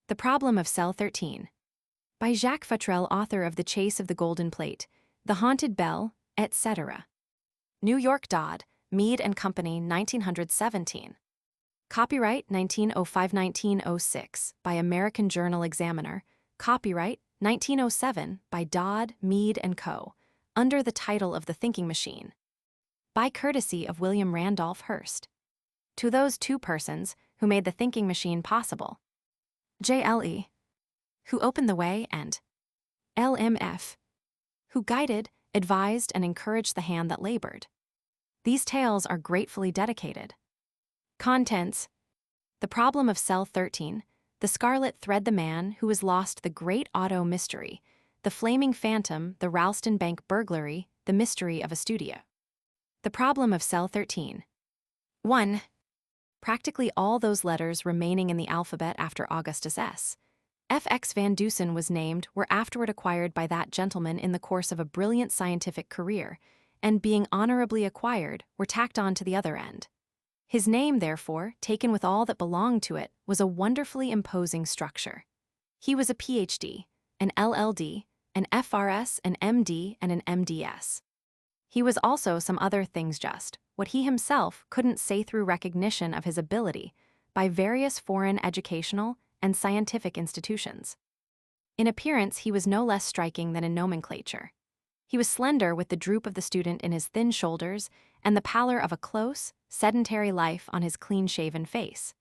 The Problem of Cell 13. By Jacques Futrelle, author of The Chase of the Golden Plate, The Haunted Bell, etc. New York, Dodd, Mead and Company, 1917. Copyright 1905-1906 by American Journal Examiner. Copyright 1907 by Dodd, Mead and Co. Under the title of The Thinking Machine. By courtesy of William Randolph Hearst. To those two persons who made the thinking machine possible. JLE, who opened the way, and LMF, who guided, advised, and encouraged the hand that labored. These tales are gratefully dedicated. Contents: The Problem of Cell 13, The Scarlet Thread, The Man Who Was Lost, The Great Auto Mystery, The Flaming Phantom, The Ralston Bank Burglary, The Mystery of a Studio. The Problem of Cell 13. 1. Practically all those letters remaining in the alphabet after Augustus S. F.X. Van Dusen was named were afterward acquired by that gentleman in the course of a brilliant scientific career, and being honorably acquired, were tacked on to the other end. His name, therefore, taken with all that belonged to it, was a wonderfully imposing structure. He was a Ph.D., an LL.D., an F.R.S., an M.D., and an M.D.S. He was also some other things, just what he himself couldn't say through recognition of his ability by various foreign educational and scientific institutions. In appearance, he was no less striking than in nomenclature. He was slender, with the droop of the student in his thin shoulders and the pallor of a close, sedentary life on his clean-shaven face.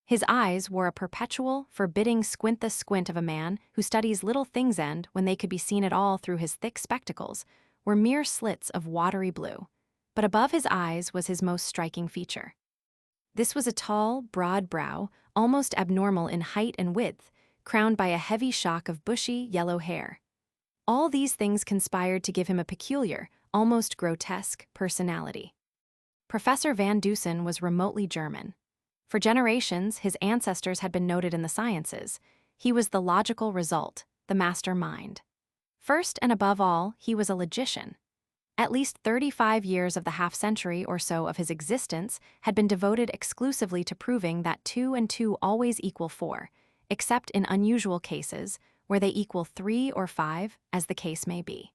His eyes wore a perpetual, forbidding squint, the squint of a man who studies little things, and, when they could be seen at all through his thick spectacles, were mere slits of watery blue. But above his eyes was his most striking feature. This was a tall, broad brow, almost abnormal in height and width, crowned by a heavy shock of bushy, yellow hair. All these things conspired to give him a peculiar, almost grotesque, personality. Professor Van Dusen was remotely German. For generations, his ancestors had been noted in the sciences. He was the logical result, the master mind. First and above all, he was a logician. At least 35 years of the half-century or so of his existence had been devoted exclusively to proving that 2 and 2 always equal 4, except in unusual cases, where they equal 3 or 5, as the case may be.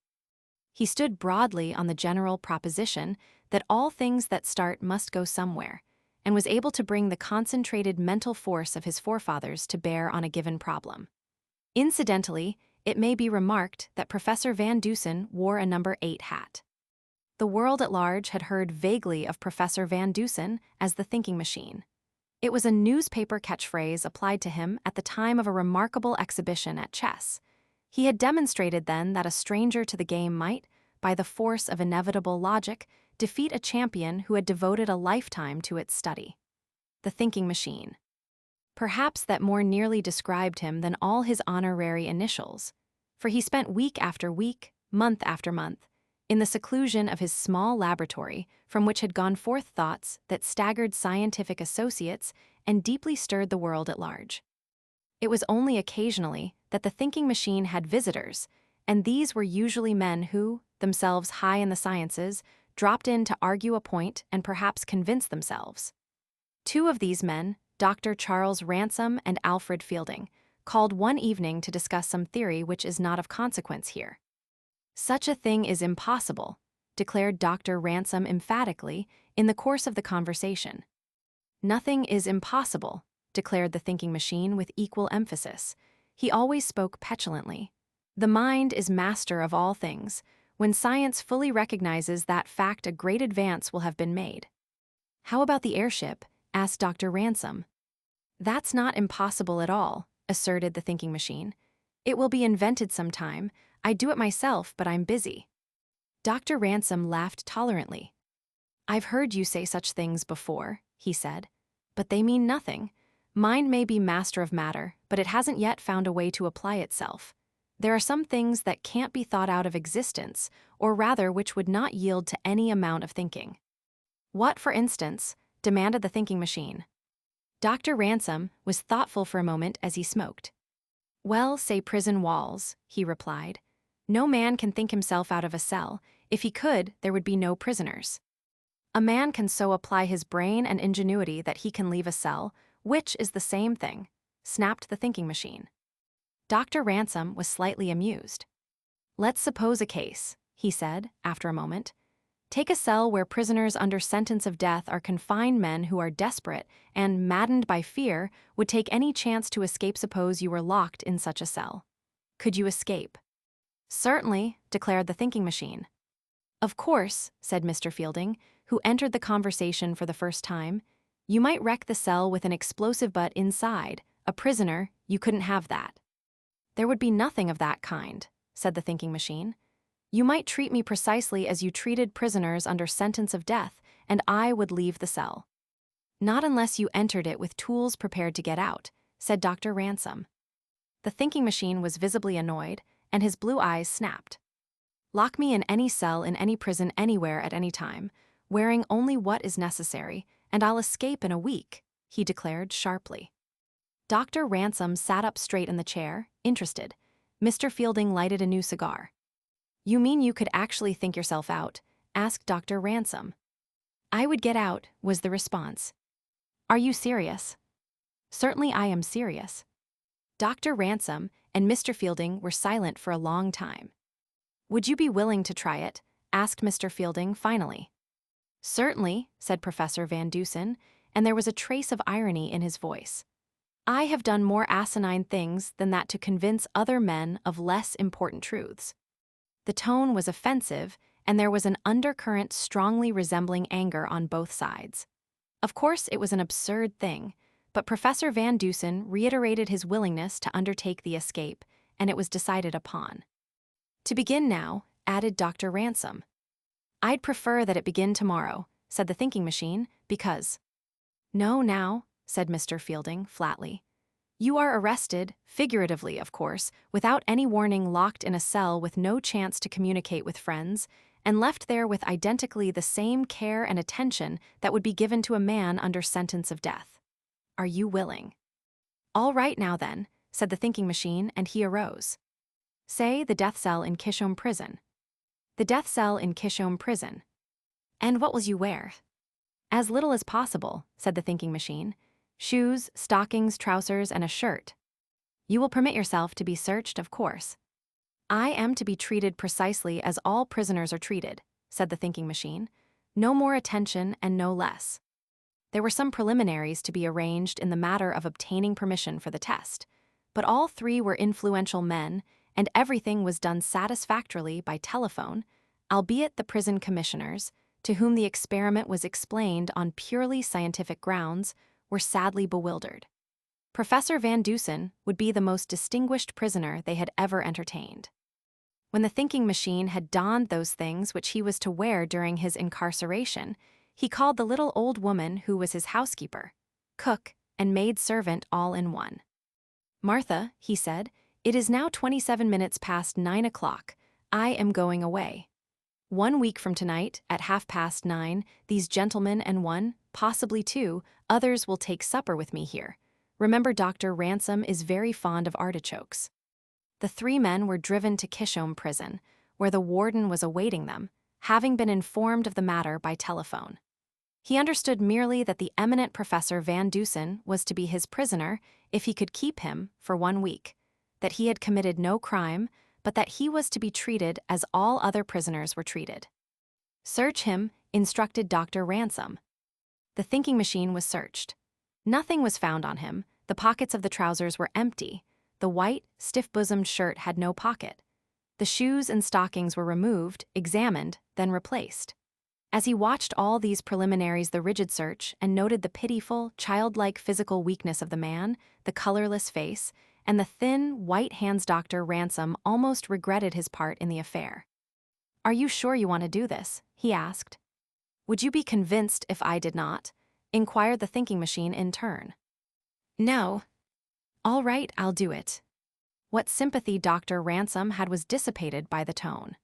He stood broadly on the general proposition that all things that start must go somewhere, and was able to bring the concentrated mental force of his forefathers to bear on a given problem. Incidentally, it may be remarked that Professor Van Dusen wore a number 8 hat. The world at large had heard vaguely of Professor Van Dusen as the thinking machine. It was a newspaper catchphrase applied to him at the time of a remarkable exhibition at chess. He had demonstrated then that a stranger to the game might, by the force of inevitable logic, defeat a champion who had devoted a lifetime to its study. The thinking machine. Perhaps that more nearly described him than all his honorary initials, for he spent week after week, month after month, in the seclusion of his small laboratory, from which had gone forth thoughts that staggered scientific associates and deeply stirred the world at large. It was only occasionally that the thinking machine had visitors, and these were usually men who, themselves high in the sciences, dropped in to argue a point and perhaps convince themselves. 2 of these men, Dr. Charles Ransom and Alfred Fielding, called one evening to discuss some theory which is not of consequence here. "Such a thing is impossible," declared Dr. Ransom emphatically in the course of the conversation. "Nothing is impossible," declared the thinking machine with equal emphasis. He always spoke petulantly. "The mind is master of all things. When science fully recognizes that fact, a great advance will have been made." "How about the airship?" asked Dr. Ransom. "That's not impossible at all," asserted the thinking machine. "It will be invented sometime. I'd do it myself, but I'm busy." Dr. Ransom laughed tolerantly. "I've heard you say such things before," he said, "but they mean nothing. Mind may be master of matter, but it hasn't yet found a way to apply itself. There are some things that can't be thought out of existence, or rather which would not yield to any amount of thinking." "What, for instance?" demanded the thinking machine. Dr. Ransom was thoughtful for a moment as he smoked. "Well, say prison walls," he replied. "No man can think himself out of a cell. If he could, there would be no prisoners. A man can so apply his brain and ingenuity that he can leave a cell, which is the same thing. snapped the thinking machine. Dr. Ransom was slightly amused. Let's suppose a case, he said, after a moment. Take a cell where prisoners under sentence of death are confined men who are desperate and, maddened by fear, would take any chance to escape. Suppose you were locked in such a cell. Could you escape? Certainly, declared the thinking machine. Of course, said Mr. Fielding, who entered the conversation for the first time. You might wreck the cell with an explosive, but inside, a prisoner, you couldn't have that. There would be nothing of that kind, said the thinking machine. You might treat me precisely as you treated prisoners under sentence of death, and I would leave the cell. Not unless you entered it with tools prepared to get out, said Dr. Ransom. The thinking machine was visibly annoyed, and his blue eyes snapped. Lock me in any cell in any prison anywhere at any time, wearing only what is necessary, and I'll escape in a week, he declared sharply. Dr. Ransom sat up straight in the chair, interested. Mr. Fielding lighted a new cigar. You mean you could actually think yourself out? Asked Dr. Ransom. I would get out, was the response. Are you serious? Certainly I am serious. Dr. Ransom and Mr. Fielding were silent for a long time. Would you be willing to try it? Asked Mr. Fielding finally. Certainly, said Professor Van Dusen, and there was a trace of irony in his voice. I have done more asinine things than that to convince other men of less important truths. The tone was offensive, and there was an undercurrent strongly resembling anger on both sides. Of course, it was an absurd thing, but Professor Van Dusen reiterated his willingness to undertake the escape, and it was decided upon. To begin now, added Dr. Ransom. I'd prefer that it begin tomorrow, said the thinking machine, because. No, now, said Mr. Fielding flatly. You are arrested, figuratively, of course, without any warning, locked in a cell with no chance to communicate with friends, and left there with identically the same care and attention that would be given to a man under sentence of death. Are you willing? All right now then, said the thinking machine, and he arose. Say the death cell in Kishom Prison. The death cell in Kishom Prison. And what will you wear? As little as possible, said the thinking machine. Shoes, stockings, trousers, and a shirt. You will permit yourself to be searched, of course. I am to be treated precisely as all prisoners are treated, said the thinking machine. No more attention and no less. There were some preliminaries to be arranged in the matter of obtaining permission for the test, but all three were influential men, and everything was done satisfactorily by telephone, albeit the prison commissioners, to whom the experiment was explained on purely scientific grounds, were sadly bewildered. Professor Van Dusen would be the most distinguished prisoner they had ever entertained. When the thinking machine had donned those things which he was to wear during his incarceration, he called the little old woman who was his housekeeper, cook, and maid-servant all in one. Martha, he said, it is now 27 minutes past 9 o'clock. I am going away. 1 week from tonight, at 9:30, these gentlemen and one, possibly two, others will take supper with me here. Remember, Dr. Ransom is very fond of artichokes. The three men were driven to Kishom Prison, where the warden was awaiting them, having been informed of the matter by telephone. He understood merely that the eminent Professor Van Dusen was to be his prisoner if he could keep him for 1 week, that he had committed no crime, but that he was to be treated as all other prisoners were treated. Search him, instructed Dr. Ransom. The thinking machine was searched. Nothing was found on him. The pockets of the trousers were empty. The white, stiff-bosomed shirt had no pocket. The shoes and stockings were removed, examined, then replaced. As he watched all these preliminaries, the rigid search, and noted the pitiful, childlike physical weakness of the man, the colorless face, and the thin, white hands, Dr. Ransom almost regretted his part in the affair. Are you sure you want to do this? He asked. Would you be convinced if I did not? Inquired the thinking machine in turn. No. All right, I'll do it. What sympathy Dr. Ransom had was dissipated by the tone.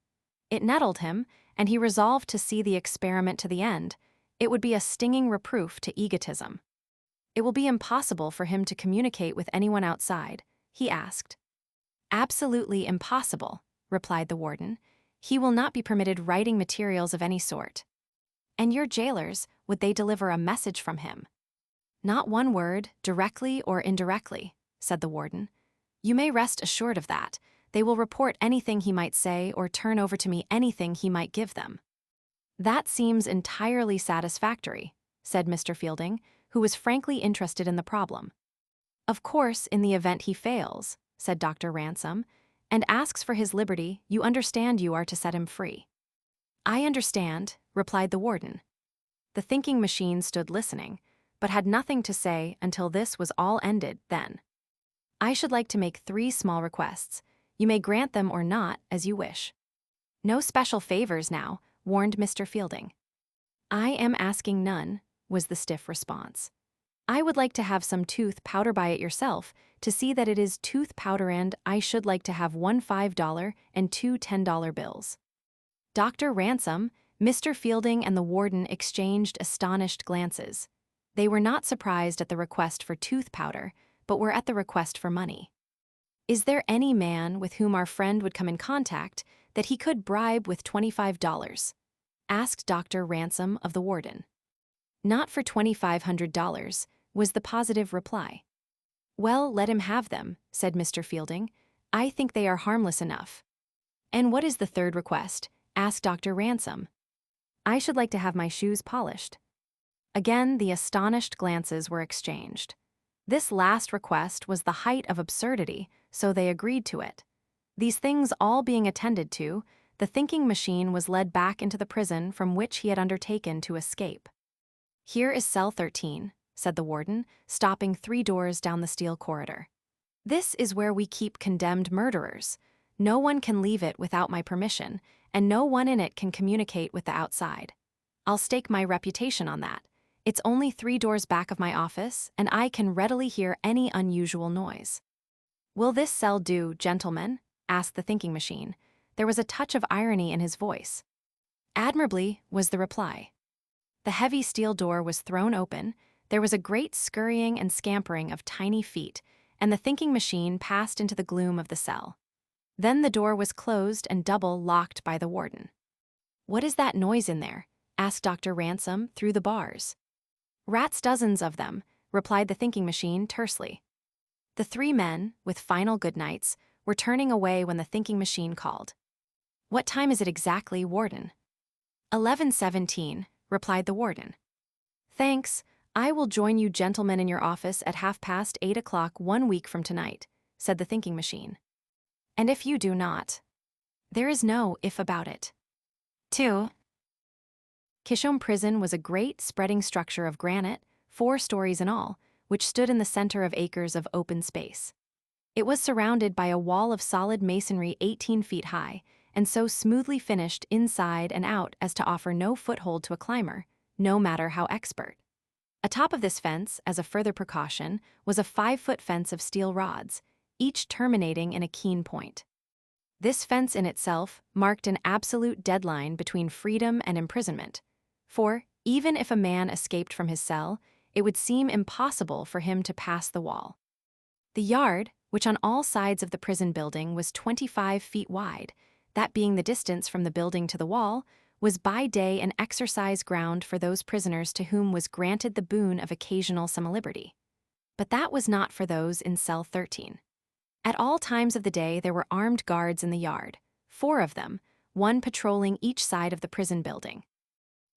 It nettled him, and he resolved to see the experiment to the end. It would be a stinging reproof to egotism. It will be impossible for him to communicate with anyone outside, he asked. Absolutely impossible, replied the warden. He will not be permitted writing materials of any sort. And your jailers, would they deliver a message from him? Not one word, directly or indirectly, said the warden. "You may rest assured of that. They will report anything he might say or turn over to me anything he might give them." "That seems entirely satisfactory," said Mr. Fielding, who was frankly interested in the problem. "Of course, in the event he fails," said Dr. Ransom, "and asks for his liberty, you understand you are to set him free." "I understand," replied the warden. The thinking machine stood listening, but had nothing to say until this was all ended. Then, "I should like to make 3 small requests. You may grant them or not, as you wish." "No special favors now," warned Mr. Fielding. "I am asking none," was the stiff response. "I would like to have some tooth powder by it yourself to see that it is tooth powder, and I should like to have 1 $5 and 2 $10 bills." Dr. Ransom, Mr. Fielding, and the warden exchanged astonished glances. They were not surprised at the request for tooth powder, but were at the request for money. "Is there any man with whom our friend would come in contact that he could bribe with $25? asked Dr. Ransom of the warden. "Not for $2,500, was the positive reply. "Well, let him have them," said Mr. Fielding. "I think they are harmless enough." "And what is the third request?" asked Dr. Ransom. "I should like to have my shoes polished." Again, the astonished glances were exchanged. This last request was the height of absurdity, so they agreed to it. These things all being attended to, the thinking machine was led back into the prison from which he had undertaken to escape. "Here is cell 13, said the warden, stopping 3 doors down the steel corridor. "This is where we keep condemned murderers. No one can leave it without my permission, and no one in it can communicate with the outside. I'll stake my reputation on that. It's only 3 doors back of my office, and I can readily hear any unusual noise." "Will this cell do, gentlemen?" asked the thinking machine. There was a touch of irony in his voice. "Admirably," was the reply. The heavy steel door was thrown open, there was a great scurrying and scampering of tiny feet, and the thinking machine passed into the gloom of the cell. Then the door was closed and double locked by the warden. "What is that noise in there?" asked Dr. Ransom through the bars. "Rats, dozens of them," replied the thinking machine tersely. The 3 men, with final good nights, were turning away when the thinking machine called. "What time is it exactly, warden?" 11:17, replied the warden. "Thanks. I will join you gentlemen in your office at 8:30 1 week from tonight," said the thinking machine. "And if you do not?" "There is no if about it." 2. Kishom Prison was a great, spreading structure of granite, 4 stories in all, which stood in the center of acres of open space. It was surrounded by a wall of solid masonry 18 feet high, and so smoothly finished inside and out as to offer no foothold to a climber, no matter how expert. Atop of this fence, as a further precaution, was a 5-foot fence of steel rods, each terminating in a keen point. This fence in itself marked an absolute deadline between freedom and imprisonment, for, even if a man escaped from his cell, it would seem impossible for him to pass the wall. The yard, which on all sides of the prison building was 25 feet wide, that being the distance from the building to the wall, was by day an exercise ground for those prisoners to whom was granted the boon of occasional semi-liberty. But that was not for those in cell 13. At all times of the day there were armed guards in the yard, 4 of them, one patrolling each side of the prison building.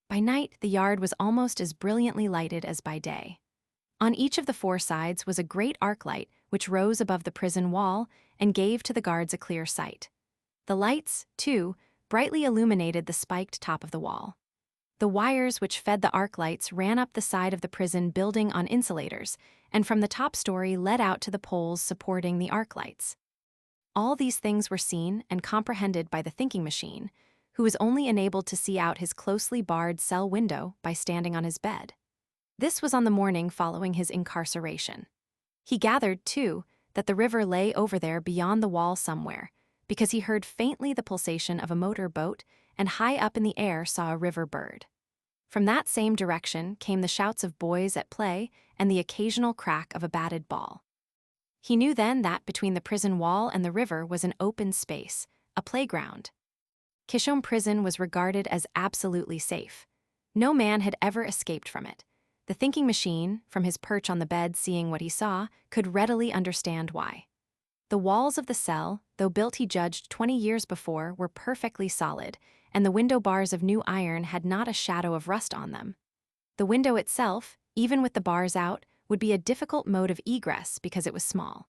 By night, the yard was almost as brilliantly lighted as by day. On each of the 4 sides was a great arc light which rose above the prison wall and gave to the guards a clear sight. The lights, too, brightly illuminated the spiked top of the wall. The wires which fed the arc lights ran up the side of the prison building on insulators, and from the top story led out to the poles supporting the arc lights. All these things were seen and comprehended by the thinking machine, who was only enabled to see out his closely barred cell window by standing on his bed. This was on the morning following his incarceration. He gathered, too, that the river lay over there beyond the wall somewhere, because he heard faintly the pulsation of a motor boat and high up in the air saw a river bird. From that same direction came the shouts of boys at play and the occasional crack of a batted ball. He knew then that between the prison wall and the river was an open space, a playground. Kishom Prison was regarded as absolutely safe. No man had ever escaped from it. The thinking machine, from his perch on the bed seeing what he saw, could readily understand why. The walls of the cell, though built he judged 20 years before, were perfectly solid, and the window bars of new iron had not a shadow of rust on them. The window itself, even with the bars out, would be a difficult mode of egress because it was small.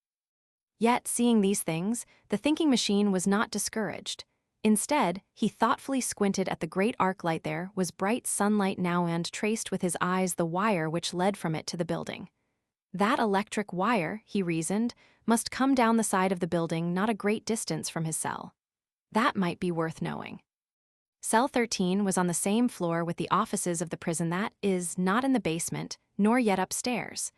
Yet, seeing these things, the thinking machine was not discouraged. Instead, he thoughtfully squinted at the great arc light. There was bright sunlight now and traced with his eyes the wire which led from it to the building. That electric wire, he reasoned, must come down the side of the building not a great distance from his cell. That might be worth knowing. Cell 13 was on the same floor with the offices of the prison, that is, not in the basement, nor yet upstairs.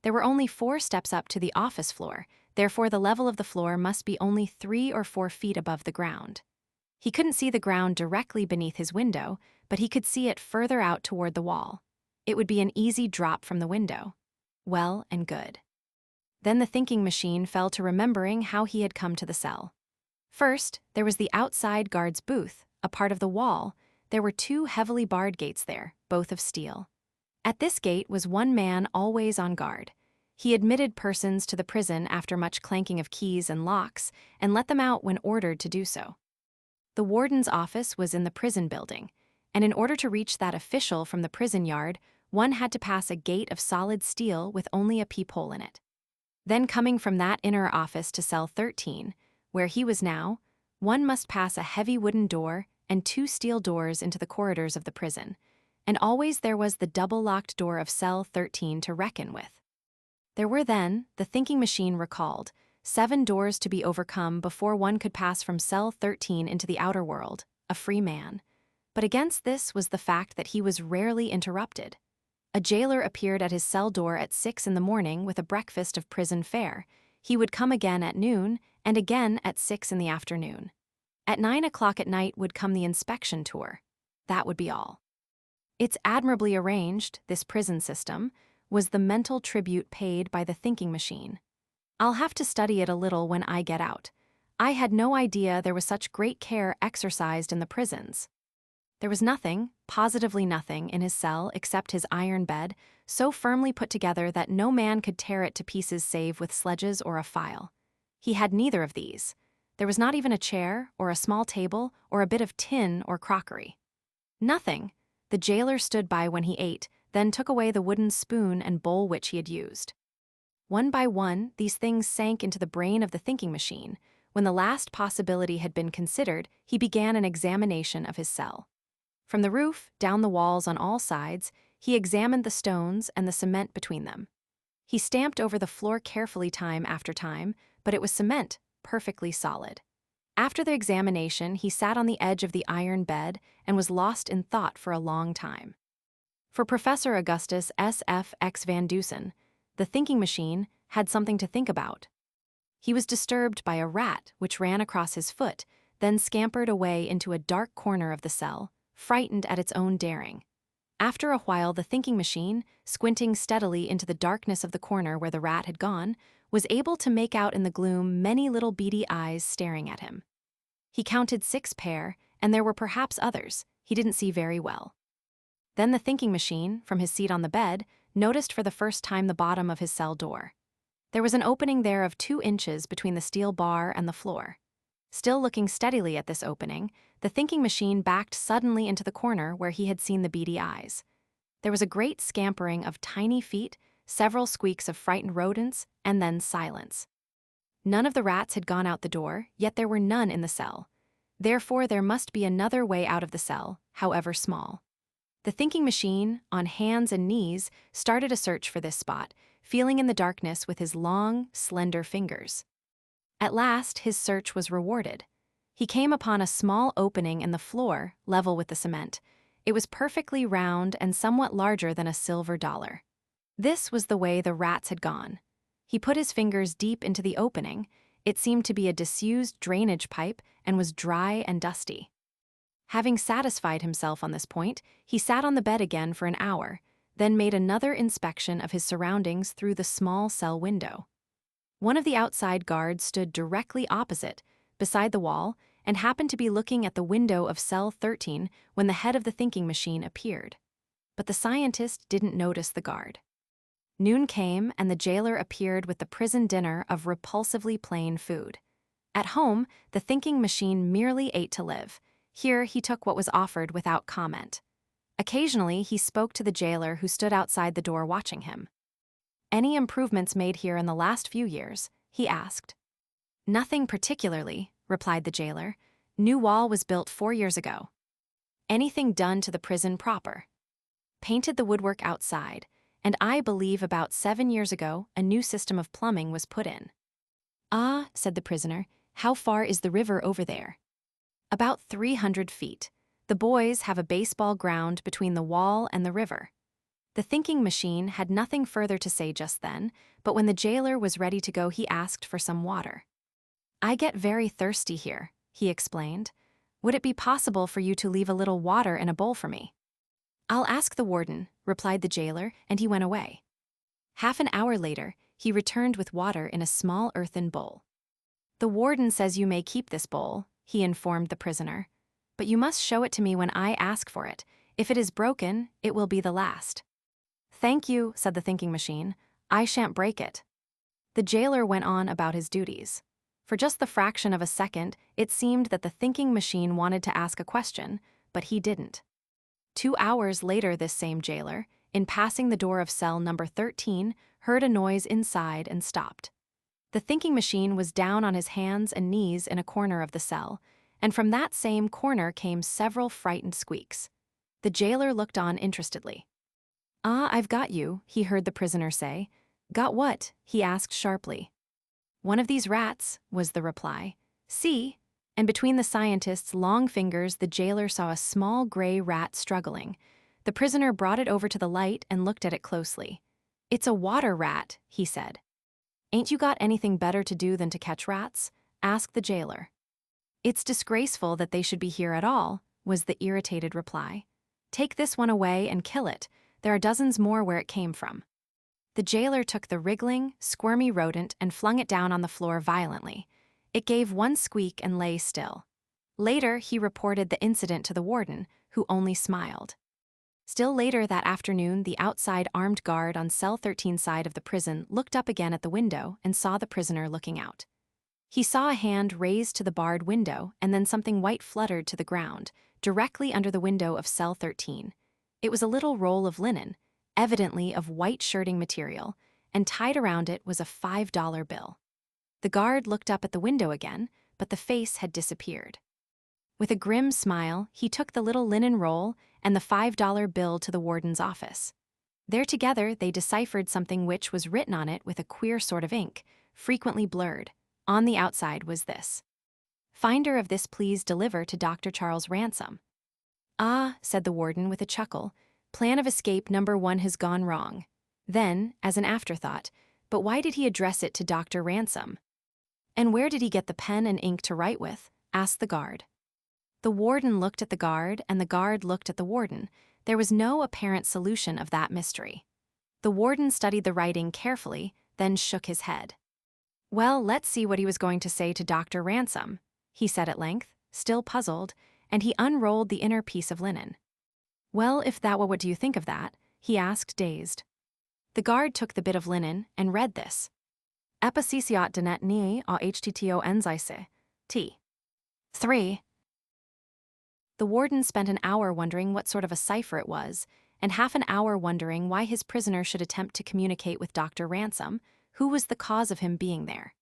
There were only 4 steps up to the office floor, therefore the level of the floor must be only 3 or 4 feet above the ground. He couldn't see the ground directly beneath his window, but he could see it further out toward the wall. It would be an easy drop from the window. Well and good. Then the thinking machine fell to remembering how he had come to the cell. First, there was the outside guard's booth, a part of the wall. There were 2 heavily barred gates there, both of steel. At this gate was one man always on guard. He admitted persons to the prison after much clanking of keys and locks, and let them out when ordered to do so. The warden's office was in the prison building, and in order to reach that official from the prison yard, one had to pass a gate of solid steel with only a peephole in it. Then coming from that inner office to cell 13, where he was now, one must pass a heavy wooden door and 2 steel doors into the corridors of the prison, and always there was the double-locked door of cell 13 to reckon with. There were then, the thinking machine recalled, 7 doors to be overcome before one could pass from cell 13 into the outer world, a free man. But against this was the fact that he was rarely interrupted. A jailer appeared at his cell door at 6 in the morning with a breakfast of prison fare. He would come again at noon, and again at 6 in the afternoon. At 9 o'clock at night would come the inspection tour. That would be all. It's admirably arranged, this prison system, was the mental tribute paid by the thinking machine. I'll have to study it a little when I get out. I had no idea there was such great care exercised in the prisons. There was nothing, positively nothing, in his cell except his iron bed, so firmly put together that no man could tear it to pieces save with sledges or a file. He had neither of these. There was not even a chair, or a small table, or a bit of tin or crockery. Nothing. The jailer stood by when he ate, then took away the wooden spoon and bowl which he had used. One by one, these things sank into the brain of the thinking machine. When the last possibility had been considered, he began an examination of his cell. From the roof, down the walls on all sides, he examined the stones and the cement between them. He stamped over the floor carefully time after time, but it was cement, perfectly solid. After the examination, he sat on the edge of the iron bed and was lost in thought for a long time. For Professor Augustus S. F. van Dusen, the thinking machine had something to think about. He was disturbed by a rat which ran across his foot, then scampered away into a dark corner of the cell, frightened at its own daring. After a while, the thinking machine, squinting steadily into the darkness of the corner where the rat had gone, was able to make out in the gloom many little beady eyes staring at him. He counted 6 pair, and there were perhaps others. He didn't see very well. Then the thinking machine, from his seat on the bed, noticed for the first time the bottom of his cell door. There was an opening there of 2 inches between the steel bar and the floor. Still looking steadily at this opening, the thinking machine backed suddenly into the corner where he had seen the beady eyes. There was a great scampering of tiny feet, several squeaks of frightened rodents, and then silence. None of the rats had gone out the door, yet there were none in the cell. Therefore, there must be another way out of the cell, however small. The thinking machine, on hands and knees, started a search for this spot, feeling in the darkness with his long, slender fingers. At last, his search was rewarded. He came upon a small opening in the floor, level with the cement. It was perfectly round and somewhat larger than a silver dollar. This was the way the rats had gone. He put his fingers deep into the opening. It seemed to be a disused drainage pipe and was dry and dusty. Having satisfied himself on this point, he sat on the bed again for an hour, then made another inspection of his surroundings through the small cell window. One of the outside guards stood directly opposite, beside the wall, and happened to be looking at the window of cell 13 when the head of the thinking machine appeared. but the scientist didn't notice the guard. Noon came, and the jailer appeared with the prison dinner of repulsively plain food. At home, the thinking machine merely ate to live. Here, he took what was offered without comment. Occasionally, he spoke to the jailer who stood outside the door watching him. "Any improvements made here in the last few years?" he asked. "Nothing particularly," replied the jailer. "New wall was built 4 years ago." "Anything done to the prison proper?" "Painted the woodwork outside, and I believe about 7 years ago a new system of plumbing was put in." "Ah," said the prisoner, "how far is the river over there?" "About 300 feet. The boys have a baseball ground between the wall and the river." The thinking machine had nothing further to say just then, but when the jailer was ready to go, he asked for some water. "I get very thirsty here," he explained. "Would it be possible for you to leave a little water in a bowl for me?" "I'll ask the warden," replied the jailer, and he went away. Half an hour later, he returned with water in a small earthen bowl. "The warden says you may keep this bowl," he informed the prisoner. "But you must show it to me when I ask for it. If it is broken, it will be the last." "Thank you," said the thinking machine. "I shan't break it." The jailer went on about his duties. For just the fraction of a second, it seemed that the thinking machine wanted to ask a question, but he didn't. 2 hours later, this same jailer, in passing the door of cell number 13, heard a noise inside and stopped. The thinking machine was down on his hands and knees in a corner of the cell, and from that same corner came several frightened squeaks. The jailer looked on interestedly. "Ah, I've got you," he heard the prisoner say. "Got what?" he asked sharply. "One of these rats," was the reply. "See?" And between the scientist's long fingers, the jailer saw a small gray rat struggling. The prisoner brought it over to the light and looked at it closely. "It's a water rat," he said. "Ain't you got anything better to do than to catch rats?" asked the jailer. "It's disgraceful that they should be here at all," was the irritated reply. "Take this one away and kill it. There are dozens more where it came from." The jailer took the wriggling, squirmy rodent and flung it down on the floor violently. It gave one squeak and lay still. Later, he reported the incident to the warden, who only smiled. Still later that afternoon, the outside armed guard on cell 13 side of the prison looked up again at the window and saw the prisoner looking out. He saw a hand raised to the barred window, and then something white fluttered to the ground, directly under the window of cell 13. It was a little roll of linen, evidently of white shirting material, and tied around it was a $5 bill. The guard looked up at the window again, but the face had disappeared. With a grim smile, he took the little linen roll and the $5 bill to the warden's office. There together, they deciphered something which was written on it with a queer sort of ink, frequently blurred. On the outside was this: "Finder of this please deliver to Dr. Charles Ransom." "Ah," said the warden with a chuckle, "plan of escape number 1 has gone wrong." Then, as an afterthought, "But why did he address it to Dr. Ransom?" "And where did he get the pen and ink to write with?" asked the guard. The warden looked at the guard, and the guard looked at the warden. There was no apparent solution of that mystery. The warden studied the writing carefully, then shook his head. "Well, let's see what he was going to say to Dr. Ransom," he said at length, still puzzled, and he unrolled the inner piece of linen. "Well, if that were, what do you think of that?" he asked, dazed. The guard took the bit of linen and read this: "Epicesiot denet ni a httto enzyse. T. 3. The warden spent an hour wondering what sort of a cipher it was, and half an hour wondering why his prisoner should attempt to communicate with Dr. Ransom, who was the cause of him being there.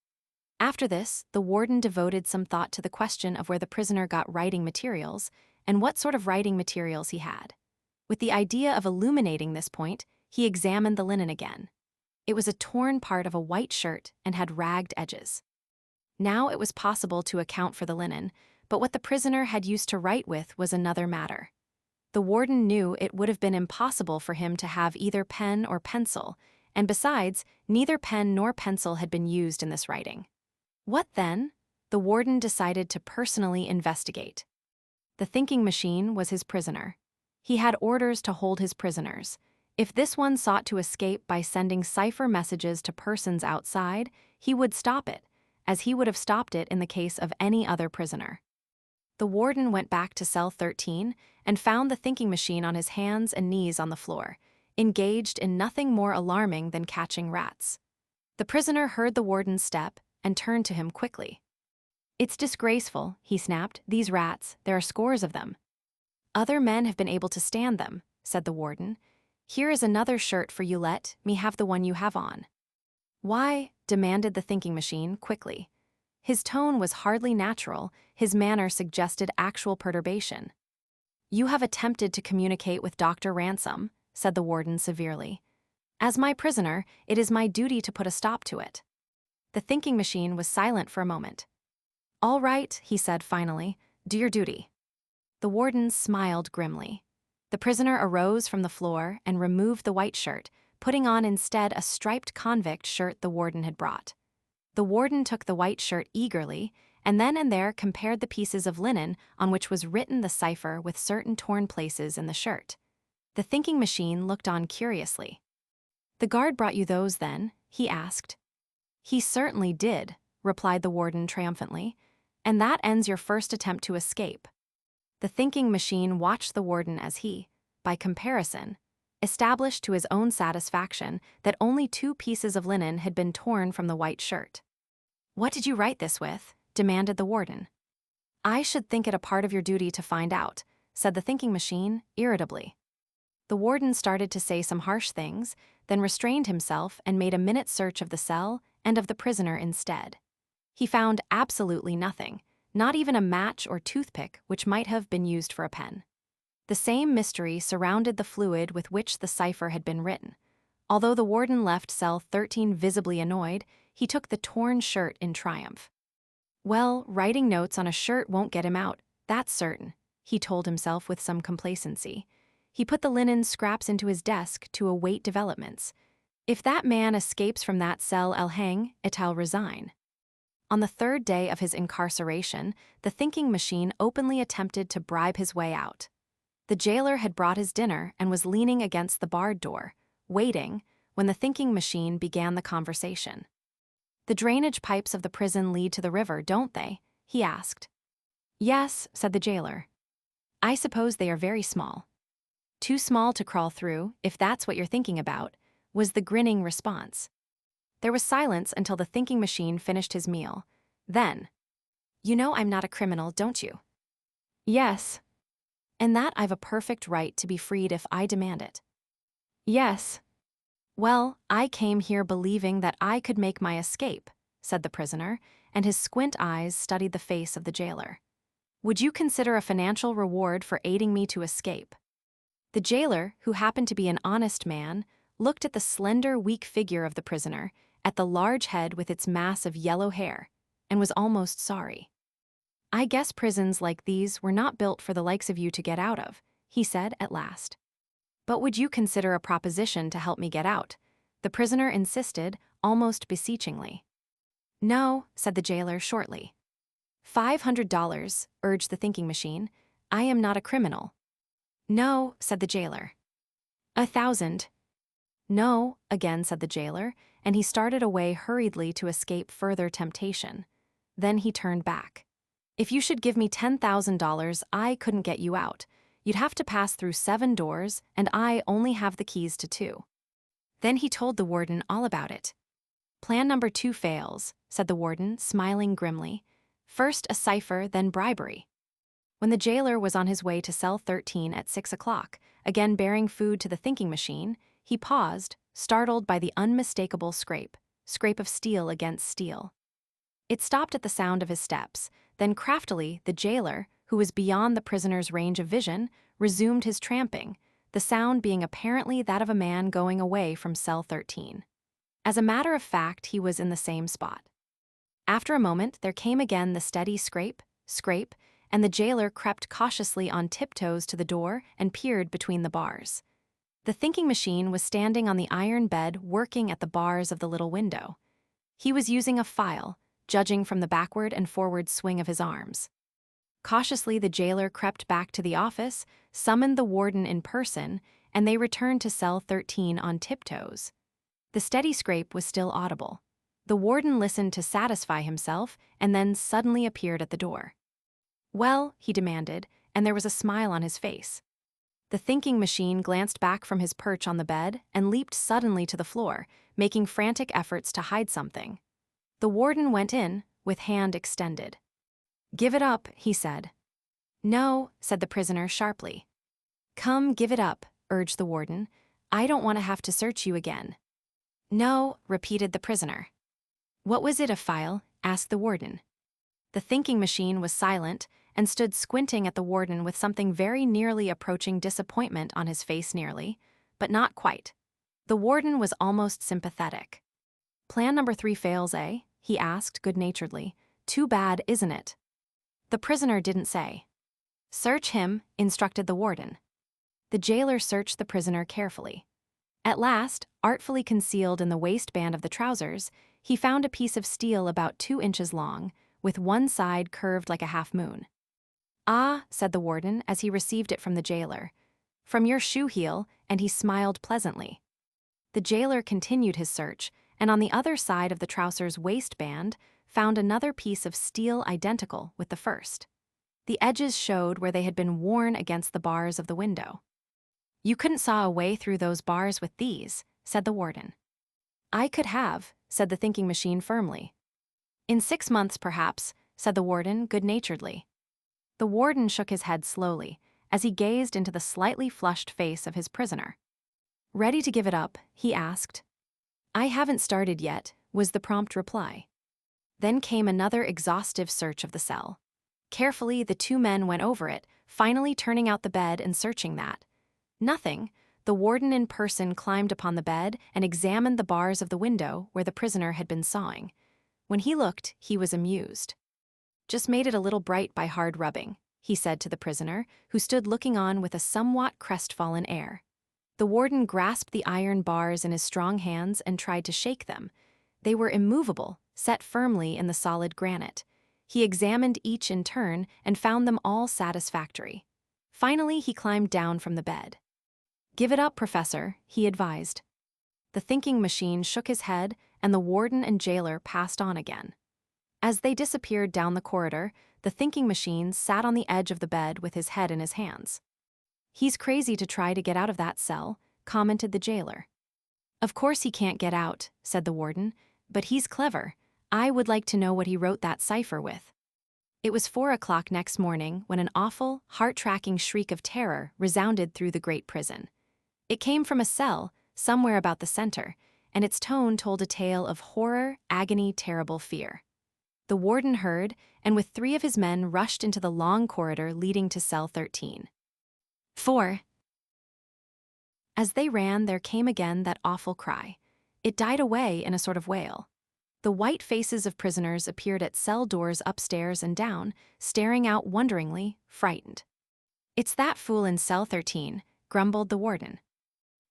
After this, the warden devoted some thought to the question of where the prisoner got writing materials and what sort of writing materials he had. With the idea of illuminating this point, he examined the linen again. It was a torn part of a white shirt and had ragged edges. Now it was possible to account for the linen, but what the prisoner had used to write with was another matter. The warden knew it would have been impossible for him to have either pen or pencil, and besides, neither pen nor pencil had been used in this writing. What then? The warden decided to personally investigate. The thinking machine was his prisoner. He had orders to hold his prisoners. If this one sought to escape by sending cipher messages to persons outside, he would stop it, as he would have stopped it in the case of any other prisoner. The warden went back to cell 13 and found the thinking machine on his hands and knees on the floor, engaged in nothing more alarming than catching rats. The prisoner heard the warden's step and turned to him quickly. "It's disgraceful," he snapped. "These rats, there are scores of them." "Other men have been able to stand them," said the warden. "Here is another shirt for you. Let me have the one you have on." "Why?" demanded the thinking machine quickly. His tone was hardly natural, his manner suggested actual perturbation. "You have attempted to communicate with Dr. Ransom," said the warden severely. "As my prisoner, it is my duty to put a stop to it." The thinking machine was silent for a moment. "All right," he said finally, "do your duty." The warden smiled grimly. The prisoner arose from the floor and removed the white shirt, putting on instead a striped convict shirt the warden had brought. The warden took the white shirt eagerly, and then and there compared the pieces of linen on which was written the cipher with certain torn places in the shirt. The thinking machine looked on curiously. "The guard brought you those, then?" he asked. "He certainly did," replied the warden triumphantly, "and that ends your first attempt to escape." The thinking machine watched the warden as he, by comparison, established to his own satisfaction that only 2 pieces of linen had been torn from the white shirt. "What did you write this with?" demanded the warden. "I should think it a part of your duty to find out," said the thinking machine irritably. The warden started to say some harsh things, then restrained himself and made a minute search of the cell and of the prisoner instead. He found absolutely nothing, not even a match or toothpick which might have been used for a pen. The same mystery surrounded the fluid with which the cipher had been written. Although the warden left cell 13 visibly annoyed, he took the torn shirt in triumph. "Well, writing notes on a shirt won't get him out, that's certain," he told himself with some complacency. He put the linen scraps into his desk to await developments. "If that man escapes from that cell, I'll hang it, I'll resign." On the 3rd day of his incarceration, the thinking machine openly attempted to bribe his way out. The jailer had brought his dinner and was leaning against the barred door, waiting, when the thinking machine began the conversation. "The drainage pipes of the prison lead to the river, don't they?" he asked. "Yes," said the jailer. "I suppose they are very small." "Too small to crawl through, if that's what you're thinking about," was the grinning response. There was silence until the thinking machine finished his meal. Then, "You know I'm not a criminal, don't you?" "Yes." "And that I've a perfect right to be freed if I demand it." "Yes." "Well, I came here believing that I could make my escape," said the prisoner, and his squint eyes studied the face of the jailer. "Would you consider a financial reward for aiding me to escape?" The jailer, who happened to be an honest man, looked at the slender, weak figure of the prisoner, at the large head with its mass of yellow hair, and was almost sorry. "I guess prisons like these were not built for the likes of you to get out of," he said at last. "But would you consider a proposition to help me get out?" the prisoner insisted, almost beseechingly. "No," said the jailer shortly. $500, urged the thinking machine. "I am not a criminal." "No," said the jailer. 1,000. "No," again said the jailer, and he started away hurriedly to escape further temptation. Then he turned back. "If you should give me $10,000, I couldn't get you out. You'd have to pass through 7 doors, and I only have the keys to 2. Then he told the warden all about it. "Plan number 2 fails," said the warden, smiling grimly. "First a cipher, then bribery." When the jailer was on his way to cell 13 at 6 o'clock, again bearing food to the thinking machine, he paused, startled by the unmistakable scrape of steel against steel. It stopped at the sound of his steps. Then craftily, the jailer, who was beyond the prisoner's range of vision, resumed his tramping, the sound being apparently that of a man going away from cell 13. As a matter of fact, he was in the same spot. After a moment, there came again the steady scrape, and the jailer crept cautiously on tiptoes to the door and peered between the bars. The thinking machine was standing on the iron bed working at the bars of the little window. He was using a file, judging from the backward and forward swing of his arms. Cautiously, the jailer crept back to the office, summoned the warden in person, and they returned to cell 13 on tiptoes. The steady scrape was still audible. The warden listened to satisfy himself and then suddenly appeared at the door. "Well," he demanded, and there was a smile on his face. The thinking machine glanced back from his perch on the bed and leaped suddenly to the floor, making frantic efforts to hide something. The warden went in, with hand extended. "Give it up," he said. "No," said the prisoner sharply. "Come, give it up," urged the warden. "I don't want to have to search you again." "No," repeated the prisoner. "What was it, a file?" asked the warden. The thinking machine was silent and stood squinting at the warden with something very nearly approaching disappointment on his face but not quite. The warden was almost sympathetic. "Plan number 3 fails, eh?" he asked good-naturedly. "Too bad, isn't it?" The prisoner didn't say. "Search him," instructed the warden. The jailer searched the prisoner carefully. At last, artfully concealed in the waistband of the trousers, he found a piece of steel about 2 inches long, with one side curved like a half-moon. "Ah," said the warden as he received it from the jailer. "From your shoe heel," and he smiled pleasantly. The jailer continued his search, and on the other side of the trouser's waistband found another piece of steel identical with the first. The edges showed where they had been worn against the bars of the window. "You couldn't saw a way through those bars with these," said the warden. "I could have," said the thinking machine firmly. "In 6 months, perhaps," said the warden good-naturedly. The warden shook his head slowly as he gazed into the slightly flushed face of his prisoner. "Ready to give it up?" he asked. "I haven't started yet," was the prompt reply. Then came another exhaustive search of the cell. Carefully, the 2 men went over it, finally turning out the bed and searching that. Nothing. The warden in person climbed upon the bed and examined the bars of the window where the prisoner had been sawing. When he looked, he was amused. "Just made it a little bright by hard rubbing," he said to the prisoner, who stood looking on with a somewhat crestfallen air. The warden grasped the iron bars in his strong hands and tried to shake them. They were immovable, set firmly in the solid granite. He examined each in turn and found them all satisfactory. Finally, he climbed down from the bed. "Give it up, Professor," he advised. The thinking machine shook his head, and the warden and jailer passed on again. As they disappeared down the corridor, the thinking machine sat on the edge of the bed with his head in his hands. "He's crazy to try to get out of that cell," commented the jailer. "Of course he can't get out," said the warden, "but he's clever. I would like to know what he wrote that cipher with." It was 4 o'clock next morning when an awful, heart-tracking shriek of terror resounded through the great prison. It came from a cell, somewhere about the center, and its tone told a tale of horror, agony, terrible fear. The warden heard, and with 3 of his men rushed into the long corridor leading to cell 13. 4. As they ran, there came again that awful cry. It died away in a sort of wail. The white faces of prisoners appeared at cell doors upstairs and down, staring out wonderingly, frightened. "It's that fool in cell 13, grumbled the warden.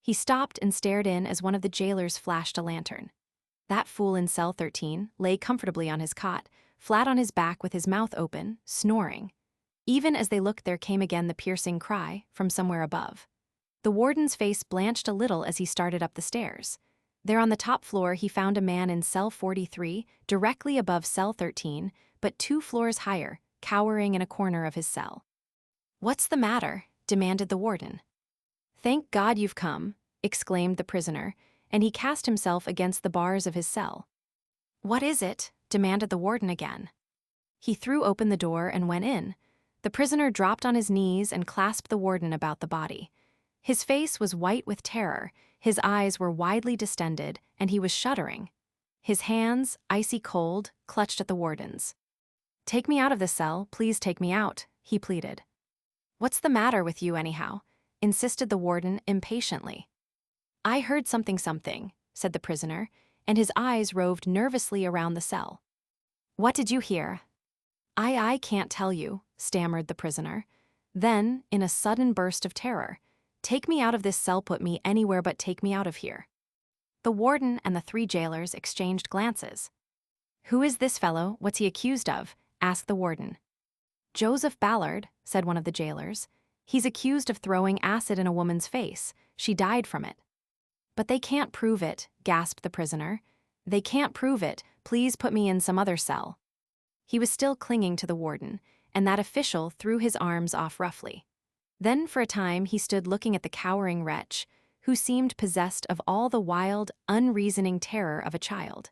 He stopped and stared in as one of the jailers flashed a lantern. That fool in cell 13 lay comfortably on his cot, flat on his back with his mouth open, snoring. Even as they looked, there came again the piercing cry from somewhere above. The warden's face blanched a little as he started up the stairs. There on the top floor he found a man in cell 43, directly above cell 13, but 2 floors higher, cowering in a corner of his cell. "What's the matter?" demanded the warden. "Thank God you've come," exclaimed the prisoner, and he cast himself against the bars of his cell. "What is it?" demanded the warden again. He threw open the door and went in. The prisoner dropped on his knees and clasped the warden about the body. His face was white with terror, his eyes were widely distended, and he was shuddering. His hands, icy cold, clutched at the warden's. "Take me out of this cell, please take me out," he pleaded. "What's the matter with you anyhow?" insisted the warden impatiently. "I heard something," said the prisoner, and his eyes roved nervously around the cell. "What did you hear?" I can't tell you," stammered the prisoner. Then, in a sudden burst of terror, "Take me out of this cell, put me anywhere but take me out of here." The warden and the 3 jailers exchanged glances. "Who is this fellow? What's he accused of?" asked the warden. "Joseph Ballard," said one of the jailers. "He's accused of throwing acid in a woman's face. She died from it." "But they can't prove it," gasped the prisoner. "They can't prove it. Please put me in some other cell." He was still clinging to the warden, and that official threw his arms off roughly. Then for a time he stood looking at the cowering wretch, who seemed possessed of all the wild, unreasoning terror of a child.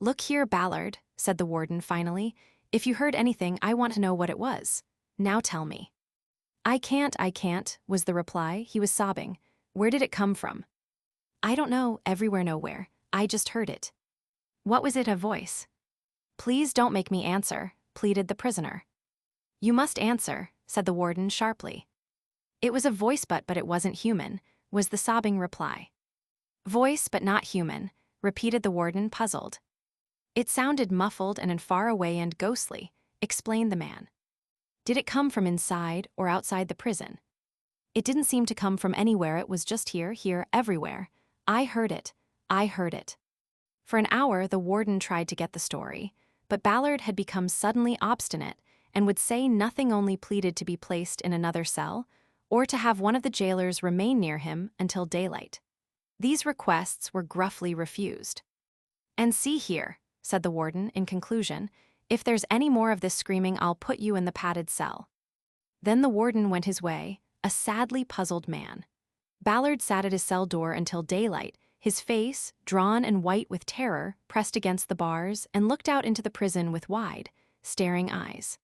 "Look here, Ballard," said the warden finally. "If you heard anything, I want to know what it was. Now tell me." I can't," was the reply. He was sobbing. "Where did it come from?" "I don't know, everywhere, nowhere. I just heard it." "What was it, a voice?" "Please don't make me answer," pleaded the prisoner. "You must answer," said the warden sharply. "It was a voice, but it wasn't human," was the sobbing reply. "Voice, but not human," repeated the warden, puzzled. "It sounded muffled and far away and ghostly," explained the man. "Did it come from inside or outside the prison?" "It didn't seem to come from anywhere, it was just here, everywhere. I heard it. For an hour the warden tried to get the story, but Ballard had become suddenly obstinate and would say nothing, only pleaded to be placed in another cell or to have one of the jailers remain near him until daylight. These requests were gruffly refused. "And see here," said the warden in conclusion, "if there's any more of this screaming, I'll put you in the padded cell." Then the warden went his way, a sadly puzzled man. Ballard sat at his cell door until daylight, his face, drawn and white with terror, pressed against the bars, and looked out into the prison with wide, staring eyes.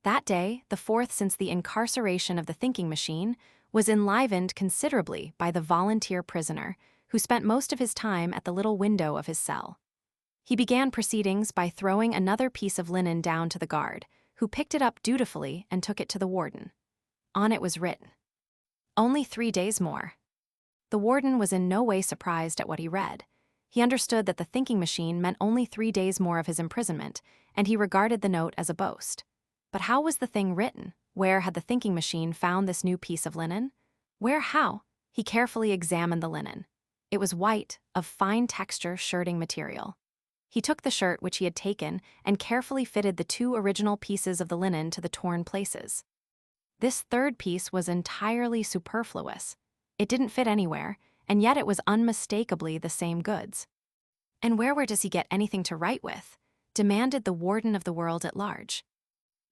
That day, the fourth since the incarceration of the thinking machine, was enlivened considerably by the volunteer prisoner, who spent most of his time at the little window of his cell. He began proceedings by throwing another piece of linen down to the guard, who picked it up dutifully and took it to the warden. On it was written, "Only 3 days more." The warden was in no way surprised at what he read. He understood that the thinking machine meant only 3 days more of his imprisonment, and he regarded the note as a boast. But how was the thing written? Where had the thinking machine found this new piece of linen? How? He carefully examined the linen. It was white, of fine texture shirting material. He took the shirt which he had taken and carefully fitted the 2 original pieces of the linen to the torn places. This third piece was entirely superfluous. It didn't fit anywhere, and yet it was unmistakably the same goods. "And where does he get anything to write with?" demanded the warden of the world at large.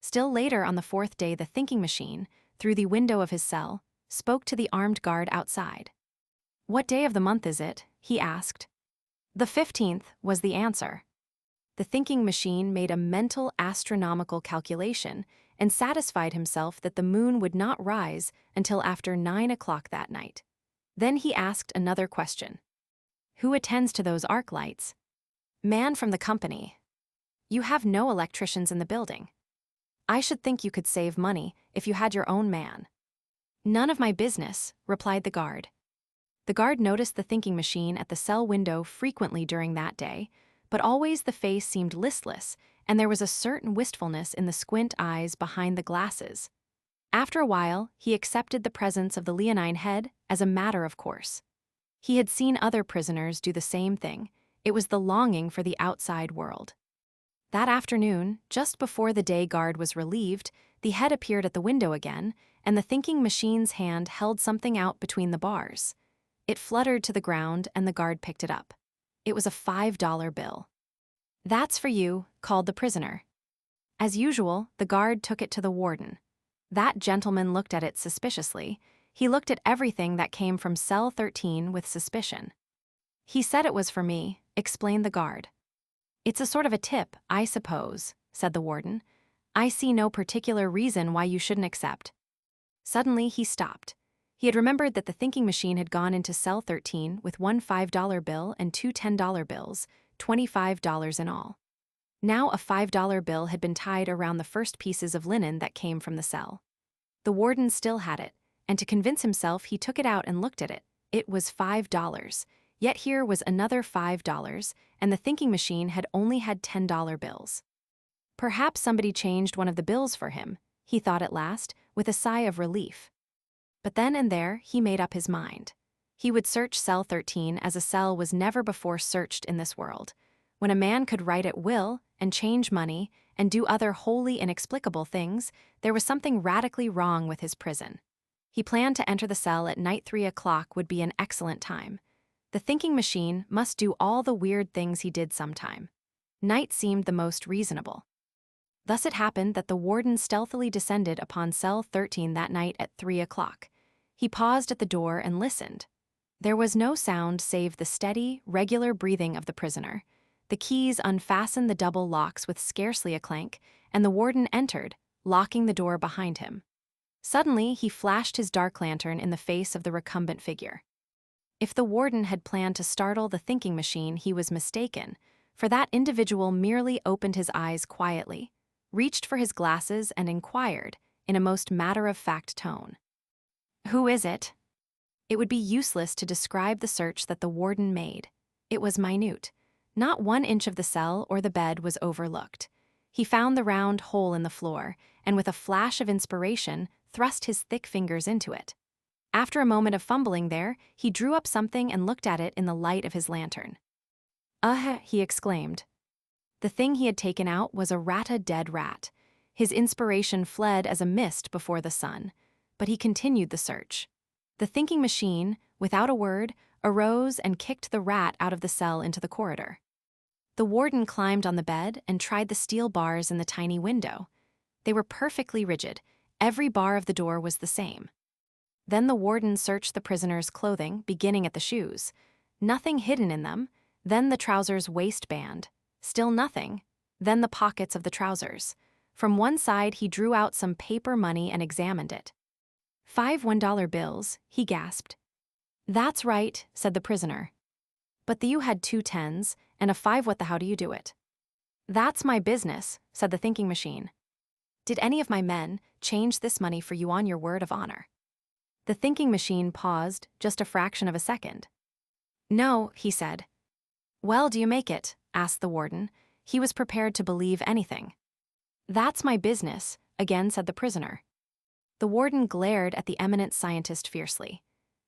Still later on the 4th day, the thinking machine, through the window of his cell, spoke to the armed guard outside. "What day of the month is it?" he asked. "The 15th, was the answer. The thinking machine made a mental astronomical calculation and satisfied himself that the moon would not rise until after 9 o'clock that night. Then he asked another question. "Who attends to those arc lights?" "Man from the company." "You have no electricians in the building." "I should think you could save money if you had your own man." "None of my business," replied the guard. The guard noticed the thinking machine at the cell window frequently during that day, but always the face seemed listless, and there was a certain wistfulness in the squint eyes behind the glasses. After a while, he accepted the presence of the leonine head as a matter of course. He had seen other prisoners do the same thing. It was the longing for the outside world. That afternoon, just before the day guard was relieved, the head appeared at the window again, and the thinking machine's hand held something out between the bars. It fluttered to the ground, and the guard picked it up. It was a $5 bill. "That's for you," called the prisoner. As usual, the guard took it to the warden. That gentleman looked at it suspiciously. He looked at everything that came from cell 13 with suspicion. "He said it was for me," explained the guard. "It's a sort of a tip, I suppose," said the warden. "I see no particular reason why you shouldn't accept." Suddenly he stopped. He had remembered that the thinking machine had gone into cell 13 with 1 $5 bill and 2 $10 bills, $25 in all. Now a $5 bill had been tied around the first pieces of linen that came from the cell. The warden still had it, and to convince himself he took it out and looked at it. It was $5, yet here was another $5, and the thinking machine had only had $10 bills. Perhaps somebody changed one of the bills for him, he thought at last, with a sigh of relief. But then and there he made up his mind. He would search cell 13 as a cell was never before searched in this world. When a man could write at will and change money and do other wholly inexplicable things, there was something radically wrong with his prison. He planned to enter the cell at night. 3 o'clock would be an excellent time. The thinking machine must do all the weird things he did sometime. Night seemed the most reasonable. Thus it happened that the warden stealthily descended upon cell 13 that night at 3 o'clock. He paused at the door and listened. There was no sound save the steady, regular breathing of the prisoner. The keys unfastened the double locks with scarcely a clank, and the warden entered, locking the door behind him. Suddenly, he flashed his dark lantern in the face of the recumbent figure. If the warden had planned to startle the thinking machine, he was mistaken, for that individual merely opened his eyes quietly, reached for his glasses, and inquired, in a most matter-of-fact tone, "Who is it?" It would be useless to describe the search that the warden made. It was minute. Not 1 inch of the cell or the bed was overlooked. He found the round hole in the floor, and with a flash of inspiration, thrust his thick fingers into it. After a moment of fumbling there, he drew up something and looked at it in the light of his lantern. He exclaimed. The thing he had taken out was a dead rat. His inspiration fled as a mist before the sun, but he continued the search. The thinking machine, without a word, arose and kicked the rat out of the cell into the corridor. The warden climbed on the bed and tried the steel bars in the tiny window. They were perfectly rigid. Every bar of the door was the same. Then the warden searched the prisoner's clothing, beginning at the shoes. Nothing hidden in them. Then the trousers' waistband. Still nothing. Then the pockets of the trousers. From one side he drew out some paper money and examined it. 5 $1 bills, he gasped. That's right, said the prisoner. But you had 2 10s and a 5. How do you do it? That's my business, said the thinking machine. Did any of my men change this money for you on your word of honor? The thinking machine paused just a fraction of a second. No, he said. Well, do you make it? Asked the warden. He was prepared to believe anything. That's my business, again said the prisoner. The warden glared at the eminent scientist fiercely.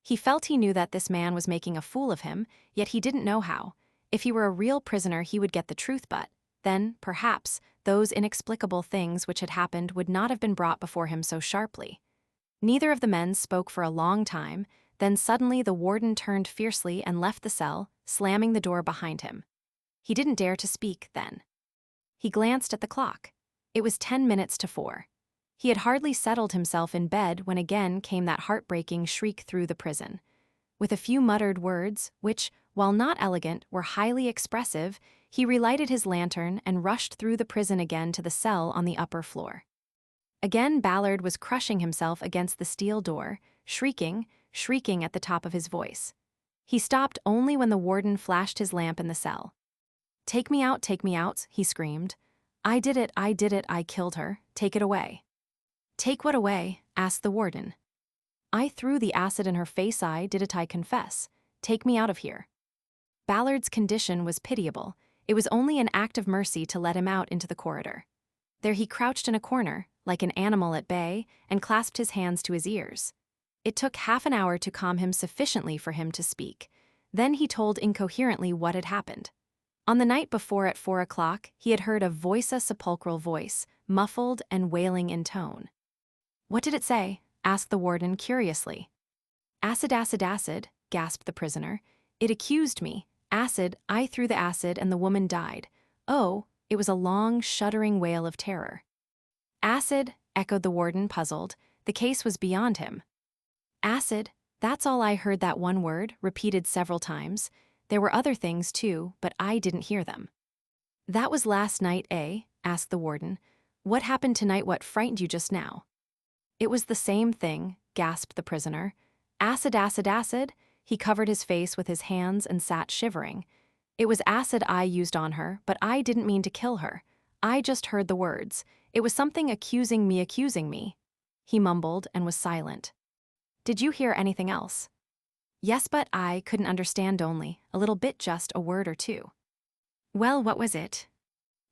He felt he knew that this man was making a fool of him, yet he didn't know how. If he were a real prisoner, he would get the truth, but then, perhaps, those inexplicable things which had happened would not have been brought before him so sharply. Neither of the men spoke for a long time, then suddenly the warden turned fiercely and left the cell, slamming the door behind him. He didn't dare to speak then. He glanced at the clock. It was 10 minutes to 4. He had hardly settled himself in bed when again came that heartbreaking shriek through the prison. With a few muttered words, which, while not elegant, were highly expressive, he relighted his lantern and rushed through the prison again to the cell on the upper floor. Again Ballard was crushing himself against the steel door, shrieking at the top of his voice. He stopped only when the warden flashed his lamp in the cell. Take me out, he screamed. I did it, I killed her, take it away. Take what away? Asked the warden. I threw the acid in her face, I did it, I confess. Take me out of here. Ballard's condition was pitiable. It was only an act of mercy to let him out into the corridor. There he crouched in a corner, like an animal at bay, and clasped his hands to his ears. It took half an hour to calm him sufficiently for him to speak. Then he told incoherently what had happened. On the night before at 4 o'clock, he had heard a sepulchral voice, muffled and wailing in tone. What did it say? Asked the warden curiously. Acid, gasped the prisoner. It accused me. Acid, I threw the acid and the woman died. Oh, it was a long, shuddering wail of terror. Acid, echoed the warden, puzzled. The case was beyond him. Acid, that's all I heard, that one word, repeated several times. There were other things too, but I didn't hear them. That was last night, eh? Asked the warden. What happened tonight? What frightened you just now? It was the same thing, gasped the prisoner. Acid. He covered his face with his hands and sat shivering. It was acid I used on her, but I didn't mean to kill her. I just heard the words. It was something accusing me. He mumbled and was silent. Did you hear anything else? Yes, but I couldn't understand, only a little bit, just a word or two. Well, what was it?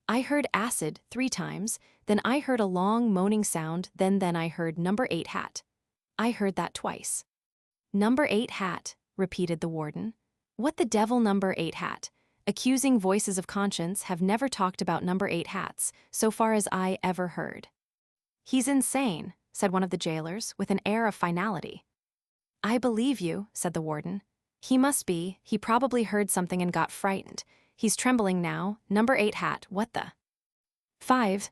I heard acid 3 times, then I heard a long moaning sound, then I heard number 8 hat. I heard that twice. Number 8 hat, repeated the warden. What the devil, number 8 hat? Accusing voices of conscience have never talked about number 8 hats, so far as I ever heard. He's insane, said one of the jailers, with an air of finality. I believe you, said the warden. He must be, he probably heard something and got frightened. He's trembling now. Number 8 hat, what the? 5.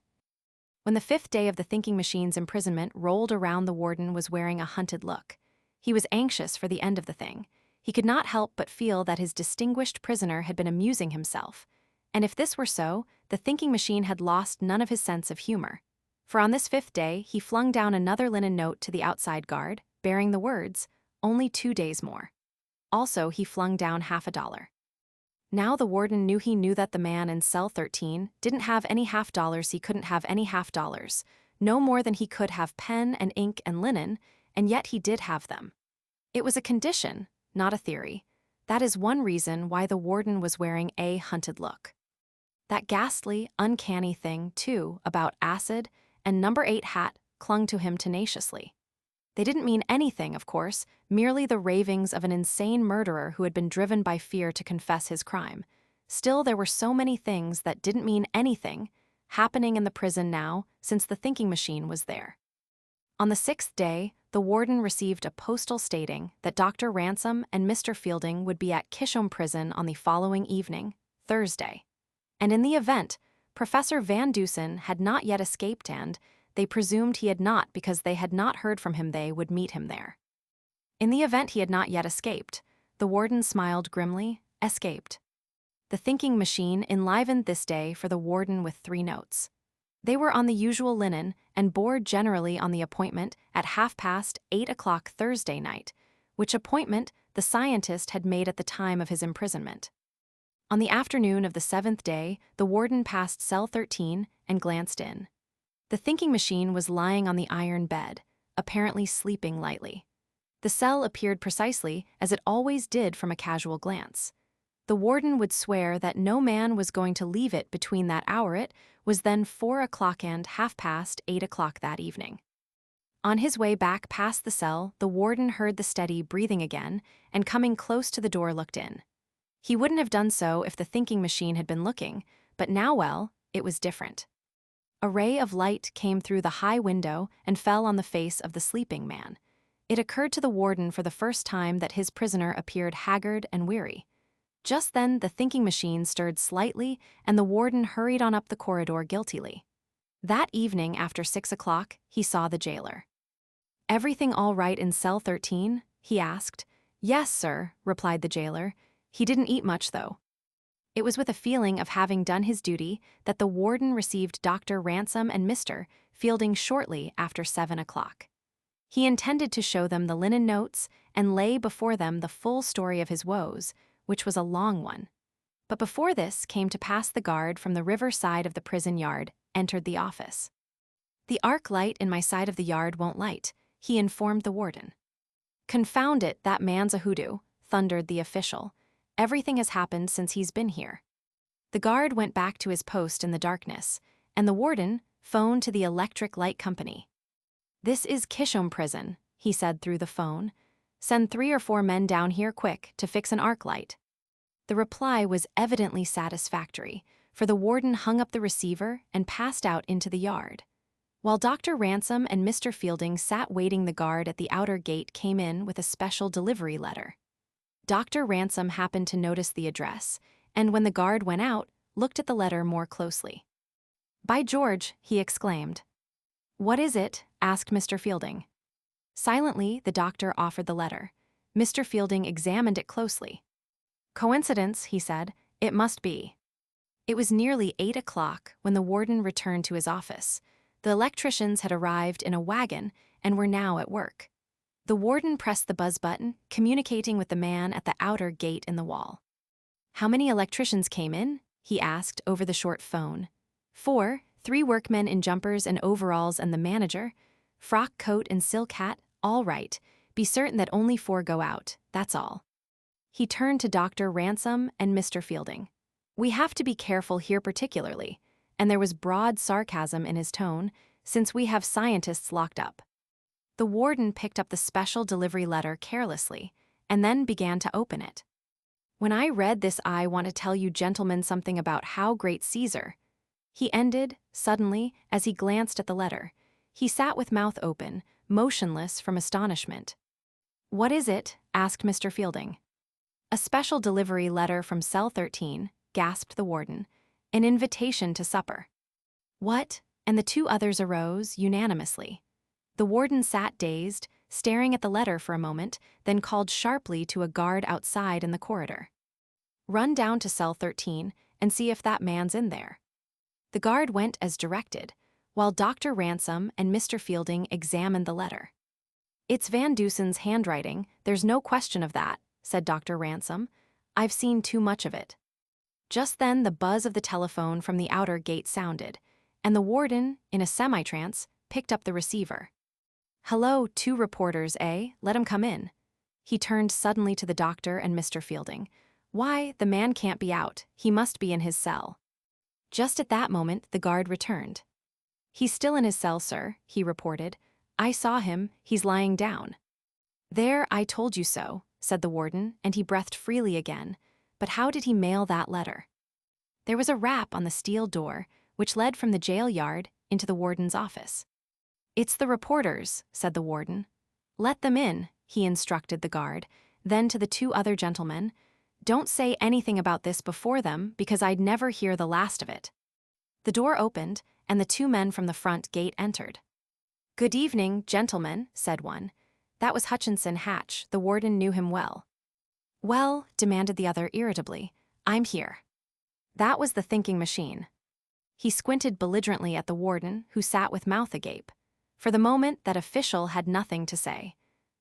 When the 5th day of the thinking machine's imprisonment rolled around, the warden was wearing a hunted look. He was anxious for the end of the thing. He could not help but feel that his distinguished prisoner had been amusing himself. And if this were so, the thinking machine had lost none of his sense of humor. For on this 5th day, he flung down another linen note to the outside guard, bearing the words, "Only 2 days more." Also, he flung down $50. Now the warden knew that the man in cell 13 didn't have any $50. He couldn't have any $50, no more than he could have pen and ink and linen, and yet he did have them. It was a condition, not a theory. That is one reason why the warden was wearing a hunted look. That ghastly, uncanny thing, too, about acid and number 8 hat clung to him tenaciously. They didn't mean anything, of course, merely the ravings of an insane murderer who had been driven by fear to confess his crime. Still, there were so many things that didn't mean anything happening in the prison now since the thinking machine was there. On the 6th day, the warden received a postal stating that Dr. Ransom and Mr. Fielding would be at Kishom Prison on the following evening, Thursday. And in the event, Professor Van Dusen had not yet escaped, and they presumed he had not because they had not heard from him, they would meet him there. In the event he had not yet escaped, the warden smiled grimly, escaped. The thinking machine enlivened this day for the warden with 3 notes. They were on the usual linen and bore generally on the appointment at 8:30 Thursday night, which appointment the scientist had made at the time of his imprisonment. On the afternoon of the 7th day, the warden passed cell 13 and glanced in. The thinking machine was lying on the iron bed, apparently sleeping lightly. The cell appeared precisely as it always did from a casual glance. The warden would swear that no man was going to leave it between that hour. It was then 4 o'clock and 8:30 that evening. On his way back past the cell, the warden heard the steady breathing again, and coming close to the door looked in. He wouldn't have done so if the thinking machine had been looking, but now, well, it was different. A ray of light came through the high window and fell on the face of the sleeping man. It occurred to the warden for the first time that his prisoner appeared haggard and weary. Just then the thinking machine stirred slightly, and the warden hurried on up the corridor guiltily. That evening after 6 o'clock, he saw the jailer. "Everything all right in cell 13?" he asked. "Yes, sir," replied the jailer. "He didn't eat much, though." It was with a feeling of having done his duty that the warden received Dr. Ransom and Mr. Fielding shortly after 7 o'clock. He intended to show them the linen notes and lay before them the full story of his woes, which was a long one. But before this came to pass, the guard from the river side of the prison yard entered the office. "The arc light in my side of the yard won't light," he informed the warden. "Confound it, that man's a hoodoo," thundered the official. "Everything has happened since he's been here." The guard went back to his post in the darkness, and the warden phoned to the electric light company. "This is Kishom Prison," he said through the phone. "Send 3 or 4 men down here quick to fix an arc light." The reply was evidently satisfactory, for the warden hung up the receiver and passed out into the yard. While Dr. Ransom and Mr. Fielding sat waiting, the guard at the outer gate came in with a special delivery letter. Dr. Ransom happened to notice the address, and when the guard went out, looked at the letter more closely. "By George," he exclaimed. "What is it?" asked Mr. Fielding. Silently, the doctor offered the letter. Mr. Fielding examined it closely. "Coincidence," he said. "It must be." It was nearly 8 o'clock when the warden returned to his office. The electricians had arrived in a wagon and were now at work. The warden pressed the buzz button, communicating with the man at the outer gate in the wall. "How many electricians came in?" he asked over the short phone. 4, 3 workmen in jumpers and overalls and the manager. Frock coat and silk hat, all right. Be certain that only 4 go out, that's all." He turned to Dr. Ransom and Mr. Fielding. "We have to be careful here particularly," and there was broad sarcasm in his tone, "since we have scientists locked up." The warden picked up the special delivery letter carelessly, and then began to open it. "When I read this, I want to tell you gentlemen something about how great Caesar," he ended, suddenly, as he glanced at the letter. He sat with mouth open, motionless from astonishment. "What is it?" asked Mr. Fielding. "A special delivery letter from cell 13, gasped the warden. "An invitation to supper." "What? and the two others arose unanimously. The warden sat dazed, staring at the letter for a moment, then called sharply to a guard outside in the corridor. "Run down to cell 13 and see if that man's in there." The guard went as directed, while Dr. Ransom and Mr. Fielding examined the letter. "It's Van Dusen's handwriting, there's no question of that," said Dr. Ransom. "I've seen too much of it." Just then the buzz of the telephone from the outer gate sounded, and the warden, in a semi-trance, picked up the receiver. "Hello, 2 reporters, eh? Let 'em come in." He turned suddenly to the doctor and Mr. Fielding. "Why, the man can't be out. He must be in his cell." Just at that moment, the guard returned. "He's still in his cell, sir," he reported. "I saw him. He's lying down." "There, I told you so," said the warden, and he breathed freely again. But how did he mail that letter? There was a rap on the steel door, which led from the jail yard into the warden's office. "It's the reporters," said the warden. "Let them in," he instructed the guard. Then to the 2 other gentlemen, "Don't say anything about this before them, because I'd never hear the last of it." The door opened, and the 2 men from the front gate entered. "Good evening, gentlemen," said one. That was Hutchinson Hatch. The warden knew him well. "Well," demanded the other irritably, "I'm here." That was the thinking machine. He squinted belligerently at the warden, who sat with mouth agape. For the moment, that official had nothing to say.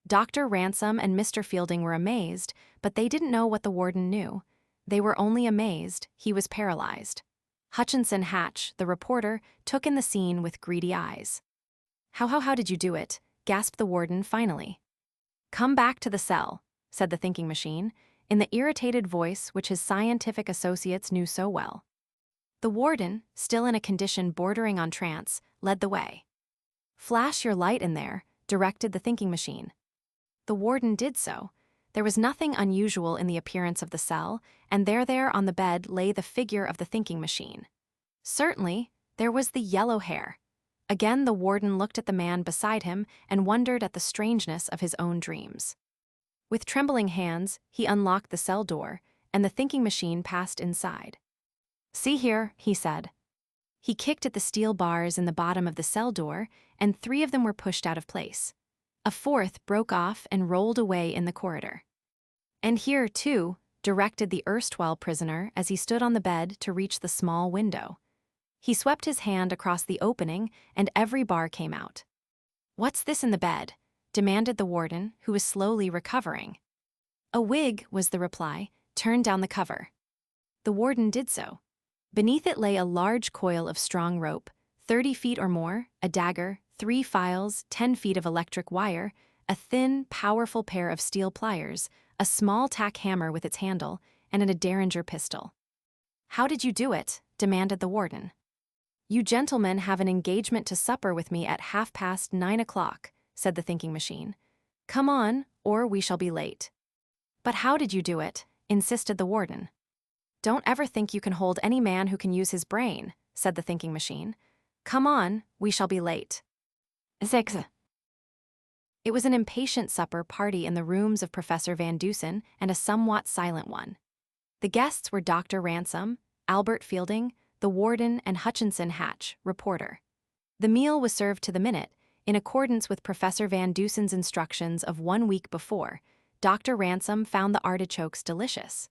Dr. Ransom and Mr. Fielding were amazed, but they didn't know what the warden knew. They were only amazed. He was paralyzed. Hutchinson Hatch, the reporter, took in the scene with greedy eyes. How did you do it?" gasped the warden finally. "Come back to the cell," said the thinking machine, in the irritated voice which his scientific associates knew so well. The warden, still in a condition bordering on trance, led the way. "Flash your light in there," directed the thinking machine. The warden did so. There was nothing unusual in the appearance of the cell, and there on the bed lay the figure of the thinking machine. Certainly, there was the yellow hair. Again the warden looked at the man beside him and wondered at the strangeness of his own dreams. With trembling hands, he unlocked the cell door, and the thinking machine passed inside. "See here," he said. He kicked at the steel bars in the bottom of the cell door, and 3 of them were pushed out of place. A 4th broke off and rolled away in the corridor. "And here, too," directed the erstwhile prisoner as he stood on the bed to reach the small window. He swept his hand across the opening, and every bar came out. "What's this in the bed?" demanded the warden, who was slowly recovering. "A wig," was the reply. "Turn down the cover." The warden did so. Beneath it lay a large coil of strong rope, 30 feet or more, a dagger, 3 files, 10 feet of electric wire, a thin, powerful pair of steel pliers, a small tack hammer with its handle, and a Derringer pistol. "How did you do it?" demanded the warden. "You gentlemen have an engagement to supper with me at 9:30, said the thinking machine. "Come on, or we shall be late." "But how did you do it?" insisted the warden. "Don't ever think you can hold any man who can use his brain," said the thinking machine. "Come on, we shall be late." 6. It was an impatient supper party in the rooms of Professor Van Dusen, and a somewhat silent one. The guests were Dr. Ransom, Albert Fielding, the warden, and Hutchinson Hatch, reporter. The meal was served to the minute, in accordance with Professor Van Dusen's instructions of 1 week before. Dr. Ransom found the artichokes delicious.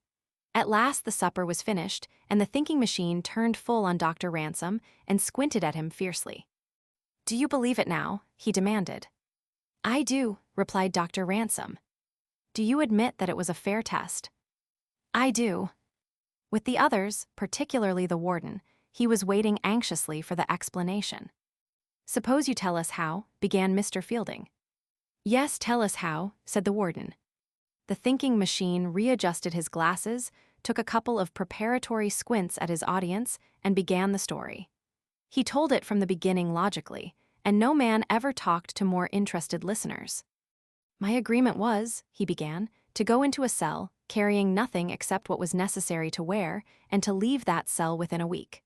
At last the supper was finished, and the thinking machine turned full on Dr. Ransom and squinted at him fiercely. "Do you believe it now?" he demanded. "I do," replied Dr. Ransom. "Do you admit that it was a fair test?" "I do." With the others, particularly the warden, he was waiting anxiously for the explanation. "Suppose you tell us how," began Mr. Fielding. "Yes, tell us how," said the warden. The thinking machine readjusted his glasses, took a couple of preparatory squints at his audience, and began the story. He told it from the beginning logically, and no man ever talked to more interested listeners. "My agreement was," he began, "to go into a cell, carrying nothing except what was necessary to wear, and to leave that cell within a week.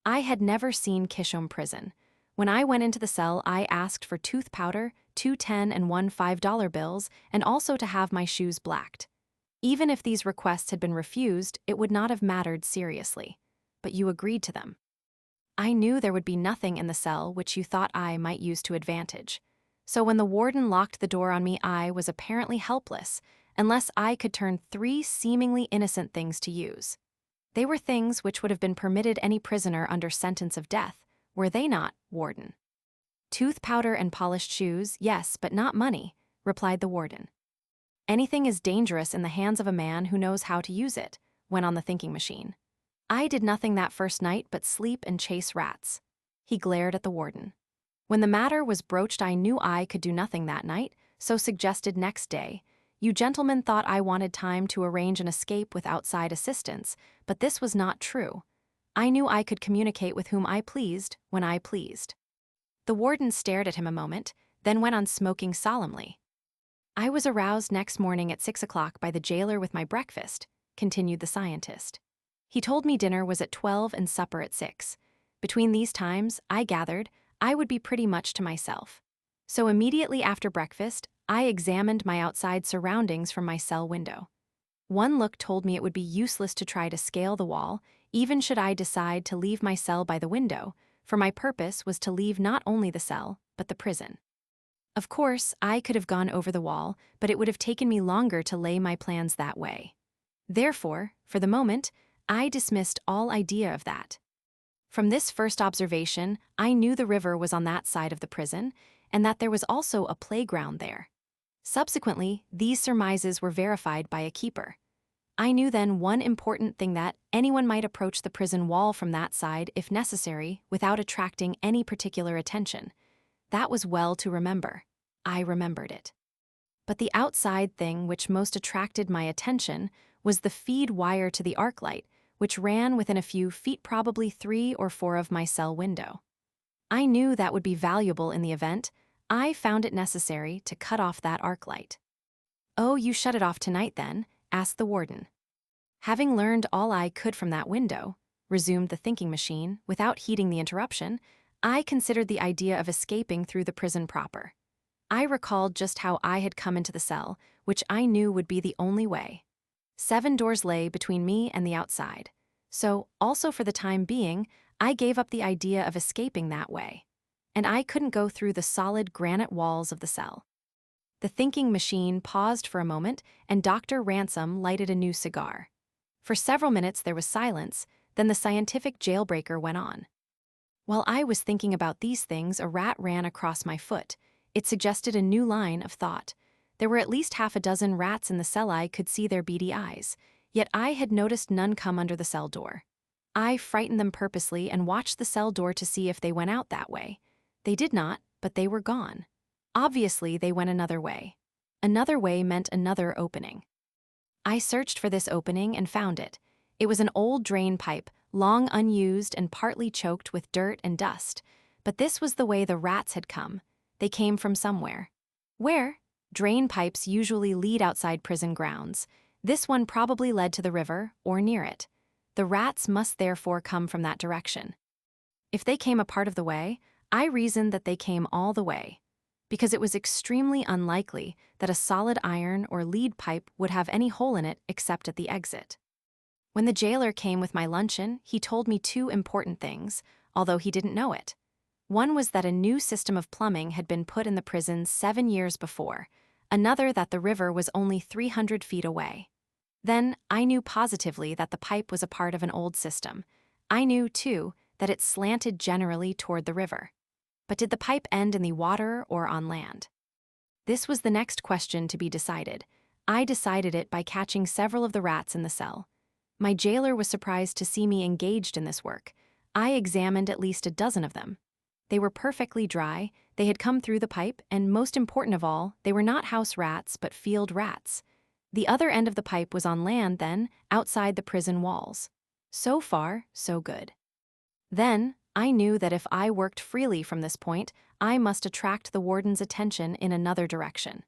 I had never seen Kishom prison. When I went into the cell, I asked for tooth powder, 2 $10 and 1 $5 bills, and also to have my shoes blacked. Even if these requests had been refused, it would not have mattered seriously. But you agreed to them." I knew there would be nothing in the cell which you thought I might use to advantage. So when the warden locked the door on me, I was apparently helpless, unless I could turn 3 seemingly innocent things to use. They were things which would have been permitted any prisoner under sentence of death, were they not, warden? Tooth powder and polished shoes, yes, but not money, replied the warden. Anything is dangerous in the hands of a man who knows how to use it, went on the thinking machine. I did nothing that first night but sleep and chase rats. He glared at the warden. When the matter was broached, I knew I could do nothing that night, so suggested next day. You gentlemen thought I wanted time to arrange an escape with outside assistance, but this was not true. I knew I could communicate with whom I pleased, when I pleased. The warden stared at him a moment, then went on smoking solemnly. I was aroused next morning at 6 o'clock by the jailer with my breakfast, continued the scientist. He told me dinner was at 12 and supper at 6. Between these times, I gathered, I would be pretty much to myself. So immediately after breakfast, I examined my outside surroundings from my cell window. One look told me it would be useless to try to scale the wall, even should I decide to leave my cell by the window, for my purpose was to leave not only the cell, but the prison. Of course, I could have gone over the wall, but it would have taken me longer to lay my plans that way. Therefore, for the moment, I dismissed all idea of that. From this first observation, I knew the river was on that side of the prison, and that there was also a playground there. Subsequently, these surmises were verified by a keeper. I knew then one important thing, that anyone might approach the prison wall from that side, if necessary, without attracting any particular attention. That was well to remember. I remembered it. But the outside thing which most attracted my attention was the feed wire to the arc light, which ran within a few feet, probably 3 or 4 of my cell window. I knew that would be valuable in the event I found it necessary to cut off that arc light. "Oh, you shut it off tonight then?" asked the warden. Having learned all I could from that window, resumed the thinking machine, without heeding the interruption, I considered the idea of escaping through the prison proper. I recalled just how I had come into the cell, which I knew would be the only way. 7 doors lay between me and the outside, so, also for the time being, I gave up the idea of escaping that way. And I couldn't go through the solid granite walls of the cell. The thinking machine paused for a moment, and Dr. Ransom lighted a new cigar. For several minutes there was silence, then the scientific jailbreaker went on. While I was thinking about these things, a rat ran across my foot. It suggested a new line of thought. There were at least half a dozen rats in the cell. I could see their beady eyes, yet I had noticed none come under the cell door. I frightened them purposely and watched the cell door to see if they went out that way. They did not, but they were gone. Obviously, they went another way. Another way meant another opening. I searched for this opening and found it. It was an old drain pipe, long unused and partly choked with dirt and dust. But this was the way the rats had come. They came from somewhere. Where? Drain pipes usually lead outside prison grounds. This one probably led to the river, or near it. The rats must therefore come from that direction. If they came a part of the way, I reasoned that they came all the way, because it was extremely unlikely that a solid iron or lead pipe would have any hole in it except at the exit. When the jailer came with my luncheon, he told me 2 important things, although he didn't know it. One was that a new system of plumbing had been put in the prison 7 years before, another that the river was only 300 feet away. Then I knew positively that the pipe was a part of an old system. I knew, too, that it slanted generally toward the river. But did the pipe end in the water or on land? This was the next question to be decided. I decided it by catching several of the rats in the cell. My jailer was surprised to see me engaged in this work. I examined at least a dozen of them. They were perfectly dry, they had come through the pipe, and most important of all, they were not house rats but field rats. The other end of the pipe was on land then, outside the prison walls. So far, so good. Then, I knew that if I worked freely from this point, I must attract the warden's attention in another direction.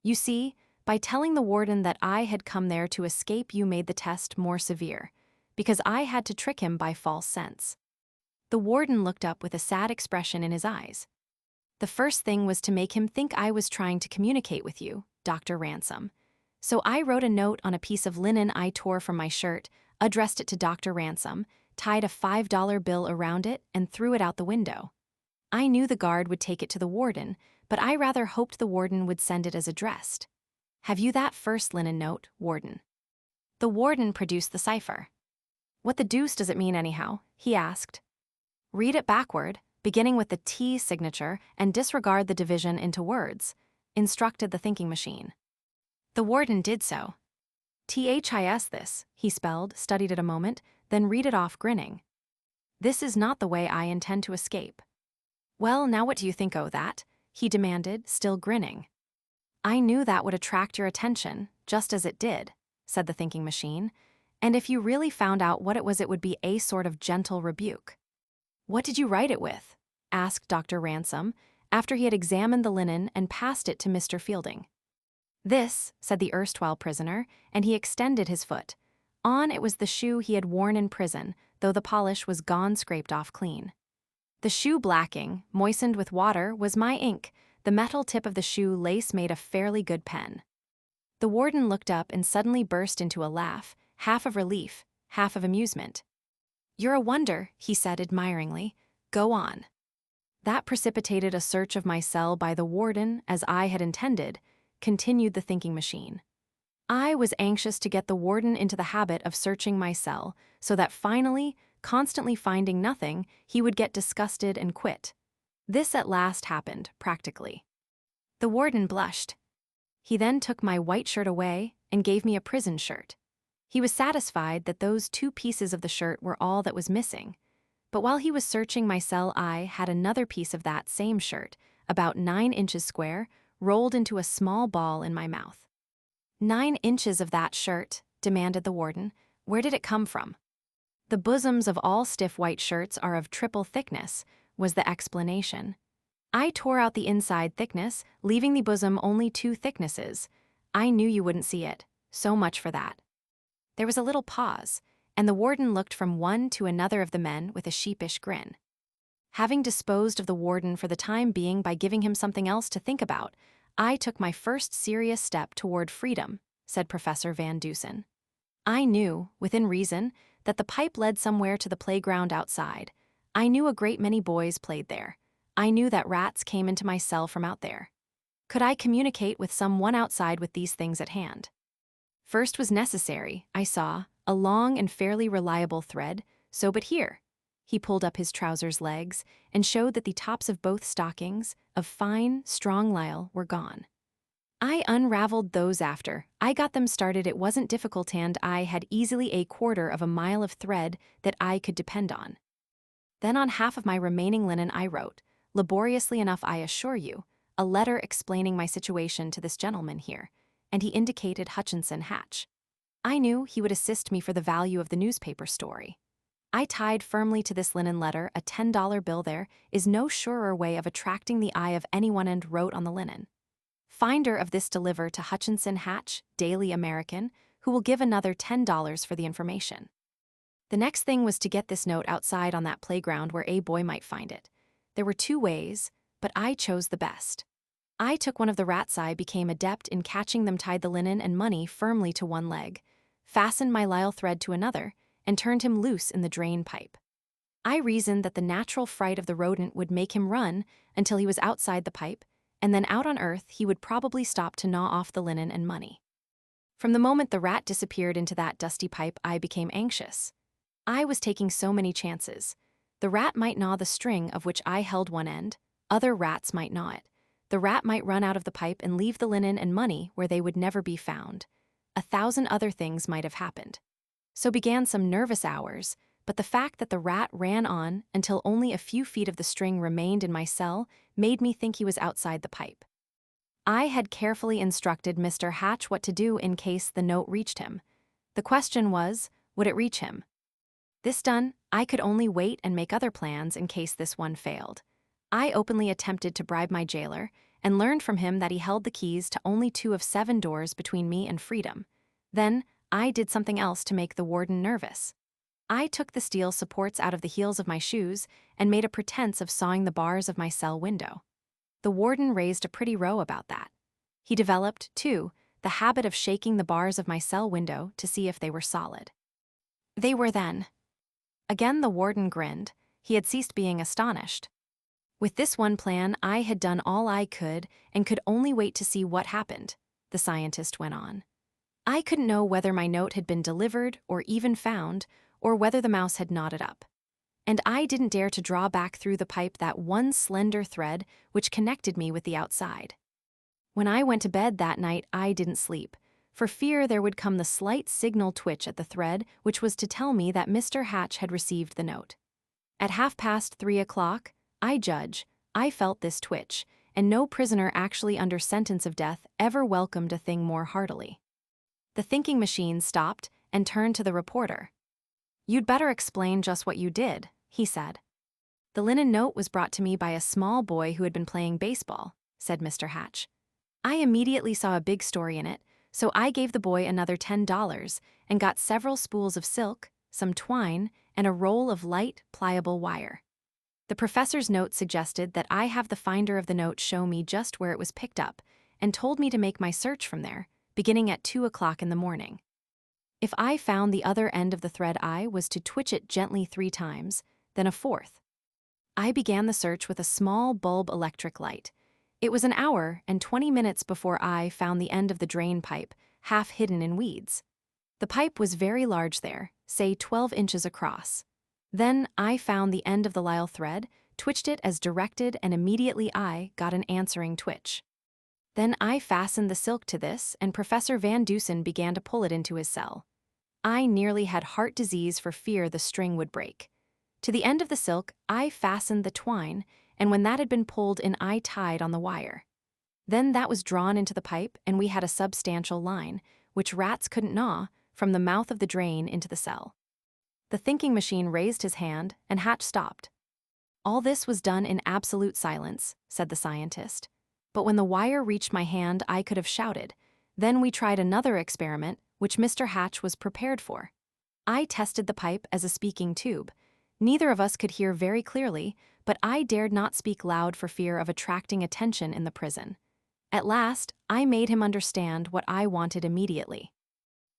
You see, by telling the warden that I had come there to escape, you made the test more severe, because I had to trick him by false sense. The warden looked up with a sad expression in his eyes. The first thing was to make him think I was trying to communicate with you, Dr. Ransom. So I wrote a note on a piece of linen I tore from my shirt, addressed it to Dr. Ransom, tied a $5 bill around it, and threw it out the window. I knew the guard would take it to the warden, but I rather hoped the warden would send it as addressed. "Have you that first linen note, warden?" The warden produced the cipher. "What the deuce does it mean anyhow?" he asked. "Read it backward, beginning with the T signature, and disregard the division into words," instructed the thinking machine. The warden did so. "THIS this," he spelled, studied it a moment, then read it off, grinning. "This is not the way I intend to escape." "Well, now what do you think o' that?" he demanded, still grinning. "I knew that would attract your attention, just as it did," said the thinking machine, "and if you really found out what it was, it would be a sort of gentle rebuke." "What did you write it with?" asked Dr. Ransom, after he had examined the linen and passed it to Mr. Fielding. "This," said the erstwhile prisoner, and he extended his foot. On it was the shoe he had worn in prison, though the polish was gone, scraped off clean. The shoe blacking, moistened with water, was my ink. The metal tip of the shoe lace made a fairly good pen. The warden looked up and suddenly burst into a laugh, half of relief, half of amusement. "You're a wonder," he said admiringly. "Go on." "That precipitated a search of my cell by the warden, as I had intended," continued the thinking machine. "I was anxious to get the warden into the habit of searching my cell, so that finally, constantly finding nothing, he would get disgusted and quit. This at last happened, practically." The warden blushed. "He then took my white shirt away and gave me a prison shirt. He was satisfied that those 2 pieces of the shirt were all that was missing. But while he was searching my cell, I had another piece of that same shirt, about 9 inches square, rolled into a small ball in my mouth." "9 inches of that shirt?" demanded the warden. "Where did it come from?" "The bosoms of all stiff white shirts are of triple thickness," was the explanation. "I tore out the inside thickness, leaving the bosom only 2 thicknesses. I knew you wouldn't see it. So much for that." There was a little pause, and the warden looked from one to another of the men with a sheepish grin. "Having disposed of the warden for the time being by giving him something else to think about, I took my first serious step toward freedom," said Professor Van Dusen. "I knew, within reason, that the pipe led somewhere to the playground outside. I knew a great many boys played there. I knew that rats came into my cell from out there. Could I communicate with some one outside with these things at hand? First was necessary, I saw, a long and fairly reliable thread, so but here." He pulled up his trousers' legs and showed that the tops of both stockings, of fine, strong lisle, were gone. "I unraveled those after. I got them started. It wasn't difficult, and I had easily a 1/4 of a mile of thread that I could depend on. Then on half of my remaining linen I wrote, laboriously enough I assure you, a letter explaining my situation to this gentleman here," and he indicated Hutchinson Hatch. "I knew he would assist me for the value of the newspaper story. I tied firmly to this linen letter a $10 bill. There is no surer way of attracting the eye of anyone, and wrote on the linen, 'Finder of this deliver to Hutchinson Hatch, Daily American, who will give another $10 for the information.' The next thing was to get this note outside on that playground where a boy might find it. There were 2 ways, but I chose the best. I took one of the rats. I became adept in catching them, tied the linen and money firmly to one leg, fastened my lisle thread to another, and turned him loose in the drain pipe. I reasoned that the natural fright of the rodent would make him run until he was outside the pipe, and then out on earth he would probably stop to gnaw off the linen and money. From the moment the rat disappeared into that dusty pipe, I became anxious. I was taking so many chances. The rat might gnaw the string of which I held one end, other rats might gnaw it. The rat might run out of the pipe and leave the linen and money where they would never be found. 1,000 other things might have happened. So began some nervous hours, but the fact that the rat ran on until only a few feet of the string remained in my cell made me think he was outside the pipe. I had carefully instructed Mr. Hatch what to do in case the note reached him. The question was, would it reach him? This done, I could only wait and make other plans in case this one failed. I openly attempted to bribe my jailer, and learned from him that he held the keys to only 2 of 7 doors between me and freedom. Then, I did something else to make the warden nervous. I took the steel supports out of the heels of my shoes and made a pretense of sawing the bars of my cell window. The warden raised a pretty row about that. He developed, too, the habit of shaking the bars of my cell window to see if they were solid. They were then. Again the warden grinned. He had ceased being astonished. With this one plan, I had done all I could and could only wait to see what happened, the scientist went on. I couldn't know whether my note had been delivered or even found, or whether the mouse had knotted up. And I didn't dare to draw back through the pipe that one slender thread which connected me with the outside. When I went to bed that night, I didn't sleep, for fear there would come the slight signal twitch at the thread which was to tell me that Mr. Hatch had received the note. At 3:30, I felt this twitch, and no prisoner actually under sentence of death ever welcomed a thing more heartily. The thinking machine stopped and turned to the reporter. "You'd better explain just what you did," he said. "The linen note was brought to me by a small boy who had been playing baseball," said Mr. Hatch. "I immediately saw a big story in it, so I gave the boy another $10 and got several spools of silk, some twine, and a roll of light, pliable wire. The professor's note suggested that I have the finder of the note show me just where it was picked up and told me to make my search from there, beginning at 2 o'clock in the morning. If I found the other end of the thread, I was to twitch it gently 3 times, then a 4th. I began the search with a small bulb electric light. It was an hour and 20 minutes before I found the end of the drain pipe, half hidden in weeds. The pipe was very large there, say 12 inches across. Then I found the end of the lisle thread, twitched it as directed, and immediately I got an answering twitch. Then I fastened the silk to this, and Professor Van Dusen began to pull it into his cell. I nearly had heart disease for fear the string would break. To the end of the silk, I fastened the twine, and when that had been pulled in, I tied on the wire. Then that was drawn into the pipe, and we had a substantial line, which rats couldn't gnaw, from the mouth of the drain into the cell." The thinking machine raised his hand, and Hatch stopped. "All this was done in absolute silence," said the scientist. "But when the wire reached my hand, I could have shouted. Then we tried another experiment, which Mr. Hatch was prepared for. I tested the pipe as a speaking tube. Neither of us could hear very clearly, but I dared not speak loud for fear of attracting attention in the prison. At last, I made him understand what I wanted immediately.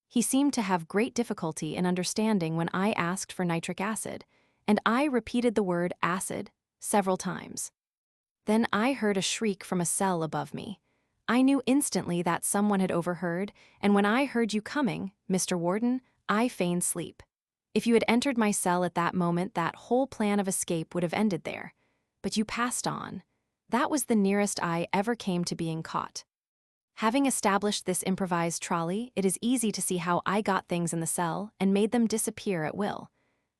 He seemed to have great difficulty in understanding when I asked for nitric acid, and I repeated the word acid several times. Then I heard a shriek from a cell above me. I knew instantly that someone had overheard, and when I heard you coming, Mr. Warden, I feigned sleep. If you had entered my cell at that moment, that whole plan of escape would have ended there. But you passed on. That was the nearest I ever came to being caught. Having established this improvised trolley, it is easy to see how I got things in the cell and made them disappear at will.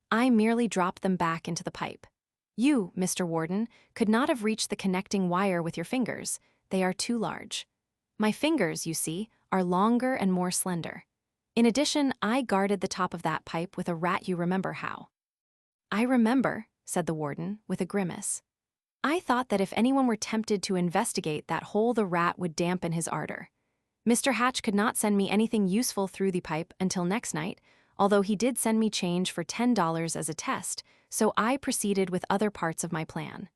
I merely dropped them back into the pipe. You, Mr. Warden, could not have reached the connecting wire with your fingers. They are too large. My fingers, you see, are longer and more slender. In addition, I guarded the top of that pipe with a rat. You remember how?" "I remember," said the warden, with a grimace. "I thought that if anyone were tempted to investigate that hole, the rat would dampen his ardor. Mr. Hatch could not send me anything useful through the pipe until next night, although he did send me change for $10 as a test, so I proceeded with other parts of my plan.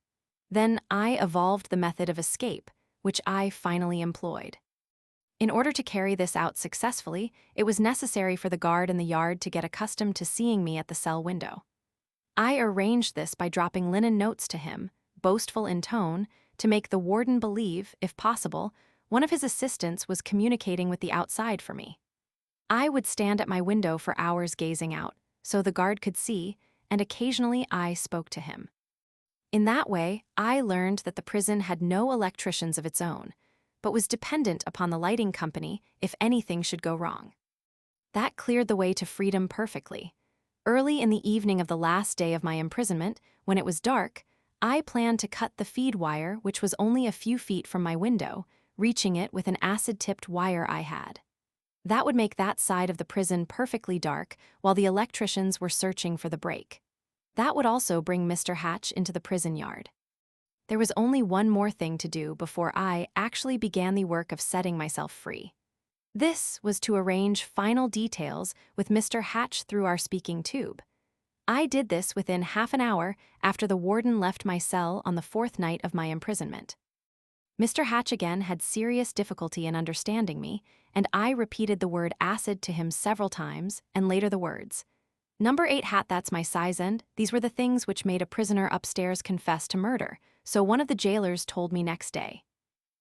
Then I evolved the method of escape, which I finally employed. In order to carry this out successfully, it was necessary for the guard in the yard to get accustomed to seeing me at the cell window. I arranged this by dropping linen notes to him, boastful in tone, to make the warden believe, if possible, one of his assistants was communicating with the outside for me. I would stand at my window for hours gazing out, so the guard could see, and occasionally I spoke to him. In that way, I learned that the prison had no electricians of its own, but was dependent upon the lighting company if anything should go wrong. That cleared the way to freedom perfectly. Early in the evening of the last day of my imprisonment, when it was dark, I planned to cut the feed wire, which was only a few feet from my window, reaching it with an acid-tipped wire I had. That would make that side of the prison perfectly dark while the electricians were searching for the break. That would also bring Mr. Hatch into the prison yard. There was only one more thing to do before I actually began the work of setting myself free. This was to arrange final details with Mr. Hatch through our speaking tube. I did this within half an hour after the warden left my cell on the 4th night of my imprisonment. Mr. Hatch again had serious difficulty in understanding me, and I repeated the word acid to him several times, and later the words, Number 8 hat, that's my size, and these were the things which made a prisoner upstairs confess to murder, so one of the jailers told me next day.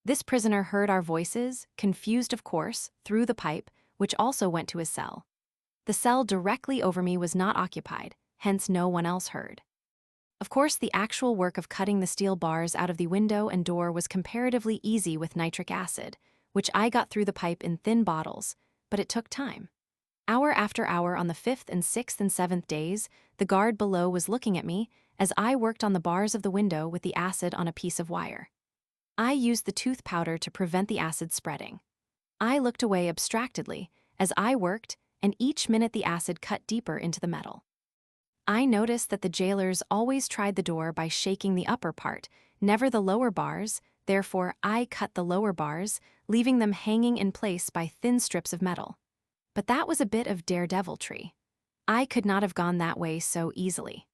This prisoner heard our voices, confused of course, through the pipe, which also went to his cell. The cell directly over me was not occupied, hence no one else heard. Of course, the actual work of cutting the steel bars out of the window and door was comparatively easy with nitric acid, which I got through the pipe in thin bottles, but it took time. Hour after hour on the 5th and 6th and 7th days, the guard below was looking at me as I worked on the bars of the window with the acid on a piece of wire. I used the tooth powder to prevent the acid spreading. I looked away abstractedly as I worked, and each minute the acid cut deeper into the metal. I noticed that the jailers always tried the door by shaking the upper part, never the lower bars, therefore I cut the lower bars, leaving them hanging in place by thin strips of metal. But that was a bit of daredeviltry. I could not have gone that way so easily.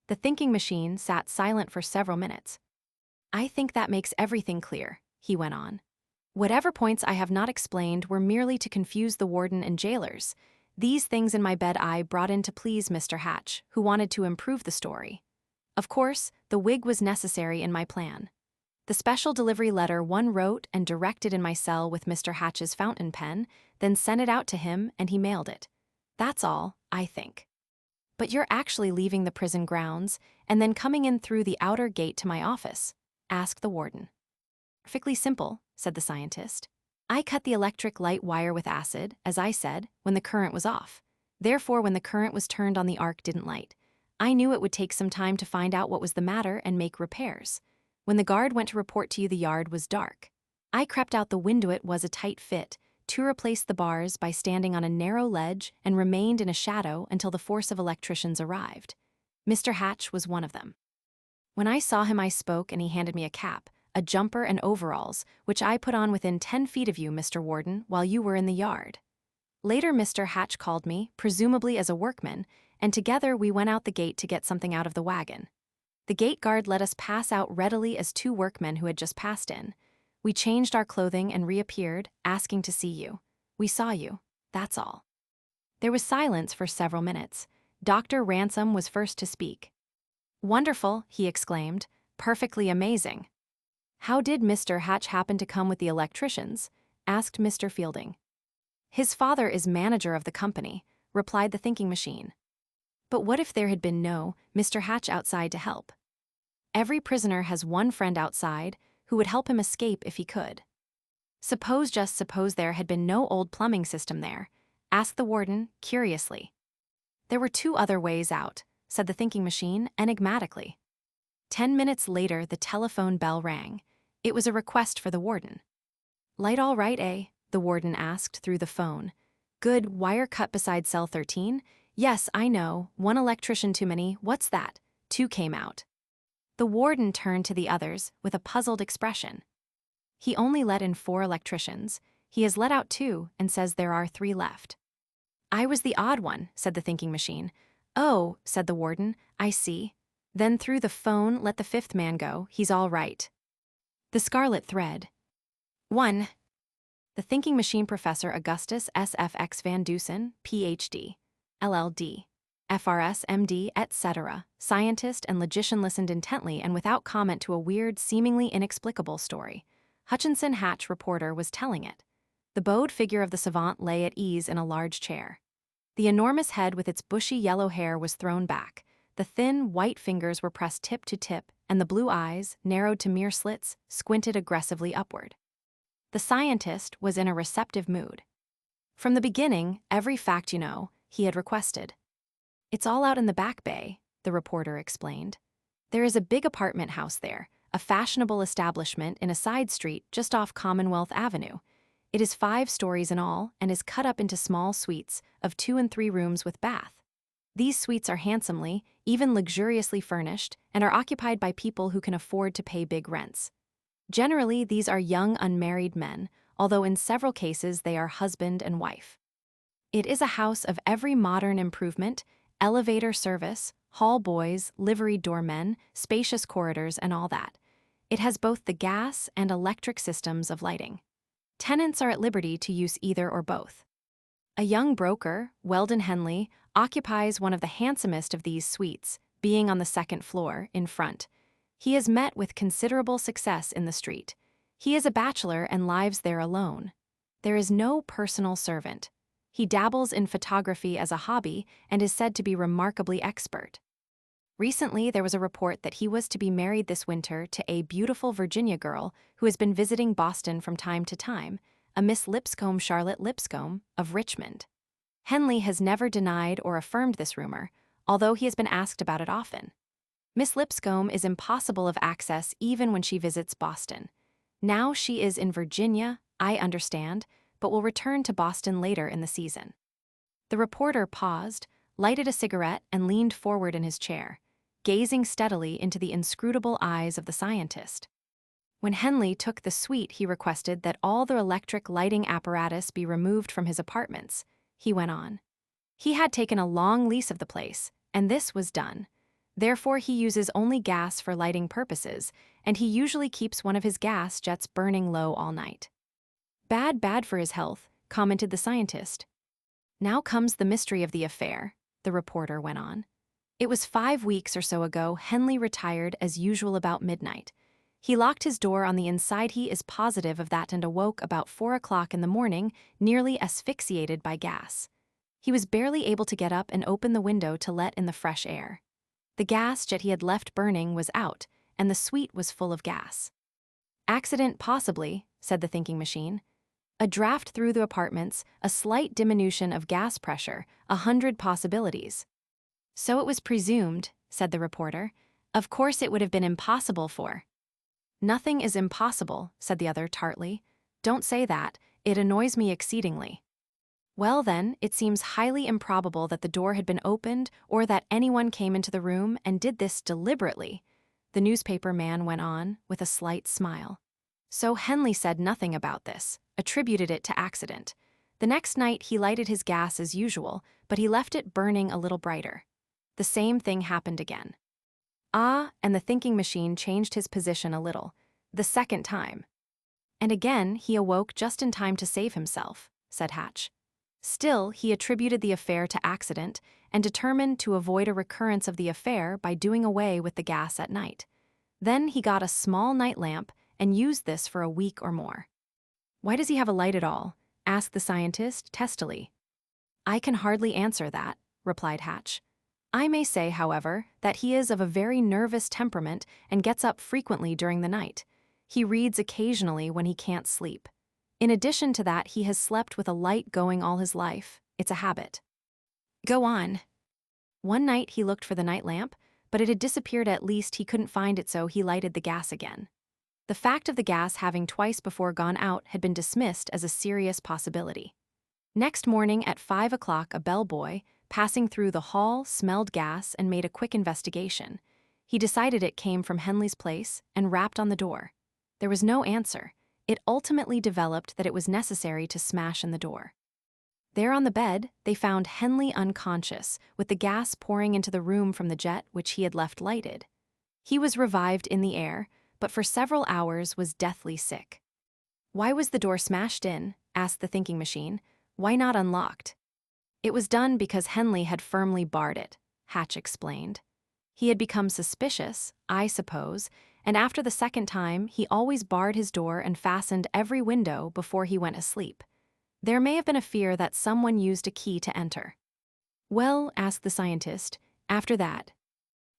The thinking machine sat silent for several minutes. I think that makes everything clear, he went on. Whatever points I have not explained were merely to confuse the warden and jailers. These things in my bed I brought in to please Mr. Hatch, who wanted to improve the story. Of course, the wig was necessary in my plan. The special delivery letter one wrote and directed in my cell with Mr. Hatch's fountain pen, then sent it out to him and he mailed it. That's all, I think. But you're actually leaving the prison grounds and then coming in through the outer gate to my office? Asked the warden. Perfectly simple, said the scientist. I cut the electric light wire with acid, as I said, when the current was off. Therefore, when the current was turned on, the arc didn't light. I knew it would take some time to find out what was the matter and make repairs. When the guard went to report to you, the yard was dark. I crept out the window. It was a tight fit, to replace the bars by standing on a narrow ledge and remained in a shadow until the force of electricians arrived. Mr. Hatch was one of them. When I saw him, I spoke and he handed me a cap, a jumper and overalls, which I put on within 10 feet of you, Mr. Warden, while you were in the yard. Later, Mr. Hatch called me, presumably as a workman, and together we went out the gate to get something out of the wagon. The gate guard let us pass out readily as 2 workmen who had just passed in. We changed our clothing and reappeared, asking to see you. We saw you, that's all. There was silence for several minutes. Dr. Ransom was first to speak. Wonderful, he exclaimed, perfectly amazing. How did Mr. Hatch happen to come with the electricians? Asked Mr. Fielding. His father is manager of the company, replied the thinking machine. But what if there had been no Mr. Hatch outside to help? Every prisoner has one friend outside who would help him escape if he could. Just suppose there had been no old plumbing system there, asked the warden curiously. There were 2 other ways out, said the thinking machine enigmatically. 10 minutes later, the telephone bell rang. It was a request for the warden. Light all right, eh? The warden asked through the phone. Good, wire cut beside cell 13? Yes, I know, 1 electrician too many, what's that? 2 came out. The warden turned to the others with a puzzled expression. He only let in 4 electricians. He has let out 2 and says there are 3 left. I was the odd one, said the thinking machine. Oh, said the warden, I see. Then through the phone, let the 5th man go, he's all right. The Scarlet Thread. 1. The thinking machine professor Augustus S. F.X. Van Dusen, Ph.D., LL.D., FRS, M.D., etc., scientist and logician, listened intently and without comment to a weird, seemingly inexplicable story. Hutchinson Hatch, reporter, was telling it. The bowed figure of the savant lay at ease in a large chair. The enormous head with its bushy yellow hair was thrown back. The thin, white fingers were pressed tip to tip, and the blue eyes, narrowed to mere slits, squinted aggressively upward. The scientist was in a receptive mood. From the beginning, every fact you know, he had requested. It's all out in the back bay, the reporter explained. There is a big apartment house there, a fashionable establishment in a side street just off Commonwealth Avenue. It is 5 stories in all and is cut up into small suites of 2 and 3 rooms with bath. These suites are handsomely, even luxuriously furnished, and are occupied by people who can afford to pay big rents. Generally, these are young unmarried men, although in several cases they are husband and wife. It is a house of every modern improvement, elevator service, hall boys, liveried doormen, spacious corridors, and all that. It has both the gas and electric systems of lighting. Tenants are at liberty to use either or both. A young broker, Weldon Henley, occupies one of the handsomest of these suites, being on the second floor, in front. He has met with considerable success in the street. He is a bachelor and lives there alone. There is no personal servant. He dabbles in photography as a hobby and is said to be remarkably expert. Recently, there was a report that he was to be married this winter to a beautiful Virginia girl who has been visiting Boston from time to time, a Miss Lipscomb Charlotte Lipscomb of Richmond. Henley has never denied or affirmed this rumor, although he has been asked about it often. Miss Lipscomb is impossible of access even when she visits Boston. Now she is in Virginia, I understand, but will return to Boston later in the season. The reporter paused, lighted a cigarette, and leaned forward in his chair, gazing steadily into the inscrutable eyes of the scientist. When Henley took the suite, he requested that all the electric lighting apparatus be removed from his apartments. He went on. He had taken a long lease of the place, and this was done. Therefore, he uses only gas for lighting purposes, and he usually keeps one of his gas jets burning low all night. Bad for his health, commented the scientist. Now comes the mystery of the affair, the reporter went on. It was 5 weeks or so ago Henley retired as usual about midnight. He locked his door on the inside. He is positive of that and awoke about 4 o'clock in the morning, nearly asphyxiated by gas. He was barely able to get up and open the window to let in the fresh air. The gas jet he had left burning was out, and the suite was full of gas. Accident possibly, said the thinking machine. A draft through the apartments, a slight diminution of gas pressure, 100 possibilities. So it was presumed, said the reporter. Of course it would have been impossible for. Nothing is impossible, said the other tartly. Don't say that, it annoys me exceedingly. Well then, it seems highly improbable that the door had been opened or that anyone came into the room and did this deliberately. The newspaper man went on, with a slight smile. So Henley said nothing about this, attributed it to accident. The next night he lighted his gas as usual, but he left it burning a little brighter. The same thing happened again. Ah, and the thinking machine changed his position a little, the second time. And again he awoke just in time to save himself, said Hatch. Still, he attributed the affair to accident and determined to avoid a recurrence of the affair by doing away with the gas at night. Then he got a small night lamp and used this for a week or more. Why does he have a light at all? Asked the scientist testily. I can hardly answer that, replied Hatch. I may say, however, that he is of a very nervous temperament and gets up frequently during the night. He reads occasionally when he can't sleep. In addition to that, he has slept with a light going all his life. It's a habit. Go on. One night he looked for the night lamp, but it had disappeared. At least he couldn't find it, so he lighted the gas again. The fact of the gas having twice before gone out had been dismissed as a serious possibility. Next morning at 5 o'clock, a bellboy, passing through the hall, smelled gas and made a quick investigation. He decided it came from Henley's place and rapped on the door. There was no answer. It ultimately developed that it was necessary to smash in the door. There on the bed, they found Henley unconscious, with the gas pouring into the room from the jet which he had left lighted. He was revived in the air, but for several hours was deathly sick. Why was the door smashed in? Asked the thinking machine. Why not unlocked? It was done because Henley had firmly barred it, Hatch explained. He had become suspicious, I suppose, and after the second time, he always barred his door and fastened every window before he went asleep. There may have been a fear that someone used a key to enter. Well, asked the scientist, after that.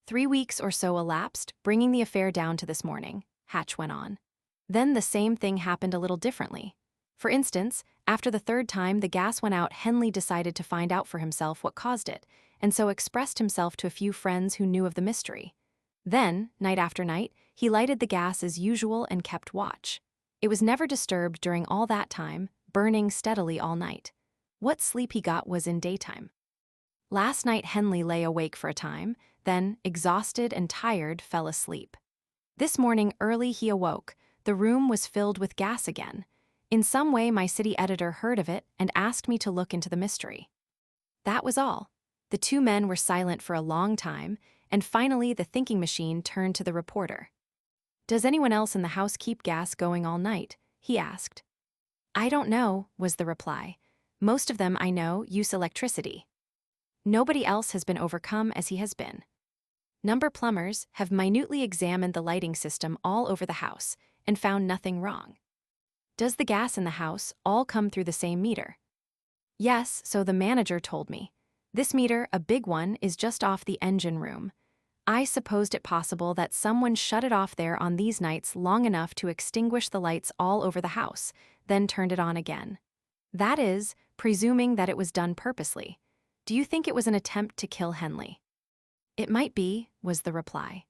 3 weeks or so elapsed, bringing the affair down to this morning, Hatch went on. Then the same thing happened a little differently. For instance, after the third time the gas went out, Henley decided to find out for himself what caused it, and so expressed himself to a few friends who knew of the mystery. Then, night after night, he lighted the gas as usual and kept watch. It was never disturbed during all that time, burning steadily all night. What sleep he got was in daytime. Last night Henley lay awake for a time, then, exhausted and tired, fell asleep. This morning early he awoke. The room was filled with gas again. In some way my city editor heard of it and asked me to look into the mystery. That was all. The two men were silent for a long time, and finally the thinking machine turned to the reporter. Does anyone else in the house keep gas going all night? He asked. I don't know, was the reply. Most of them I know use electricity. Nobody else has been overcome as he has been. Number plumbers have minutely examined the lighting system all over the house and found nothing wrong. Does the gas in the house all come through the same meter? Yes, so the manager told me. This meter, a big one, is just off the engine room. I supposed it possible that someone shut it off there on these nights long enough to extinguish the lights all over the house, then turned it on again. That is, presuming that it was done purposely. Do you think it was an attempt to kill Henley? It might be, was the reply.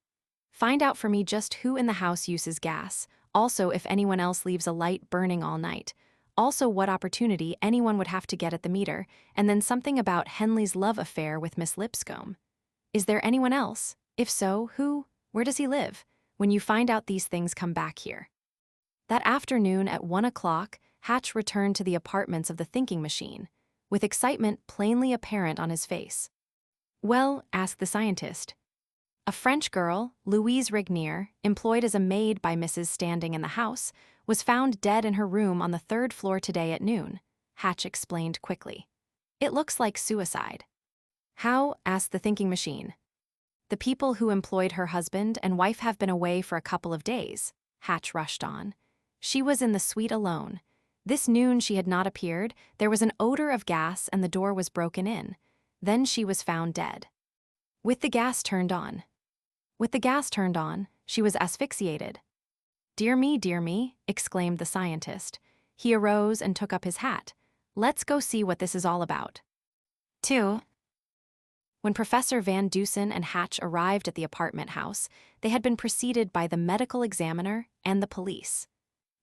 Find out for me just who in the house uses gas, also if anyone else leaves a light burning all night, also what opportunity anyone would have to get at the meter, and then something about Henley's love affair with Miss Lipscomb. Is there anyone else? If so, who? Where does he live? When you find out these things, come back here. That afternoon at 1 o'clock, Hatch returned to the apartments of the thinking machine, with excitement plainly apparent on his face. Well, asked the scientist. A French girl, Louise Rignier, employed as a maid by Mrs. Standing in the house, was found dead in her room on the 3rd floor today at noon, Hatch explained quickly. It looks like suicide. How? Asked the thinking machine. The people who employed her husband and wife have been away for a couple of days, Hatch rushed on. She was in the suite alone. This noon she had not appeared, there was an odor of gas and the door was broken in. Then she was found dead. With the gas turned on. With the gas turned on, she was asphyxiated. Dear me, exclaimed the scientist. He arose and took up his hat. Let's go see what this is all about. 2. When Professor Van Dusen and Hatch arrived at the apartment house, they had been preceded by the medical examiner and the police.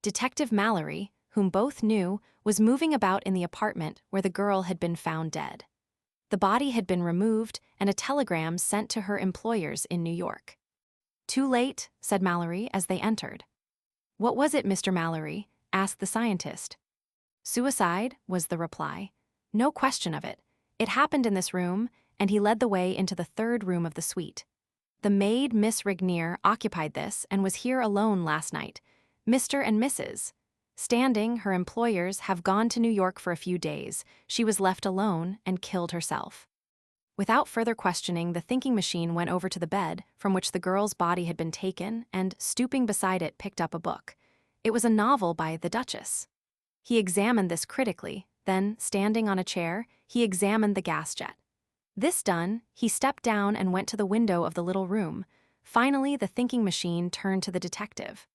Detective Mallory, whom both knew, was moving about in the apartment where the girl had been found dead. The body had been removed and a telegram sent to her employers in New York. Too late, said Mallory as they entered. What was it, Mr. Mallory? Asked the scientist. Suicide, was the reply. No question of it. It happened in this room, and he led the way into the 3rd room of the suite. The maid, Miss Rignier, occupied this and was here alone last night. Mr. and Mrs. Standing, her employers, have gone to New York for a few days. She was left alone and killed herself. Without further questioning, the thinking machine went over to the bed from which the girl's body had been taken and, stooping beside it, picked up a book. It was a novel by the Duchess. He examined this critically, then, standing on a chair, he examined the gas jet. This done, he stepped down and went to the window of the little room. Finally, the thinking machine turned to the detective.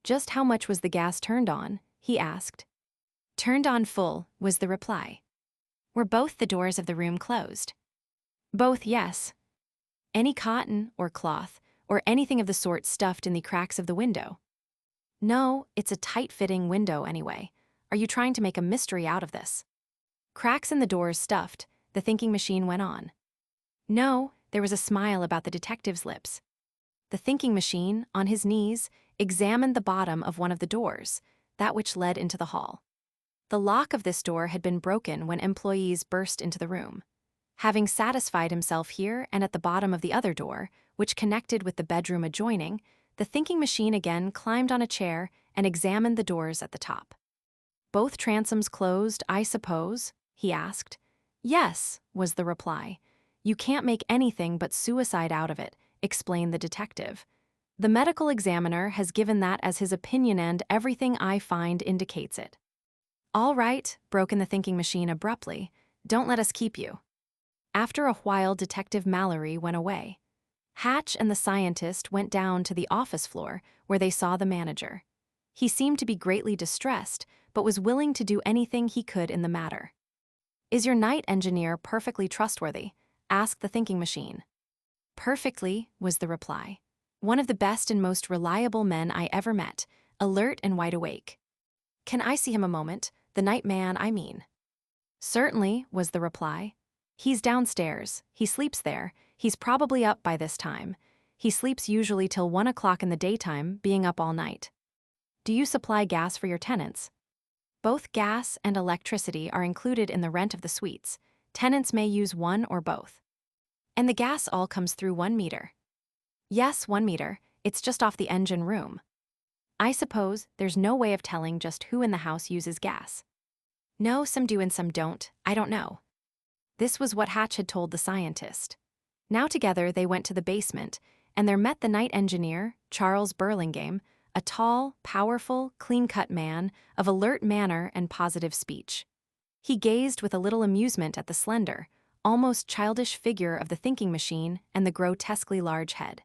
Just how much was the gas turned on? He asked. Turned on full, was the reply. Were both the doors of the room closed? Both, yes. Any cotton or cloth or anything of the sort stuffed in the cracks of the window? No, it's a tight-fitting window anyway. Are you trying to make a mystery out of this? Cracks in the doors stuffed, the thinking machine went on. No, there was a smile about the detective's lips. The thinking machine, on his knees, examined the bottom of one of the doors, that which led into the hall. The lock of this door had been broken when employees burst into the room. Having satisfied himself here and at the bottom of the other door, which connected with the bedroom adjoining, the thinking machine again climbed on a chair and examined the doors at the top. Both transoms closed, I suppose? He asked. Yes, was the reply. You can't make anything but suicide out of it, explained the detective. The medical examiner has given that as his opinion and everything I find indicates it. All right, broke in the thinking machine abruptly. Don't let us keep you. After a while, Detective Mallory went away. Hatch and the scientist went down to the office floor where they saw the manager. He seemed to be greatly distressed, but was willing to do anything he could in the matter. Is your night engineer perfectly trustworthy? Asked the thinking machine. Perfectly, was the reply. One of the best and most reliable men I ever met, alert and wide awake. Can I see him a moment? The night man, I mean. Certainly, was the reply. He's downstairs. He sleeps there. He's probably up by this time. He sleeps usually till 1 o'clock in the daytime, being up all night. Do you supply gas for your tenants? Both gas and electricity are included in the rent of the suites. Tenants may use one or both. And the gas all comes through 1 meter. Yes, 1 meter. It's just off the engine room. I suppose there's no way of telling just who in the house uses gas. No, some do and some don't. I don't know. This was what Hatch had told the scientist. Now together they went to the basement, and there met the night engineer, Charles Burlingame, a tall, powerful, clean-cut man of alert manner and positive speech. He gazed with a little amusement at the slender, almost childish figure of the thinking machine and the grotesquely large head.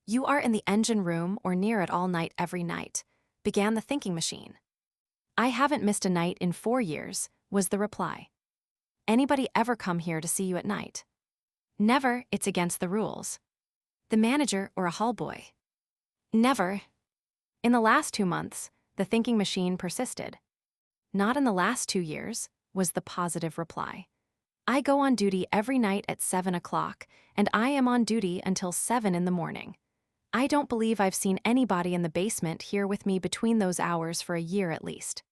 "You are in the engine room or near it all night every night," began the thinking machine. "I haven't missed a night in 4 years," was the reply. "Anybody ever come here to see you at night?" "Never, it's against the rules." "The manager or a hall boy?" "Never." "In the last 2 months," the thinking machine persisted. "Not in the last 2 years," was the positive reply. "I go on duty every night at 7 o'clock, and I am on duty until 7 in the morning. I don't believe I've seen anybody in the basement here with me between those hours for a year at least."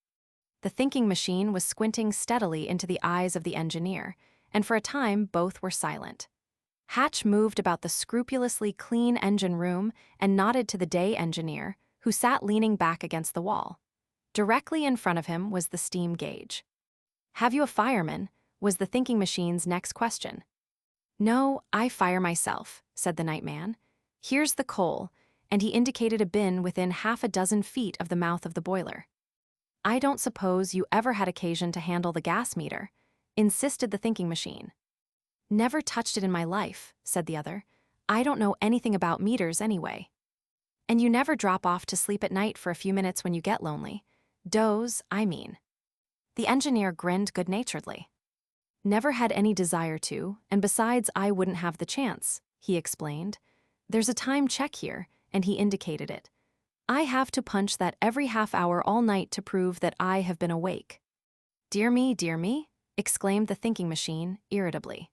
The thinking machine was squinting steadily into the eyes of the engineer, and for a time both were silent. Hatch moved about the scrupulously clean engine room and nodded to the day engineer, who sat leaning back against the wall. Directly in front of him was the steam gauge. "Have you a fireman?" was the thinking machine's next question. "No, I fire myself," said the night man. "Here's the coal," and he indicated a bin within half a dozen feet of the mouth of the boiler. "I don't suppose you ever had occasion to handle the gas meter?" insisted the thinking machine. "Never touched it in my life," said the other. "I don't know anything about meters anyway." "And you never drop off to sleep at night for a few minutes when you get lonely? Doze, I mean." The engineer grinned good-naturedly. "Never had any desire to, and besides I wouldn't have the chance," he explained. "There's a time check here," and he indicated it. "I have to punch that every half hour all night to prove that I have been awake." Dear me," exclaimed the thinking machine, irritably.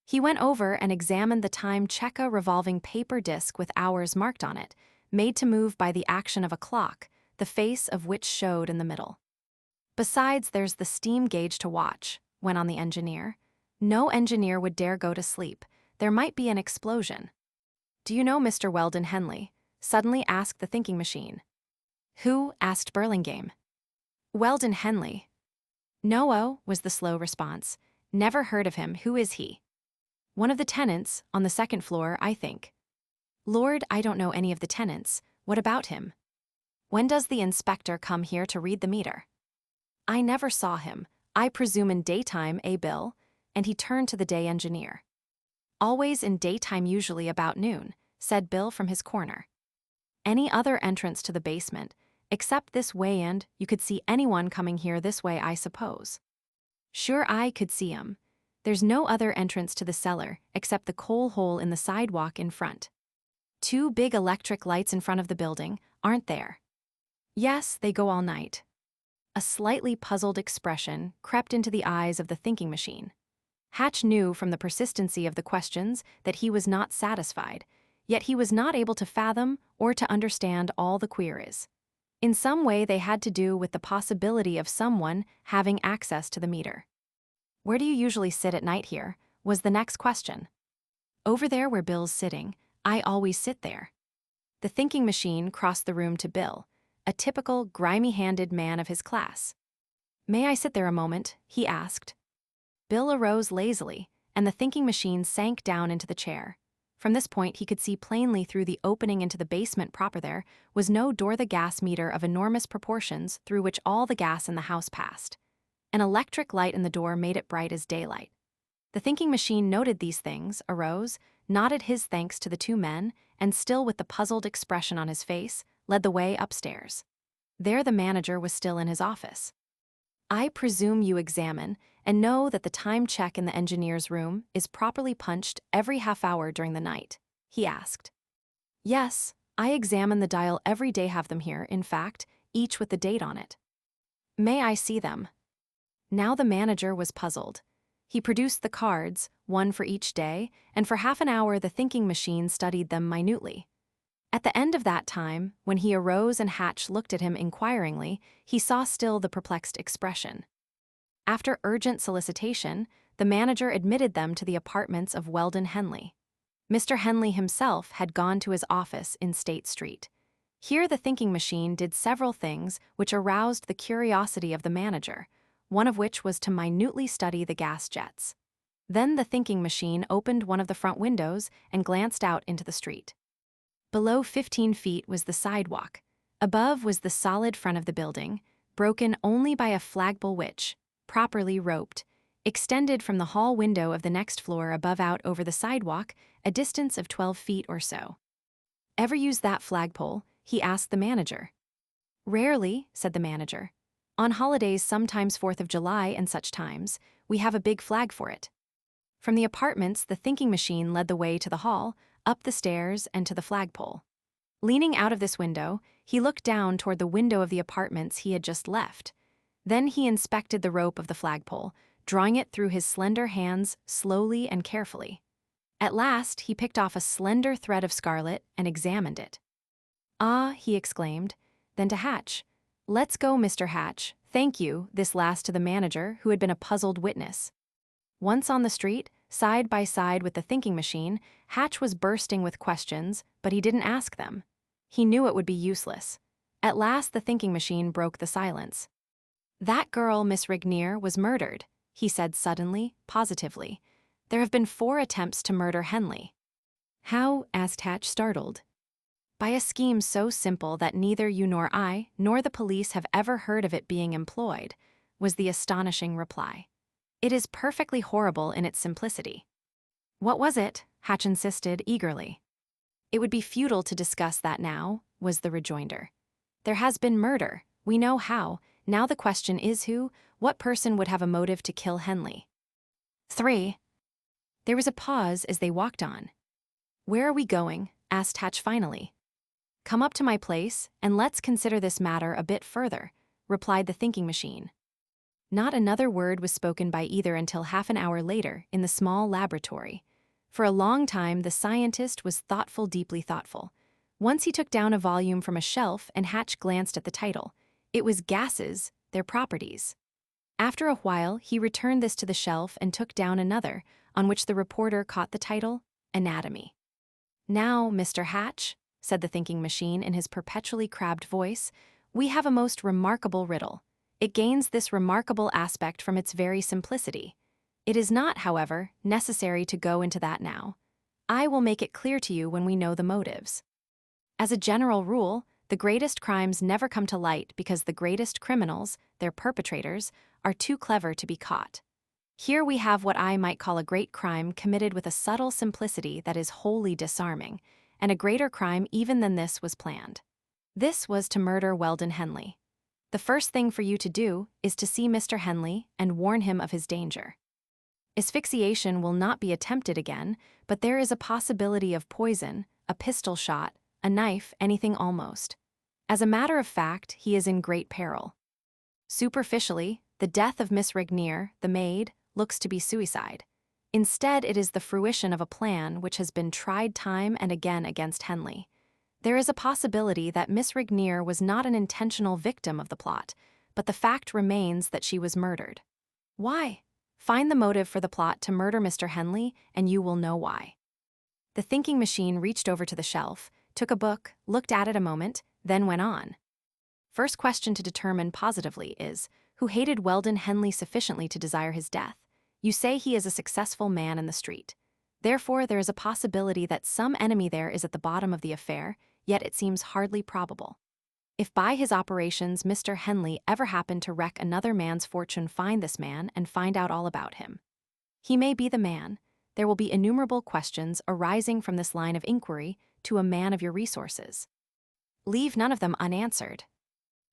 He went over and examined the time checker revolving paper disc with hours marked on it, made to move by the action of a clock, the face of which showed in the middle. "Besides, there's the steam gauge to watch," went on the engineer. "No engineer would dare go to sleep. There might be an explosion." "Do you know Mr. Weldon Henley?" suddenly asked the thinking machine. "Who?" asked Burlingame. "Weldon Henley." "No-o," was the slow response. "Never heard of him. Who is he?" "One of the tenants, on the 2nd floor, I think." "Lord, I don't know any of the tenants. What about him?" "When does the inspector come here to read the meter?" "I never saw him. I presume in daytime, Bill?" And he turned to the day engineer. "Always in daytime, usually about noon," said Bill from his corner. "Any other entrance to the basement, except this way, and you could see anyone coming here this way, I suppose?" "Sure, I could see 'em. There's no other entrance to the cellar except the coal hole in the sidewalk in front." "2 big electric lights in front of the building, aren't there?" "Yes, they go all night." A slightly puzzled expression crept into the eyes of the thinking machine. Hatch knew from the persistency of the questions that he was not satisfied, yet he was not able to fathom or to understand all the queries. In some way they had to do with the possibility of someone having access to the meter. "Where do you usually sit at night here?" was the next question. "Over there where Bill's sitting. I always sit there." The thinking machine crossed the room to Bill, a typical grimy-handed man of his class. "May I sit there a moment?" he asked. Bill arose lazily, and the thinking machine sank down into the chair. From this point he could see plainly through the opening into the basement proper there was no door, the gas meter of enormous proportions through which all the gas in the house passed. An electric light in the door made it bright as daylight. The thinking machine noted these things, arose, nodded his thanks to the 2 men, and still with the puzzled expression on his face, led the way upstairs. There the manager was still in his office. "I presume you examine and know that the time check in the engineer's room is properly punched every half hour during the night?" he asked. "Yes, I examine the dial every day, have them here, in fact, each with the date on it." "May I see them?" Now the manager was puzzled. He produced the cards, one for each day, and for half an hour the thinking machine studied them minutely. At the end of that time, when he arose and Hatch looked at him inquiringly, he saw still the perplexed expression. After urgent solicitation, the manager admitted them to the apartments of Weldon Henley. Mr. Henley himself had gone to his office in State Street. Here the thinking machine did several things which aroused the curiosity of the manager, one of which was to minutely study the gas jets. Then the thinking machine opened one of the front windows and glanced out into the street. Below 15 feet was the sidewalk. Above was the solid front of the building, broken only by a flagpole which, properly roped, extended from the hall window of the next floor above out over the sidewalk, a distance of 12 feet or so. "Ever use that flagpole?" he asked the manager. "Rarely," said the manager. "On holidays, sometimes 4th of July and such times, we have a big flag for it." From the apartments, the thinking machine led the way to the hall, up the stairs, and to the flagpole. Leaning out of this window, he looked down toward the window of the apartments he had just left. Then he inspected the rope of the flagpole, drawing it through his slender hands slowly and carefully. At last, he picked off a slender thread of scarlet and examined it. "Ah," he exclaimed. Then to Hatch, "Let's go, Mr. Hatch. Thank you," this last to the manager, who had been a puzzled witness. Once on the street, side by side with the thinking machine, Hatch was bursting with questions, but he didn't ask them. He knew it would be useless. At last the thinking machine broke the silence. "That girl, Miss Regnier, was murdered," he said suddenly, positively. "There have been 4 attempts to murder Henley." "How?" asked Hatch, startled. "By a scheme so simple that neither you nor I, nor the police have ever heard of it being employed," was the astonishing reply. "It is perfectly horrible in its simplicity." "What was it?" Hatch insisted eagerly. "It would be futile to discuss that now," was the rejoinder. "There has been murder. We know how. Now the question is who, what person would have a motive to kill Henley?" 3. There was a pause as they walked on. "Where are we going?" asked Hatch finally. "Come up to my place, and let's consider this matter a bit further," replied the thinking machine. Not another word was spoken by either until half an hour later in the small laboratory. For a long time, the scientist was thoughtful, deeply thoughtful. Once he took down a volume from a shelf and Hatch glanced at the title. It was Gases, Their Properties. After a while, he returned this to the shelf and took down another, on which the reporter caught the title, Anatomy. "Now, Mr. Hatch," said the thinking machine in his perpetually crabbed voice, "we have a most remarkable riddle. It gains this remarkable aspect from its very simplicity. It is not, however, necessary to go into that now. I will make it clear to you when we know the motives. As a general rule, the greatest crimes never come to light because the greatest criminals, their perpetrators, are too clever to be caught. Here we have what I might call a great crime committed with a subtle simplicity that is wholly disarming, and a greater crime even than this was planned. This was to murder Weldon Henley. The first thing for you to do is to see Mr. Henley and warn him of his danger. Asphyxiation will not be attempted again, but there is a possibility of poison, a pistol shot, a knife, anything almost. As a matter of fact, he is in great peril. Superficially, the death of Miss Regnier, the maid, looks to be suicide. Instead, it is the fruition of a plan which has been tried time and again against Henley. There is a possibility that Miss Regnier was not an intentional victim of the plot, but the fact remains that she was murdered. Why? Find the motive for the plot to murder Mr. Henley, and you will know why. The thinking machine reached over to the shelf, took a book, looked at it a moment, then went on. First question to determine positively is, who hated Weldon Henley sufficiently to desire his death? You say he is a successful man in the street. Therefore, there is a possibility that some enemy there is at the bottom of the affair, yet it seems hardly probable. If by his operations Mr. Henley ever happened to wreck another man's fortune, find this man and find out all about him. He may be the man. There will be innumerable questions arising from this line of inquiry to a man of your resources. Leave none of them unanswered.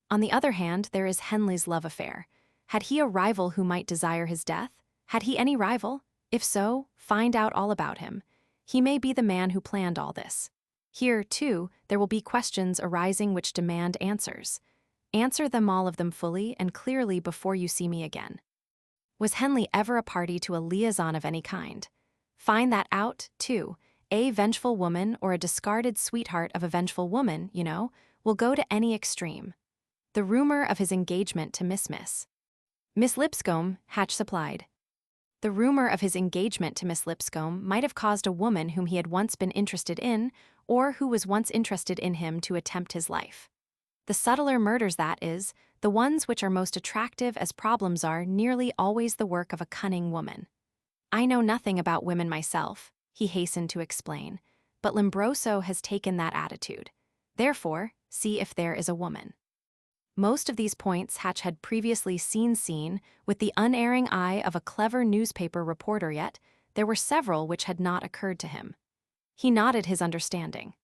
On the other hand, there is Henley's love affair. Had he a rival who might desire his death? Had he any rival? If so, find out all about him. He may be the man who planned all this. Here, too, there will be questions arising which demand answers. Answer them, all of them, fully and clearly before you see me again. Was Henley ever a party to a liaison of any kind? Find that out, too. A vengeful woman or a discarded sweetheart of a vengeful woman, will go to any extreme. The rumor of his engagement to Miss Lipscomb, Hatch supplied. The rumor of his engagement to Miss Lipscomb might have caused a woman whom he had once been interested in, or who was once interested in him, to attempt his life. The subtler murders, that is, the ones which are most attractive as problems, are nearly always the work of a cunning woman. I know nothing about women myself, he hastened to explain, but Lombroso has taken that attitude. Therefore, see if there is a woman. Most of these points Hatch had previously seen with the unerring eye of a clever newspaper reporter, yet there were several which had not occurred to him. He nodded his understanding.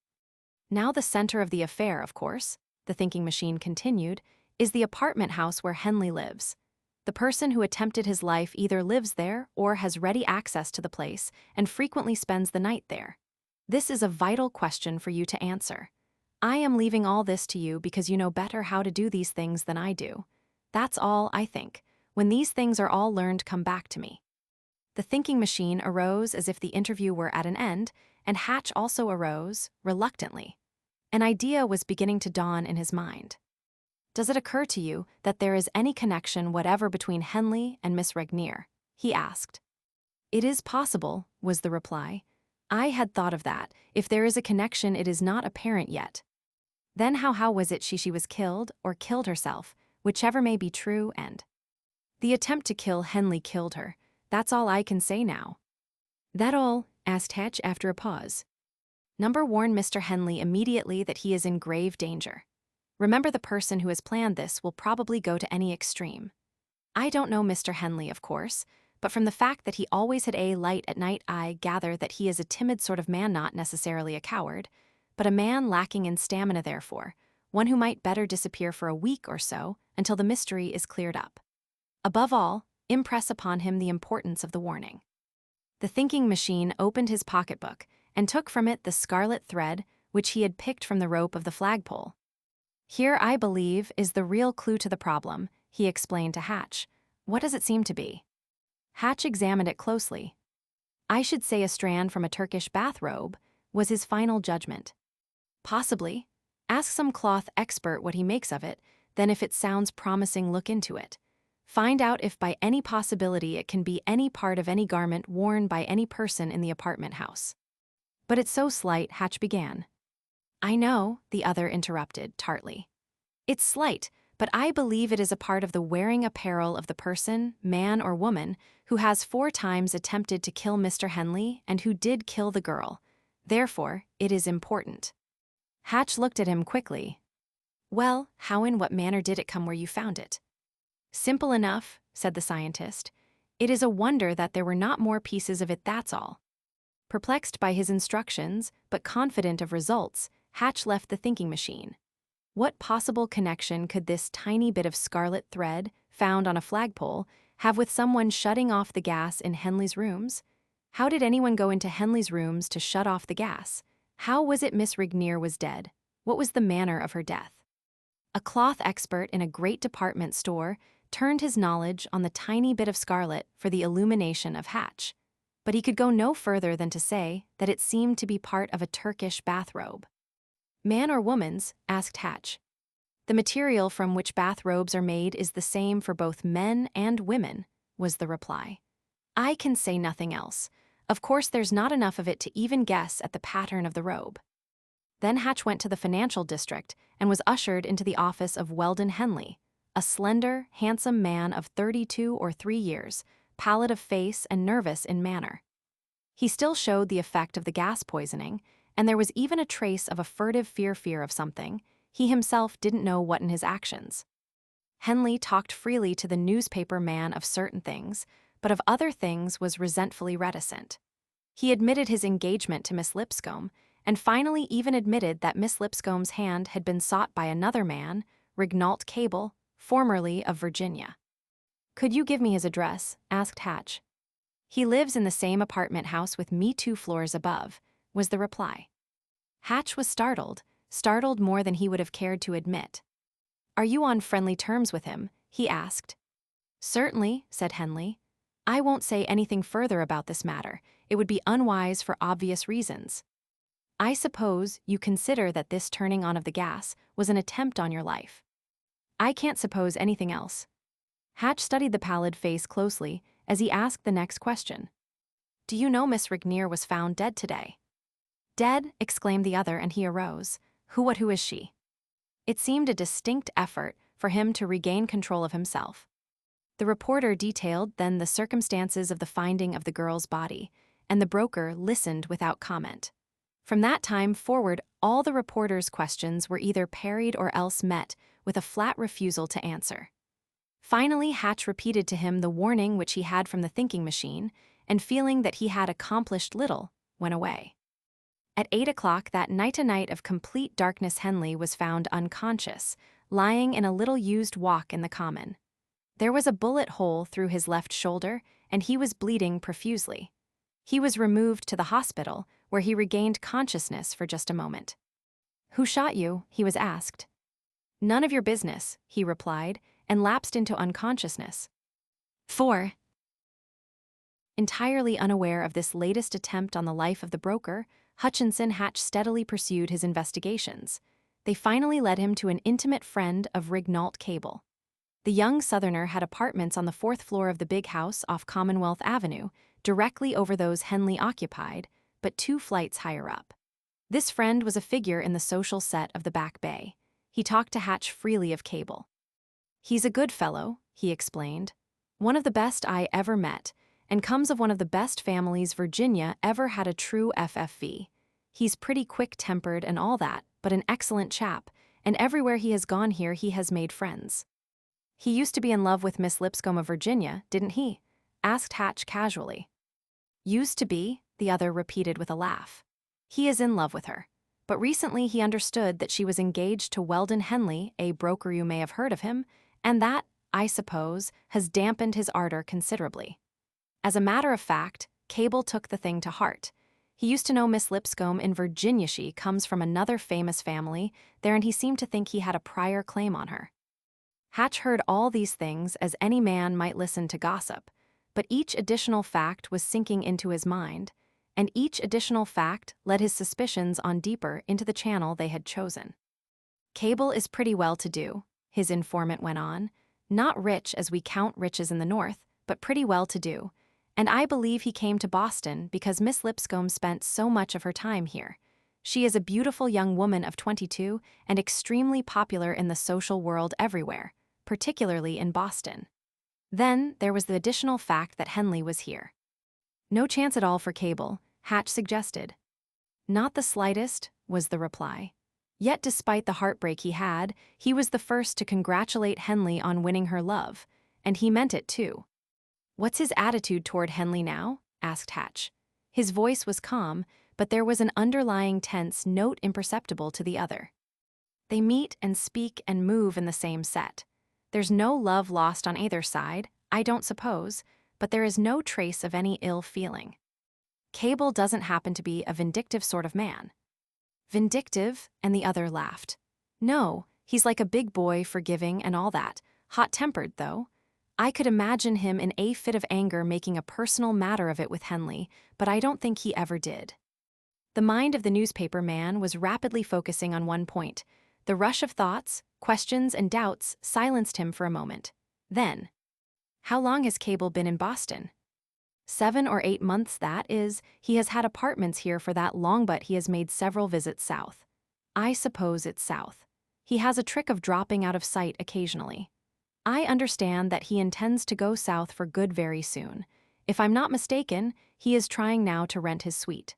Now the center of the affair, of course, the thinking machine continued, is the apartment house where Henley lives. The person who attempted his life either lives there or has ready access to the place and frequently spends the night there. This is a vital question for you to answer. I am leaving all this to you because you know better how to do these things than I do. That's all, I think. When these things are all learned, come back to me. The thinking machine arose as if the interview were at an end, and Hatch also arose, reluctantly. An idea was beginning to dawn in his mind. Does it occur to you that there is any connection whatever between Henley and Miss Regnier? He asked. It is possible, was the reply. I had thought of that. If there is a connection, it is not apparent yet. Then how was it she was killed or killed herself, whichever may be true, and the attempt to kill Henley killed her. That's all I can say now. That all? Asked Hatch after a pause. Number warn Mr. Henley immediately that he is in grave danger. Remember, the person who has planned this will probably go to any extreme. I don't know Mr. Henley, of course, but from the fact that he always had a light at night, I gather that he is a timid sort of man, not necessarily a coward, but a man lacking in stamina, therefore, one who might better disappear for a week or so until the mystery is cleared up. Above all, impress upon him the importance of the warning. The thinking machine opened his pocketbook and took from it the scarlet thread which he had picked from the rope of the flagpole. Here, I believe, is the real clue to the problem, he explained to Hatch. What does it seem to be? Hatch examined it closely. I should say a strand from a Turkish bathrobe, was his final judgment. Possibly. Ask some cloth expert what he makes of it, then if it sounds promising, look into it. Find out if by any possibility it can be any part of any garment worn by any person in the apartment house. But it's so slight, Hatch began. I know, the other interrupted tartly. It's slight, but I believe it is a part of the wearing apparel of the person, man or woman, who has 4 times attempted to kill Mr. Henley and who did kill the girl. Therefore, it is important. Hatch looked at him quickly. Well, how in what manner did it come where you found it? Simple enough, said the scientist. It is a wonder that there were not more pieces of it, that's all. Perplexed by his instructions, but confident of results, Hatch left the thinking machine. What possible connection could this tiny bit of scarlet thread, found on a flagpole, have with someone shutting off the gas in Henley's rooms? How did anyone go into Henley's rooms to shut off the gas? How was it Miss Regnier was dead? What was the manner of her death? A cloth expert in a great department store turned his knowledge on the tiny bit of scarlet for the illumination of Hatch, but he could go no further than to say that it seemed to be part of a Turkish bathrobe. Man or woman's? Asked Hatch. The material from which bathrobes are made is the same for both men and women, was the reply. I can say nothing else. Of course, there's not enough of it to even guess at the pattern of the robe. Then Hatch went to the financial district and was ushered into the office of Weldon Henley, a slender, handsome man of 32 or 3 years, pallid of face and nervous in manner. He still showed the effect of the gas poisoning, and there was even a trace of a furtive fear of something. He himself didn't know what in his actions. Henley talked freely to the newspaper man of certain things, but of other things was resentfully reticent. He admitted his engagement to Miss Lipscomb, and finally even admitted that Miss Lipscomb's hand had been sought by another man, Regnault Cable, formerly of Virginia. Could you give me his address? Asked Hatch. He lives in the same apartment house with me 2 floors above, was the reply. Hatch was startled more than he would have cared to admit. Are you on friendly terms with him? He asked. Certainly, said Henley. I won't say anything further about this matter. It would be unwise for obvious reasons. I suppose you consider that this turning on of the gas was an attempt on your life. I can't suppose anything else. Hatch studied the pallid face closely as he asked the next question. Do you know Miss Regnier was found dead today? Dead? Exclaimed the other, and he arose. Who is she? It seemed a distinct effort for him to regain control of himself. The reporter detailed then the circumstances of the finding of the girl's body, and the broker listened without comment. From that time forward, all the reporter's questions were either parried or else met with a flat refusal to answer. Finally, Hatch repeated to him the warning which he had from the thinking machine, and feeling that he had accomplished little, went away. At 8 o'clock that night, a night of complete darkness, Henley was found unconscious, lying in a little used walk in the common. There was a bullet hole through his left shoulder, and he was bleeding profusely. He was removed to the hospital, where he regained consciousness for just a moment. "Who shot you?" he was asked. "None of your business," he replied, and lapsed into unconsciousness. 4. Entirely unaware of this latest attempt on the life of the broker, Hutchinson Hatch steadily pursued his investigations. They finally led him to an intimate friend of Rignault Cable. The young Southerner had apartments on the 4th floor of the big house off Commonwealth Avenue, directly over those Henley occupied, but 2 flights higher up. This friend was a figure in the social set of the Back Bay. He talked to Hatch freely of Cable. "He's a good fellow," he explained. "One of the best I ever met, and comes of one of the best families Virginia ever had a true FFV. He's pretty quick-tempered and all that, but an excellent chap, and everywhere he has gone here he has made friends." "He used to be in love with Miss Lipscomb of Virginia, didn't he?" asked Hatch casually. "Used to be," the other repeated with a laugh. "He is in love with her. But recently he understood that she was engaged to Weldon Henley, a broker, you may have heard of him, and that, I suppose, has dampened his ardor considerably. As a matter of fact, Cable took the thing to heart. He used to know Miss Lipscomb in Virginia. She comes from another famous family there, and he seemed to think he had a prior claim on her." Hatch heard all these things as any man might listen to gossip, but each additional fact was sinking into his mind, and each additional fact led his suspicions on deeper into the channel they had chosen. "Cable is pretty well-to-do," his informant went on. "Not rich as we count riches in the North, but pretty well-to-do. And I believe he came to Boston because Miss Lipscomb spent so much of her time here. She is a beautiful young woman of 22 and extremely popular in the social world everywhere, particularly in Boston. Then there was the additional fact that Henley was here." "No chance at all for Cable," Hatch suggested. "Not the slightest," was the reply. Yet despite the heartbreak he had, he was the first to congratulate Henley on winning her love, and he meant it too. "What's his attitude toward Henley now?" asked Hatch. His voice was calm, but there was an underlying tense note imperceptible to the other. "They meet and speak and move in the same set. There's no love lost on either side, I don't suppose, but there is no trace of any ill feeling. Cable doesn't happen to be a vindictive sort of man." "Vindictive?" and the other laughed. "No, he's like a big boy, forgiving and all that, hot-tempered though. I could imagine him in a fit of anger making a personal matter of it with Henley, but I don't think he ever did." The mind of the newspaper man was rapidly focusing on one point. The rush of thoughts, questions, and doubts silenced him for a moment. Then, "How long has Cable been in Boston?" 7 or 8 months, that is. He has had apartments here for that long, but he has made several visits south. I suppose it's south. He has a trick of dropping out of sight occasionally. I understand that he intends to go south for good very soon. If I'm not mistaken, he is trying now to rent his suite."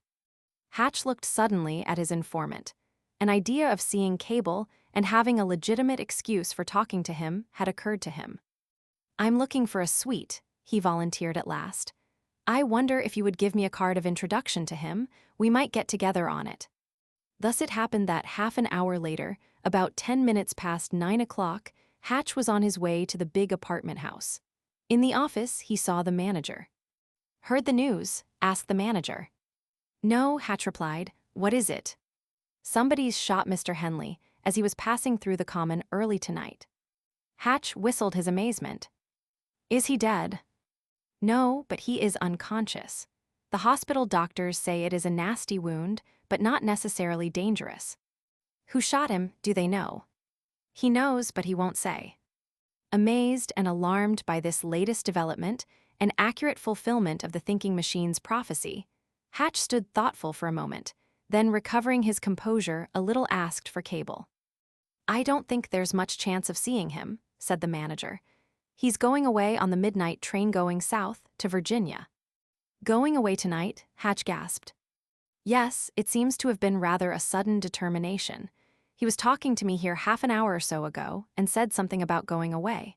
Hatch looked suddenly at his informant. An idea of seeing Cable and having a legitimate excuse for talking to him had occurred to him. "I'm looking for a suite," he volunteered at last. "I wonder if you would give me a card of introduction to him. We might get together on it." Thus it happened that half an hour later, about 10 minutes past 9 o'clock, Hatch was on his way to the big apartment house. In the office, he saw the manager. "Heard the news?" asked the manager. "No," Hatch replied. "What is it?" "Somebody's shot Mr. Henley as he was passing through the common early tonight." Hatch whistled his amazement. "Is he dead?" "No, but he is unconscious. The hospital doctors say it is a nasty wound, but not necessarily dangerous." "Who shot him, do they know?" "He knows, but he won't say." Amazed and alarmed by this latest development, an accurate fulfillment of the thinking machine's prophecy, Hatch stood thoughtful for a moment, then recovering his composure a little asked for Cable. I don't think there's much chance of seeing him, said the manager. He's going away on the midnight train going south to Virginia. Going away tonight? Hatch gasped. Yes, it seems to have been rather a sudden determination. He was talking to me here half an hour or so ago and said something about going away.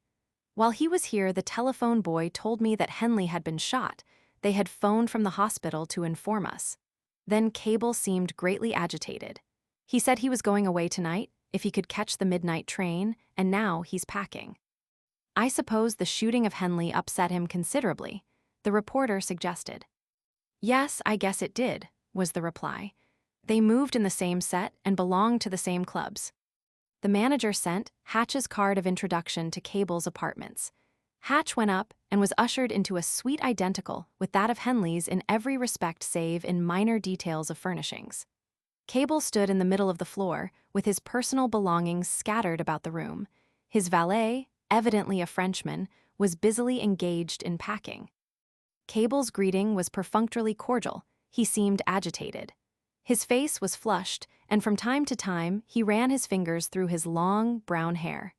While he was here, the telephone boy told me that Henley had been shot. They had phoned from the hospital to inform us. Then Cable seemed greatly agitated. He said he was going away tonight, if he could catch the midnight train, and now he's packing. I suppose the shooting of Henley upset him considerably, the reporter suggested. Yes, I guess it did, was the reply. They moved in the same set and belonged to the same clubs. The manager sent Hatch's card of introduction to Cable's apartments. Hatch went up and was ushered into a suite identical with that of Henley's in every respect save in minor details of furnishings. Cable stood in the middle of the floor with his personal belongings scattered about the room. His valet, evidently a Frenchman, was busily engaged in packing. Cable's greeting was perfunctorily cordial. He seemed agitated. His face was flushed, and from time to time he ran his fingers through his long, brown hair.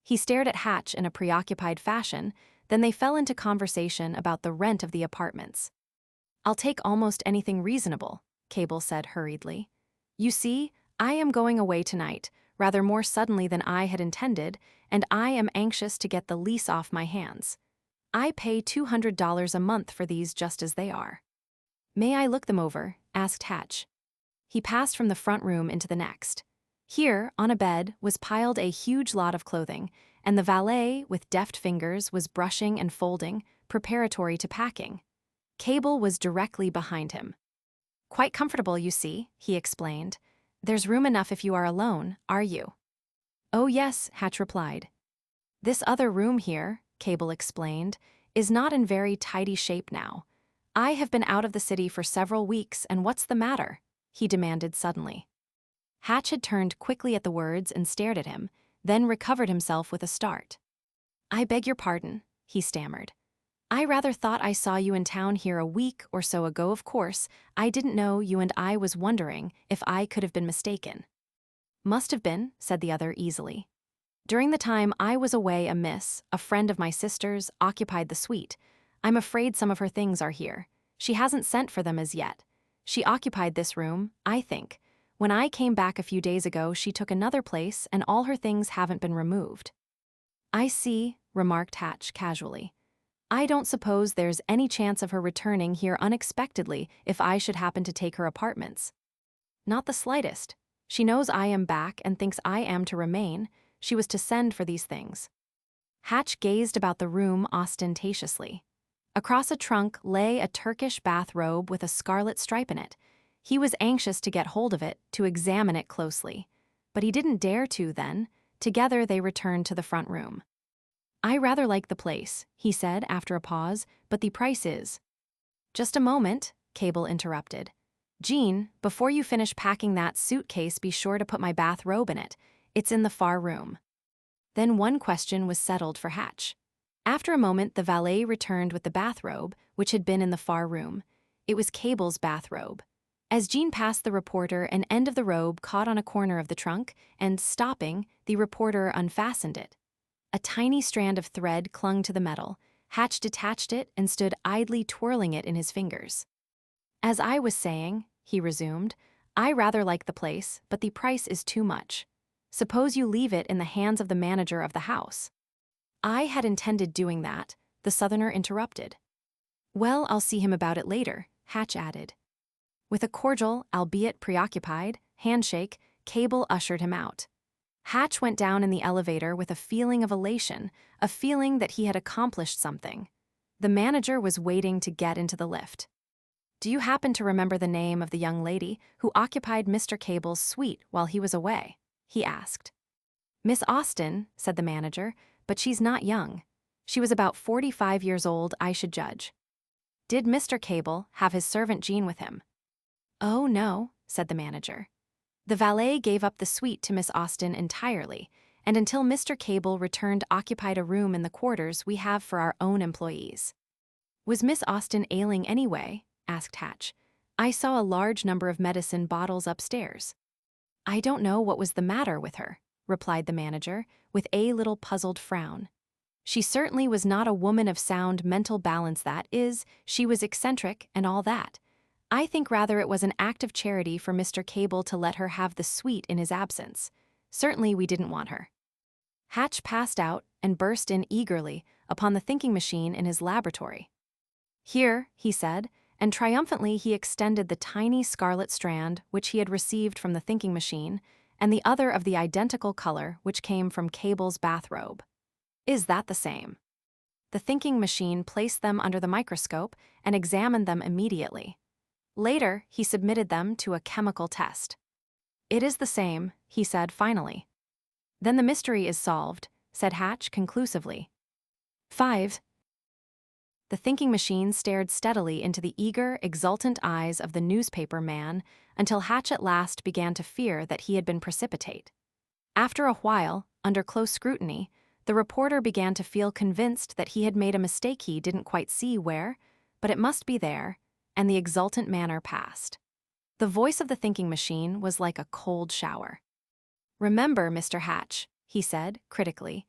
He stared at Hatch in a preoccupied fashion, then they fell into conversation about the rent of the apartments. I'll take almost anything reasonable, Cable said hurriedly. You see, I am going away tonight, rather more suddenly than I had intended, and I am anxious to get the lease off my hands. I pay $200 a month for these just as they are. May I look them over? Asked Hatch. He passed from the front room into the next. Here, on a bed, was piled a huge lot of clothing, and the valet, with deft fingers, was brushing and folding, preparatory to packing. Cable was directly behind him. Quite comfortable, you see, he explained. There's room enough if you are alone, are you? Oh yes, Hatch replied. This other room here, Cable explained, is not in very tidy shape now. I have been out of the city for several weeks, and what's the matter? He demanded suddenly. Hatch had turned quickly at the words and stared at him, then recovered himself with a start. I beg your pardon, he stammered. I rather thought I saw you in town here a week or so ago. Of course, I didn't know you, and I was wondering if I could have been mistaken. Must have been, said the other easily. During the time I was away, a friend of my sister's, occupied the suite. I'm afraid some of her things are here. She hasn't sent for them as yet. She occupied this room, I think. When I came back a few days ago, she took another place, and all her things haven't been removed. I see, remarked Hatch casually. I don't suppose there's any chance of her returning here unexpectedly if I should happen to take her apartments. Not the slightest. She knows I am back and thinks I am to remain. She was to send for these things. Hatch gazed about the room ostentatiously. Across a trunk lay a Turkish bathrobe with a scarlet stripe in it. He was anxious to get hold of it, to examine it closely. But he didn't dare to then. Together they returned to the front room. I rather like the place, he said after a pause, but the price is. Just a moment, Cable interrupted. Jean, before you finish packing that suitcase, be sure to put my bathrobe in it. It's in the far room. Then one question was settled for Hatch. After a moment, the valet returned with the bathrobe, which had been in the far room. It was Cable's bathrobe. As Jean passed the reporter, an end of the robe caught on a corner of the trunk, and, stopping, the reporter unfastened it. A tiny strand of thread clung to the metal. Hatch detached it and stood idly twirling it in his fingers. As I was saying, he resumed, I rather like the place, but the price is too much. Suppose you leave it in the hands of the manager of the house. I had intended doing that, the Southerner interrupted. Well, I'll see him about it later, Hatch added. With a cordial, albeit preoccupied, handshake, Cable ushered him out. Hatch went down in the elevator with a feeling of elation, a feeling that he had accomplished something. The manager was waiting to get into the lift. Do you happen to remember the name of the young lady who occupied Mr. Cable's suite while he was away? He asked. Miss Austen, said the manager, but she's not young. She was about 45 years old, I should judge. Did Mr. Cable have his servant Jean with him? Oh, no, said the manager. The valet gave up the suite to Miss Austen entirely, and until Mr. Cable returned occupied a room in the quarters we have for our own employees. Was Miss Austen ailing anyway? Asked Hatch. I saw a large number of medicine bottles upstairs. I don't know what was the matter with her, replied the manager, with a little puzzled frown. She certainly was not a woman of sound mental balance, that is, she was eccentric and all that. I think rather it was an act of charity for Mr. Cable to let her have the suite in his absence. Certainly we didn't want her. Hatch passed out and burst in eagerly upon the thinking machine in his laboratory. Here, he said, and triumphantly he extended the tiny scarlet strand which he had received from the thinking machine, and the other of the identical color which came from Cable's bathrobe. Is that the same? The thinking machine placed them under the microscope and examined them immediately. Later, he submitted them to a chemical test. It is the same, he said finally. Then the mystery is solved, said Hatch conclusively. 5. The thinking machine stared steadily into the eager, exultant eyes of the newspaper man until Hatch at last began to fear that he had been precipitate. After a while, under close scrutiny, the reporter began to feel convinced that he had made a mistake he didn't quite see where, but it must be there, and the exultant manner passed. The voice of the thinking machine was like a cold shower. Remember, Mr. Hatch, he said, critically,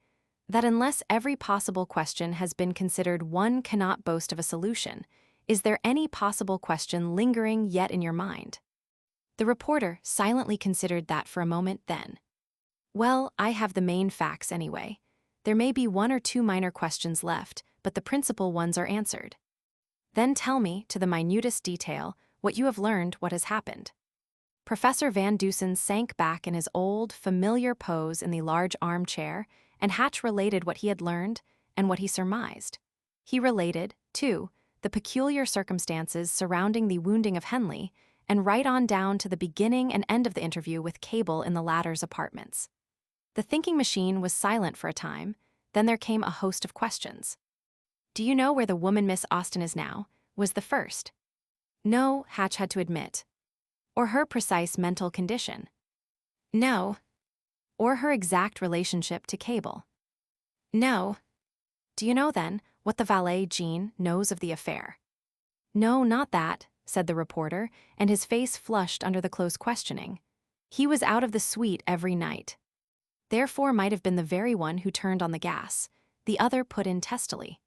that unless every possible question has been considered, one cannot boast of a solution. Is there any possible question lingering yet in your mind? The reporter silently considered that for a moment, then. Well, I have the main facts anyway. There may be one or two minor questions left, but the principal ones are answered. Then tell me, to the minutest detail, what you have learned, what has happened. Professor Van Dusen sank back in his old, familiar pose in the large armchair, and Hatch related what he had learned and what he surmised. He related, too, the peculiar circumstances surrounding the wounding of Henley, and right on down to the beginning and end of the interview with Cable in the latter's apartments. The thinking machine was silent for a time, then there came a host of questions. Do you know where the woman Miss Austen is now? Was the first. No, Hatch had to admit. Or her precise mental condition. No. Or her exact relationship to Cable. No. Do you know, then, what the valet, Jean, knows of the affair? No, not that, said the reporter, and his face flushed under the close questioning. He was out of the suite every night. Therefore might have been the very one who turned on the gas, the other put in testily.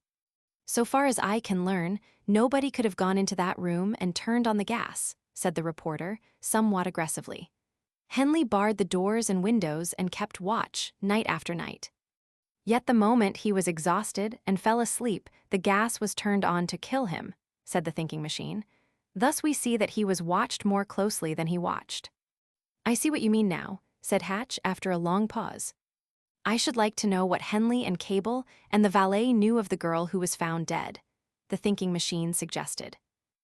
So far as I can learn, nobody could have gone into that room and turned on the gas, said the reporter, somewhat aggressively. Henley barred the doors and windows and kept watch, night after night. Yet the moment he was exhausted and fell asleep, the gas was turned on to kill him, said the thinking machine. Thus we see that he was watched more closely than he watched. I see what you mean now, said Hatch after a long pause. I should like to know what Henley and Cable and the valet knew of the girl who was found dead, the thinking machine suggested.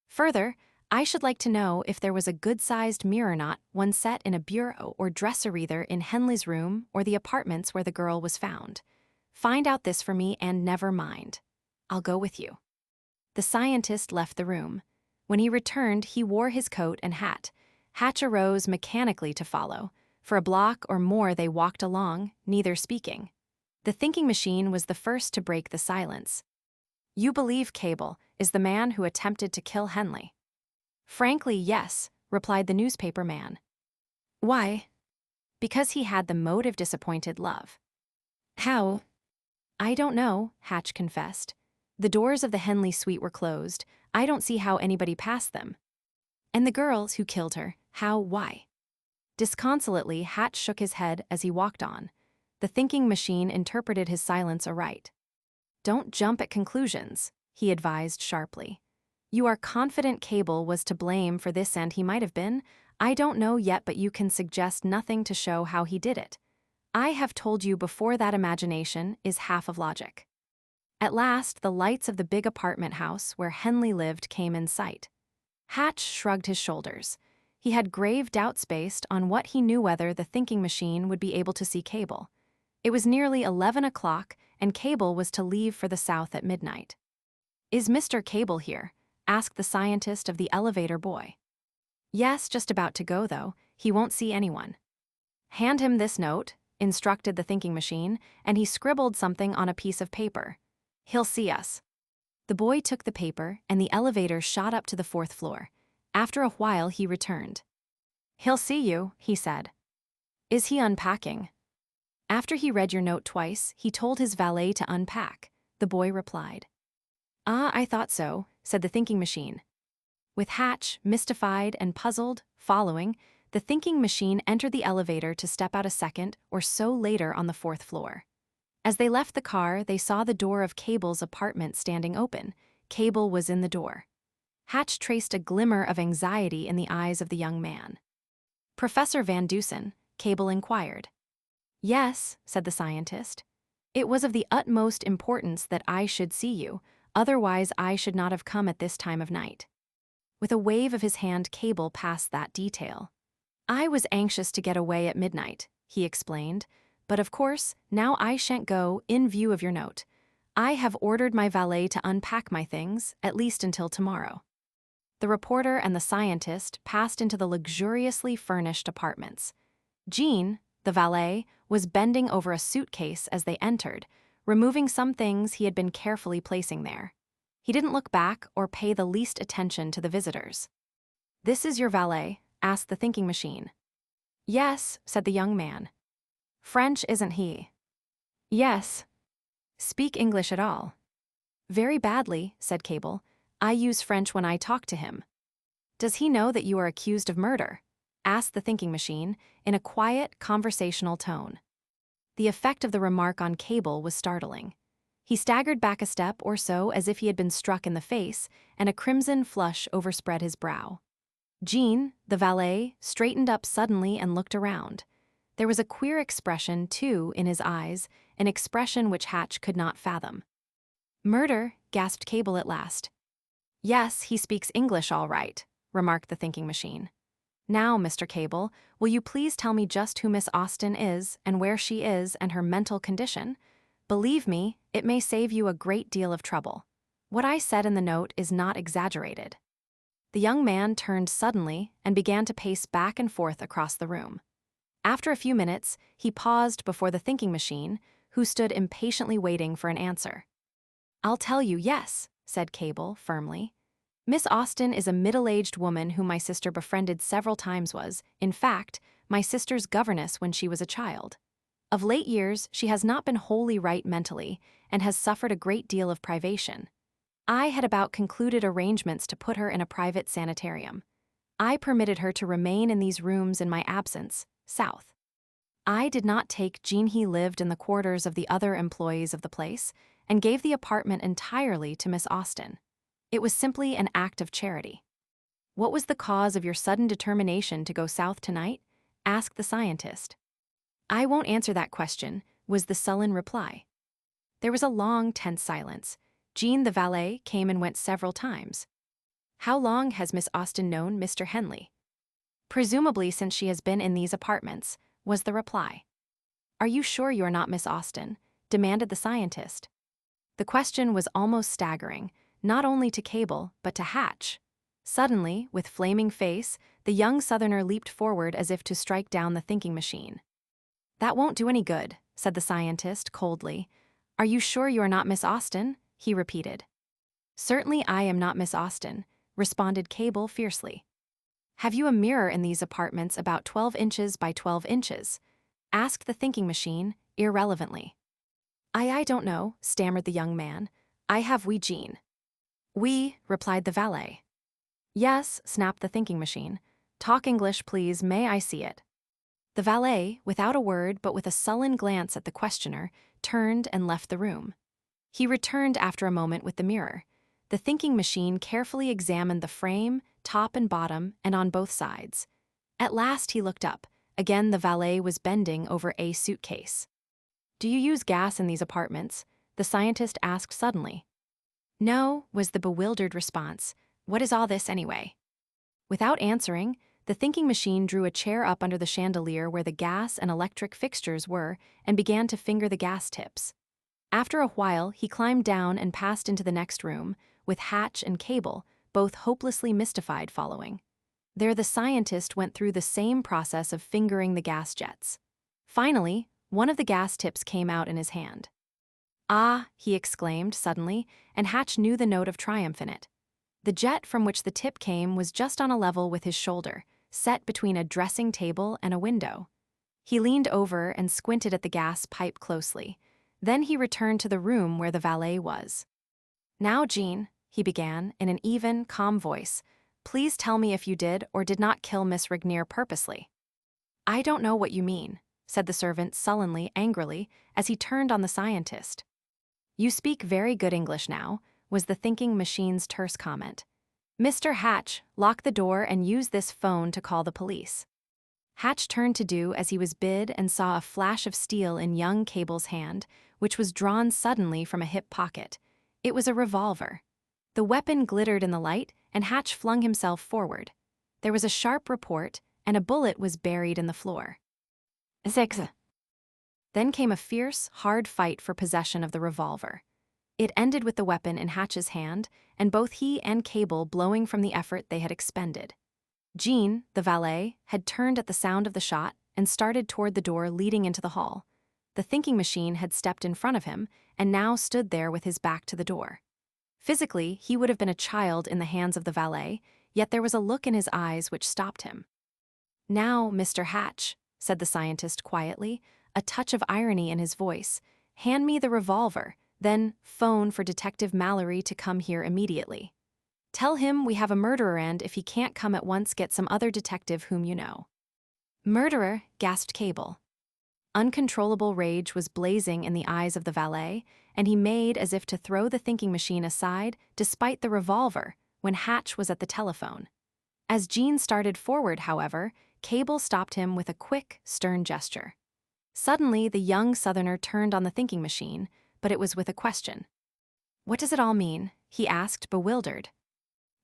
Further, I should like to know if there was a good-sized mirror, not one set in a bureau or dresser either in Henley's room or the apartments where the girl was found. Find out this for me and never mind. I'll go with you. The scientist left the room. When he returned, he wore his coat and hat. Hatch arose mechanically to follow. For a block or more they walked along, neither speaking. The thinking machine was the first to break the silence. You believe Cable is the man who attempted to kill Henley? Frankly, yes, replied the newspaper man. Why? Because he had the motive disappointed love. How? I don't know, Hatch confessed. The doors of the Henley suite were closed. I don't see how anybody passed them. And the girls who killed her, how, why? Disconsolately, Hatch shook his head as he walked on. The thinking machine interpreted his silence aright. Don't jump at conclusions, he advised sharply. You are confident Cable was to blame for this, and he might have been. I don't know yet, but you can suggest nothing to show how he did it. I have told you before that imagination is half of logic. At last, the lights of the big apartment house where Henley lived came in sight. Hatch shrugged his shoulders. He had grave doubts based on what he knew whether the thinking machine would be able to see Cable. It was nearly 11 o'clock, and Cable was to leave for the south at midnight. Is Mr. Cable here? Asked the scientist of the elevator boy. Yes, just about to go, though. He won't see anyone. Hand him this note, instructed the thinking machine, and he scribbled something on a piece of paper. He'll see us. The boy took the paper, and the elevator shot up to the 4th floor. After a while, he returned. He'll see you, he said. Is he unpacking? After he read your note twice, he told his valet to unpack, the boy replied. Ah, I thought so, said the thinking machine. With Hatch, mystified and puzzled, following, the thinking machine entered the elevator to step out a second or so later on the 4th floor. As they left the car, they saw the door of Cable's apartment standing open. Cable was in the door. Hatch traced a glimmer of anxiety in the eyes of the young man. Professor Van Dusen, Cable inquired. Yes, said the scientist. It was of the utmost importance that I should see you, otherwise I should not have come at this time of night. With a wave of his hand, Cable passed that detail. I was anxious to get away at midnight, he explained, but of course, now I shan't go, in view of your note. I have ordered my valet to unpack my things, at least until tomorrow. The reporter and the scientist passed into the luxuriously furnished apartments. Jean, the valet, was bending over a suitcase as they entered, removing some things he had been carefully placing there. He didn't look back or pay the least attention to the visitors. This is your valet? Asked the thinking machine. Yes, said the young man. French, isn't he? Yes. Speak English at all? Very badly, said Cable. I use French when I talk to him. Does he know that you are accused of murder? Asked the thinking machine in a quiet, conversational tone. The effect of the remark on Cable was startling. He staggered back a step or so as if he had been struck in the face, and a crimson flush overspread his brow. Jean, the valet, straightened up suddenly and looked around. There was a queer expression, too, in his eyes, an expression which Hatch could not fathom. Murder, gasped Cable at last. Yes, he speaks English all right, remarked the thinking machine. Now, Mr. Cable, will you please tell me just who Miss Austen is and where she is and her mental condition? Believe me, it may save you a great deal of trouble. What I said in the note is not exaggerated. The young man turned suddenly and began to pace back and forth across the room. After a few minutes, he paused before the thinking machine, who stood impatiently waiting for an answer. I'll tell you, yes, said Cable firmly. Miss Austen is a middle-aged woman whom my sister befriended several times was, in fact, my sister's governess when she was a child. Of late years, she has not been wholly right mentally and has suffered a great deal of privation. I had about concluded arrangements to put her in a private sanitarium. I permitted her to remain in these rooms in my absence, south. I did not take Jean. He lived in the quarters of the other employees of the place and gave the apartment entirely to Miss Austen. It was simply an act of charity. What was the cause of your sudden determination to go south tonight? Asked the scientist. I won't answer that question, was the sullen reply. There was a long, tense silence. Jean, the valet, came and went several times. How long has Miss Austen known Mr. Henley? Presumably since she has been in these apartments, was the reply. Are you sure you are not Miss Austen? Demanded the scientist. The question was almost staggering, not only to Cable, but to Hatch. Suddenly, with flaming face, the young Southerner leaped forward as if to strike down the thinking machine. That won't do any good, said the scientist coldly. Are you sure you are not Miss Austen? He repeated. Certainly I am not Miss Austen, responded Cable fiercely. Have you a mirror in these apartments about 12 inches by 12 inches? Asked the thinking machine, irrelevantly. I don't know, stammered the young man. I have oui, Jean. Oui, replied the valet. Yes, snapped the thinking machine. Talk English, please, may I see it? The valet, without a word but with a sullen glance at the questioner, turned and left the room. He returned after a moment with the mirror. The thinking machine carefully examined the frame, top and bottom, and on both sides. At last he looked up. Again the valet was bending over a suitcase. Do you use gas in these apartments? The scientist asked suddenly. No, was the bewildered response. What is all this anyway? Without answering, the thinking machine drew a chair up under the chandelier where the gas and electric fixtures were and began to finger the gas tips. After a while, he climbed down and passed into the next room, with Hatch and Cable, both hopelessly mystified, following. There the scientist went through the same process of fingering the gas jets. Finally, one of the gas tips came out in his hand. Ah, he exclaimed suddenly, and Hatch knew the note of triumph in it. The jet from which the tip came was just on a level with his shoulder, set between a dressing table and a window. He leaned over and squinted at the gas pipe closely. Then he returned to the room where the valet was. "Now, Jean," he began, in an even, calm voice, "please tell me if you did or did not kill Miss Regnier purposely." "I don't know what you mean," said the servant sullenly, angrily, as he turned on the scientist. "You speak very good English now," was the thinking machine's terse comment. "Mr. Hatch, lock the door and use this phone to call the police." Hatch turned to do as he was bid and saw a flash of steel in young Cable's hand, which was drawn suddenly from a hip pocket. It was a revolver. The weapon glittered in the light, and Hatch flung himself forward. There was a sharp report, and a bullet was buried in the floor. Six. Then came a fierce, hard fight for possession of the revolver. It ended with the weapon in Hatch's hand, and both he and Cable blowing from the effort they had expended. Jean, the valet, had turned at the sound of the shot and started toward the door leading into the hall. The thinking machine had stepped in front of him and now stood there with his back to the door. Physically, he would have been a child in the hands of the valet, yet there was a look in his eyes which stopped him. "Now, Mr. Hatch," said the scientist quietly, a touch of irony in his voice, "hand me the revolver, then phone for Detective Mallory to come here immediately. Tell him we have a murderer and if he can't come at once get some other detective whom you know." "Murderer," gasped Cable. Uncontrollable rage was blazing in the eyes of the valet, and he made as if to throw the thinking machine aside despite the revolver when Hatch was at the telephone. As Jean started forward, however, Cable stopped him with a quick, stern gesture. Suddenly, the young Southerner turned on the thinking machine, but it was with a question. "What does it all mean?" he asked, bewildered.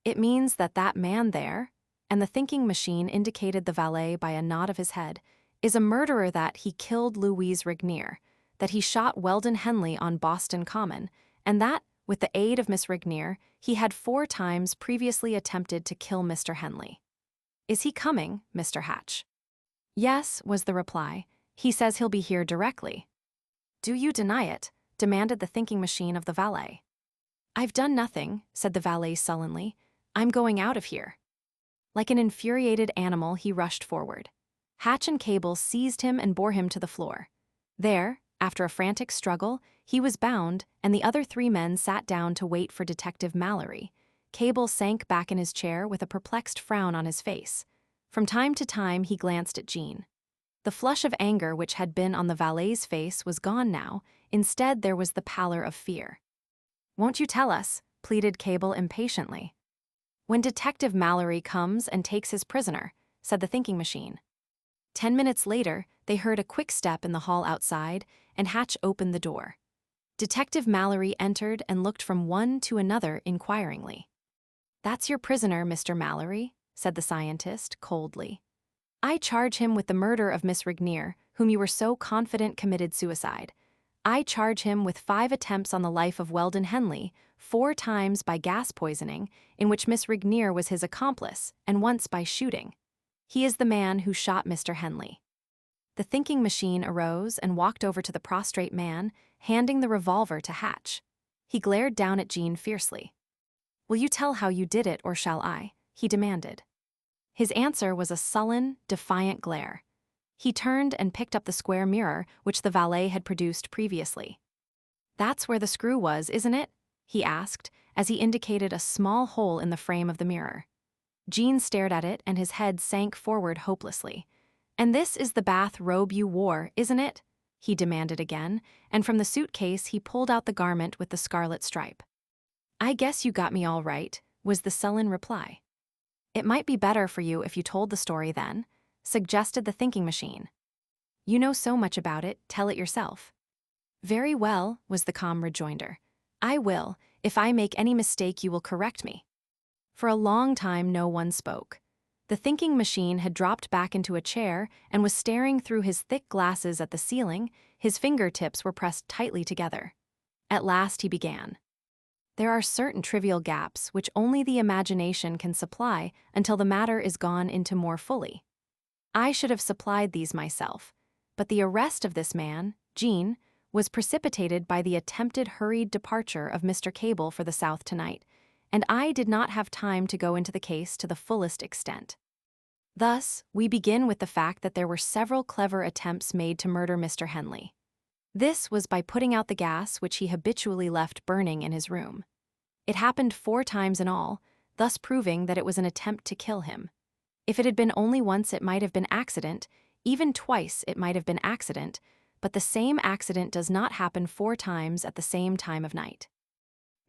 "It means that man there," and the thinking machine indicated the valet by a nod of his head, "is a murderer, that he killed Louise Regnier, that he shot Weldon Henley on Boston Common, and that, with the aid of Miss Regnier, he had 4 times previously attempted to kill Mr. Henley. Is he coming, Mr. Hatch?" "Yes," was the reply. "He says he'll be here directly." "Do you deny it?" demanded the thinking machine of the valet. "I've done nothing," said the valet sullenly. "I'm going out of here." Like an infuriated animal, he rushed forward. Hatch and Cable seized him and bore him to the floor. There, after a frantic struggle, he was bound, and the other 3 men sat down to wait for Detective Mallory. Cable sank back in his chair with a perplexed frown on his face. From time to time, he glanced at Jean. The flush of anger which had been on the valet's face was gone now. Instead, there was the pallor of fear. "Won't you tell us?" pleaded Cable impatiently. "When Detective Mallory comes and takes his prisoner," said the thinking machine. 10 minutes later, they heard a quick step in the hall outside, and Hatch opened the door. Detective Mallory entered and looked from one to another inquiringly. "That's your prisoner, Mr. Mallory," said the scientist, coldly. "I charge him with the murder of Miss Regnier, whom you were so confident committed suicide. I charge him with 5 attempts on the life of Weldon Henley, 4 times by gas poisoning, in which Miss Regnier was his accomplice, and once by shooting. He is the man who shot Mr. Henley." The thinking machine arose and walked over to the prostrate man, handing the revolver to Hatch. He glared down at Jean fiercely. "Will you tell how you did it, or shall I?" he demanded. His answer was a sullen, defiant glare. He turned and picked up the square mirror which the valet had produced previously. "That's where the screw was, isn't it?" he asked, as he indicated a small hole in the frame of the mirror. Jean stared at it, and his head sank forward hopelessly. "And this is the bath robe you wore, isn't it?" he demanded again, and from the suitcase he pulled out the garment with the scarlet stripe. "I guess you got me all right," was the sullen reply. "It might be better for you if you told the story then," suggested the thinking machine. "You know so much about it, tell it yourself." "Very well," was the calm rejoinder. "I will. If I make any mistake, you will correct me." For a long time, no one spoke. The thinking machine had dropped back into a chair and was staring through his thick glasses at the ceiling. His fingertips were pressed tightly together. At last he began. "There are certain trivial gaps which only the imagination can supply until the matter is gone into more fully. I should have supplied these myself, but the arrest of this man, Jean, was precipitated by the attempted hurried departure of Mr. Cable for the South tonight, and I did not have time to go into the case to the fullest extent. Thus, we begin with the fact that there were several clever attempts made to murder Mr. Henley. This was by putting out the gas which he habitually left burning in his room. It happened 4 times in all, thus proving that it was an attempt to kill him. If it had been only once, it might have been accident, even twice it might have been accident, but the same accident does not happen 4 times at the same time of night.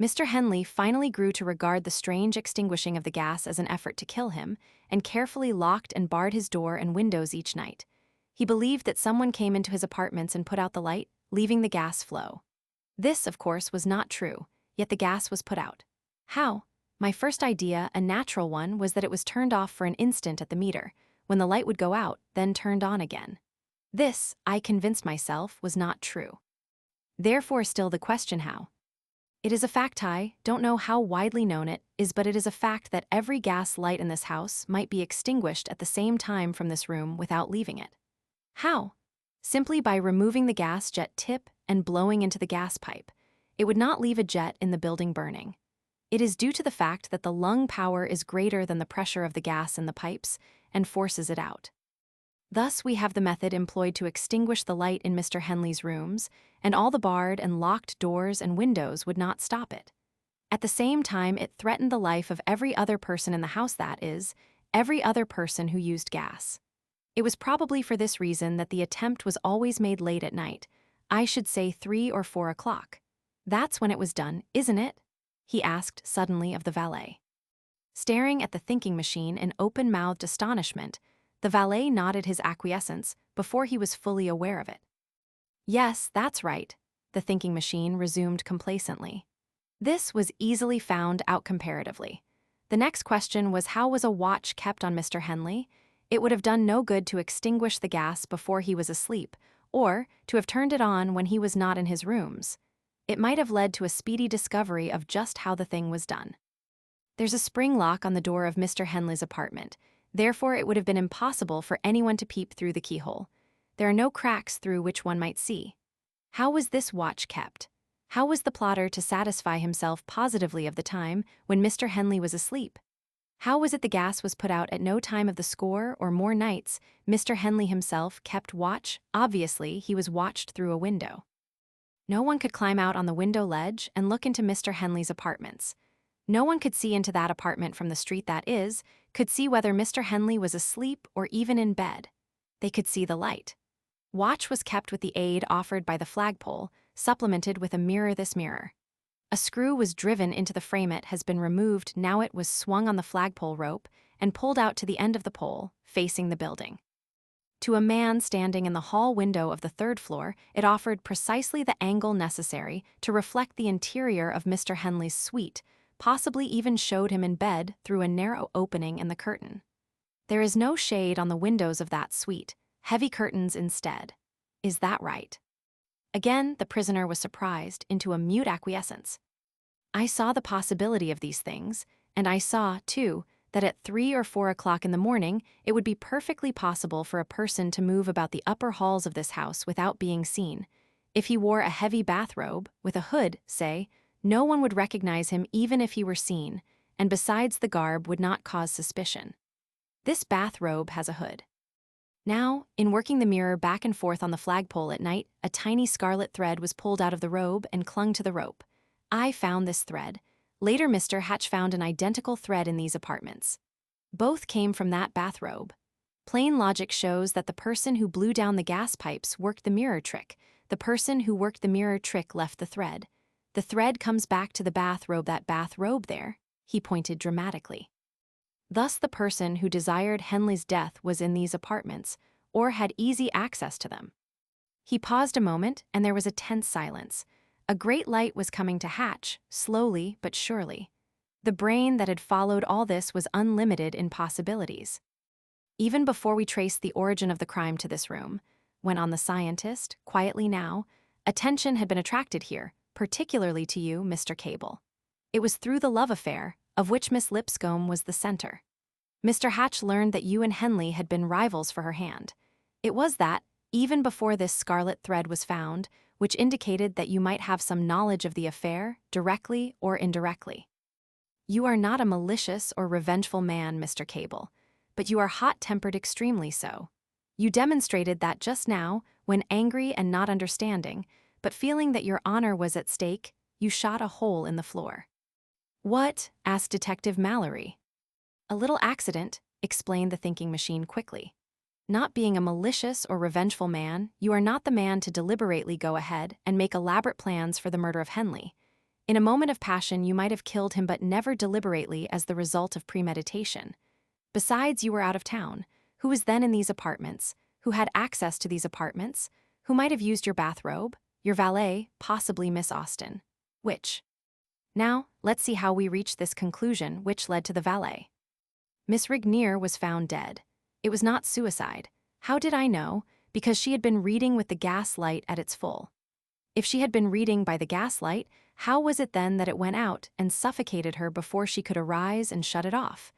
Mr. Henley finally grew to regard the strange extinguishing of the gas as an effort to kill him, and carefully locked and barred his door and windows each night. He believed that someone came into his apartments and put out the light, leaving the gas flow. This, of course, was not true, yet the gas was put out. How? My first idea, a natural one, was that it was turned off for an instant at the meter, when the light would go out, then turned on again. This, I convinced myself, was not true. Therefore still the question how. It is a fact I don't know how widely known it is, but it is a fact that every gas light in this house might be extinguished at the same time from this room without leaving it. How? Simply by removing the gas jet tip and blowing into the gas pipe. It would not leave a jet in the building burning. It is due to the fact that the lung power is greater than the pressure of the gas in the pipes and forces it out. Thus we have the method employed to extinguish the light in Mr. Henley's rooms, and all the barred and locked doors and windows would not stop it. At the same time, it threatened the life of every other person in the house, that is, every other person who used gas. It was probably for this reason that the attempt was always made late at night. I should say 3 or 4 o'clock. That's when it was done, isn't it? He asked suddenly of the valet. Staring at the thinking machine in open-mouthed astonishment, the valet nodded his acquiescence before he was fully aware of it. Yes, that's right, the thinking machine resumed complacently. This was easily found out comparatively. The next question was, how was a watch kept on Mr. Henley? It would have done no good to extinguish the gas before he was asleep, or to have turned it on when he was not in his rooms. It might have led to a speedy discovery of just how the thing was done. There's a spring lock on the door of Mr. Henley's apartment. Therefore, it would have been impossible for anyone to peep through the keyhole. There are no cracks through which one might see. How was this watch kept? How was the plotter to satisfy himself positively of the time when Mr. Henley was asleep? How was it the gas was put out at no time of the score or more nights Mr. Henley himself kept watch? Obviously, he was watched through a window. No one could climb out on the window ledge and look into Mr. Henley's apartments. No one could see into that apartment from the street, that is, could see whether Mr. Henley was asleep or even in bed. They could see the light. Watch was kept with the aid offered by the flagpole, supplemented with a mirror. This mirror. A screw was driven into the frame. It has been removed. Now it was swung on the flagpole rope and pulled out to the end of the pole, facing the building. To a man standing in the hall window of the 3rd floor, it offered precisely the angle necessary to reflect the interior of Mr. Henley's suite, possibly even showed him in bed through a narrow opening in the curtain. There is no shade on the windows of that suite, heavy curtains instead. Is that right? Again, the prisoner was surprised into a mute acquiescence. I saw the possibility of these things, and I saw, too, that at 3 or 4 o'clock in the morning it would be perfectly possible for a person to move about the upper halls of this house without being seen. If he wore a heavy bathrobe, with a hood, say, no one would recognize him even if he were seen, and besides the garb would not cause suspicion. This bathrobe has a hood. Now, in working the mirror back and forth on the flagpole at night, a tiny scarlet thread was pulled out of the robe and clung to the rope. I found this thread. Later, Mr. Hatch found an identical thread in these apartments. Both came from that bathrobe. Plain logic shows that the person who blew down the gas pipes worked the mirror trick. The person who worked the mirror trick left the thread. The thread comes back to the bathrobe. That bathrobe there, he pointed dramatically. Thus the person who desired Henley's death was in these apartments, or had easy access to them. He paused a moment, and there was a tense silence. A great light was coming to Hatch, slowly but surely. The brain that had followed all this was unlimited in possibilities. Even before we traced the origin of the crime to this room, went on the scientist, quietly now, attention had been attracted here, particularly to you, Mr. Cable. It was through the love affair, of which Miss Lipscomb was the center. Mr. Hatch learned that you and Henley had been rivals for her hand. It was that, even before this scarlet thread was found, which indicated that you might have some knowledge of the affair, directly or indirectly. You are not a malicious or revengeful man, Mr. Cable. but you are hot-tempered extremely so. You demonstrated that just now, when angry and not understanding, but feeling that your honor was at stake, you shot a hole in the floor." "What?" asked Detective Mallory. "A little accident," explained the thinking machine quickly. "Not being a malicious or revengeful man, you are not the man to deliberately go ahead and make elaborate plans for the murder of Henley. In a moment of passion, you might have killed him, but never deliberately as the result of premeditation. Besides, you were out of town. Who was then in these apartments? Who had access to these apartments? Who might have used your bathrobe? Your valet, possibly Miss Austen. Which? Now, let's see how we reached this conclusion, which led to the valet. Miss Regnier was found dead. It was not suicide. How did I know? Because she had been reading with the gas light at its full. If she had been reading by the gaslight, how was it then that it went out and suffocated her before she could arise and shut it off?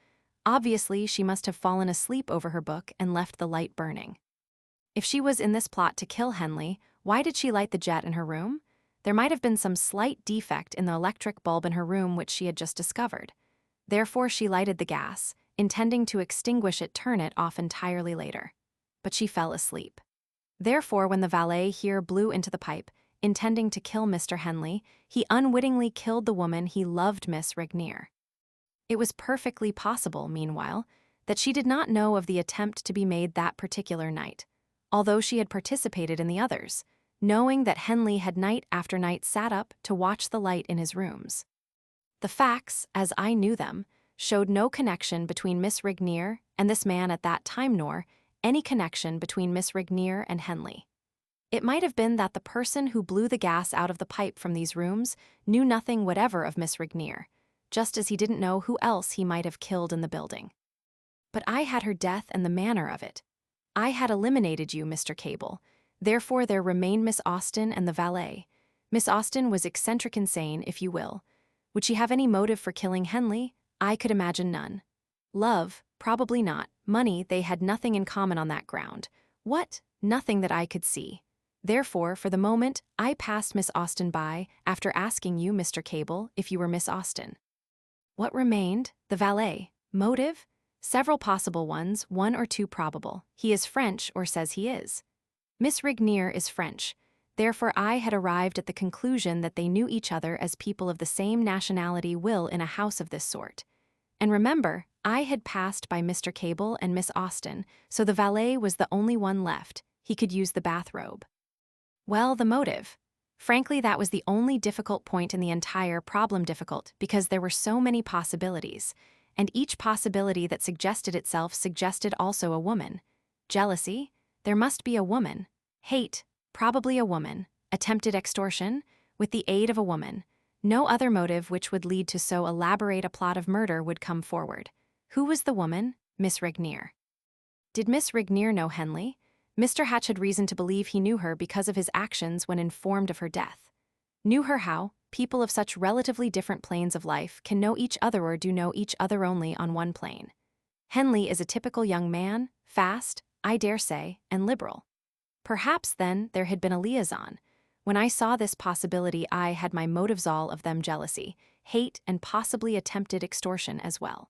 Obviously, she must have fallen asleep over her book and left the light burning. If she was in this plot to kill Henley, why did she light the jet in her room? There might have been some slight defect in the electric bulb in her room which she had just discovered. Therefore, she lighted the gas, intending to extinguish it, turn it off entirely later. But she fell asleep. Therefore, when the valet here blew into the pipe, intending to kill Mr. Henley, he unwittingly killed the woman he loved, Miss Regnier. It was perfectly possible, meanwhile, that she did not know of the attempt to be made that particular night, although she had participated in the others, knowing that Henley had night after night sat up to watch the light in his rooms. The facts, as I knew them, showed no connection between Miss Regnier and this man at that time, nor any connection between Miss Regnier and Henley. It might have been that the person who blew the gas out of the pipe from these rooms knew nothing whatever of Miss Regnier, just as he didn't know who else he might have killed in the building. But I had her death and the manner of it. I had eliminated you, Mr. Cable. Therefore there remained Miss Austen and the valet. Miss Austen was eccentric insane, if you will. Would she have any motive for killing Henley? I could imagine none. Love? Probably not. Money? They had nothing in common on that ground. What? Nothing that I could see. Therefore, for the moment, I passed Miss Austen by after asking you, Mr. Cable, if you were Miss Austen. What remained? The valet. Motive? Several possible ones, one or two probable. He is French, or says he is. Miss Regnier is French. Therefore, I had arrived at the conclusion that they knew each other as people of the same nationality will in a house of this sort. And remember, I had passed by Mr. Cable and Miss Austen, so the valet was the only one left. He could use the bathrobe. Well, the motive. Frankly, that was the only difficult point in the entire problem, difficult because there were so many possibilities, and each possibility that suggested itself suggested also a woman. Jealousy? There must be a woman. Hate? Probably a woman. Attempted extortion? With the aid of a woman. No other motive which would lead to so elaborate a plot of murder would come forward. Who was the woman? Miss Regnier. Did Miss Regnier know Henley? Mr. Hatch had reason to believe he knew her because of his actions when informed of her death. Knew her how? People of such relatively different planes of life can know each other or do know each other only on one plane. Henley is a typical young man, fast, I dare say, and liberal. Perhaps, then, there had been a liaison. When I saw this possibility, I had my motives, all of them jealousy, hate, and possibly attempted extortion as well.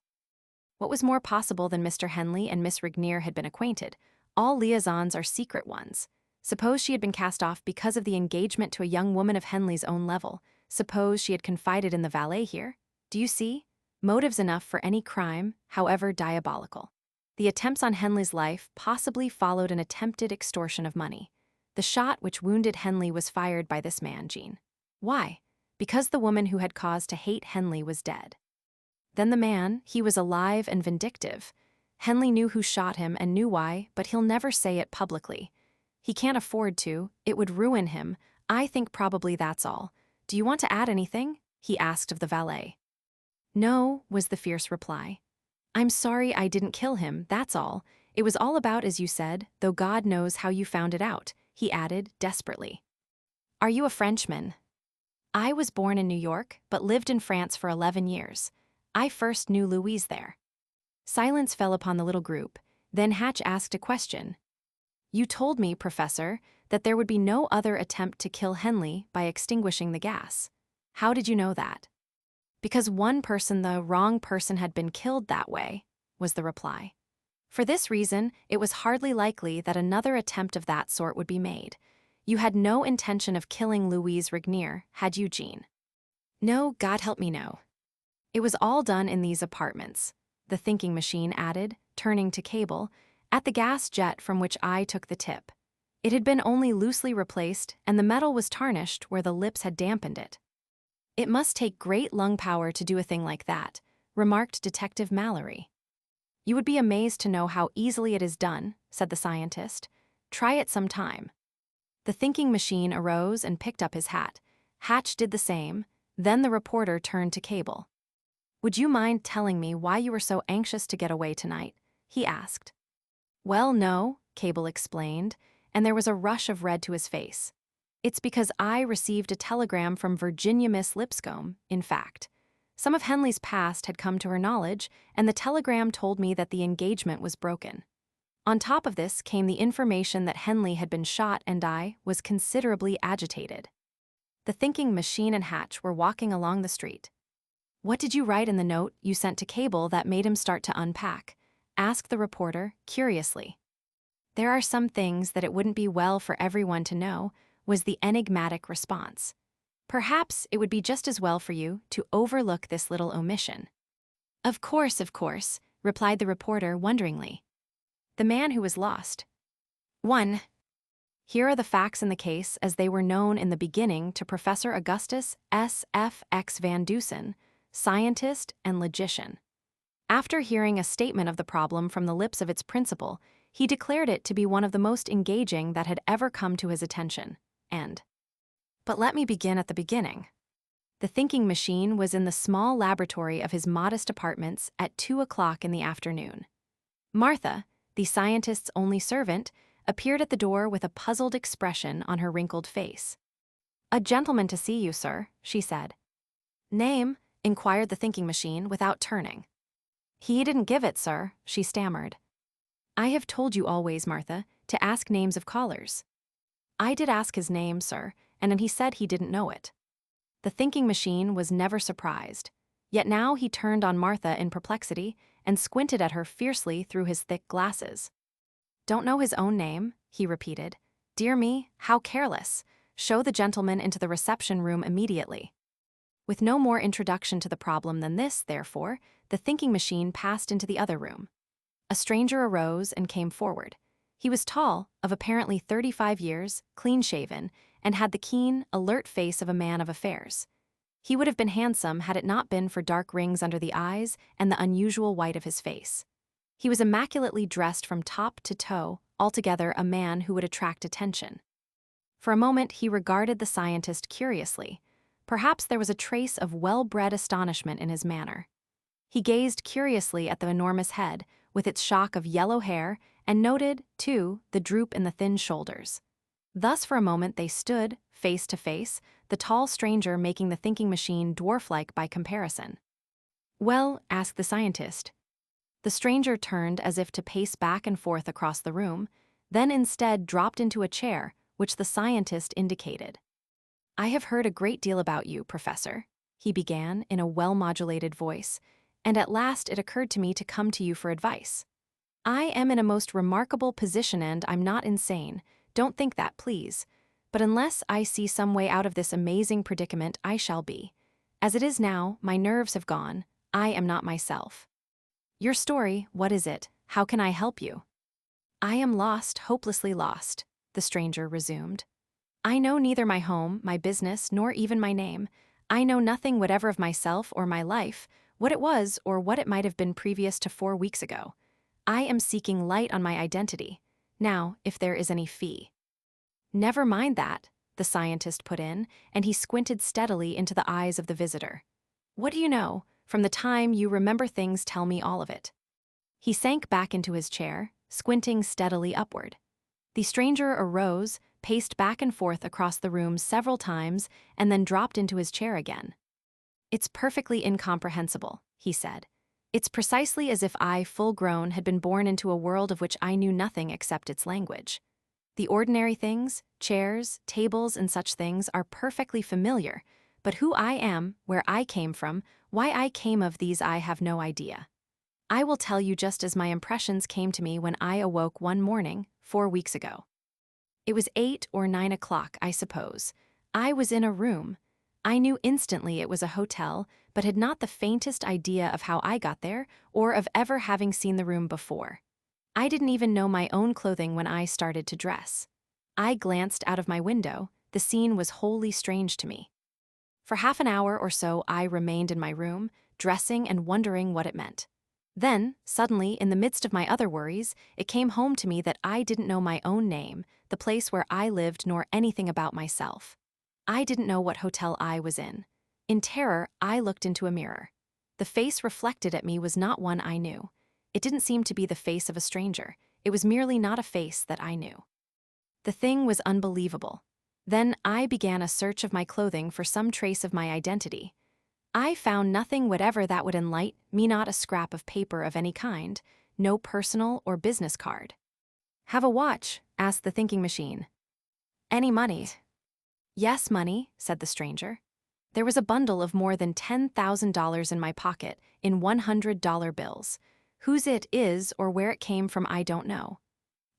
What was more possible than Mr. Henley and Miss Regnier had been acquainted? All liaisons are secret ones. Suppose she had been cast off because of the engagement to a young woman of Henley's own level. Suppose she had confided in the valet here. Do you see? Motives enough for any crime, however diabolical. The attempts on Henley's life possibly followed an attempted extortion of money. The shot which wounded Henley was fired by this man, Jean. Why? Because the woman who had cause to hate Henley was dead. Then the man, he was alive and vindictive. Henley knew who shot him and knew why, but he'll never say it publicly. He can't afford to. It would ruin him. I think probably that's all. Do you want to add anything? He asked of the valet. No, was the fierce reply. I'm sorry I didn't kill him, that's all. It was all about as you said, though God knows how you found it out, he added desperately. Are you a Frenchman? I was born in New York, but lived in France for 11 years. I first knew Louise there. Silence fell upon the little group. Then Hatch asked a question. You told me, Professor, that there would be no other attempt to kill Henley by extinguishing the gas. How did you know that? Because one person, the wrong person, had been killed that way, was the reply. For this reason, it was hardly likely that another attempt of that sort would be made. You had no intention of killing Louise Regnier, had you, Jean? No, God help me, no. It was all done in these apartments, the thinking machine added, turning to Cable, at the gas jet from which I took the tip. It had been only loosely replaced, and the metal was tarnished where the lips had dampened it. It must take great lung power to do a thing like that, remarked Detective Mallory. You would be amazed to know how easily it is done, said the scientist. Try it some time. The thinking machine arose and picked up his hat. Hatch did the same, then the reporter turned to Cable. Would you mind telling me why you were so anxious to get away tonight? He asked. Well, no, Cable explained, and there was a rush of red to his face. It's because I received a telegram from Virginia Miss Lipscomb, in fact. Some of Henley's past had come to her knowledge, and the telegram told me that the engagement was broken. On top of this came the information that Henley had been shot, and I was considerably agitated. The thinking machine and Hatch were walking along the street. What did you write in the note you sent to Cable that made him start to unpack? Asked the reporter, curiously. There are some things that it wouldn't be well for everyone to know, was the enigmatic response. Perhaps it would be just as well for you to overlook this little omission. Of course, replied the reporter wonderingly. The man who was lost. 1. Here are the facts in the case as they were known in the beginning to Professor Augustus S. F. X. Van Dusen, scientist and logician. After hearing a statement of the problem from the lips of its principal, he declared it to be one of the most engaging that had ever come to his attention, and but let me begin at the beginning. The thinking machine was in the small laboratory of his modest apartments at 2 o'clock in the afternoon. Martha, the scientist's only servant, appeared at the door with a puzzled expression on her wrinkled face. A gentleman to see you, sir, she said. Name? Inquired the thinking machine without turning. He didn't give it, sir, she stammered. I have told you always, Martha, to ask names of callers. I did ask his name, sir, and then he said he didn't know it. The thinking machine was never surprised, yet now he turned on Martha in perplexity and squinted at her fiercely through his thick glasses. Don't know his own name, he repeated. Dear me, how careless. Show the gentleman into the reception room immediately. With no more introduction to the problem than this, therefore, the thinking machine passed into the other room. A stranger arose and came forward. He was tall, of apparently 35 years, clean-shaven, and had the keen, alert face of a man of affairs. He would have been handsome had it not been for dark rings under the eyes and the unusual white of his face. He was immaculately dressed from top to toe, altogether a man who would attract attention. For a moment he regarded the scientist curiously. Perhaps there was a trace of well-bred astonishment in his manner. He gazed curiously at the enormous head, with its shock of yellow hair, and noted, too, the droop in the thin shoulders. Thus for a moment they stood, face to face, the tall stranger making the thinking machine dwarf-like by comparison. Well, asked the scientist. The stranger turned as if to pace back and forth across the room, then instead dropped into a chair, which the scientist indicated. I have heard a great deal about you, Professor, he began in a well-modulated voice, and at last it occurred to me to come to you for advice. I am in a most remarkable position and I'm not insane. Don't think that, please. But unless I see some way out of this amazing predicament, I shall be. As it is now, my nerves have gone. I am not myself. Your story, what is it? How can I help you? I am lost, hopelessly lost, the stranger resumed. I know neither my home, my business, nor even my name. I know nothing whatever of myself or my life, what it was or what it might have been previous to 4 weeks ago. I am seeking light on my identity. Now, if there is any fee. Never mind that, the scientist put in, and he squinted steadily into the eyes of the visitor. What do you know? From the time you remember things, tell me all of it. He sank back into his chair, squinting steadily upward. The stranger arose, paced back and forth across the room several times, and then dropped into his chair again. It's perfectly incomprehensible, he said. It's precisely as if I, full-grown, had been born into a world of which I knew nothing except its language. The ordinary things, chairs, tables, and such things are perfectly familiar, but who I am, where I came from, why I came of these I have no idea. I will tell you just as my impressions came to me when I awoke one morning, 4 weeks ago. It was 8 or 9 o'clock, I suppose. I was in a room. I knew instantly it was a hotel, but had not the faintest idea of how I got there or of ever having seen the room before. I didn't even know my own clothing when I started to dress. I glanced out of my window. The scene was wholly strange to me. For half an hour or so, I remained in my room, dressing and wondering what it meant. Then, suddenly, in the midst of my other worries, it came home to me that I didn't know my own name, the place where I lived, nor anything about myself. I didn't know what hotel I was in. In terror, I looked into a mirror. The face reflected at me was not one I knew. It didn't seem to be the face of a stranger. It was merely not a face that I knew. The thing was unbelievable. Then I began a search of my clothing for some trace of my identity. I found nothing whatever that would enlighten me, not a scrap of paper of any kind, no personal or business card. Have a watch? Asked the thinking machine. Any money? Yes, money, said the stranger. There was a bundle of more than $10,000 in my pocket, in $100 bills. Whose it is or where it came from I don't know.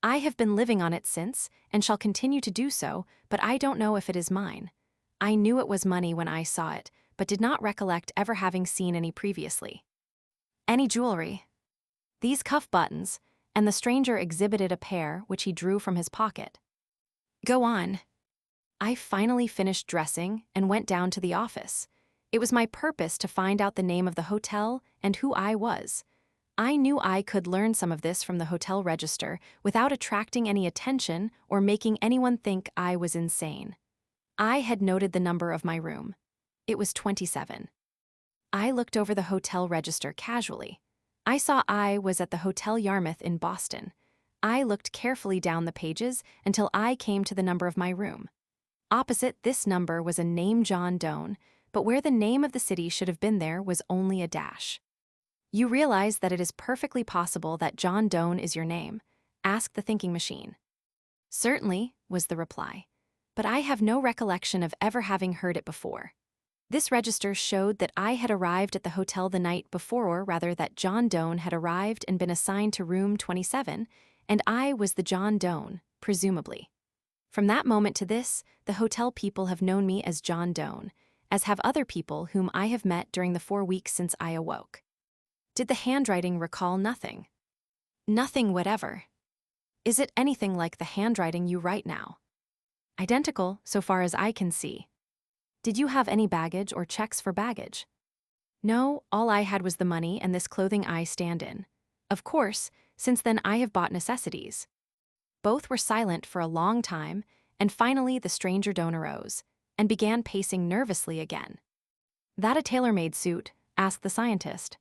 I have been living on it since, and shall continue to do so, but I don't know if it is mine. I knew it was money when I saw it, but did not recollect ever having seen any previously. Any jewelry? These cuff buttons, and the stranger exhibited a pair which he drew from his pocket. Go on. I finally finished dressing and went down to the office. It was my purpose to find out the name of the hotel and who I was. I knew I could learn some of this from the hotel register without attracting any attention or making anyone think I was insane. I had noted the number of my room. It was 27. I looked over the hotel register casually. I saw I was at the Hotel Yarmouth in Boston. I looked carefully down the pages until I came to the number of my room. Opposite this number was a name John Doe, but where the name of the city should have been there was only a dash. You realize that it is perfectly possible that John Doe is your name? Asked the thinking machine. Certainly, was the reply, but I have no recollection of ever having heard it before. This register showed that I had arrived at the hotel the night before, or rather that John Doe had arrived and been assigned to room 27, and I was the John Doe, presumably. From that moment to this, the hotel people have known me as John Doe, as have other people whom I have met during the 4 weeks since I awoke. Did the handwriting recall nothing? Nothing whatever. Is it anything like the handwriting you write now? Identical, so far as I can see. Did you have any baggage or checks for baggage? No, all I had was the money and this clothing I stand in. Of course, since then I have bought necessities. Both were silent for a long time, and finally the stranger Doe arose and began pacing nervously again. That a tailor-made suit? Asked the scientist.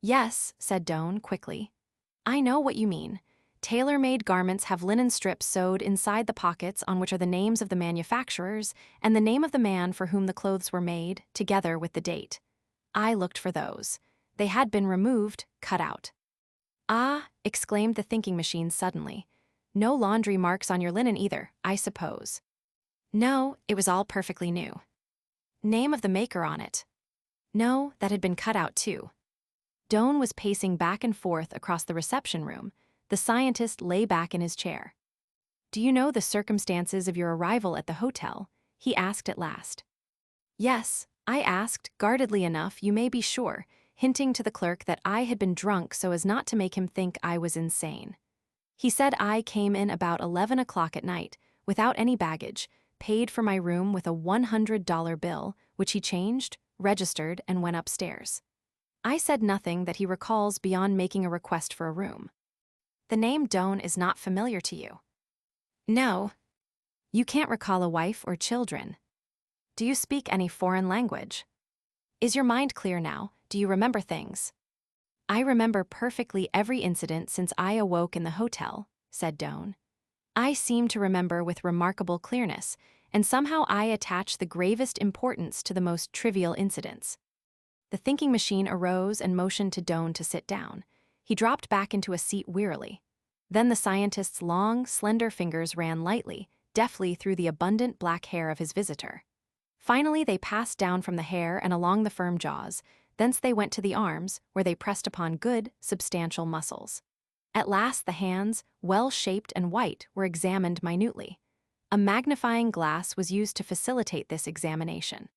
Yes, said Doe quickly. I know what you mean. Tailor-made garments have linen strips sewed inside the pockets on which are the names of the manufacturers and the name of the man for whom the clothes were made, together with the date. I looked for those. They had been removed, cut out. Ah, exclaimed the thinking machine suddenly. No laundry marks on your linen either, I suppose. No, it was all perfectly new. Name of the maker on it? No, that had been cut out too. Doe was pacing back and forth across the reception room. The scientist lay back in his chair. Do you know the circumstances of your arrival at the hotel? He asked at last. Yes, I asked, guardedly enough, you may be sure, hinting to the clerk that I had been drunk so as not to make him think I was insane. He said I came in about 11 o'clock at night, without any baggage, paid for my room with a $100 bill, which he changed, registered, and went upstairs. I said nothing that he recalls beyond making a request for a room. The name Doe is not familiar to you? No. You can't recall a wife or children. Do you speak any foreign language? Is your mind clear now? Do you remember things? I remember perfectly every incident since I awoke in the hotel, said Doe. I seem to remember with remarkable clearness, and somehow I attach the gravest importance to the most trivial incidents. The thinking machine arose and motioned to Doe to sit down. He dropped back into a seat wearily. Then the scientist's long, slender fingers ran lightly, deftly through the abundant black hair of his visitor. Finally, they passed down from the hair and along the firm jaws, Thence they went to the arms, where they pressed upon good, substantial muscles. At last the hands, well-shaped and white, were examined minutely. A magnifying glass was used to facilitate this examination.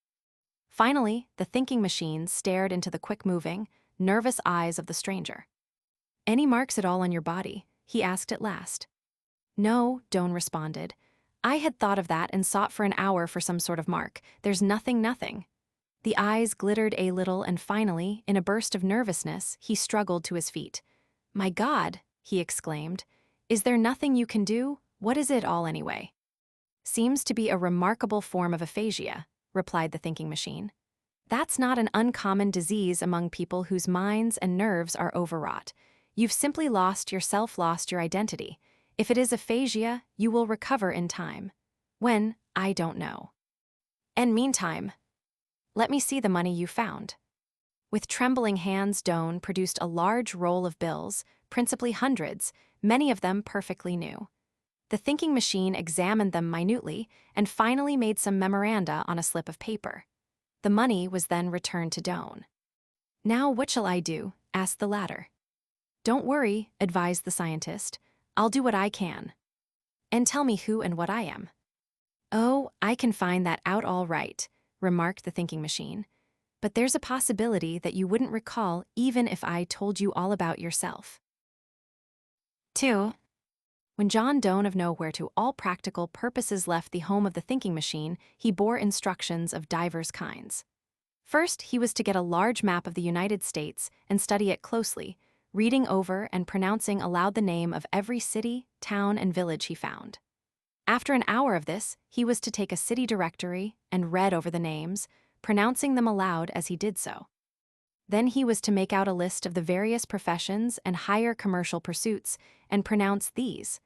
Finally, the thinking machine stared into the quick-moving, nervous eyes of the stranger. "Any marks at all on your body?" he asked at last. "No," Doan responded. "I had thought of that and sought for an hour for some sort of mark. There's nothing." The eyes glittered a little, and finally, in a burst of nervousness, he struggled to his feet. "My God," he exclaimed. "Is there nothing you can do? What is it all anyway?" "Seems to be a remarkable form of aphasia," replied the thinking machine. "That's not an uncommon disease among people whose minds and nerves are overwrought. You've simply lost your identity. If it is aphasia, you will recover in time. When, I don't know. And meantime, let me see the money you found." With trembling hands, Doan produced a large roll of bills, principally hundreds, many of them perfectly new. The thinking machine examined them minutely and finally made some memoranda on a slip of paper. The money was then returned to Doan. "Now what shall I do?" asked the latter. "Don't worry," advised the scientist. "I'll do what I can." "And tell me who and what I am." "Oh, I can find that out all right," remarked the thinking machine. "But there's a possibility that you wouldn't recall even if I told you all about yourself." 2. When John Doan of Nowhere to all practical purposes left the home of the thinking machine, he bore instructions of divers kinds. First, he was to get a large map of the United States and study it closely, reading over and pronouncing aloud the name of every city, town, and village he found. After an hour of this, he was to take a city directory and read over the names, pronouncing them aloud as he did so. Then he was to make out a list of the various professions and higher commercial pursuits and pronounce these.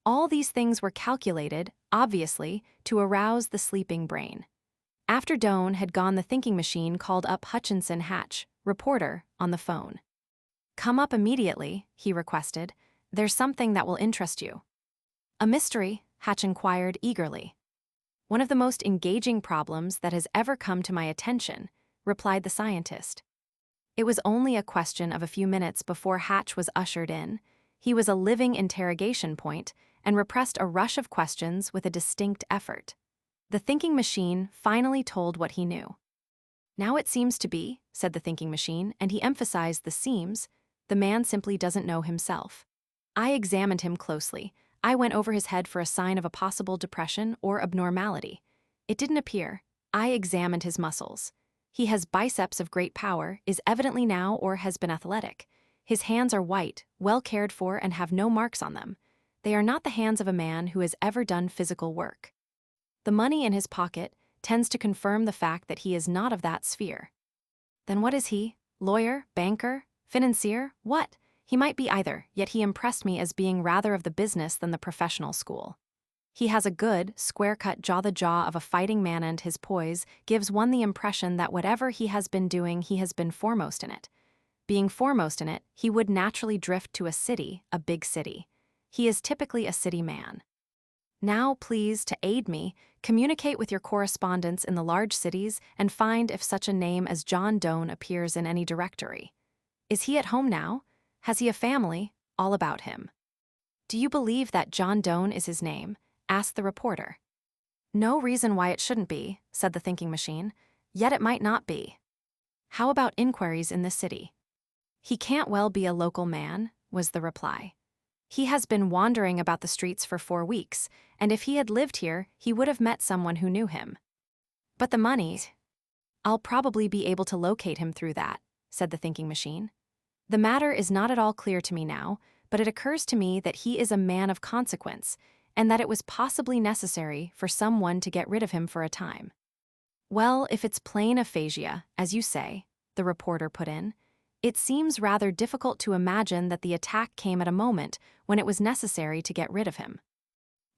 All these things were calculated, obviously, to arouse the sleeping brain. After Doan had gone, the thinking machine called up Hutchinson Hatch, reporter, on the phone. "Come up immediately," he requested. "There's something that will interest you." "A mystery?" Hatch inquired eagerly. "One of the most engaging problems that has ever come to my attention," replied the scientist. It was only a question of a few minutes before Hatch was ushered in. He was a living interrogation point and repressed a rush of questions with a distinct effort. The thinking machine finally told what he knew. "Now it seems to be," said the thinking machine, and he emphasized the seems, "the man simply doesn't know himself. I examined him closely. I went over his head for a sign of a possible depression or abnormality. It didn't appear. I examined his muscles. He has biceps of great power, is evidently now or has been athletic. His hands are white, well cared for, and have no marks on them. They are not the hands of a man who has ever done physical work. The money in his pocket tends to confirm the fact that he is not of that sphere." "Then what is he? Lawyer? Banker? Financier? What?" "He might be either, yet he impressed me as being rather of the business than the professional school. He has a good, square-cut jaw. The jaw of a fighting man, and his poise gives one the impression that whatever he has been doing, he has been foremost in it. Being foremost in it, he would naturally drift to a city, a big city. He is typically a city man. Now, please, to aid me, communicate with your correspondents in the large cities and find if such a name as John Doan appears in any directory. Is he at home now? Has he a family? All about him." "Do you believe that John Doan is his name?" asked the reporter. "No reason why it shouldn't be," said the thinking machine, "yet it might not be." "How about inquiries in this city?" "He can't well be a local man," was the reply. "He has been wandering about the streets for 4 weeks, and if he had lived here, he would have met someone who knew him." "But the money?" "I'll probably be able to locate him through that," said the thinking machine. "The matter is not at all clear to me now, but it occurs to me that he is a man of consequence, and that it was possibly necessary for someone to get rid of him for a time." "Well, if it's plain aphasia, as you say," the reporter put in, "it seems rather difficult to imagine that the attack came at a moment when it was necessary to get rid of him."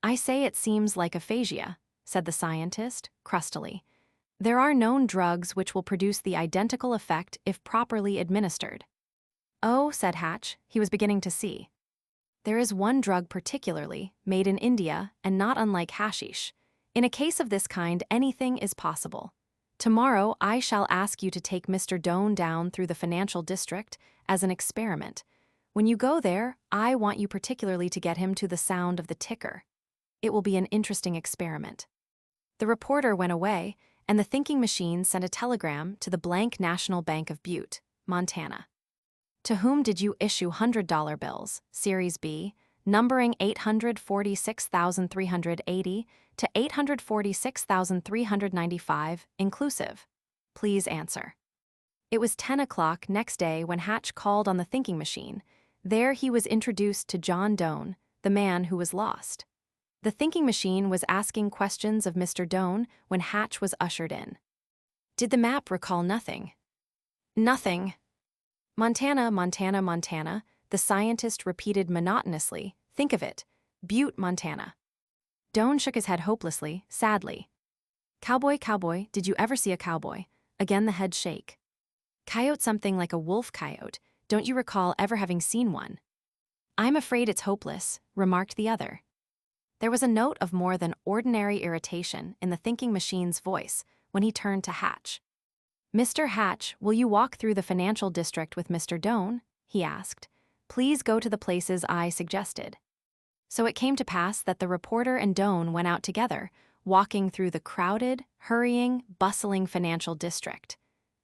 "I say it seems like aphasia," said the scientist, crustily. "There are known drugs which will produce the identical effect if properly administered." "Oh," said Hatch, he was beginning to see. "There is one drug particularly, made in India and not unlike hashish. In a case of this kind, anything is possible. Tomorrow I shall ask you to take Mr. Doan down through the financial district as an experiment. When you go there, I want you particularly to get him to the sound of the ticker. It will be an interesting experiment." The reporter went away, and the thinking machine sent a telegram to the blank National Bank of Butte, Montana. "To whom did you issue $100 bills, Series B, numbering 846,380 to 846,395, inclusive? Please answer." It was 10 o'clock next day when Hatch called on the thinking machine. There he was introduced to John Doan, the man who was lost. The thinking machine was asking questions of Mr. Doan when Hatch was ushered in. "Did the map recall nothing?" "Nothing." "Montana, Montana, Montana," the scientist repeated monotonously. "Think of it. Butte, Montana." Doan shook his head hopelessly, sadly. "Cowboy, cowboy, did you ever see a cowboy?" Again the head shake. "Coyote, something like a wolf coyote. Don't you recall ever having seen one?" "I'm afraid it's hopeless," remarked the other. There was a note of more than ordinary irritation in the thinking machine's voice when he turned to Hatch. "Mr. Hatch, will you walk through the financial district with Mr. Doan?" he asked. "Please go to the places I suggested." So it came to pass that the reporter and Doan went out together, walking through the crowded, hurrying, bustling financial district.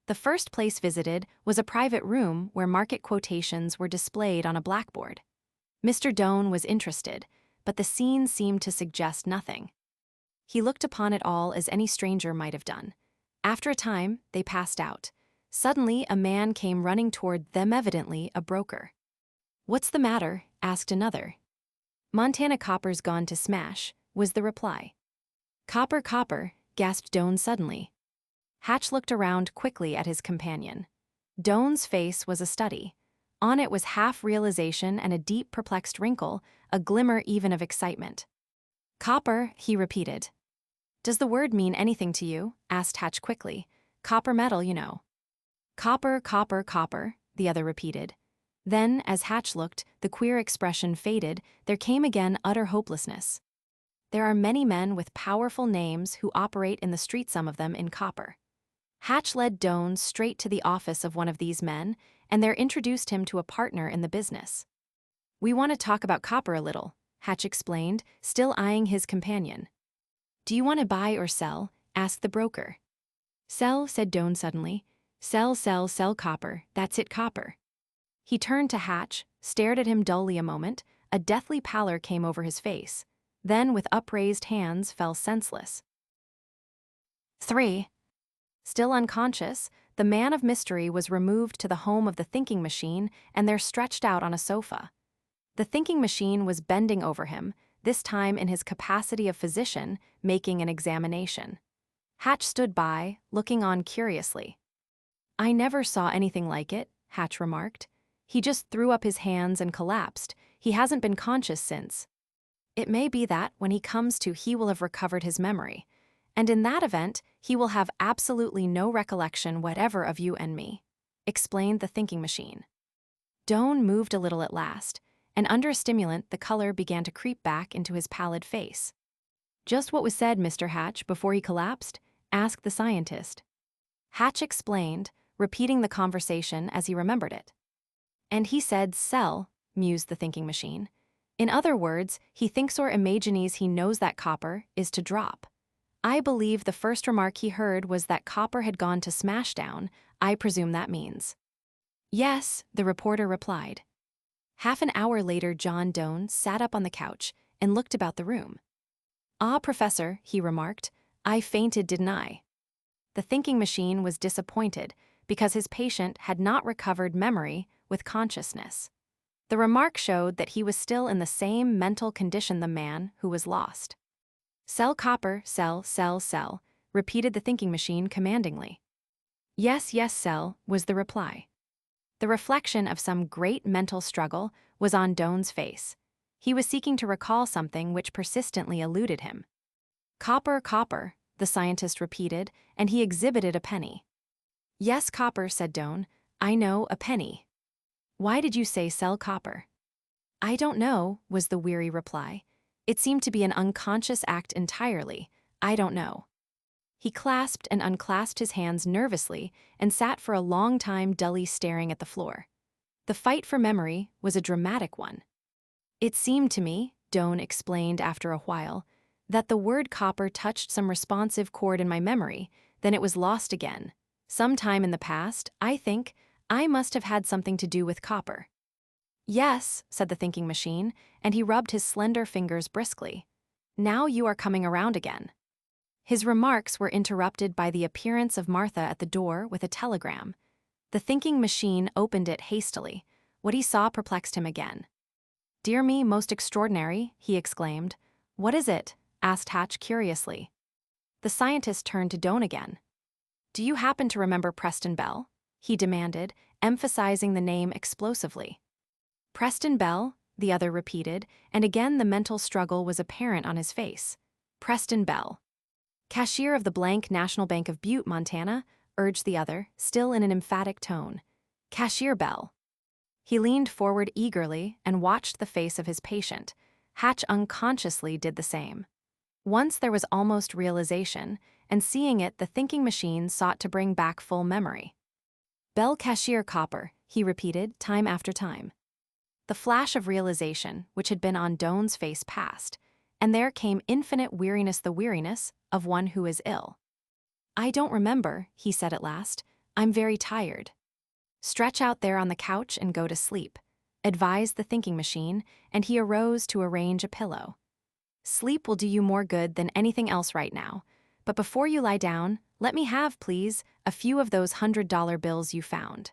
The first place visited was a private room where market quotations were displayed on a blackboard. Mr. Doan was interested, but the scene seemed to suggest nothing. He looked upon it all as any stranger might have done. After a time, they passed out. Suddenly, a man came running toward them, evidently a broker. "What's the matter?" asked another. "Montana copper's gone to smash," was the reply. "Copper, copper," gasped Doan suddenly. Hatch looked around quickly at his companion. Doan's face was a study. On it was half-realization and a deep, perplexed wrinkle, a glimmer even of excitement. "Copper," he repeated. "Does the word mean anything to you?" asked Hatch quickly. "Copper metal, you know." "Copper, copper, copper," the other repeated. Then, as Hatch looked, the queer expression faded, there came again utter hopelessness. There are many men with powerful names who operate in the street, some of them in copper. Hatch led Doan straight to the office of one of these men, and there introduced him to a partner in the business. "We want to talk about copper a little," Hatch explained, still eyeing his companion. "Do you want to buy or sell?" asked the broker. "Sell," said Doan suddenly. "Sell, sell, sell copper, that's it, copper." He turned to Hatch, stared at him dully a moment, a deathly pallor came over his face, then with upraised hands fell senseless. 3. Still unconscious, the man of mystery was removed to the home of the thinking machine and there stretched out on a sofa. The thinking machine was bending over him, this time in his capacity of physician, making an examination. Hatch stood by, looking on curiously. "I never saw anything like it," Hatch remarked. "He just threw up his hands and collapsed. He hasn't been conscious since. It may be that, when he comes to, he will have recovered his memory. And in that event, he will have absolutely no recollection whatever of you and me," explained the thinking machine. Doan moved a little at last, and under a stimulant the color began to creep back into his pallid face. "Just what was said, Mr. Hatch, before he collapsed?" asked the scientist. Hatch explained, repeating the conversation as he remembered it. "And he said sell," mused the thinking machine. "In other words, he thinks or imagines he knows that copper is to drop. I believe the first remark he heard was that copper had gone to smash down. I presume that means." "Yes," the reporter replied. Half an hour later, John Doan sat up on the couch and looked about the room. "Ah, Professor," he remarked, "I fainted, didn't I?" The thinking machine was disappointed because his patient had not recovered memory with consciousness. The remark showed that he was still in the same mental condition the man who was lost. "Sell copper, sell, sell, sell," repeated the thinking machine commandingly. "Yes, yes, sell," was the reply. The reflection of some great mental struggle was on Doan's face. He was seeking to recall something which persistently eluded him. "Copper, copper," the scientist repeated, and he exhibited a penny. "Yes, copper," said Doan. "I know, a penny." "Why did you say sell copper?" "I don't know," was the weary reply. "It seemed to be an unconscious act entirely. I don't know." He clasped and unclasped his hands nervously and sat for a long time dully staring at the floor. The fight for memory was a dramatic one. It seemed to me, Doan explained after a while, that the word copper touched some responsive chord in my memory, then it was lost again. Sometime in the past, I think, I must have had something to do with copper. Yes, said the thinking machine, and he rubbed his slender fingers briskly. Now you are coming around again. His remarks were interrupted by the appearance of Martha at the door with a telegram. The thinking machine opened it hastily. What he saw perplexed him again. "Dear me, most extraordinary," he exclaimed. "What is it?" asked Hatch curiously. The scientist turned to Doan again. "Do you happen to remember Preston Bell?" he demanded, emphasizing the name explosively. "Preston Bell?" the other repeated, and again the mental struggle was apparent on his face. "Preston Bell. Cashier of the blank National Bank of Butte, Montana," urged the other, still in an emphatic tone. "Cashier Bell." He leaned forward eagerly and watched the face of his patient. Hatch unconsciously did the same. Once there was almost realization, and seeing it, the thinking machine sought to bring back full memory. "Bell Cashier Copper," he repeated time after time. The flash of realization, which had been on Doan's face, passed, and there came infinite weariness, the weariness of one who is ill. "I don't remember," he said at last. "I'm very tired." "Stretch out there on the couch and go to sleep," advised the thinking machine, and he arose to arrange a pillow. "Sleep will do you more good than anything else right now. But before you lie down, let me have, please, a few of those $100 bills you found."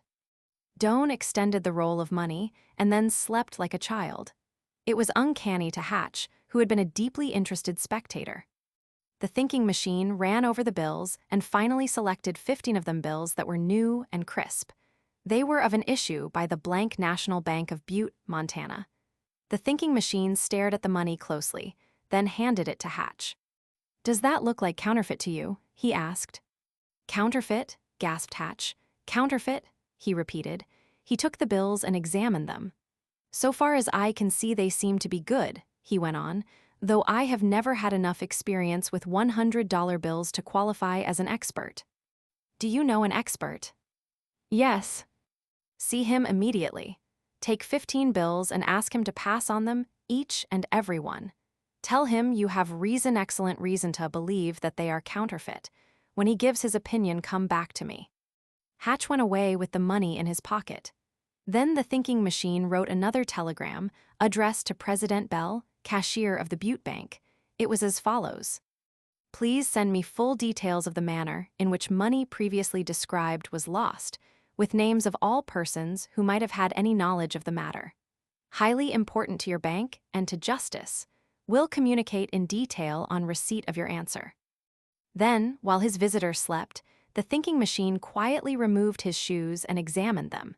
Doan extended the roll of money and then slept like a child. It was uncanny to Hatch, who had been a deeply interested spectator. The thinking machine ran over the bills and finally selected 15 of them bills that were new and crisp. They were of an issue by the blank National Bank of Butte, Montana. The thinking machine stared at the money closely, then handed it to Hatch. "Does that look like counterfeit to you?" he asked. "Counterfeit?" gasped Hatch. "Counterfeit?" he repeated. He took the bills and examined them. "So far as I can see, they seem to be good," he went on, "though I have never had enough experience with $100 bills to qualify as an expert." "Do you know an expert?" "Yes." "See him immediately. Take 15 bills and ask him to pass on them, each and every one. Tell him you have excellent reason to believe that they are counterfeit. When he gives his opinion, come back to me." Hatch went away with the money in his pocket. Then the thinking machine wrote another telegram, addressed to President Bell, cashier of the Butte Bank. It was as follows: "Please send me full details of the manner in which money previously described was lost, with names of all persons who might have had any knowledge of the matter. Highly important to your bank and to justice. Will communicate in detail on receipt of your answer." Then, while his visitor slept, the thinking machine quietly removed his shoes and examined them.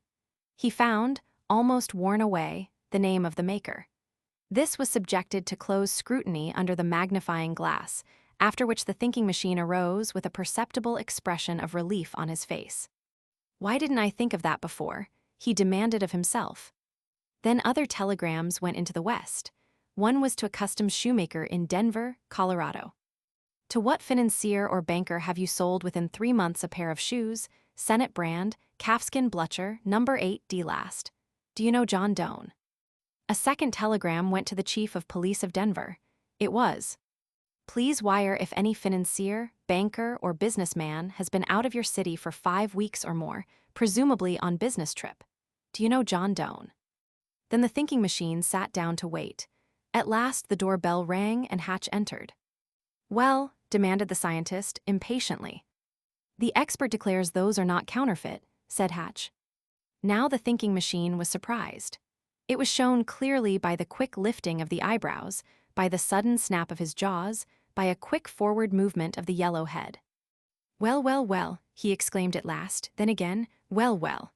He found, almost worn away, the name of the maker. This was subjected to close scrutiny under the magnifying glass, after which the thinking machine arose with a perceptible expression of relief on his face. "Why didn't I think of that before?" he demanded of himself. Then other telegrams went into the West. One was to a customs shoemaker in Denver, Colorado. "To what financier or banker have you sold within 3 months a pair of shoes, Senate brand, calfskin blucher, number 8D last? Do you know John Doan?" A second telegram went to the chief of police of Denver. It was, "Please wire if any financier, banker, or businessman has been out of your city for 5 weeks or more, presumably on business trip. Do you know John Doan?" Then the thinking machine sat down to wait. At last the doorbell rang and Hatch entered. "Well," demanded the scientist, impatiently. "The expert declares those are not counterfeit," said Hatch. Now the thinking machine was surprised. It was shown clearly by the quick lifting of the eyebrows, by the sudden snap of his jaws, by a quick forward movement of the yellow head. "Well, well, well," he exclaimed at last, then again, "Well, well.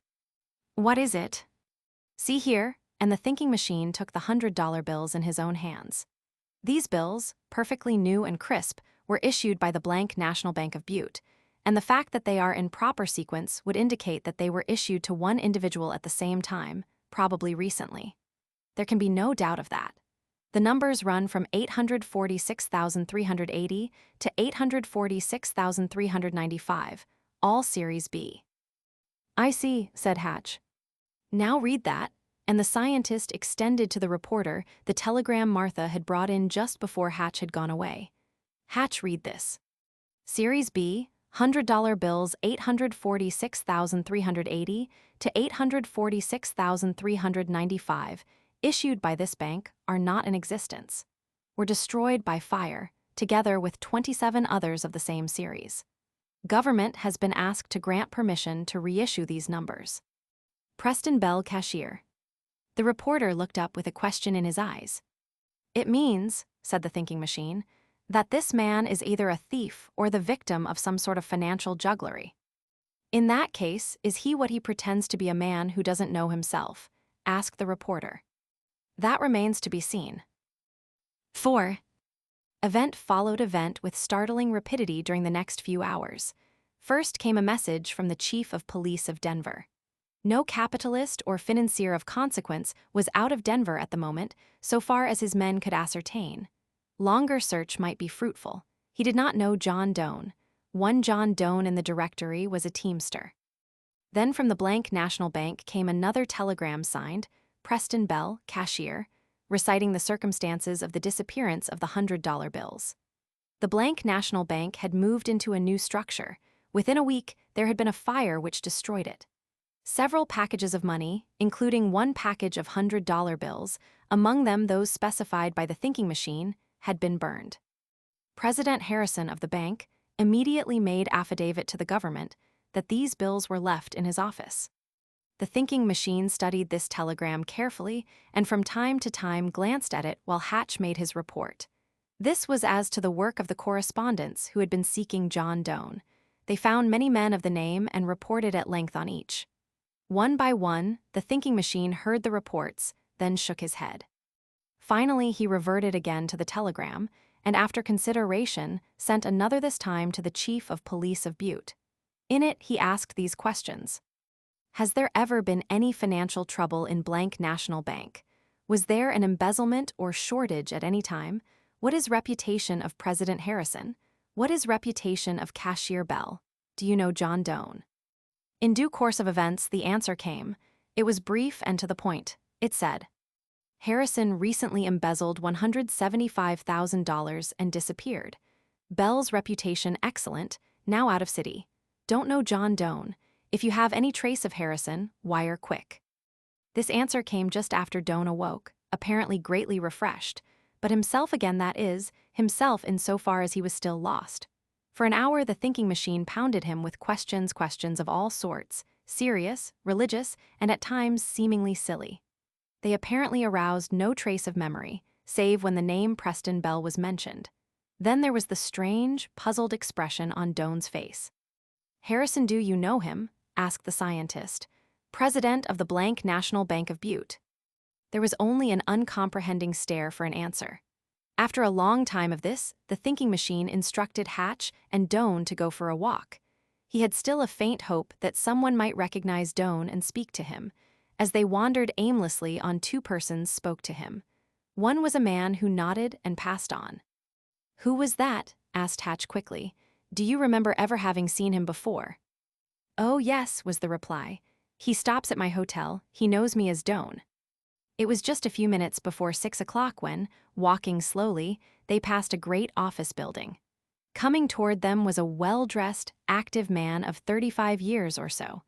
What is it?" "See here," and the thinking machine took the $100 bills in his own hands. These bills, perfectly new and crisp, were issued by the blank National Bank of Butte, and the fact that they are in proper sequence would indicate that they were issued to one individual at the same time, probably recently. There can be no doubt of that. The numbers run from 846,380 to 846,395, all Series B. "I see," said Hatch. "Now read that," and the scientist extended to the reporter the telegram Martha had brought in just before Hatch had gone away. "Hatch, read this. Series B, $100 bills 846,380 to 846,395, issued by this bank, are not in existence. Were destroyed by fire, together with 27 others of the same series. Government has been asked to grant permission to reissue these numbers. Preston Bell, cashier." The reporter looked up with a question in his eyes. "It means," said the thinking machine, "that this man is either a thief or the victim of some sort of financial jugglery." "In that case, is he what he pretends to be, a man who doesn't know himself?" asked the reporter. "That remains to be seen." 4. Event followed event with startling rapidity during the next few hours. First came a message from the chief of police of Denver. No capitalist or financier of consequence was out of Denver at the moment, so far as his men could ascertain. Longer search might be fruitful. He did not know John Doan. One John Doan in the directory was a teamster. Then from the blank National Bank came another telegram signed, "Preston Bell, cashier," reciting the circumstances of the disappearance of the $100 bills. The blank National Bank had moved into a new structure. Within a week, there had been a fire which destroyed it. Several packages of money, including one package of $100 bills, among them those specified by the thinking machine, had been burned. President Harrison of the bank immediately made affidavit to the government that these bills were left in his office. The thinking machine studied this telegram carefully and from time to time glanced at it while Hatch made his report. This was as to the work of the correspondents who had been seeking John Doan. They found many men of the name and reported at length on each. One by one, the thinking machine heard the reports, then shook his head. Finally, he reverted again to the telegram, and after consideration, sent another this time to the chief of police of Butte. In it, he asked these questions. Has there ever been any financial trouble in blank National Bank? Was there an embezzlement or shortage at any time? What is reputation of President Harrison? What is reputation of Cashier Bell? Do you know John Doan? In due course of events, the answer came. It was brief and to the point. It said, "Harrison recently embezzled $175,000 and disappeared. Bell's reputation excellent, now out of city. Don't know John Doan. If you have any trace of Harrison, wire quick." This answer came just after Doan awoke, apparently greatly refreshed, but himself again, that is, himself insofar as he was still lost. For an hour the thinking machine pounded him with questions of all sorts, serious, religious, and at times seemingly silly. They apparently aroused no trace of memory, save when the name Preston Bell was mentioned. Then there was the strange, puzzled expression on Doan's face. "Harrison, do you know him?" asked the scientist. "President of the blank National Bank of Butte." There was only an uncomprehending stare for an answer. After a long time of this, the thinking machine instructed Hatch and Doan to go for a walk. He had still a faint hope that someone might recognize Doan and speak to him. As they wandered aimlessly on, two persons spoke to him. One was a man who nodded and passed on. "Who was that?" asked Hatch quickly. "Do you remember ever having seen him before?" "Oh, yes," was the reply. "He stops at my hotel. He knows me as Doan." It was just a few minutes before 6 o'clock when, walking slowly, they passed a great office building. Coming toward them was a well-dressed, active man of 35 years or so.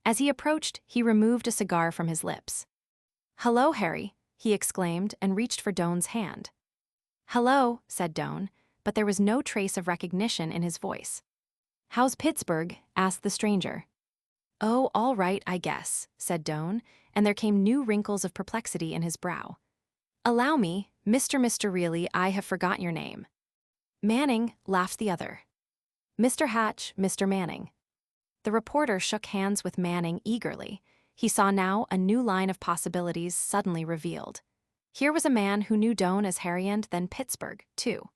As he approached, he removed a cigar from his lips. "Hello, Harry," he exclaimed and reached for Doan's hand. "Hello," said Doan, but there was no trace of recognition in his voice. "How's Pittsburgh?" asked the stranger. "Oh, all right, I guess," said Doan, and there came new wrinkles of perplexity in his brow. "Allow me, Mr. Really, I have forgotten your name." "Manning," laughed the other. "Mr. Hatch, Mr. Manning." The reporter shook hands with Manning eagerly. He saw now a new line of possibilities suddenly revealed. Here was a man who knew Doan as Harry and then Pittsburgh, too.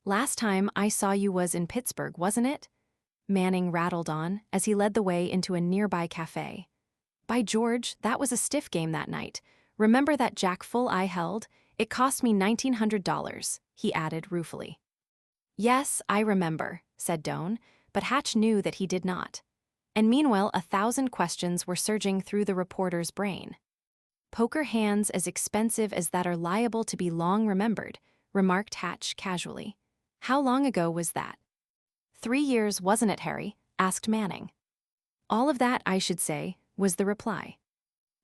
"Last time I saw you was in Pittsburgh, wasn't it?" Manning rattled on as he led the way into a nearby cafe. "By George, that was a stiff game that night. Remember that Jack Full I held? It cost me $1,900, he added ruefully. Yes, I remember, said Doan, but Hatch knew that he did not. And meanwhile 1,000 questions were surging through the reporter's brain. Poker hands as expensive as that are liable to be long remembered, remarked Hatch casually. How long ago was that? 3 years, wasn't it, Harry? Asked Manning. All of that, I should say, was the reply.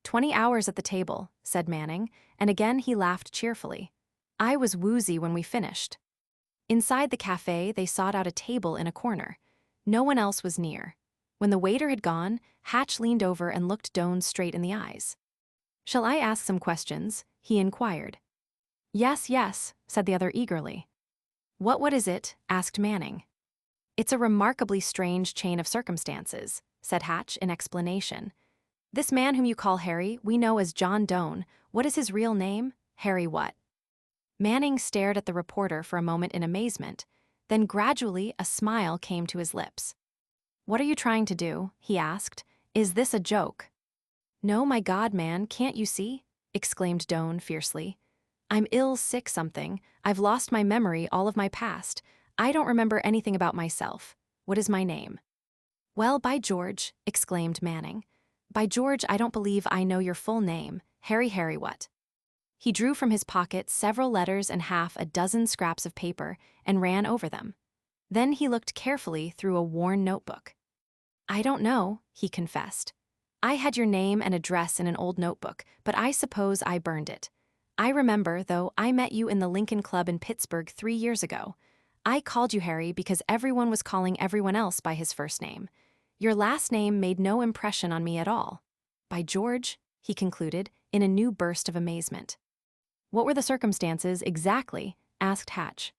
20 hours at the table, said Manning, and again he laughed cheerfully. I was woozy when we finished. Inside the cafe, they sought out a table in a corner. No one else was near. When the waiter had gone, Hatch leaned over and looked Doan straight in the eyes. Shall I ask some questions? He inquired. Yes, yes, said the other eagerly. What is it? Asked Manning. It's a remarkably strange chain of circumstances, said Hatch in explanation. This man whom you call Harry, we know as John Doan. What is his real name? Harry what? Manning stared at the reporter for a moment in amazement. Then gradually a smile came to his lips. What are you trying to do? He asked. Is this a joke? No, my God, man, can't you see? Exclaimed Doan fiercely. I'm ill, sick something. I've lost my memory, all of my past. I don't remember anything about myself. What is my name? Well, by George, exclaimed Manning. By George, I don't believe I know your full name. Harry what? He drew from his pocket several letters and half a dozen scraps of paper and ran over them. Then he looked carefully through a worn notebook. I don't know, he confessed. I had your name and address in an old notebook, but I suppose I burned it. I remember, though, I met you in the Lincoln Club in Pittsburgh 3 years ago. I called you Harry because everyone was calling everyone else by his first name. Your last name made no impression on me at all. By George, he concluded, in a new burst of amazement. What were the circumstances exactly? Asked Hatch.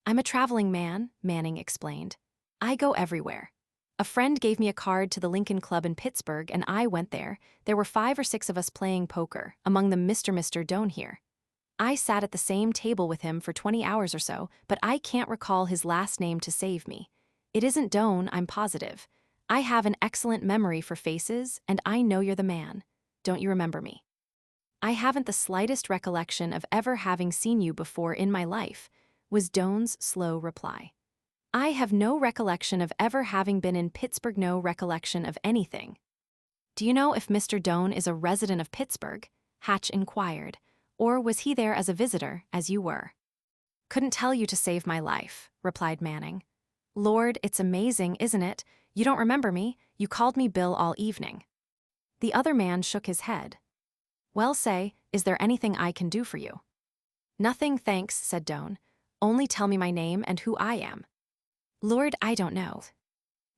I'm a traveling man, Manning explained. I go everywhere. A friend gave me a card to the Lincoln Club in Pittsburgh, and I went there. There were 5 or 6 of us playing poker, among them Mr. Doan here. I sat at the same table with him for 20 hours or so, but I can't recall his last name to save me. It isn't Doan, I'm positive. I have an excellent memory for faces, and I know you're the man. Don't you remember me? I haven't the slightest recollection of ever having seen you before in my life, was Doan's slow reply. I have no recollection of ever having been in Pittsburgh, no recollection of anything. Do you know if Mr. Doan is a resident of Pittsburgh? Hatch inquired. Or was he there as a visitor, as you were? Couldn't tell you to save my life, replied Manning. Lord, it's amazing, isn't it? You don't remember me. You called me Bill all evening. The other man shook his head. Well, say, is there anything I can do for you? Nothing, thanks, said Doan. Only tell me my name and who I am. Lord, I don't know.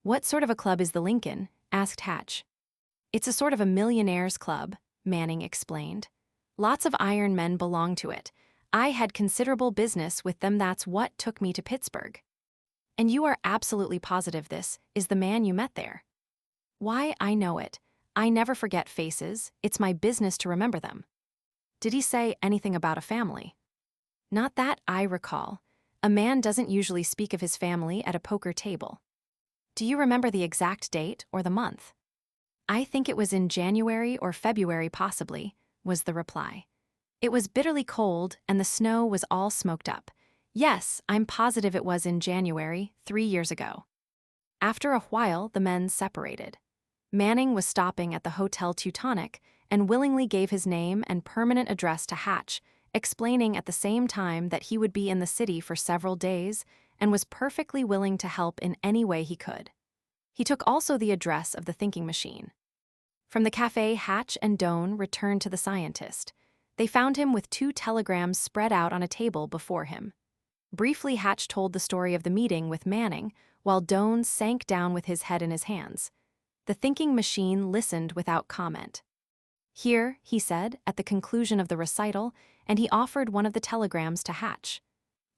What sort of a club is the Lincoln? Asked Hatch. It's a sort of a millionaires' club, Manning explained. Lots of iron men belong to it. I had considerable business with them, that's what took me to Pittsburgh. And you are absolutely positive this is the man you met there? Why, I know it. I never forget faces, it's my business to remember them. Did he say anything about a family? Not that I recall. A man doesn't usually speak of his family at a poker table. Do you remember the exact date or the month? I think it was in January or February possibly, was the reply. It was bitterly cold and the snow was all smoked up. Yes, I'm positive it was in January, 3 years ago. After a while, the men separated. Manning was stopping at the Hotel Teutonic and willingly gave his name and permanent address to Hatch, explaining at the same time that he would be in the city for several days and was perfectly willing to help in any way he could. He took also the address of the thinking machine. From the cafe, Hatch and Doan returned to the scientist. They found him with 2 telegrams spread out on a table before him. Briefly, Hatch told the story of the meeting with Manning, while Doan sank down with his head in his hands. The thinking machine listened without comment. Here, he said, at the conclusion of the recital, and he offered one of the telegrams to Hatch.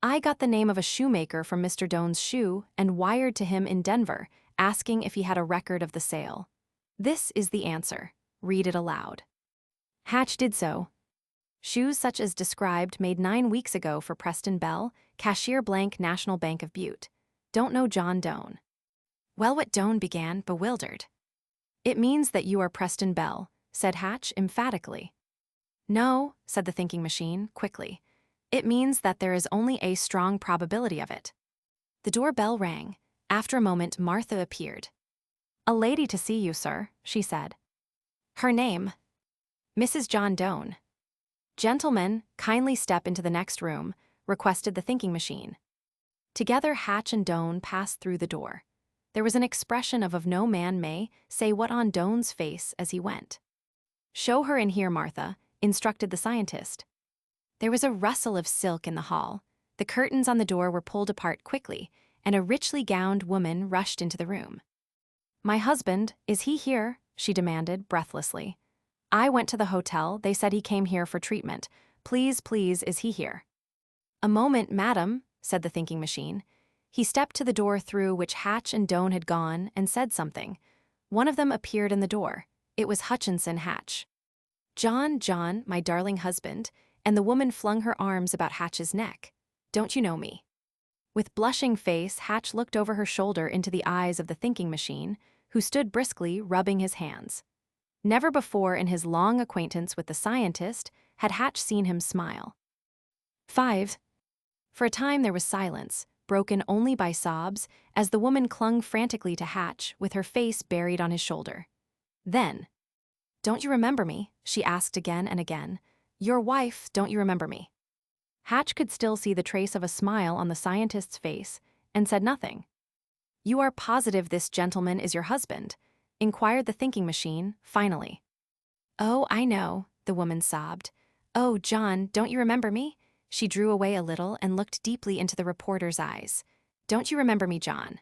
I got the name of a shoemaker from Mr. Doan's shoe and wired to him in Denver, asking if he had a record of the sale. This is the answer. Read it aloud. Hatch did so. Shoes such as described made 9 weeks ago for Preston Bell, cashier blank National Bank of Butte. Don't know John Doan. Well, what Doan began, bewildered. It means that you are Preston Bell, said Hatch emphatically. No, said the thinking machine, quickly. It means that there is only a strong probability of it. The doorbell rang. After a moment, Martha appeared. A lady to see you, sir, she said. Her name? Mrs. John Doan. Gentlemen, kindly step into the next room, requested the thinking machine. Together Hatch and Doan passed through the door. There was an expression of no man may say what on Doan's face as he went. Show her in here, Martha, instructed the scientist. There was a rustle of silk in the hall. The curtains on the door were pulled apart quickly, and a richly gowned woman rushed into the room. My husband, is he here? She demanded, breathlessly. I went to the hotel, they said he came here for treatment. Please, is he here? A moment, madam, said the thinking machine. He stepped to the door through which Hatch and Doan had gone and said something. One of them appeared in the door. It was Hutchinson Hatch. John, my darling husband, and the woman flung her arms about Hatch's neck. Don't you know me? With blushing face, Hatch looked over her shoulder into the eyes of the thinking machine, who stood briskly rubbing his hands. Never before in his long acquaintance with the scientist had Hatch seen him smile. 5. For a time there was silence, broken only by sobs, as the woman clung frantically to Hatch with her face buried on his shoulder. Then, don't you remember me? She asked again and again. Your wife, don't you remember me? Hatch could still see the trace of a smile on the scientist's face and said nothing. You are positive this gentleman is your husband? Inquired the thinking machine, finally. Oh, I know, the woman sobbed. Oh, John, don't you remember me? She drew away a little and looked deeply into the reporter's eyes. Don't you remember me, John?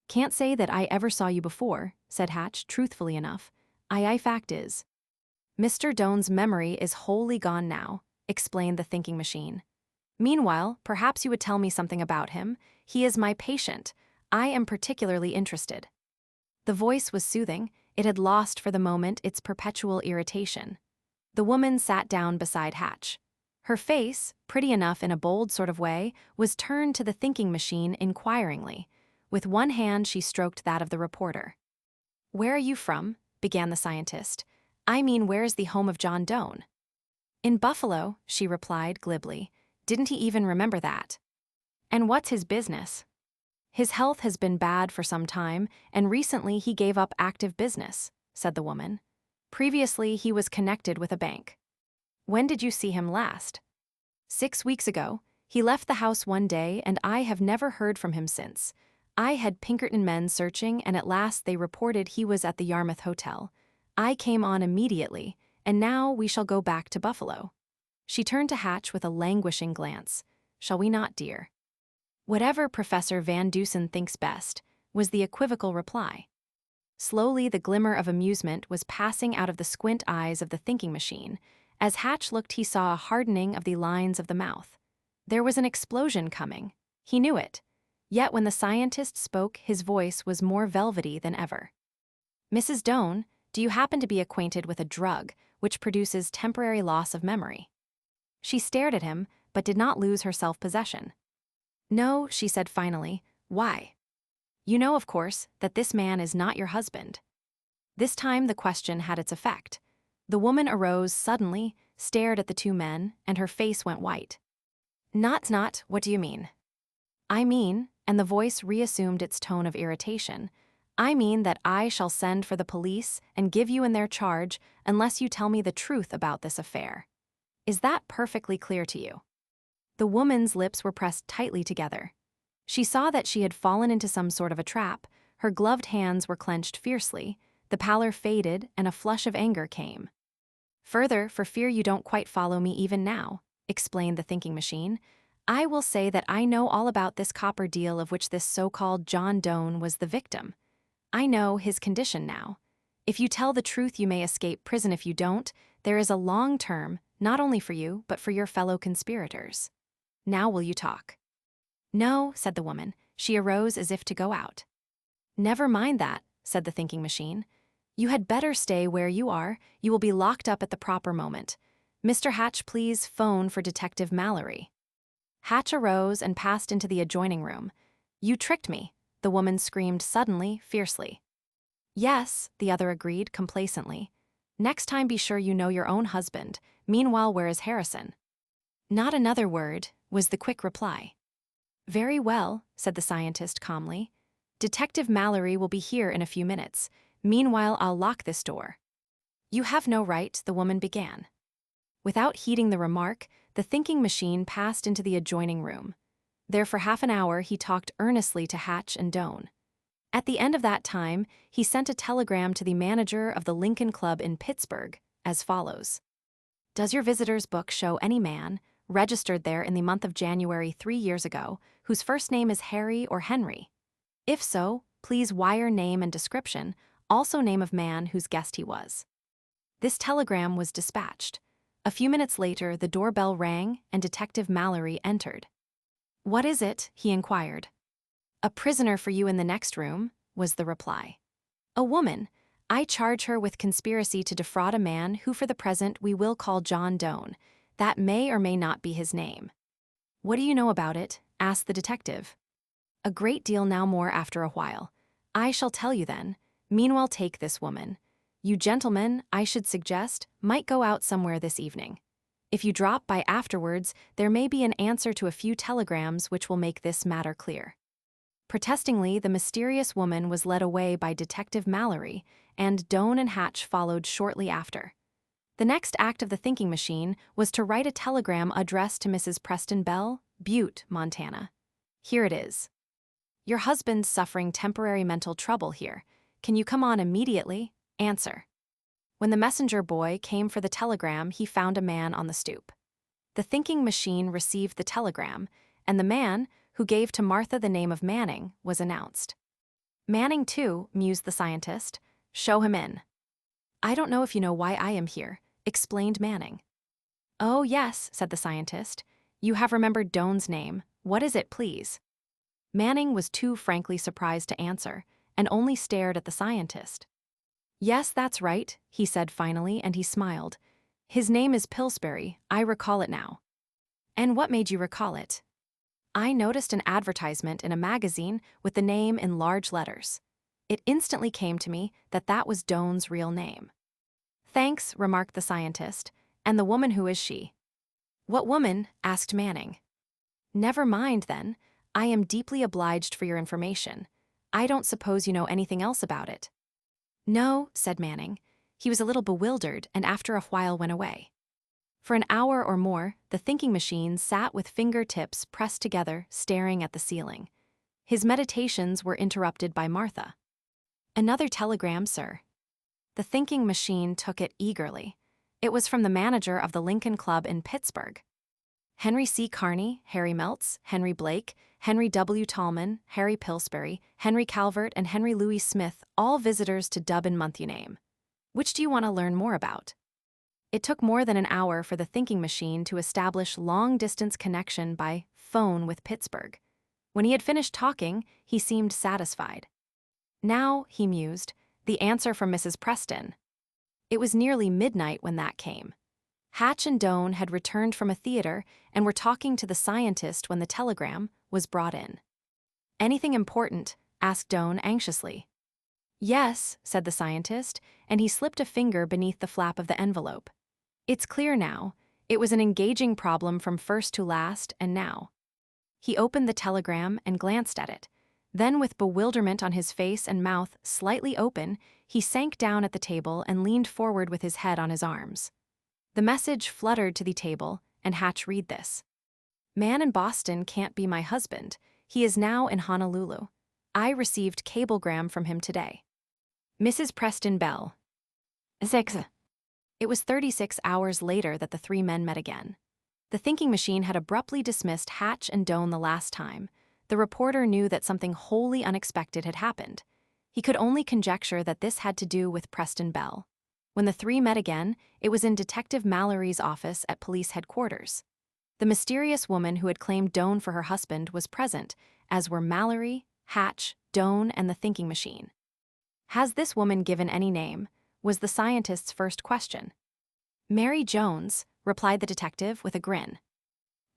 Can't say that I ever saw you before, said Hatch, truthfully enough. Aye, fact is. Mr. Doan's memory is wholly gone now, explained the thinking machine. Meanwhile, perhaps you would tell me something about him. He is my patient. I am particularly interested. The voice was soothing. It had lost for the moment its perpetual irritation. The woman sat down beside Hatch. Her face, pretty enough in a bold sort of way, was turned to the thinking machine inquiringly. With one hand she stroked that of the reporter. Where are you from? Began the scientist. I mean, where's the home of John Doan? In Buffalo, she replied glibly. Didn't he even remember that? And what's his business? His health has been bad for some time, and recently he gave up active business, said the woman. Previously he was connected with a bank. When did you see him last? 6 weeks ago. He left the house one day, and I have never heard from him since. I had Pinkerton men searching, and at last they reported he was at the Yarmouth Hotel. I came on immediately, and now we shall go back to Buffalo. She turned to Hatch with a languishing glance. Shall we not, dear? Whatever Professor Van Dusen thinks best, was the equivocal reply. Slowly the glimmer of amusement was passing out of the squint eyes of the thinking machine. As Hatch looked, he saw a hardening of the lines of the mouth. There was an explosion coming. He knew it. Yet when the scientist spoke, his voice was more velvety than ever. Mrs. Doan, do you happen to be acquainted with a drug which produces temporary loss of memory? She stared at him, but did not lose her self-possession. No, she said finally. Why? You know, of course, that this man is not your husband. This time the question had its effect. The woman arose suddenly, stared at the two men, and her face went white. Not, what do you mean? I mean, and the voice reassumed its tone of irritation, I mean that I shall send for the police and give you in their charge unless you tell me the truth about this affair. Is that perfectly clear to you? The woman's lips were pressed tightly together. She saw that she had fallen into some sort of a trap. Her gloved hands were clenched fiercely. The pallor faded, and a flush of anger came. Further, for fear you don't quite follow me even now, explained the thinking machine, I will say that I know all about this copper deal of which this so-called John Doan was the victim. I know his condition now. If you tell the truth, you may escape prison. If you don't, there is a long term, not only for you, but for your fellow conspirators. Now will you talk? No, said the woman. She arose as if to go out. Never mind that, said the thinking machine. You had better stay where you are. You will be locked up at the proper moment. Mr. Hatch, please phone for Detective Mallory. Hatch arose and passed into the adjoining room. You tricked me, the woman screamed suddenly, fiercely. Yes, the other agreed complacently. Next time be sure you know your own husband. Meanwhile, where is Harrison? Not another word, was the quick reply. Very well, said the scientist calmly. Detective Mallory will be here in a few minutes. Meanwhile, I'll lock this door. You have no right, the woman began. Without heeding the remark, the thinking machine passed into the adjoining room. There for half an hour he talked earnestly to Hatch and Doan. At the end of that time, he sent a telegram to the manager of the Lincoln Club in Pittsburgh, as follows. Does your visitor's book show any man, registered there in the month of January 3 years ago, whose first name is Harry or Henry? If so, please wire name and description, also name of man whose guest he was. This telegram was dispatched. A few minutes later, the doorbell rang and Detective Mallory entered. What is it? He inquired. A prisoner for you in the next room, was the reply. A woman. I charge her with conspiracy to defraud a man who for the present we will call John Doan. That may or may not be his name. What do you know about it? Asked the detective. A great deal now more after a while. I shall tell you then. Meanwhile take this woman. You gentlemen, I should suggest, might go out somewhere this evening. If you drop by afterwards, there may be an answer to a few telegrams which will make this matter clear. Protestingly, the mysterious woman was led away by Detective Mallory, and Doan and Hatch followed shortly after. The next act of the thinking machine was to write a telegram addressed to Mrs. Preston Bell, Butte, Montana. Here it is. Your husband's suffering temporary mental trouble here. Can you come on immediately? Answer. When the messenger boy came for the telegram, he found a man on the stoop. The thinking machine received the telegram, and the man, who gave to Martha the name of Manning, was announced. Manning, too, mused the scientist. Show him in. I don't know if you know why I am here, explained Manning. Oh, yes, said the scientist. You have remembered Doan's name. What is it, please? Manning was too frankly surprised to answer, and only stared at the scientist. Yes, that's right, he said finally, and he smiled. His name is Pillsbury, I recall it now. And what made you recall it? I noticed an advertisement in a magazine with the name in large letters. It instantly came to me that that was Doan's real name. Thanks, remarked the scientist. And the woman, who is she? What woman? Asked Manning. Never mind, then. I am deeply obliged for your information. I don't suppose you know anything else about it. No, said Manning. He was a little bewildered and after a while went away. For an hour or more, the thinking machine sat with fingertips pressed together, staring at the ceiling. His meditations were interrupted by Martha. Another telegram, sir. The thinking machine took it eagerly. It was from the manager of the Lincoln Club in Pittsburgh. Henry C. Carney, Harry Meltz, Henry Blake, Henry W. Tallman, Harry Pillsbury, Henry Calvert, and Henry Louis Smith, all visitors to dub and month you name. Which do you want to learn more about? It took more than an hour for the thinking machine to establish long-distance connection by phone with Pittsburgh. When he had finished talking, he seemed satisfied. Now, he mused, the answer from Mrs. Preston. It was nearly midnight when that came. Hatch and Doan had returned from a theater and were talking to the scientist when the telegram was brought in. Anything important? Asked Doan anxiously. Yes, said the scientist, and he slipped a finger beneath the flap of the envelope. It's clear now. It was an engaging problem from first to last, and now. He opened the telegram and glanced at it. Then, with bewilderment on his face and mouth slightly open, he sank down at the table and leaned forward with his head on his arms. The message fluttered to the table, and Hatch read this. Man in Boston can't be my husband. He is now in Honolulu. I received cablegram from him today. Mrs. Preston Bell. 6. It was 36 hours later that the three men met again. The thinking machine had abruptly dismissed Hatch and Doan the last time. The reporter knew that something wholly unexpected had happened. He could only conjecture that this had to do with Preston Bell. When the three met again, it was in Detective Mallory's office at police headquarters. The mysterious woman who had claimed Doan for her husband was present, as were Mallory, Hatch, Doan, and the thinking machine. Has this woman given any name? Was the scientist's first question. Mary Jones, replied the detective with a grin.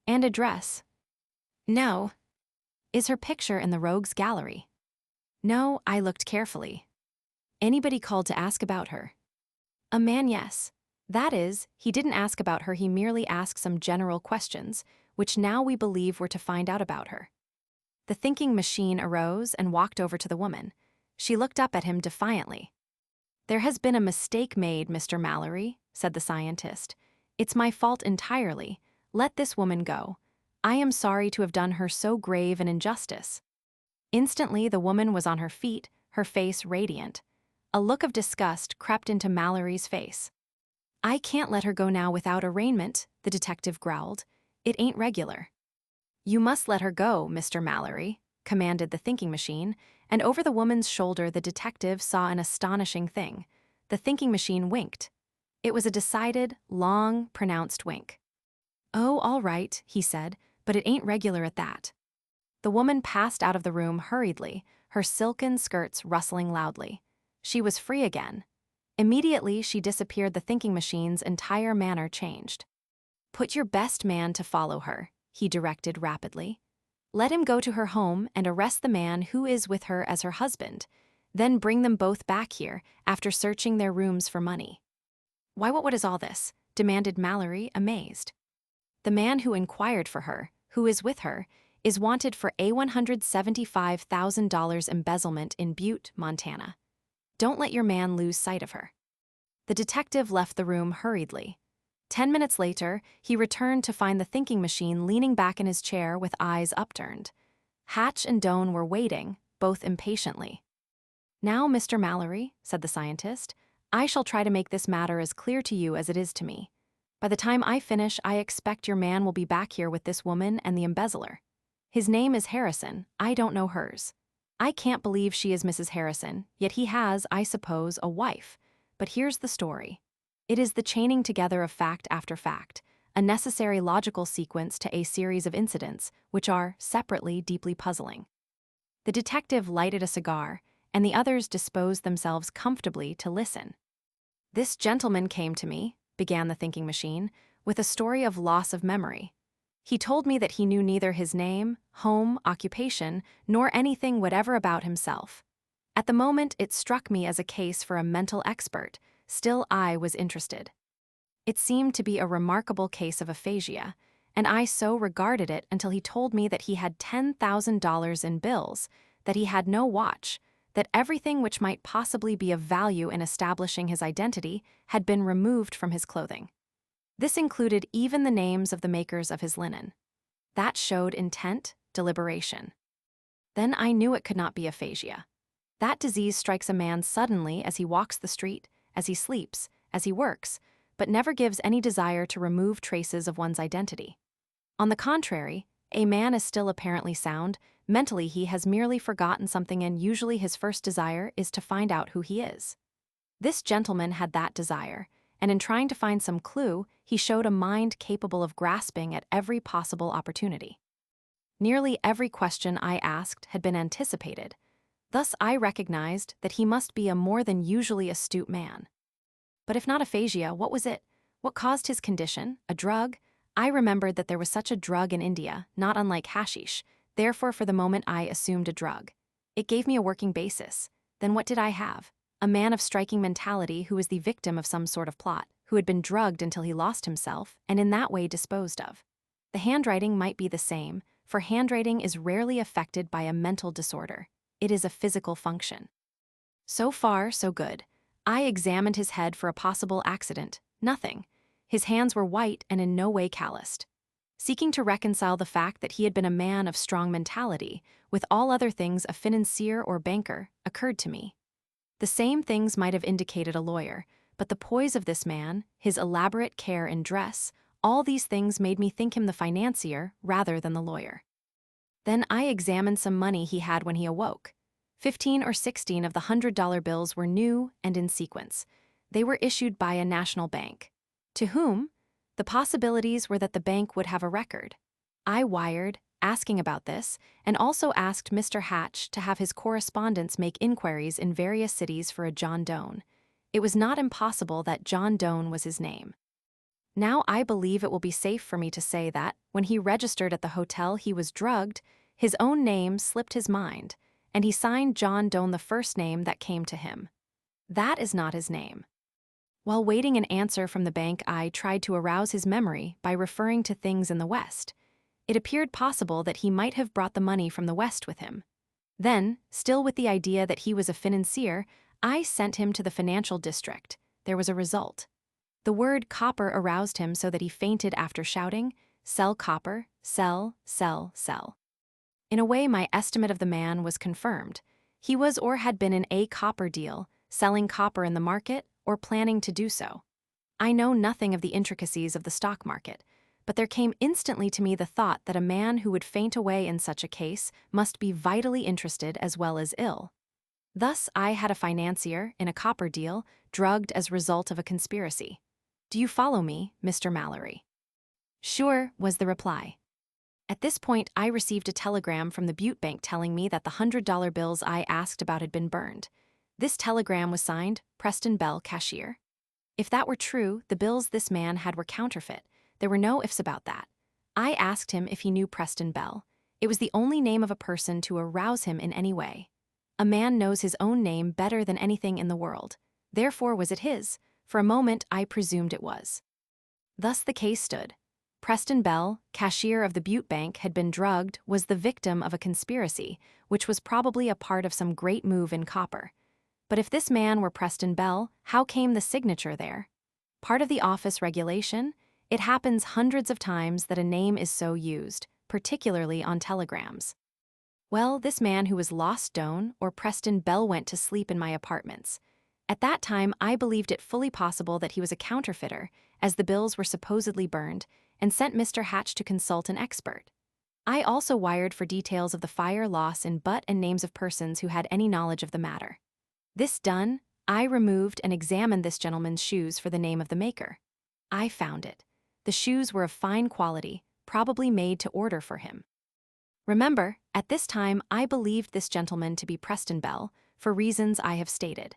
And address? No. Is her picture in the rogues gallery? No, I looked carefully. Anybody called to ask about her? A man, yes. That is, he didn't ask about her, he merely asked some general questions, which now we believe were to find out about her. The thinking machine arose and walked over to the woman. She looked up at him defiantly. "There has been a mistake made, Mr. Mallory," said the scientist. "It's my fault entirely. Let this woman go. I am sorry to have done her so grave an injustice." Instantly, the woman was on her feet, her face radiant. A look of disgust crept into Mallory's face. "I can't let her go now without arraignment," the detective growled. "It ain't regular." "You must let her go, Mr. Mallory," commanded the thinking machine, and over the woman's shoulder the detective saw an astonishing thing. The thinking machine winked. It was a decided, long, pronounced wink. "Oh, all right," he said, "but it ain't regular at that." The woman passed out of the room hurriedly, her silken skirts rustling loudly. She was free again. Immediately she disappeared, the thinking machine's entire manner changed. "Put your best man to follow her," he directed rapidly. "Let him go to her home and arrest the man who is with her as her husband. Then bring them both back here after searching their rooms for money." "Why, what is all this?" demanded Mallory, amazed. "The man who inquired for her, who is with her, is wanted for a $175,000 embezzlement in Butte, Montana. Don't let your man lose sight of her." The detective left the room hurriedly. 10 minutes later, he returned to find the thinking machine leaning back in his chair with eyes upturned. Hatch and Doan were waiting, both impatiently. "Now, Mr. Mallory," said the scientist, "I shall try to make this matter as clear to you as it is to me. By the time I finish, I expect your man will be back here with this woman and the embezzler. His name is Harrison. I don't know hers. I can't believe she is Mrs. Harrison, yet he has, I suppose, a wife. But here's the story. It is the chaining together of fact after fact, a necessary logical sequence to a series of incidents, which are, separately, deeply puzzling." The detective lighted a cigar, and the others disposed themselves comfortably to listen. "This gentleman came to me," began the thinking machine, "with a story of loss of memory. He told me that he knew neither his name, home, occupation, nor anything whatever about himself. At the moment, it struck me as a case for a mental expert. Still, I was interested. It seemed to be a remarkable case of aphasia, and I so regarded it until he told me that he had $10,000 in bills, that he had no watch, that everything which might possibly be of value in establishing his identity had been removed from his clothing. This included even the names of the makers of his linen. That showed intent, deliberation. Then I knew it could not be aphasia. That disease strikes a man suddenly as he walks the street, as he sleeps, as he works, but never gives any desire to remove traces of one's identity. On the contrary, a man is still apparently sound. Mentally, he has merely forgotten something, and usually his first desire is to find out who he is. This gentleman had that desire, and in trying to find some clue, he showed a mind capable of grasping at every possible opportunity. Nearly every question I asked had been anticipated. Thus I recognized that he must be a more than usually astute man. But if not aphasia, what was it? What caused his condition? A drug? I remembered that there was such a drug in India, not unlike hashish. Therefore, for the moment, I assumed a drug. It gave me a working basis. Then what did I have? A man of striking mentality who was the victim of some sort of plot, who had been drugged until he lost himself, and in that way disposed of. The handwriting might be the same, for handwriting is rarely affected by a mental disorder. It is a physical function. So far, so good. I examined his head for a possible accident. Nothing. His hands were white and in no way calloused. Seeking to reconcile the fact that he had been a man of strong mentality with all other things a financier or banker occurred to me. The same things might have indicated a lawyer, but the poise of this man, his elaborate care in dress, all these things made me think him the financier rather than the lawyer. Then I examined some money he had when he awoke. 15 or 16 of the $100 bills were new and in sequence. They were issued by a national bank. To whom? The possibilities were that the bank would have a record. I wired, asking about this, and also asked Mr. Hatch to have his correspondents make inquiries in various cities for a John Doan. It was not impossible that John Doan was his name. Now I believe it will be safe for me to say that, when he registered at the hotel he was drugged, his own name slipped his mind, and he signed John Doan, the first name that came to him. That is not his name. While waiting an answer from the bank, I tried to arouse his memory by referring to things in the West. It appeared possible that he might have brought the money from the West with him. Then, still with the idea that he was a financier, I sent him to the financial district. There was a result. The word copper aroused him so that he fainted after shouting, "Sell copper, sell, sell, sell." In a way, my estimate of the man was confirmed. He was or had been in a copper deal, selling copper in the market, or planning to do so. I know nothing of the intricacies of the stock market, but there came instantly to me the thought that a man who would faint away in such a case must be vitally interested as well as ill. Thus, I had a financier in a copper deal, drugged as a result of a conspiracy. Do you follow me, Mr. Mallory? Sure, was the reply. At this point, I received a telegram from the Butte Bank telling me that the $100 bills I asked about had been burned. This telegram was signed, Preston Bell, cashier. If that were true, the bills this man had were counterfeit. There were no ifs about that. I asked him if he knew Preston Bell. It was the only name of a person to arouse him in any way. A man knows his own name better than anything in the world. Therefore, was it his? For a moment, I presumed it was. Thus the case stood. Preston Bell, cashier of the Butte Bank, had been drugged, was the victim of a conspiracy, which was probably a part of some great move in copper. But if this man were Preston Bell, how came the signature there? Part of the office regulation? It happens hundreds of times that a name is so used, particularly on telegrams. Well, this man who was lost Doan or Preston Bell went to sleep in my apartments. At that time, I believed it fully possible that he was a counterfeiter, as the bills were supposedly burned, and sent Mr. Hatch to consult an expert. I also wired for details of the fire loss in Butte and names of persons who had any knowledge of the matter. This done, I removed and examined this gentleman's shoes for the name of the maker. I found it. The shoes were of fine quality, probably made to order for him. Remember, at this time I believed this gentleman to be Preston Bell, for reasons I have stated.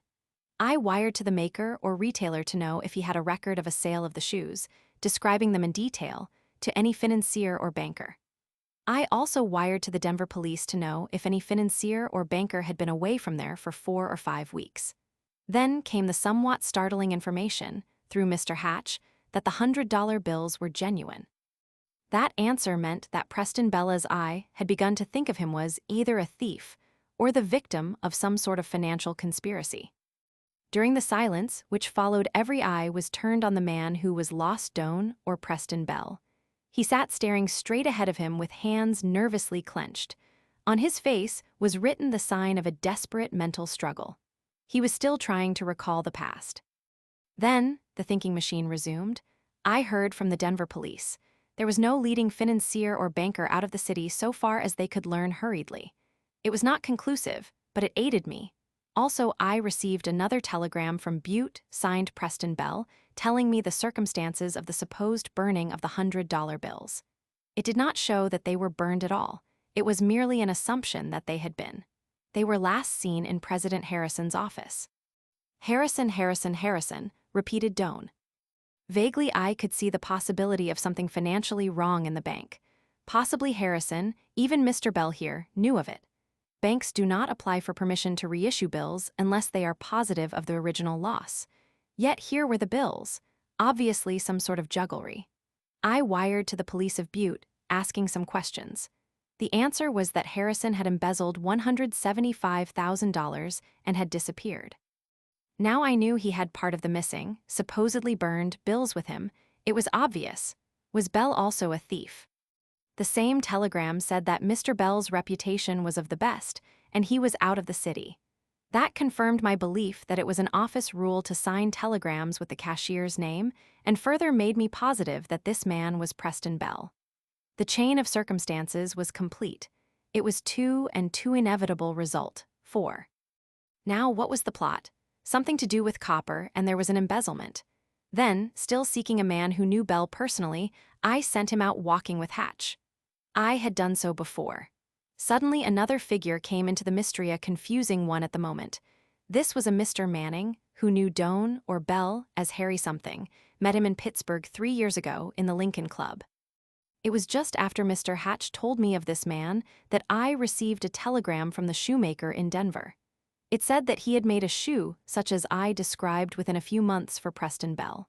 I wired to the maker or retailer to know if he had a record of a sale of the shoes, describing them in detail, to any financier or banker. I also wired to the Denver police to know if any financier or banker had been away from there for 4 or 5 weeks. Then came the somewhat startling information, through Mr. Hatch, that the $100 bills were genuine. That answer meant that Preston Bella's eye had begun to think of him was either a thief or the victim of some sort of financial conspiracy. During the silence, which followed, every eye was turned on the man who was lost Doan or Preston Bell. He sat staring straight ahead of him with hands nervously clenched. On his face was written the sign of a desperate mental struggle. He was still trying to recall the past. Then, the thinking machine resumed, I heard from the Denver police. There was no leading financier or banker out of the city so far as they could learn hurriedly. It was not conclusive, but it aided me. Also, I received another telegram from Butte, signed Preston Bell, telling me the circumstances of the supposed burning of the $100 bills. It did not show that they were burned at all. It was merely an assumption that they had been. They were last seen in President Harrison's office. Harrison, Harrison, Harrison, repeated Doan. Vaguely, I could see the possibility of something financially wrong in the bank. Possibly Harrison, even Mr. Bell here, knew of it. Banks do not apply for permission to reissue bills unless they are positive of the original loss. Yet here were the bills, obviously some sort of jugglery. I wired to the police of Butte, asking some questions. The answer was that Harrison had embezzled $175,000 and had disappeared. Now I knew he had part of the missing, supposedly burned, bills with him. It was obvious. Was Bell also a thief? The same telegram said that Mr. Bell's reputation was of the best, and he was out of the city. That confirmed my belief that it was an office rule to sign telegrams with the cashier's name, and further made me positive that this man was Preston Bell. The chain of circumstances was complete. It was two and too inevitable result, 4. Now, what was the plot? Something to do with copper, and there was an embezzlement. Then, still seeking a man who knew Bell personally, I sent him out walking with Hatch. I had done so before. Suddenly, another figure came into the mystery, a confusing one at the moment. This was a Mr. Manning, who knew Doan or Bell as Harry something, met him in Pittsburgh 3 years ago in the Lincoln Club. It was just after Mr. Hatch told me of this man that I received a telegram from the shoemaker in Denver. It said that he had made a shoe such as I described within a few months for Preston Bell.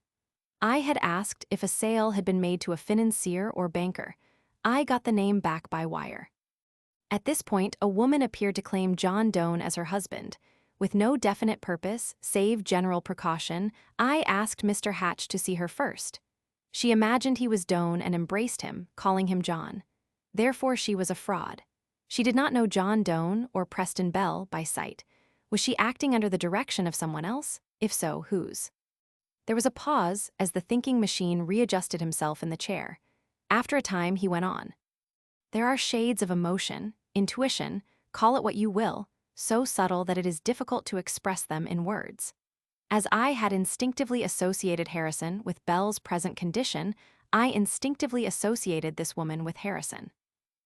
I had asked if a sale had been made to a financier or banker. I got the name back by wire. At this point, a woman appeared to claim John Doan as her husband. With no definite purpose, save general precaution, I asked Mr. Hatch to see her first. She imagined he was Doan and embraced him, calling him John. Therefore, she was a fraud. She did not know John Doan or Preston Bell by sight. Was she acting under the direction of someone else? If so, whose? There was a pause as the thinking machine readjusted himself in the chair. After a time, he went on. There are shades of emotion, intuition, call it what you will, so subtle that it is difficult to express them in words. As I had instinctively associated Harrison with Bell's present condition, I instinctively associated this woman with Harrison.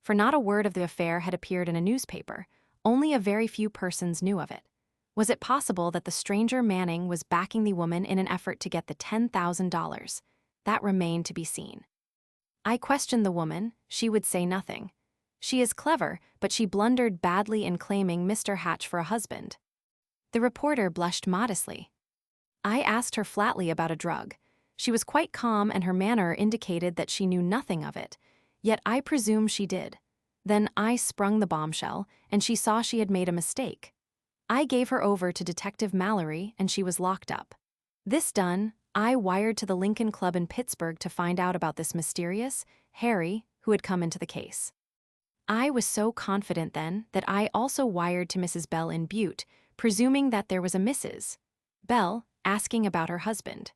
For not a word of the affair had appeared in a newspaper, only a very few persons knew of it. Was it possible that the stranger Manning was backing the woman in an effort to get the $10,000? That remained to be seen. I questioned the woman. She would say nothing. She is clever, but she blundered badly in claiming Mr. Hatch for a husband. The reporter blushed modestly. I asked her flatly about a drug. She was quite calm and her manner indicated that she knew nothing of it, yet I presume she did. Then I sprung the bombshell, and she saw she had made a mistake. I gave her over to Detective Mallory, and she was locked up. This done, I wired to the Lincoln Club in Pittsburgh to find out about this mysterious Harry who had come into the case. I was so confident then that I also wired to Mrs. Bell in Butte, presuming that there was a Mrs. Bell, asking about her husband.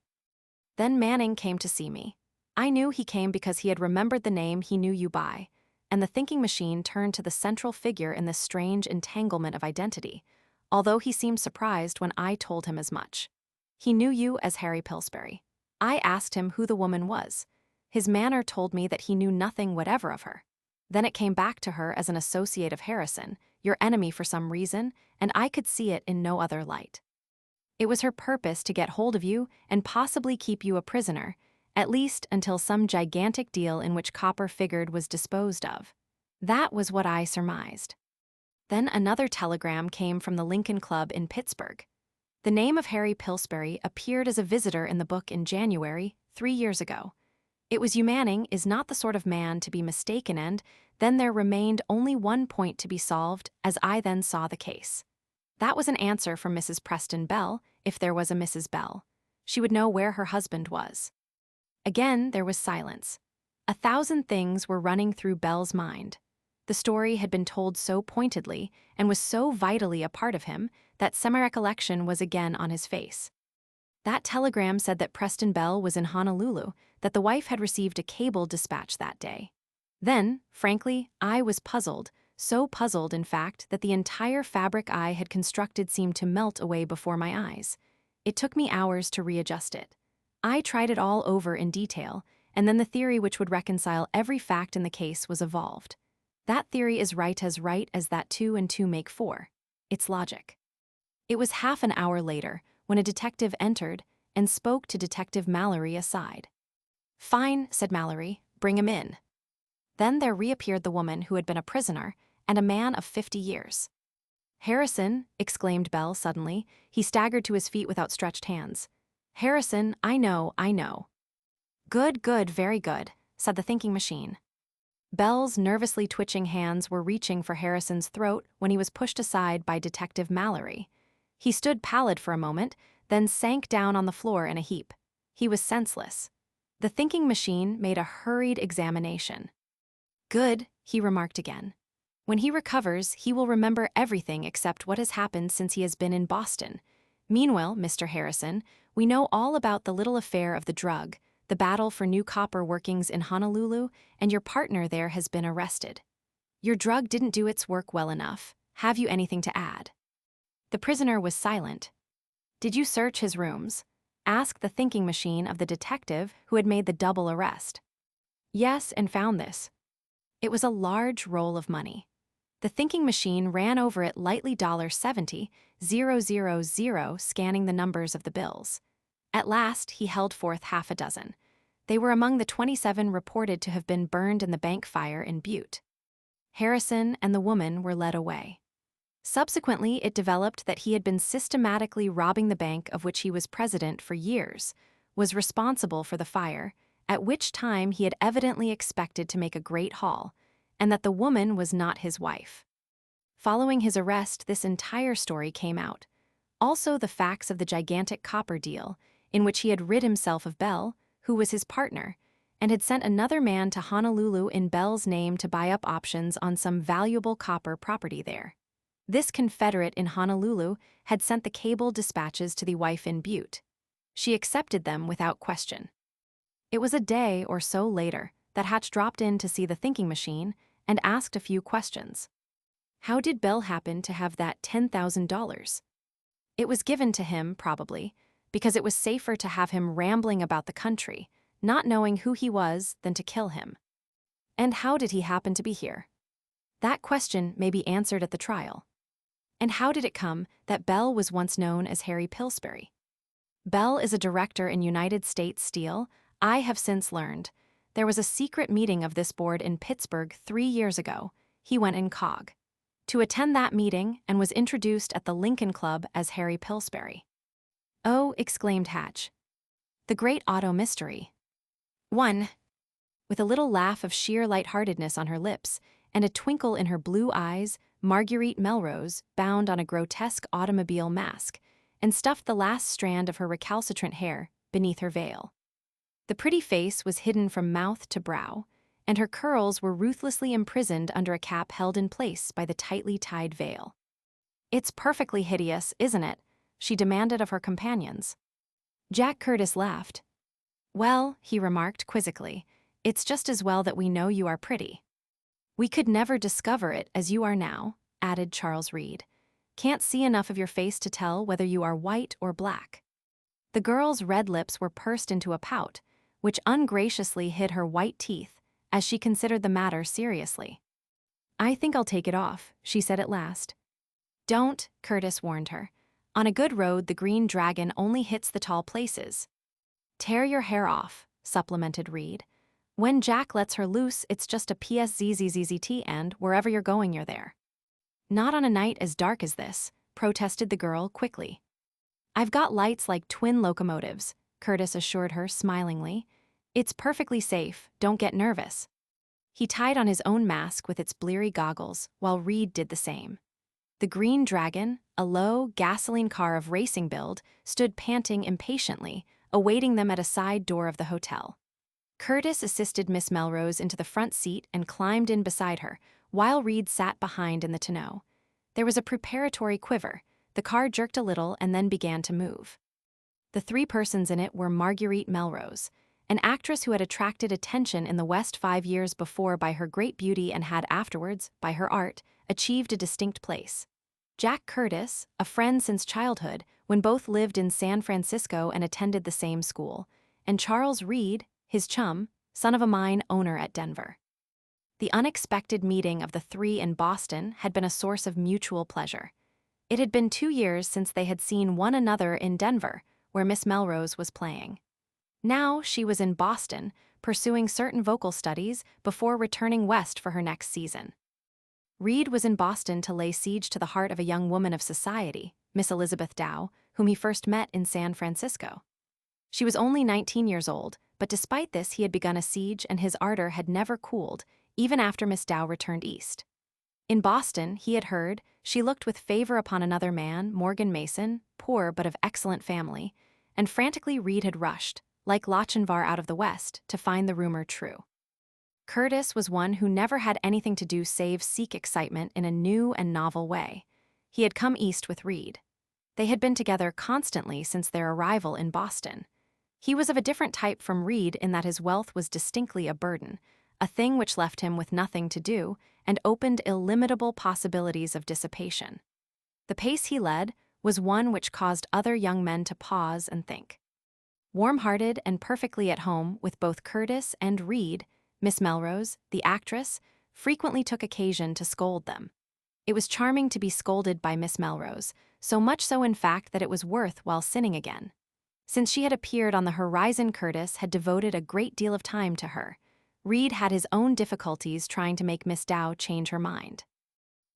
Then Manning came to see me. I knew he came because he had remembered the name he knew you by, and the thinking machine turned to the central figure in this strange entanglement of identity, although he seemed surprised when I told him as much. He knew you as Harry Pillsbury. I asked him who the woman was. His manner told me that he knew nothing whatever of her. Then it came back to her as an associate of Harrison, your enemy for some reason, and I could see it in no other light. It was her purpose to get hold of you and possibly keep you a prisoner, at least until some gigantic deal in which copper figured was disposed of. That was what I surmised. Then another telegram came from the Lincoln Club in Pittsburgh. The name of Harry Pillsbury appeared as a visitor in the book in January, 3 years ago. It was you. Manning is not the sort of man to be mistaken, and then there remained only one point to be solved as I then saw the case. That was an answer from Mrs. Preston Bell, if there was a Mrs. Bell. She would know where her husband was. Again, there was silence. 1,000 things were running through Bell's mind. The story had been told so pointedly and was so vitally a part of him that semi-recollection was again on his face. That telegram said that Preston Bell was in Honolulu, that the wife had received a cable dispatch that day. Then, frankly, I was puzzled, so puzzled, in fact, that the entire fabric I had constructed seemed to melt away before my eyes. It took me hours to readjust it. I tried it all over in detail, and then the theory which would reconcile every fact in the case was evolved. That theory is right as that 2 and 2 make 4. It's logic. It was half an hour later when a detective entered and spoke to Detective Mallory aside. "Fine," said Mallory, "bring him in." Then there reappeared the woman who had been a prisoner and a man of 50 years. "Harrison," exclaimed Bell suddenly. He staggered to his feet with outstretched hands. "Harrison, I know. Good, very good," said the thinking machine. Bell's nervously twitching hands were reaching for Harrison's throat when he was pushed aside by Detective Mallory. He stood pallid for a moment, then sank down on the floor in a heap. He was senseless. The thinking machine made a hurried examination. "Good," he remarked again. "When he recovers, he will remember everything except what has happened since he has been in Boston. Meanwhile, Mr. Harrison, we know all about the little affair of the drug, the battle for new copper workings in Honolulu, and your partner there has been arrested. Your drug didn't do its work well enough. Have you anything to add?" The prisoner was silent. "Did you search his rooms?" asked the thinking machine of the detective who had made the double arrest. "Yes, and found this." It was a large roll of money. The thinking machine ran over it lightly $70,000, scanning the numbers of the bills. At last, he held forth half a dozen. They were among the 27 reported to have been burned in the bank fire in Butte. Harrison and the woman were led away. Subsequently, it developed that he had been systematically robbing the bank of which he was president for years, was responsible for the fire, at which time he had evidently expected to make a great haul, and that the woman was not his wife. Following his arrest, this entire story came out. Also the facts of the gigantic copper deal, in which he had rid himself of Bell, who was his partner, and had sent another man to Honolulu in Bell's name to buy up options on some valuable copper property there. This confederate in Honolulu had sent the cable dispatches to the wife in Butte. She accepted them without question. It was a day or so later that Hatch dropped in to see the thinking machine and asked a few questions. How did Bell happen to have that $10,000? It was given to him, probably, because it was safer to have him rambling about the country, not knowing who he was, than to kill him. And how did he happen to be here? That question may be answered at the trial. And how did it come that Bell was once known as Harry Pillsbury? Bell is a director in United States Steel. I have since learned. There was a secret meeting of this board in Pittsburgh 3 years ago. He went incog. To attend that meeting and was introduced at the Lincoln Club as Harry Pillsbury. Oh, exclaimed Hatch. The great auto mystery. 1. With a little laugh of sheer lightheartedness on her lips and a twinkle in her blue eyes, Marguerite Melrose bound on a grotesque automobile mask and stuffed the last strand of her recalcitrant hair beneath her veil. The pretty face was hidden from mouth to brow, and her curls were ruthlessly imprisoned under a cap held in place by the tightly tied veil. It's perfectly hideous, isn't it? She demanded of her companions. Jack Curtis laughed. Well, he remarked quizzically, it's just as well that we know you are pretty. We could never discover it as you are now, added Charles Reed. Can't see enough of your face to tell whether you are white or black. The girl's red lips were pursed into a pout, which ungraciously hid her white teeth, as she considered the matter seriously. I think I'll take it off, she said at last. Don't, Curtis warned her. On a good road, the green dragon only hits the tall places. Tear your hair off, supplemented Reed. When Jack lets her loose, it's just a PSZZZZT and wherever you're going, you're there. Not on a night as dark as this, protested the girl quickly. I've got lights like twin locomotives, Curtis assured her smilingly. It's perfectly safe, don't get nervous. He tied on his own mask with its bleary goggles, while Reed did the same. The Green Dragon, a low, gasoline car of racing build, stood panting impatiently, awaiting them at a side door of the hotel. Curtis assisted Miss Melrose into the front seat and climbed in beside her, while Reed sat behind in the tonneau. There was a preparatory quiver. The car jerked a little and then began to move. The 3 persons in it were Marguerite Melrose, an actress who had attracted attention in the West 5 years before by her great beauty and had afterwards, by her art, achieved a distinct place. Jack Curtis, a friend since childhood, when both lived in San Francisco and attended the same school, and Charles Reed, his chum, son of a mine owner at Denver. The unexpected meeting of the 3 in Boston had been a source of mutual pleasure. It had been 2 years since they had seen one another in Denver, where Miss Melrose was playing. Now she was in Boston, pursuing certain vocal studies before returning west for her next season. Reed was in Boston to lay siege to the heart of a young woman of society, Miss Elizabeth Dow, whom he first met in San Francisco. She was only 19 years old, but despite this he had begun a siege and his ardor had never cooled, even after Miss Dow returned east. In Boston, he had heard, she looked with favor upon another man, Morgan Mason, poor but of excellent family, and frantically Reed had rushed, like Lochinvar out of the West, to find the rumor true. Curtis was one who never had anything to do save seek excitement in a new and novel way. He had come east with Reed. They had been together constantly since their arrival in Boston. He was of a different type from Reed in that his wealth was distinctly a burden, a thing which left him with nothing to do and opened illimitable possibilities of dissipation. The pace he led was one which caused other young men to pause and think. Warm-hearted and perfectly at home with both Curtis and Reed, Miss Melrose, the actress, frequently took occasion to scold them. It was charming to be scolded by Miss Melrose, so much so in fact that it was worth while sinning again. Since she had appeared on the horizon, Curtis had devoted a great deal of time to her. Reed had his own difficulties trying to make Miss Dow change her mind.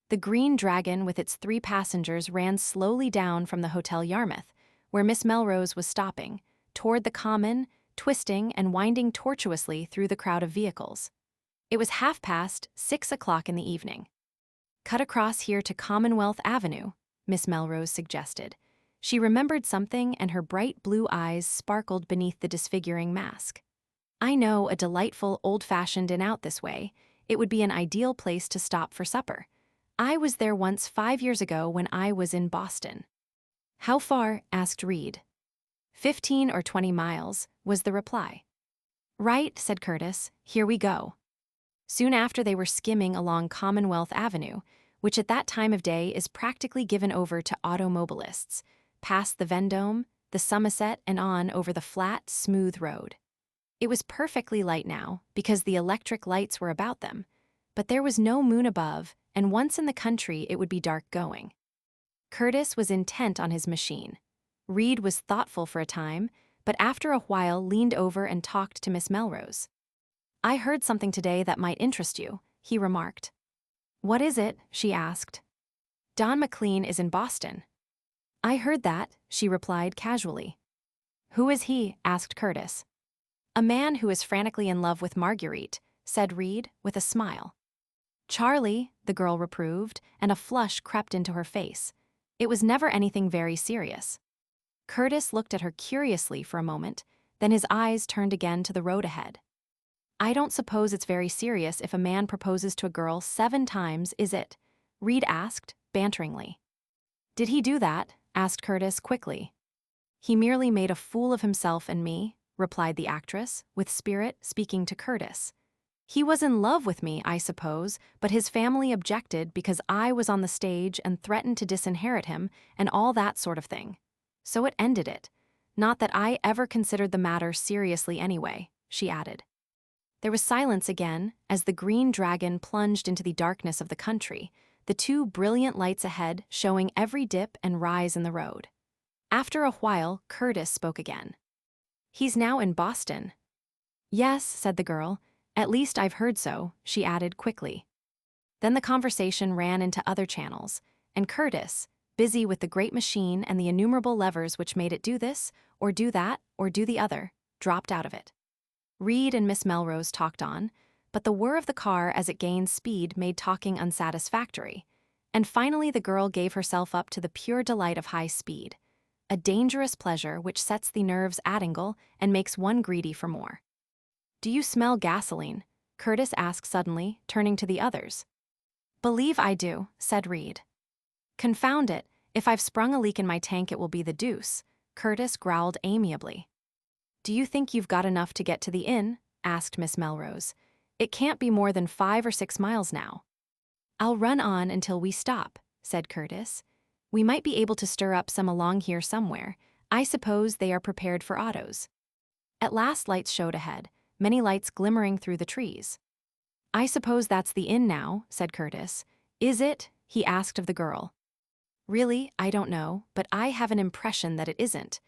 The Green Dragon with its 3 passengers ran slowly down from the Hotel Yarmouth, where Miss Melrose was stopping, toward the common, twisting and winding tortuously through the crowd of vehicles. It was 6:30 in the evening. "Cut across here to Commonwealth Avenue," Miss Melrose suggested. She remembered something, and her bright blue eyes sparkled beneath the disfiguring mask. "I know a delightful old-fashioned inn out this way. It would be an ideal place to stop for supper. I was there once 5 years ago when I was in Boston." "How far?" asked Reed. 15 or 20 miles, was the reply. "Right," said Curtis. "Here we go." Soon after, they were skimming along Commonwealth Avenue, which at that time of day is practically given over to automobilists, past the Vendome, the Somerset, and on over the flat, smooth road. It was perfectly light now, because the electric lights were about them, but there was no moon above, and once in the country it would be dark going. Curtis was intent on his machine. Reed was thoughtful for a time, but after a while leaned over and talked to Miss Melrose. "I heard something today that might interest you," he remarked. "What is it?" she asked. "Don McLean is in Boston." "I heard that," she replied casually. "Who is he?" asked Curtis. "A man who is frantically in love with Marguerite," said Reed, with a smile. "Charlie," the girl reproved, and a flush crept into her face. It was never anything very serious. Curtis looked at her curiously for a moment, then his eyes turned again to the road ahead. "I don't suppose it's very serious if a man proposes to a girl 7 times, is it?" Reed asked, banteringly. "Did he do that?" asked Curtis quickly. "He merely made a fool of himself and me," replied the actress, with spirit, speaking to Curtis. "He was in love with me, I suppose, but his family objected because I was on the stage and threatened to disinherit him and all that sort of thing. So it ended it. Not that I ever considered the matter seriously anyway," she added. There was silence again as the Green Dragon plunged into the darkness of the country, the 2 brilliant lights ahead showing every dip and rise in the road. After a while, Curtis spoke again. "He's now in Boston." "Yes," said the girl. "At least I've heard so," she added quickly. Then the conversation ran into other channels, and Curtis, busy with the great machine and the innumerable levers which made it do this, or do that, or do the other, dropped out of it. Reed and Miss Melrose talked on, but the whir of the car as it gained speed made talking unsatisfactory, and finally the girl gave herself up to the pure delight of high speed, a dangerous pleasure which sets the nerves at angle and makes one greedy for more. "Do you smell gasoline?" Curtis asked suddenly, turning to the others. "Believe I do," said Reed. "Confound it, if I've sprung a leak in my tank it will be the deuce," Curtis growled amiably. "Do you think you've got enough to get to the inn?" asked Miss Melrose. "It can't be more than 5 or 6 miles now." "I'll run on until we stop," said Curtis. "We might be able to stir up some along here somewhere. I suppose they are prepared for autos." At last lights showed ahead, many lights glimmering through the trees. "I suppose that's the inn now," said Curtis. "Is it?" he asked of the girl. "Really, I don't know, but I have an impression that it isn't.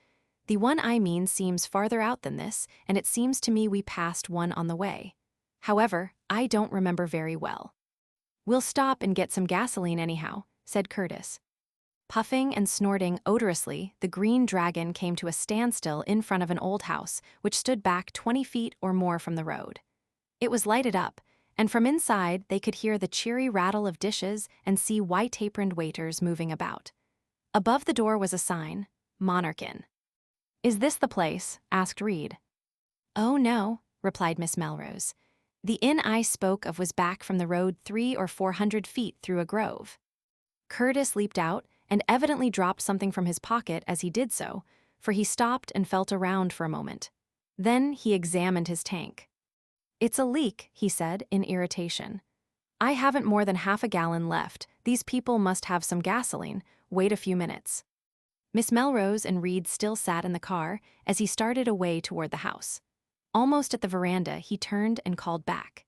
The one I mean seems farther out than this, and it seems to me we passed one on the way. However, I don't remember very well." "We'll stop and get some gasoline anyhow," said Curtis. Puffing and snorting odorously, the Green Dragon came to a standstill in front of an old house, which stood back 20 feet or more from the road. It was lighted up, and from inside they could hear the cheery rattle of dishes and see white-aproned waiters moving about. Above the door was a sign, "Monarch Inn." "Is this the place?" asked Reed. "Oh, no," replied Miss Melrose. "The inn I spoke of was back from the road 300 or 400 feet through a grove." Curtis leaped out and evidently dropped something from his pocket as he did so, for he stopped and felt around for a moment. Then he examined his tank. "It's a leak," he said in irritation. "I haven't more than half a gallon left. These people must have some gasoline. Wait a few minutes." Miss Melrose and Reed still sat in the car as he started away toward the house. Almost at the veranda, he turned and called back.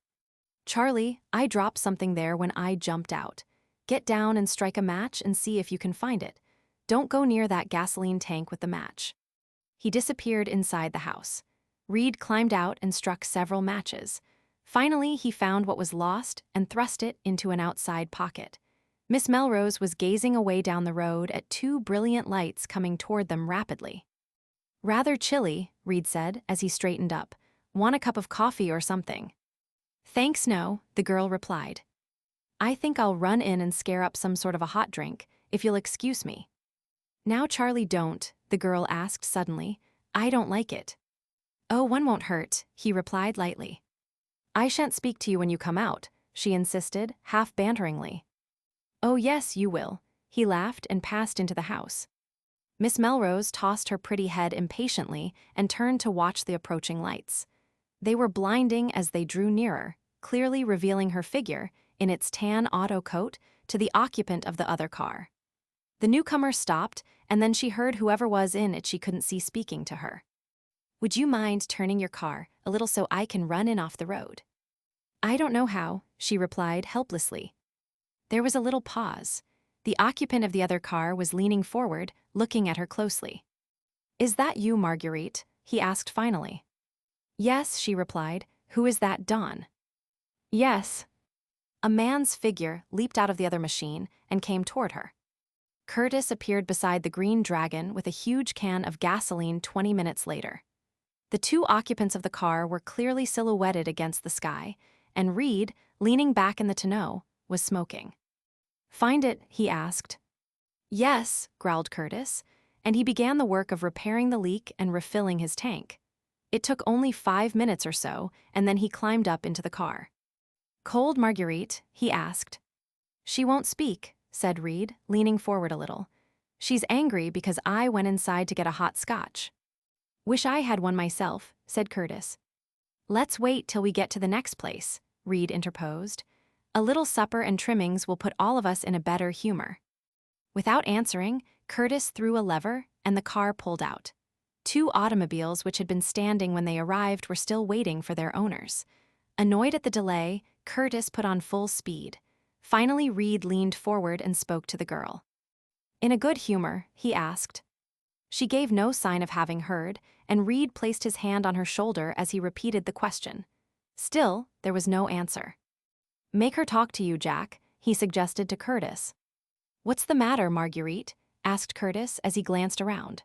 "Charlie, I dropped something there when I jumped out. Get down and strike a match and see if you can find it. Don't go near that gasoline tank with the match." He disappeared inside the house. Reed climbed out and struck several matches. Finally, he found what was lost and thrust it into an outside pocket. Miss Melrose was gazing away down the road at two brilliant lights coming toward them rapidly. "Rather chilly," Reed said as he straightened up. "Want a cup of coffee or something?" "Thanks, no," the girl replied. "I think I'll run in and scare up some sort of a hot drink, if you'll excuse me." "Now, Charlie, don't," the girl asked suddenly. "I don't like it." "Oh, one won't hurt," he replied lightly. "I shan't speak to you when you come out," she insisted, half banteringly. "Oh yes, you will," he laughed and passed into the house. Miss Melrose tossed her pretty head impatiently and turned to watch the approaching lights. They were blinding as they drew nearer, clearly revealing her figure, in its tan auto coat, to the occupant of the other car. The newcomer stopped, and then she heard whoever was in it she couldn't see speaking to her. "Would you mind turning your car a little so I can run in off the road?" "I don't know how," she replied helplessly. There was a little pause. The occupant of the other car was leaning forward, looking at her closely. "Is that you, Marguerite?" he asked finally. "Yes," she replied. "Who is that, Dawn?" "Yes." A man's figure leaped out of the other machine and came toward her. Curtis appeared beside the Green Dragon with a huge can of gasoline 20 minutes later. The two occupants of the car were clearly silhouetted against the sky, and Reed, leaning back in the tonneau, was smoking. "Find it?" he asked. "Yes," growled Curtis, and he began the work of repairing the leak and refilling his tank. It took only 5 minutes or so, and then he climbed up into the car. "Cold, Marguerite?" he asked. "She won't speak," said Reed, leaning forward a little. "She's angry because I went inside to get a hot scotch." "Wish I had one myself," said Curtis. "Let's wait till we get to the next place," Reed interposed. "A little supper and trimmings will put all of us in a better humor." Without answering, Curtis threw a lever, and the car pulled out. Two automobiles which had been standing when they arrived were still waiting for their owners. Annoyed at the delay, Curtis put on full speed. Finally, Reed leaned forward and spoke to the girl. "In a good humor?" he asked. She gave no sign of having heard, and Reed placed his hand on her shoulder as he repeated the question. Still, there was no answer. "Make her talk to you, Jack," he suggested to Curtis. "What's the matter, Marguerite?" asked Curtis as he glanced around.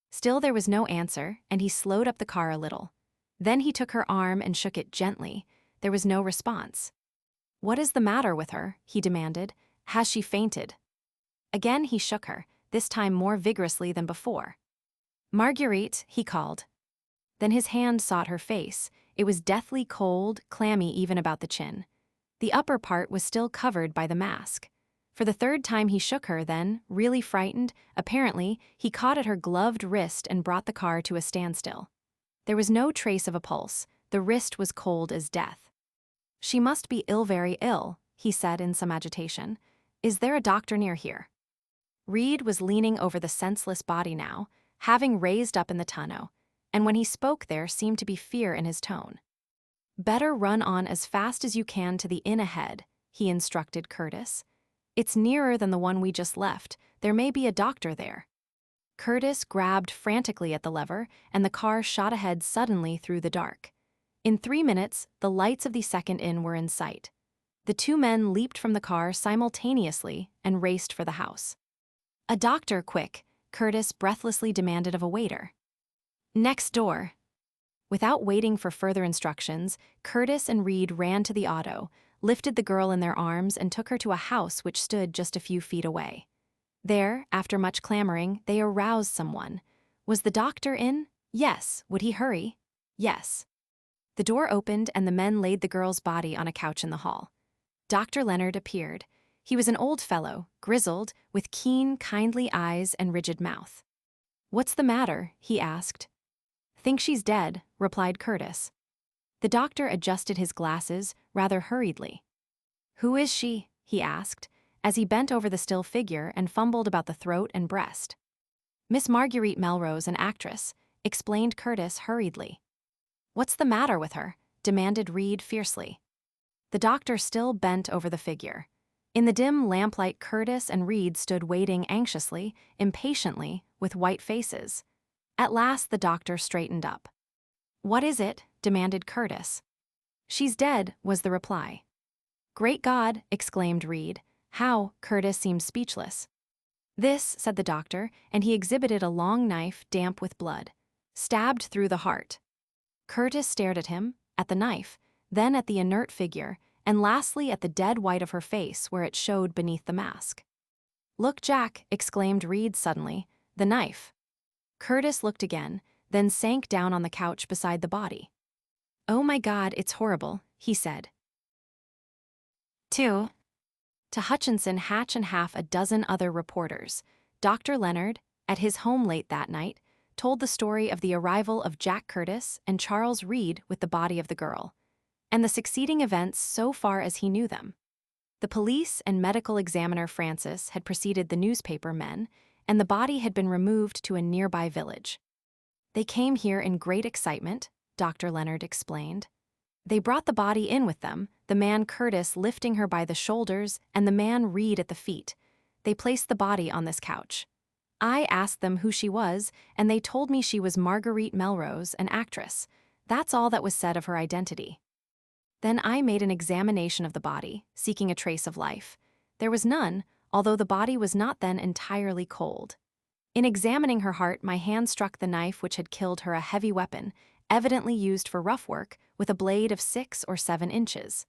Still there was no answer, and he slowed up the car a little. Then he took her arm and shook it gently. There was no response. "What is the matter with her?" he demanded. "Has she fainted?" Again he shook her, this time more vigorously than before. "Marguerite," he called. Then his hand sought her face. It was deathly cold, clammy even about the chin. The upper part was still covered by the mask. For the third time he shook her, then, really frightened, apparently, he caught at her gloved wrist and brought the car to a standstill. There was no trace of a pulse. The wrist was cold as death. "She must be ill, very ill," he said in some agitation. "Is there a doctor near here?" Reed was leaning over the senseless body now, having raised up in the tonneau, and when he spoke there seemed to be fear in his tone. "Better run on as fast as you can to the inn ahead," he instructed Curtis. "It's nearer than the one we just left. There may be a doctor there." Curtis grabbed frantically at the lever, and the car shot ahead suddenly through the dark. In 3 minutes, the lights of the second inn were in sight. The two men leaped from the car simultaneously and raced for the house. "A doctor, quick," Curtis breathlessly demanded of a waiter. "Next door." Without waiting for further instructions, Curtis and Reed ran to the auto, lifted the girl in their arms, and took her to a house which stood just a few feet away. There, after much clamoring, they aroused someone. Was the doctor in? Yes. Would he hurry? Yes. The door opened and the men laid the girl's body on a couch in the hall. Dr. Leonard appeared. He was an old fellow, grizzled, with keen, kindly eyes and rigid mouth. "What's the matter?" he asked. "Think she's dead," replied Curtis. The doctor adjusted his glasses rather hurriedly. "Who is she?" he asked, as he bent over the still figure and fumbled about the throat and breast. "Miss Marguerite Melrose, an actress," explained Curtis hurriedly. "What's the matter with her?" demanded Reed fiercely. The doctor still bent over the figure. In the dim lamplight, Curtis and Reed stood waiting anxiously, impatiently, with white faces. At last the doctor straightened up. "What is it?" demanded Curtis. "She's dead," was the reply. "Great God!" exclaimed Reed. How? Curtis seemed speechless. This, said the doctor, and he exhibited a long knife damp with blood. Stabbed through the heart. Curtis stared at him, at the knife, then at the inert figure, and lastly at the dead white of her face where it showed beneath the mask. Look, Jack, exclaimed Reed suddenly, the knife. Curtis looked again, then sank down on the couch beside the body. Oh my God, it's horrible, he said. 2. To Hutchinson, Hatch, and half a dozen other reporters, Dr. Leonard, at his home late that night, told the story of the arrival of Jack Curtis and Charles Reed with the body of the girl, and the succeeding events so far as he knew them. The police and medical examiner Francis had preceded the newspaper men, and the body had been removed to a nearby village. They came here in great excitement, Dr. Leonard explained. They brought the body in with them, the man Curtis lifting her by the shoulders and the man Reed at the feet. They placed the body on this couch. I asked them who she was, and they told me she was Marguerite Melrose, an actress. That's all that was said of her identity. Then I made an examination of the body, seeking a trace of life. There was none, although the body was not then entirely cold. In examining her heart, my hand struck the knife which had killed her, a heavy weapon, evidently used for rough work, with a blade of 6 or 7 inches.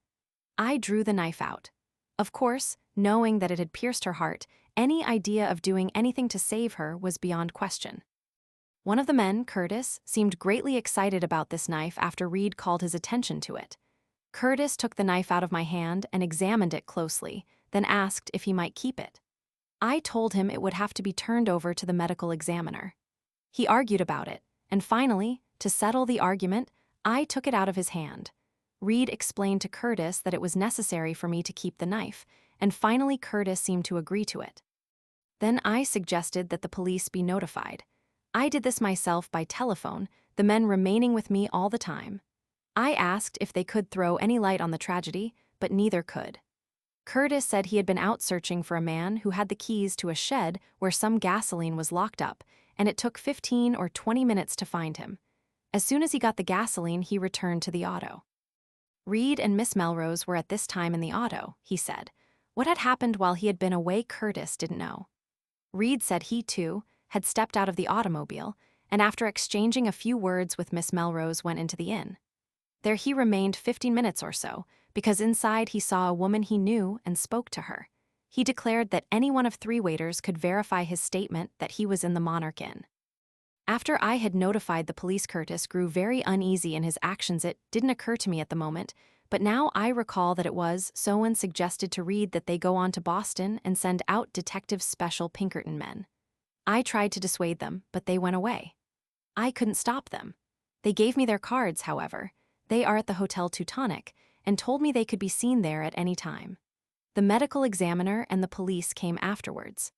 I drew the knife out. Of course, knowing that it had pierced her heart, any idea of doing anything to save her was beyond question. One of the men, Curtis, seemed greatly excited about this knife after Reed called his attention to it. Curtis took the knife out of my hand and examined it closely, then asked if he might keep it. I told him it would have to be turned over to the medical examiner. He argued about it, and finally, to settle the argument, I took it out of his hand. Reed explained to Curtis that it was necessary for me to keep the knife, and finally Curtis seemed to agree to it. Then I suggested that the police be notified. I did this myself by telephone, the men remaining with me all the time. I asked if they could throw any light on the tragedy, but neither could. Curtis said he had been out searching for a man who had the keys to a shed where some gasoline was locked up, and it took 15 or 20 minutes to find him. As soon as he got the gasoline, he returned to the auto. Reed and Miss Melrose were at this time in the auto, he said. What had happened while he had been away, Curtis didn't know. Reed said he, too, had stepped out of the automobile, and after exchanging a few words with Miss Melrose went into the inn. There he remained 15 minutes or so, because inside he saw a woman he knew and spoke to her. He declared that any one of 3 waiters could verify his statement that he was in the Monarch Inn. After I had notified the police, Curtis grew very uneasy in his actions. It didn't occur to me at the moment, but now I recall that it was someone suggested to Reed that they go on to Boston and send out Detective Special Pinkerton men. I tried to dissuade them, but they went away. I couldn't stop them. They gave me their cards, however. They are at the Hotel Teutonic, and told me they could be seen there at any time. The medical examiner and the police came afterwards.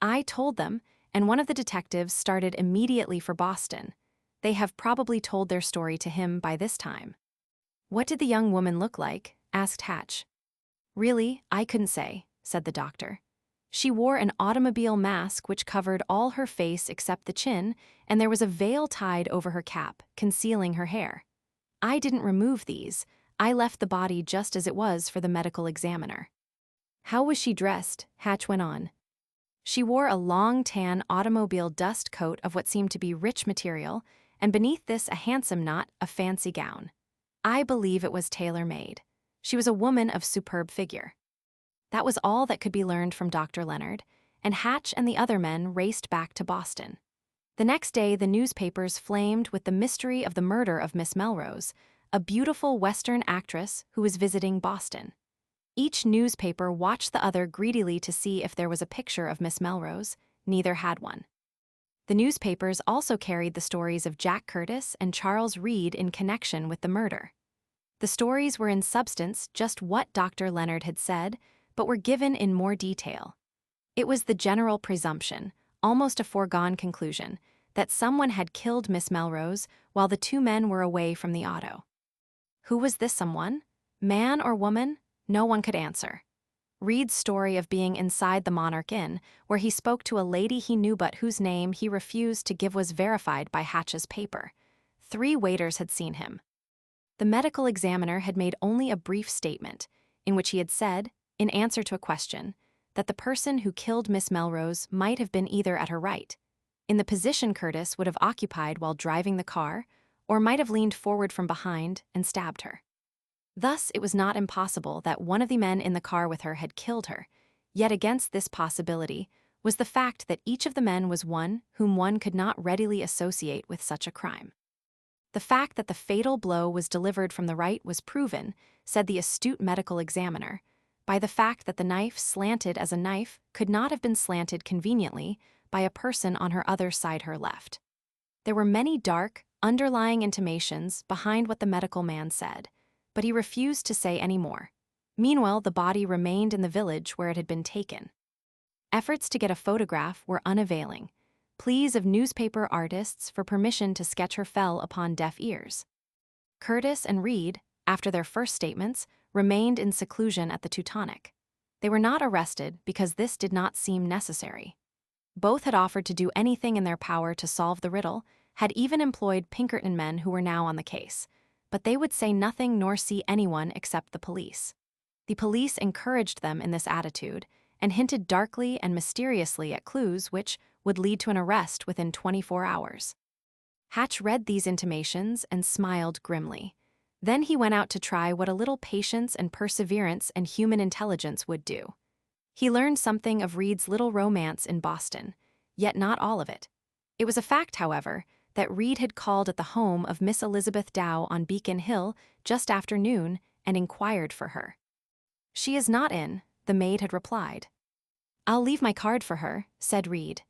I told them, and one of the detectives started immediately for Boston. They have probably told their story to him by this time. What did the young woman look like? Asked Hatch. Really, I couldn't say, said the doctor. She wore an automobile mask which covered all her face except the chin, and there was a veil tied over her cap, concealing her hair. I didn't remove these. I left the body just as it was for the medical examiner. How was she dressed? Hatch went on. She wore a long tan automobile dust coat of what seemed to be rich material, and beneath this a handsome knot, a fancy gown. I believe it was tailor-made. She was a woman of superb figure. That was all that could be learned from Dr. Leonard, and Hatch and the other men raced back to Boston. The next day, the newspapers flamed with the mystery of the murder of Miss Melrose, a beautiful Western actress who was visiting Boston. Each newspaper watched the other greedily to see if there was a picture of Miss Melrose. Neither had one. The newspapers also carried the stories of Jack Curtis and Charles Reed in connection with the murder. The stories were in substance just what Dr. Leonard had said, but were given in more detail. It was the general presumption, almost a foregone conclusion, that someone had killed Miss Melrose while the 2 men were away from the auto. Who was this someone? Man or woman? No one could answer. Reed's story of being inside the Monarch Inn, where he spoke to a lady he knew but whose name he refused to give, was verified by Hatch's paper. 3 waiters had seen him. The medical examiner had made only a brief statement, in which he had said, in answer to a question, that the person who killed Miss Melrose might have been either at her right, in the position Curtis would have occupied while driving the car, or might have leaned forward from behind and stabbed her. Thus, it was not impossible that one of the men in the car with her had killed her, yet against this possibility was the fact that each of the men was one whom one could not readily associate with such a crime. The fact that the fatal blow was delivered from the right was proven, said the astute medical examiner, by the fact that the knife slanted as a knife could not have been slanted conveniently by a person on her other side her left. There were many dark, underlying intimations behind what the medical man said, but he refused to say any more. Meanwhile, the body remained in the village where it had been taken. Efforts to get a photograph were unavailing. Pleas of newspaper artists for permission to sketch her fell upon deaf ears. Curtis and Reed, after their first statements, remained in seclusion at the Teutonic. They were not arrested because this did not seem necessary. Both had offered to do anything in their power to solve the riddle, had even employed Pinkerton men who were now on the case, but they would say nothing nor see anyone except the police. The police encouraged them in this attitude and hinted darkly and mysteriously at clues which would lead to an arrest within 24 hours. Hatch read these intimations and smiled grimly. Then he went out to try what a little patience and perseverance and human intelligence would do. He learned something of Reed's little romance in Boston, yet not all of it. It was a fact, however, that Reed had called at the home of Miss Elizabeth Dow on Beacon Hill just after noon and inquired for her. "She is not in," the maid had replied. "I'll leave my card for her," said Reed.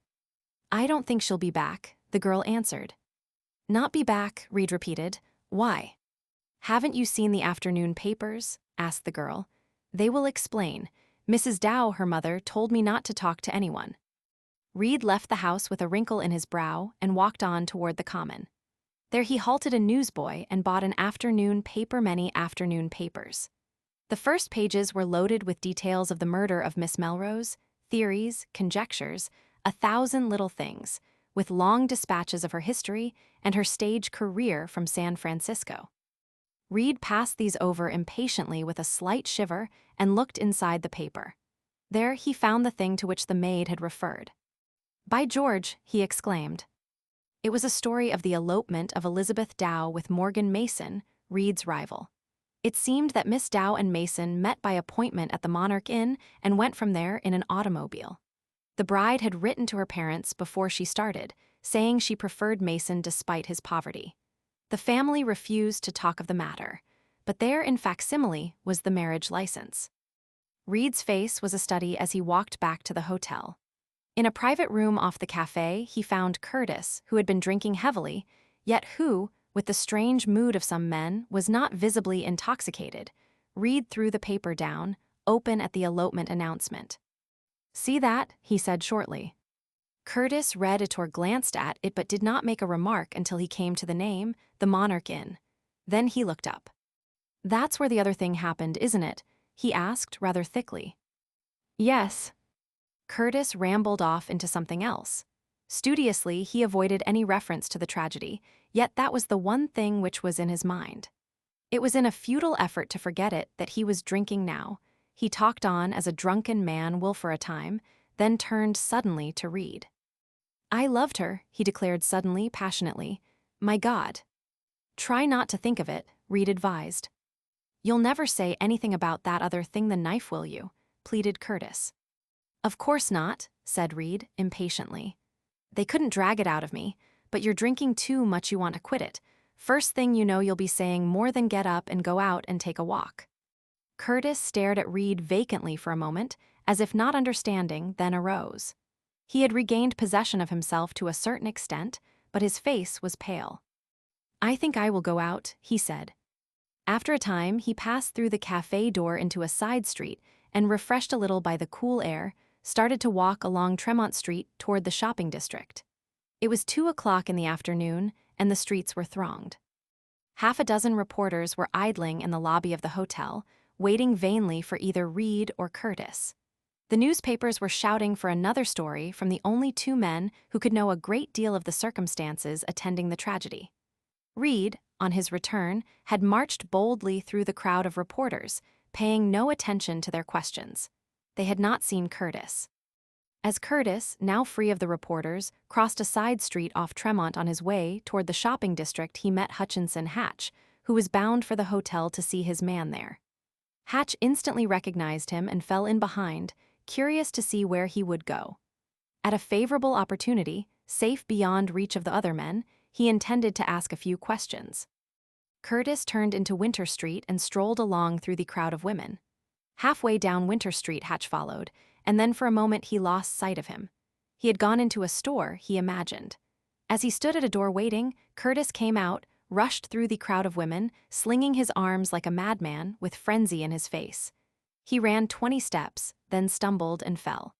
"I don't think she'll be back," the girl answered. "Not be back," Reed repeated. "Why?" "Haven't you seen the afternoon papers?" asked the girl. "They will explain. Mrs. Dow, her mother, told me not to talk to anyone." Reed left the house with a wrinkle in his brow and walked on toward the common. There he halted a newsboy and bought an afternoon paper, many afternoon papers. The first pages were loaded with details of the murder of Miss Melrose, theories, conjectures, 1,000 little things, with long dispatches of her history and her stage career from San Francisco. Reed passed these over impatiently with a slight shiver and looked inside the paper. There he found the thing to which the maid had referred. "By George," he exclaimed. It was a story of the elopement of Elizabeth Dow with Morgan Mason, Reed's rival. It seemed that Miss Dow and Mason met by appointment at the Monarch Inn and went from there in an automobile. The bride had written to her parents before she started, saying she preferred Mason despite his poverty. The family refused to talk of the matter, but there in facsimile was the marriage license. Reed's face was a study as he walked back to the hotel. In a private room off the cafe, he found Curtis, who had been drinking heavily, yet who, with the strange mood of some men, was not visibly intoxicated. Reed threw the paper down, open at the elopement announcement. "See that?" he said shortly. Curtis read it or glanced at it but did not make a remark until he came to the name, the Monarch Inn. Then he looked up. "That's where the other thing happened, isn't it?" he asked rather thickly. "Yes." Curtis rambled off into something else. Studiously, he avoided any reference to the tragedy, yet that was the one thing which was in his mind. It was in a futile effort to forget it that he was drinking now. He talked on as a drunken man will for a time, then turned suddenly to Reed. "I loved her," he declared suddenly, passionately. "My God." "Try not to think of it," Reed advised. "You'll never say anything about that other thing, the knife, will you?" pleaded Curtis. "Of course not," said Reed, impatiently. "They couldn't drag it out of me, but you're drinking too much, you want to quit it. First thing you know, you'll be saying more than get up and go out and take a walk." Curtis stared at Reed vacantly for a moment, as if not understanding, then arose. He had regained possession of himself to a certain extent, but his face was pale. "I think I will go out," he said. After a time, he passed through the cafe door into a side street and, refreshed a little by the cool air, started to walk along Tremont Street toward the shopping district. It was 2 o'clock in the afternoon, and the streets were thronged. Half a dozen reporters were idling in the lobby of the hotel, waiting vainly for either Reed or Curtis. The newspapers were shouting for another story from the only two men who could know a great deal of the circumstances attending the tragedy. Reed, on his return, had marched boldly through the crowd of reporters, paying no attention to their questions. They had not seen Curtis. As Curtis, now free of the reporters, crossed a side street off Tremont on his way toward the shopping district, he met Hutchinson Hatch, who was bound for the hotel to see his man there. Hatch instantly recognized him and fell in behind, curious to see where he would go. At a favorable opportunity, safe beyond reach of the other men, he intended to ask a few questions. Curtis turned into Winter Street and strolled along through the crowd of women. Halfway down Winter Street, Hatch followed, and then for a moment he lost sight of him. He had gone into a store, he imagined. As he stood at a door waiting, Curtis came out, rushed through the crowd of women, slinging his arms like a madman with frenzy in his face. He ran 20 steps, then stumbled and fell.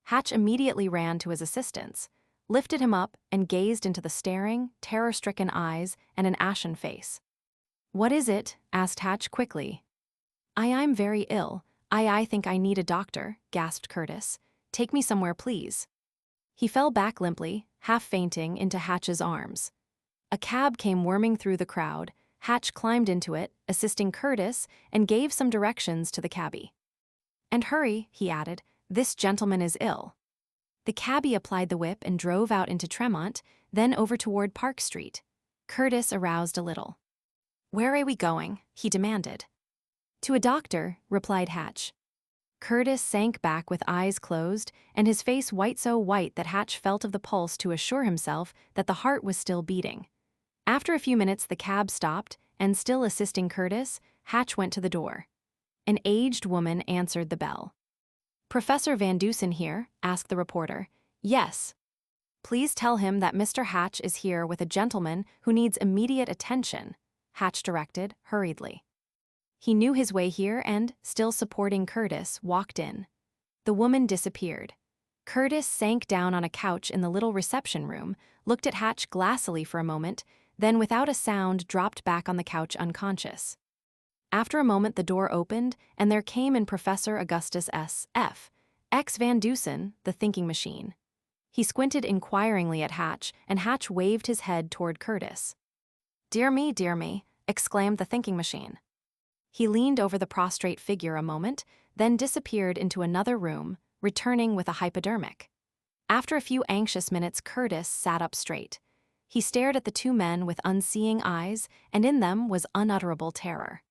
Hatch immediately ran to his assistance, lifted him up, and gazed into the staring, terror-stricken eyes and an ashen face. "What is it?" asked Hatch quickly. I'm very ill. I think I need a doctor," gasped Curtis. "Take me somewhere, please." He fell back limply, half fainting, into Hatch's arms. A cab came whirming through the crowd. Hatch climbed into it, assisting Curtis, and gave some directions to the cabbie. "And hurry," he added, "this gentleman is ill." The cabbie applied the whip and drove out into Tremont, then over toward Park Street. Curtis aroused a little. "Where are we going?" he demanded. "To a doctor," replied Hatch. Curtis sank back with eyes closed and his face white, so white that Hatch felt of the pulse to assure himself that the heart was still beating. After a few minutes the cab stopped, and still assisting Curtis, Hatch went to the door. An aged woman answered the bell. "Professor Van Dusen here?" asked the reporter. "Yes." "Please tell him that Mr. Hatch is here with a gentleman who needs immediate attention," Hatch directed, hurriedly. He knew his way here and, still supporting Curtis, walked in. The woman disappeared. Curtis sank down on a couch in the little reception room, looked at Hatch glassily for a moment, then without a sound dropped back on the couch unconscious. After a moment the door opened, and there came in Professor Augustus S. F. X. Van Dusen, the thinking machine. He squinted inquiringly at Hatch, and Hatch waved his head toward Curtis. Dear me," exclaimed the thinking machine. He leaned over the prostrate figure a moment, then disappeared into another room, returning with a hypodermic. After a few anxious minutes, Curtis sat up straight. He stared at the two men with unseeing eyes, and in them was unutterable terror.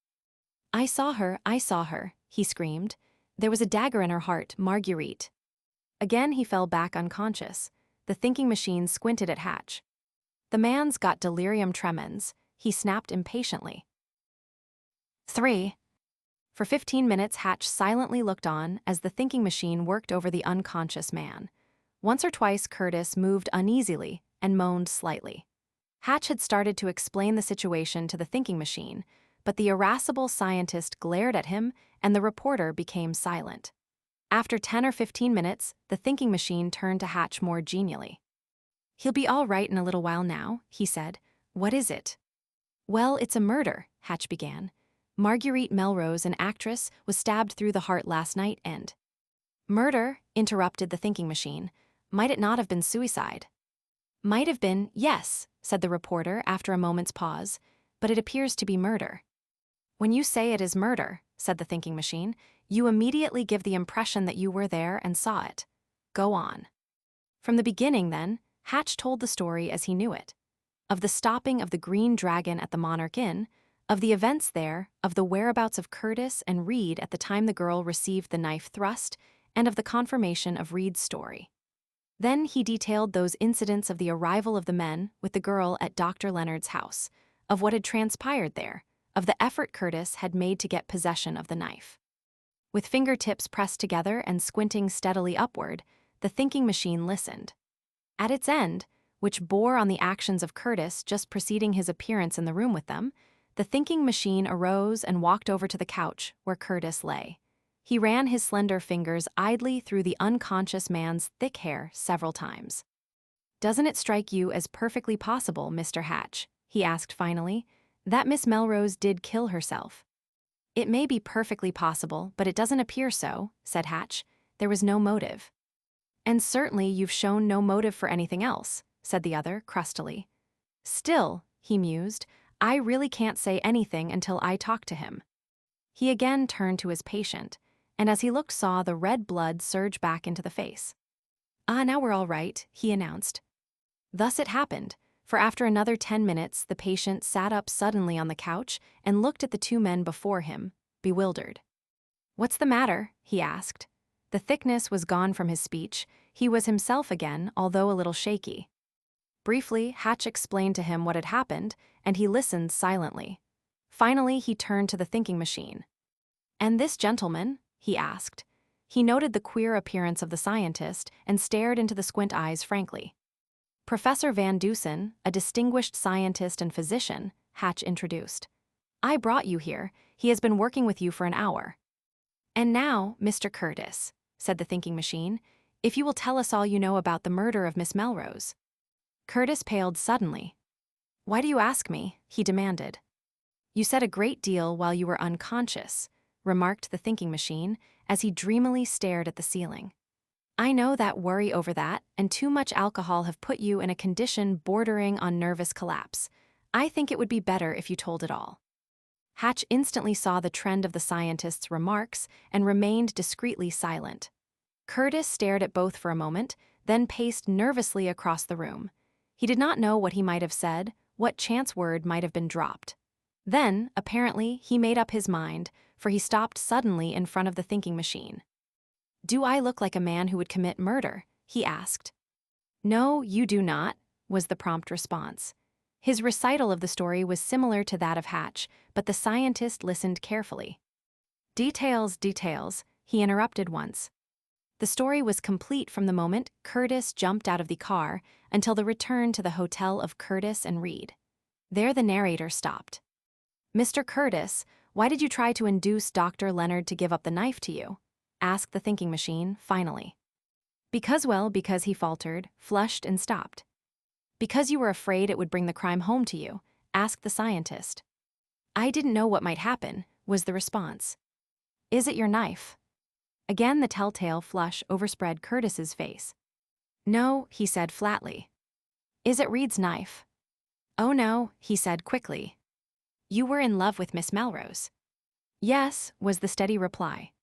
I saw her," he screamed. "There was a dagger in her heart, Marguerite." Again he fell back unconscious. The thinking machine squinted at Hatch. "The man's got delirium tremens," he snapped impatiently. 3. For 15 minutes Hatch silently looked on as the thinking machine worked over the unconscious man. Once or twice Curtis moved uneasily and moaned slightly. Hatch had started to explain the situation to the thinking machine, but the irascible scientist glared at him and the reporter became silent. After 10 or 15 minutes, the thinking machine turned to Hatch more genially. "He'll be all right in a little while now," he said. "What is it?" "Well, it's a murder," Hatch began. "Marguerite Melrose, an actress, was stabbed through the heart last night and—" "Murder," interrupted the thinking machine. "Might it not have been suicide?" "Might have been, yes," said the reporter after a moment's pause, "but it appears to be murder." "When you say it is murder," said the thinking machine, "you immediately give the impression that you were there and saw it. Go on." From the beginning, then, Hatch told the story as he knew it. Of the stopping of the Green Dragon at the Monarch Inn, of the events there, of the whereabouts of Curtis and Reed at the time the girl received the knife thrust, and of the confirmation of Reed's story. Then he detailed those incidents of the arrival of the men with the girl at Dr. Leonard's house, of what had transpired there, of the effort Curtis had made to get possession of the knife. With fingertips pressed together and squinting steadily upward, the thinking machine listened. At its end, which bore on the actions of Curtis just preceding his appearance in the room with them, the thinking machine arose and walked over to the couch where Curtis lay. He ran his slender fingers idly through the unconscious man's thick hair several times. "Doesn't it strike you as perfectly possible, Mr. Hatch?" he asked finally, "that Miss Melrose did kill herself?" "It may be perfectly possible, but it doesn't appear so," said Hatch. "There was no motive." "And certainly you've shown no motive for anything else," said the other, crustily. "Still," he mused, "I really can't say anything until I talk to him." He again turned to his patient, and as he looked saw the red blood surge back into the face. "Ah, now we're all right," he announced. Thus it happened, for after another 10 minutes the patient sat up suddenly on the couch and looked at the two men before him, bewildered. "What's the matter?" he asked. The thickness was gone from his speech. He was himself again, although a little shaky. Briefly, Hatch explained to him what had happened, and he listened silently. Finally, he turned to the thinking machine. "And this gentleman?" he asked. He noted the queer appearance of the scientist and stared into the squint eyes frankly. "Professor Van Dusen, a distinguished scientist and physician," Hatch introduced. "I brought you here. He has been working with you for an hour." "And now, Mr. Curtis," said the thinking machine, "if you will tell us all you know about the murder of Miss Melrose." Curtis paled suddenly. "Why do you ask me?" he demanded. "You said a great deal while you were unconscious," remarked the thinking machine as he dreamily stared at the ceiling. "I know that worry over that and too much alcohol have put you in a condition bordering on nervous collapse. I think it would be better if you told it all." Hatch instantly saw the trend of the scientist's remarks and remained discreetly silent. Curtis stared at both for a moment, then paced nervously across the room. He did not know what he might have said, what chance word might have been dropped. Then, apparently, he made up his mind, for he stopped suddenly in front of the thinking machine. "Do I look like a man who would commit murder?" he asked. "No, you do not," was the prompt response. His recital of the story was similar to that of Hatch, but the scientist listened carefully. "Details, details," he interrupted once. The story was complete from the moment Curtis jumped out of the car until the return to the hotel of Curtis and Reed. There the narrator stopped. "Mr. Curtis, why did you try to induce Dr. Leonard to give up the knife to you?" asked the thinking machine, finally. Because he faltered, flushed, and stopped. "Because you were afraid it would bring the crime home to you," asked the scientist. "I didn't know what might happen," was the response. "Is it your knife?" Again the telltale flush overspread Curtis's face. "No," he said flatly. "Is it Reed's knife?" "Oh no," he said quickly. "You were in love with Miss Melrose." "Yes," was the steady reply.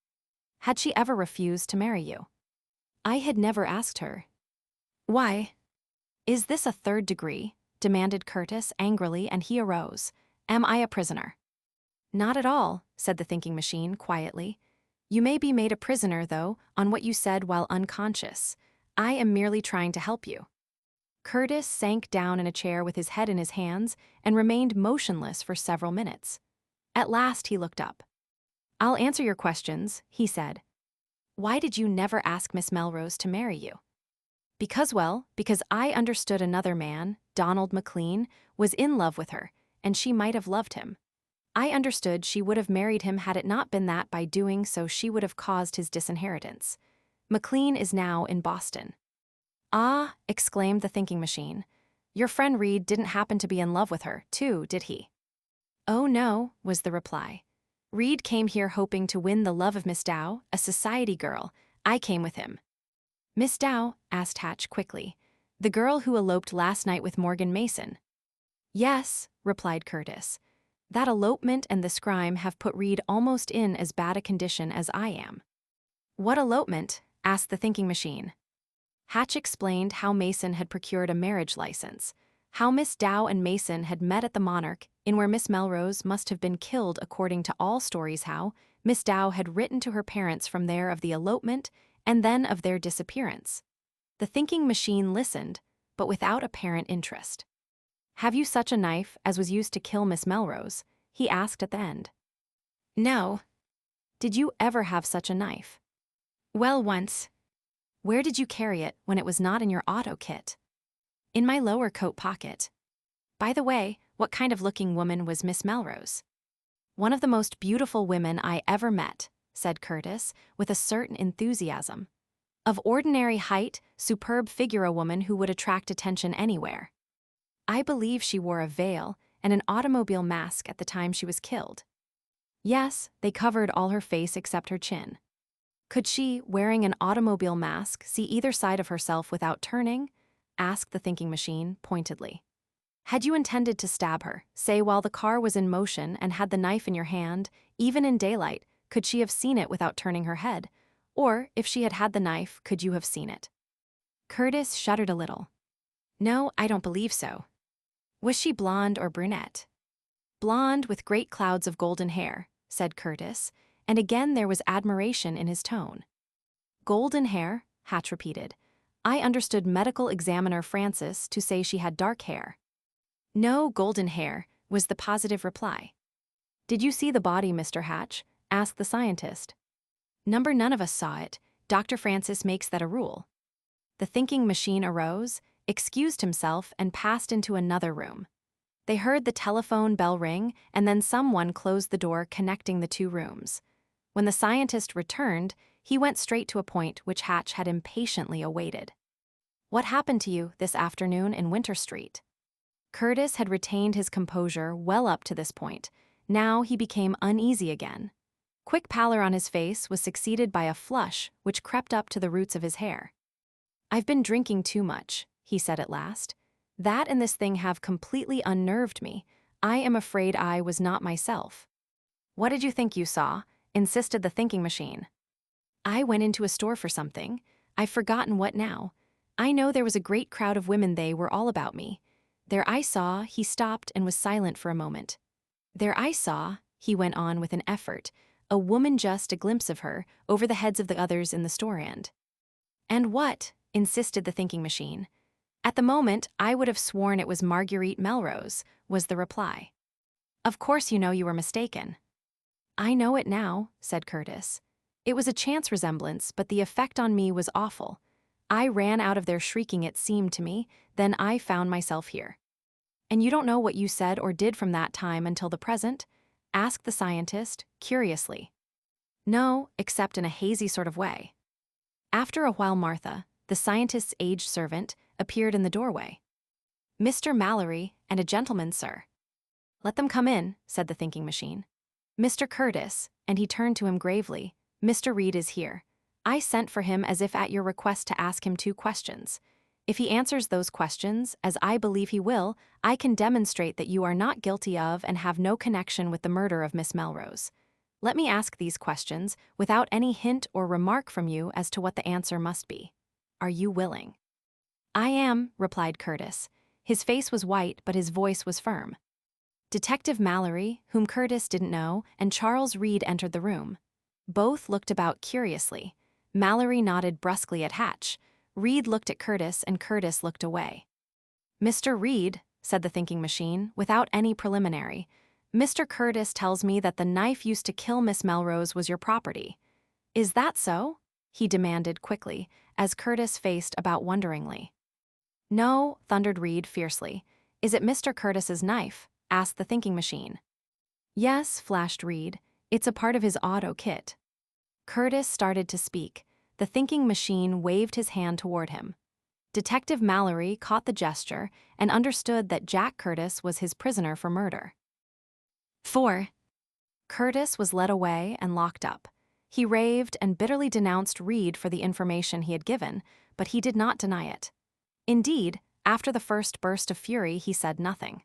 "Had she ever refused to marry you?" "I had never asked her." "Why?" "Is this a third degree?" demanded Curtis angrily, and he arose. "Am I a prisoner?" "Not at all," said the thinking machine quietly. "You may be made a prisoner, though, on what you said while unconscious. I am merely trying to help you." Curtis sank down in a chair with his head in his hands and remained motionless for several minutes. At last he looked up. "I'll answer your questions," he said. "Why did you never ask Miss Melrose to marry you?" Because I understood another man, Donald McLean, was in love with her, and she might have loved him. I understood she would have married him had it not been that by doing so she would have caused his disinheritance. McLean is now in Boston." "Ah," exclaimed the thinking machine. "Your friend Reed didn't happen to be in love with her, too, did he?" "Oh no," was the reply. "Reed came here hoping to win the love of Miss Dow, a society girl. I came with him." "Miss Dow?" asked Hatch quickly. "The girl who eloped last night with Morgan Mason?" "Yes," replied Curtis. "That elopement and this crime have put Reed almost in as bad a condition as I am." "What elopement?" asked the thinking machine. Hatch explained how Mason had procured a marriage license, how Miss Dow and Mason had met at the Monarch, in where Miss Melrose must have been killed according to all stories, how Miss Dow had written to her parents from there of the elopement and then of their disappearance. The thinking machine listened, but without apparent interest. "Have you such a knife as was used to kill Miss Melrose?" he asked at the end. "No." "Did you ever have such a knife?" "Well, once." "Where did you carry it when it was not in your auto kit?" "In my lower coat pocket." "By the way, what kind of looking woman was Miss Melrose?" "One of the most beautiful women I ever met," said Curtis, with a certain enthusiasm. "Of ordinary height, superb figure, a woman who would attract attention anywhere. I believe she wore a veil and an automobile mask at the time she was killed." "Yes, they covered all her face except her chin." "Could she, wearing an automobile mask, see either side of herself without turning?" asked the thinking machine pointedly. Had you intended to stab her, say while the car was in motion and had the knife in your hand, even in daylight, could she have seen it without turning her head? Or, if she had had the knife, could you have seen it? Curtis shuddered a little. No, I don't believe so. Was she blonde or brunette? Blonde with great clouds of golden hair, said Curtis, and again there was admiration in his tone. Golden hair, Hatch repeated. I understood medical examiner Francis to say she had dark hair. No golden hair, was the positive reply. Did you see the body, Mr. Hatch? Asked the scientist. None of us saw it. Dr. Francis makes that a rule. The thinking machine arose, excused himself, and passed into another room. They heard the telephone bell ring, and then someone closed the door connecting the two rooms. When the scientist returned, he went straight to a point which Hatch had impatiently awaited. What happened to you this afternoon in Winter Street? Curtis had retained his composure well up to this point. Now he became uneasy again. Quick pallor on his face was succeeded by a flush which crept up to the roots of his hair. I've been drinking too much, he said at last. That and this thing have completely unnerved me. I am afraid I was not myself. What did you think you saw? Insisted the thinking machine. I went into a store for something. I've forgotten what now. I know there was a great crowd of women. They were all about me. There I saw, he stopped and was silent for a moment. There I saw, he went on with an effort, a woman, just a glimpse of her, over the heads of the others in the store end. And what? Insisted the thinking machine. At the moment, I would have sworn it was Marguerite Melrose, was the reply. Of course you know you were mistaken. I know it now, said Curtis. It was a chance resemblance, but the effect on me was awful. I ran out of there shrieking, it seemed to me, then I found myself here. And you don't know what you said or did from that time until the present? Asked the scientist, curiously. No, except in a hazy sort of way. After a while Martha, the scientist's aged servant, appeared in the doorway. Mr. Mallory and a gentleman, sir. Let them come in, said the thinking machine. Mr. Curtis, and he turned to him gravely, Mr. Reed is here. I sent for him as if at your request to ask him 2 questions. If he answers those questions, as I believe he will, I can demonstrate that you are not guilty of and have no connection with the murder of Miss Melrose. Let me ask these questions without any hint or remark from you as to what the answer must be. Are you willing? I am, replied Curtis. His face was white, but his voice was firm. Detective Mallory, whom Curtis didn't know, and Charles Reed entered the room. Both looked about curiously. Mallory nodded brusquely at Hatch. Reed looked at Curtis, and Curtis looked away. Mr. Reed, said the thinking machine, without any preliminary, Mr. Curtis tells me that the knife used to kill Miss Melrose was your property. Is that so? He demanded quickly, as Curtis faced about wonderingly. No, thundered Reed fiercely. Is it Mr. Curtis's knife? Asked the thinking machine. Yes, flashed Reed. It's a part of his auto kit. Curtis started to speak. The thinking machine waved his hand toward him. Detective Mallory caught the gesture and understood that Jack Curtis was his prisoner for murder. 4. Curtis was led away and locked up. He raved and bitterly denounced Reed for the information he had given, but he did not deny it. Indeed, after the first burst of fury, he said nothing.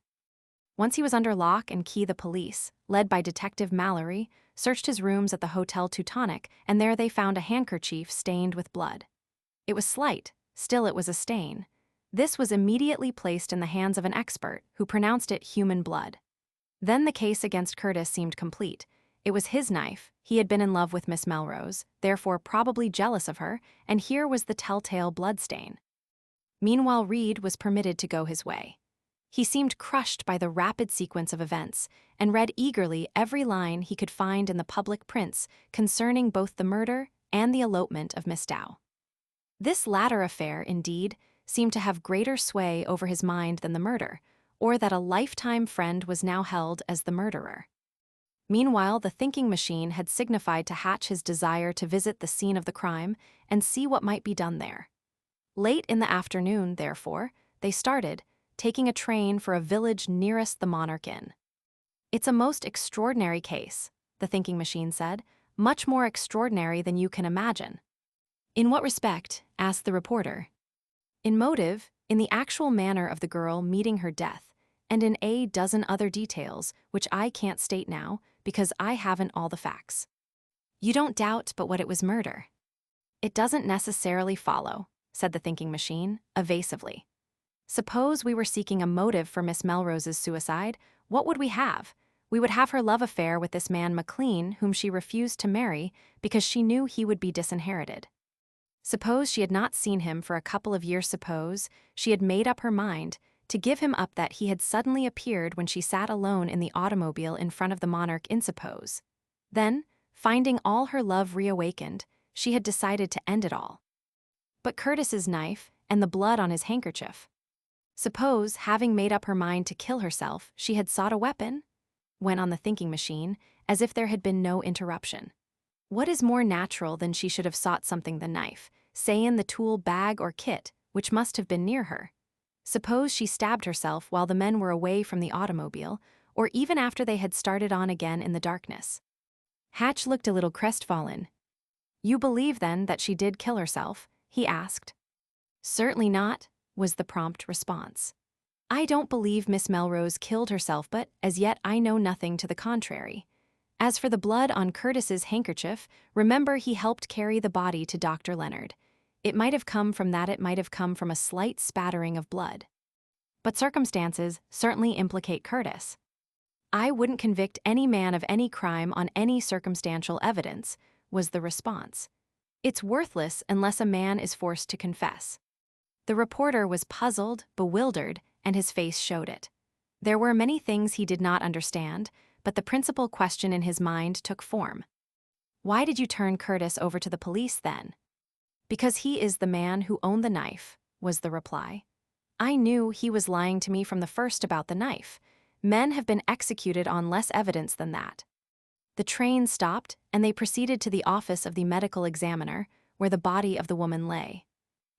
Once he was under lock and key, the police, led by Detective Mallory, searched his rooms at the Hotel Teutonic, and there they found a handkerchief stained with blood. It was slight, still it was a stain. This was immediately placed in the hands of an expert, who pronounced it human blood. Then the case against Curtis seemed complete. It was his knife. He had been in love with Miss Melrose, therefore probably jealous of her, and here was the telltale bloodstain. Meanwhile, Reed was permitted to go his way. He seemed crushed by the rapid sequence of events and read eagerly every line he could find in the public prints concerning both the murder and the elopement of Miss Dow. This latter affair, indeed, seemed to have greater sway over his mind than the murder, or that a lifetime friend was now held as the murderer. Meanwhile, the thinking machine had signified to Hatch his desire to visit the scene of the crime and see what might be done there. Late in the afternoon, therefore, they started, taking a train for a village nearest the Monarch Inn. It's a most extraordinary case, the thinking machine said, much more extraordinary than you can imagine. In what respect? Asked the reporter. In motive, in the actual manner of the girl meeting her death, and in a dozen other details, which I can't state now because I haven't all the facts. You don't doubt but what it was murder. It doesn't necessarily follow, said the thinking machine, evasively. Suppose we were seeking a motive for Miss Melrose's suicide, what would we have? We would have her love affair with this man McLean, whom she refused to marry because she knew he would be disinherited. Suppose she had not seen him for a couple of years. Suppose she had made up her mind to give him up, that he had suddenly appeared when she sat alone in the automobile in front of the Monarch. In suppose, then, finding all her love reawakened, she had decided to end it all. But Curtis's knife and the blood on his handkerchief. Suppose, having made up her mind to kill herself, she had sought a weapon? Went on the thinking machine, as if there had been no interruption. What is more natural than she should have sought something, the knife, say in the tool bag or kit, which must have been near her? Suppose she stabbed herself while the men were away from the automobile, or even after they had started on again in the darkness. Hatch looked a little crestfallen. You believe, then, that she did kill herself? He asked. Certainly not, was the prompt response. I don't believe Miss Melrose killed herself, but as yet I know nothing to the contrary. As for the blood on Curtis's handkerchief, remember he helped carry the body to Dr. Leonard. It might have come from that, it might have come from a slight spattering of blood. But circumstances certainly implicate Curtis. I wouldn't convict any man of any crime on any circumstantial evidence, was the response. It's worthless unless a man is forced to confess. The reporter was puzzled, bewildered, and his face showed it. There were many things he did not understand, but the principal question in his mind took form. Why did you turn Curtis over to the police then? Because he is the man who owned the knife, was the reply. I knew he was lying to me from the first about the knife. Men have been executed on less evidence than that. The train stopped, and they proceeded to the office of the medical examiner, where the body of the woman lay.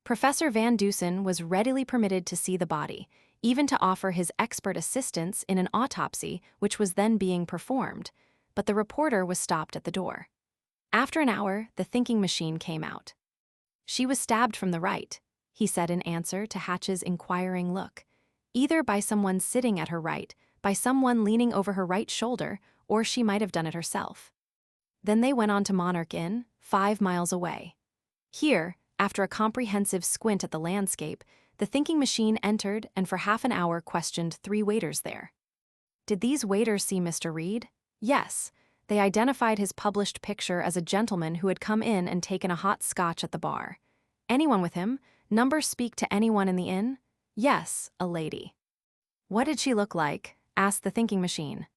Professor Van Dusen was readily permitted to see the body, even to offer his expert assistance in an autopsy which was then being performed, but the reporter was stopped at the door. After an hour, the thinking machine came out. She was stabbed from the right, he said in answer to Hatch's inquiring look, either by someone sitting at her right, by someone leaning over her right shoulder, or she might have done it herself. Then they went on to Monarch Inn, 5 miles away. Here, after a comprehensive squint at the landscape, the thinking machine entered and for half an hour questioned 3 waiters there. Did these waiters see Mr. Reed? Yes. They identified his published picture as a gentleman who had come in and taken a hot scotch at the bar. Anyone with him? Number speak to anyone in the inn? Yes, a lady. What did she look like? Asked the thinking machine.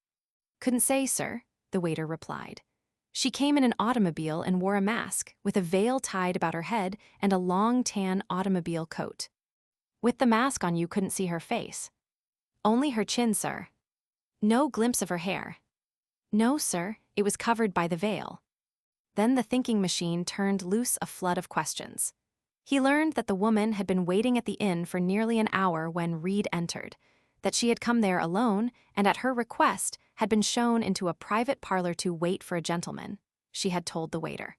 Couldn't say, sir, the waiter replied. She came in an automobile and wore a mask, with a veil tied about her head and a long tan automobile coat. With the mask on you couldn't see her face. Only her chin, sir. No glimpse of her hair. No, sir, it was covered by the veil. Then the thinking machine turned loose a flood of questions. He learned that the woman had been waiting at the inn for nearly an hour when Reed entered, that she had come there alone and at her request had been shown into a private parlor to wait for a gentleman, she had told the waiter.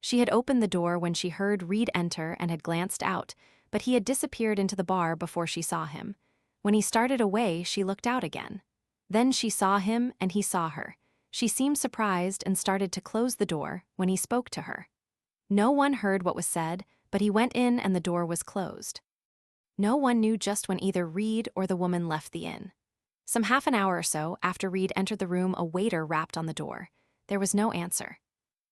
She had opened the door when she heard Reed enter and had glanced out, but he had disappeared into the bar before she saw him. When he started away, she looked out again. Then she saw him and he saw her. She seemed surprised and started to close the door when he spoke to her. No one heard what was said, but he went in and the door was closed. No one knew just when either Reed or the woman left the inn. Some half an hour or so after Reed entered the room, a waiter rapped on the door. There was no answer.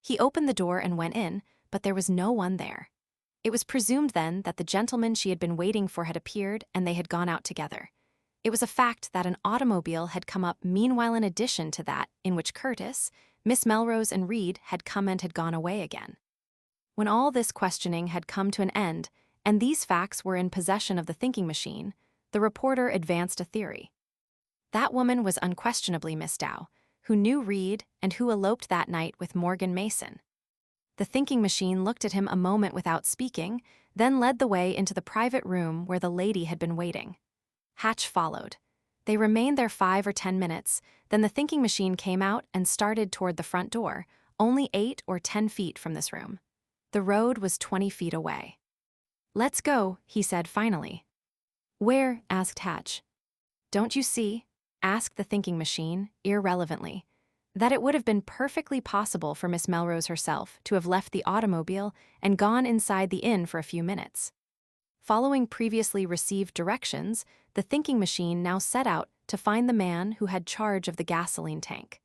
He opened the door and went in, but there was no one there. It was presumed then that the gentleman she had been waiting for had appeared and they had gone out together. It was a fact that an automobile had come up meanwhile in addition to that in which Curtis, Miss Melrose and Reed had come and had gone away again. When all this questioning had come to an end, and these facts were in possession of the thinking machine, the reporter advanced a theory. That woman was unquestionably Miss Dow, who knew Reed and who eloped that night with Morgan Mason. The thinking machine looked at him a moment without speaking, then led the way into the private room where the lady had been waiting. Hatch followed. They remained there 5 or 10 minutes, then the thinking machine came out and started toward the front door, only 8 or 10 feet from this room. The road was 20 feet away. Let's go, he said finally. Where? Asked Hatch. Don't you see, asked the thinking machine, irrelevantly, that it would have been perfectly possible for Miss Melrose herself to have left the automobile and gone inside the inn for a few minutes. Following previously received directions, the thinking machine now set out to find the man who had charge of the gasoline tank.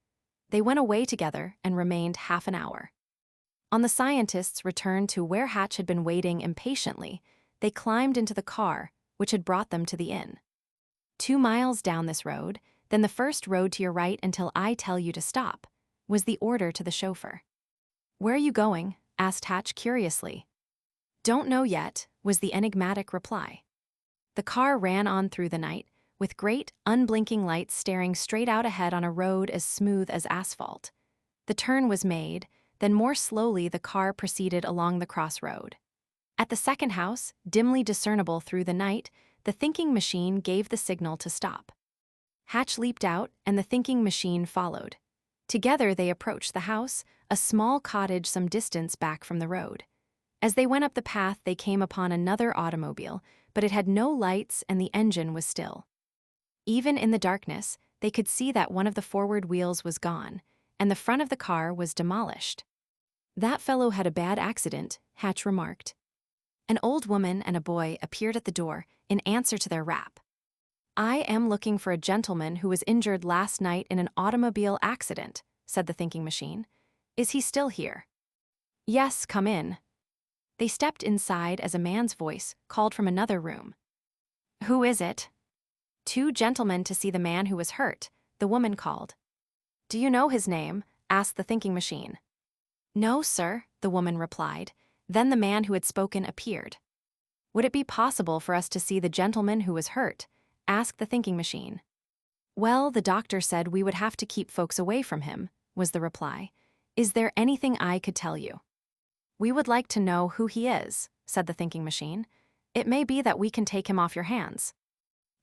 They went away together and remained half an hour. On the scientists' return to where Hatch had been waiting impatiently, they climbed into the car, which had brought them to the inn. 2 miles down this road, then the first road to your right until I tell you to stop, was the order to the chauffeur. Where are you going? Asked Hatch curiously. Don't know yet, was the enigmatic reply. The car ran on through the night, with great, unblinking lights staring straight out ahead on a road as smooth as asphalt. The turn was made, then more slowly the car proceeded along the crossroad. At the second house, dimly discernible through the night, the thinking machine gave the signal to stop. Hatch leaped out, and the thinking machine followed. Together they approached the house, a small cottage some distance back from the road. As they went up the path, they came upon another automobile, but it had no lights and the engine was still. Even in the darkness, they could see that one of the forward wheels was gone, and the front of the car was demolished. That fellow had a bad accident, Hatch remarked. An old woman and a boy appeared at the door in answer to their rap. I am looking for a gentleman who was injured last night in an automobile accident, said the thinking machine. Is he still here? Yes, come in. They stepped inside as a man's voice called from another room. Who is it? 2 gentlemen to see the man who was hurt, the woman called. Do you know his name? Asked the thinking machine. No, sir, the woman replied. Then the man who had spoken appeared. Would it be possible for us to see the gentleman who was hurt? Asked the thinking machine. Well, the doctor said we would have to keep folks away from him, was the reply. Is there anything I could tell you? We would like to know who he is, said the thinking machine. It may be that we can take him off your hands.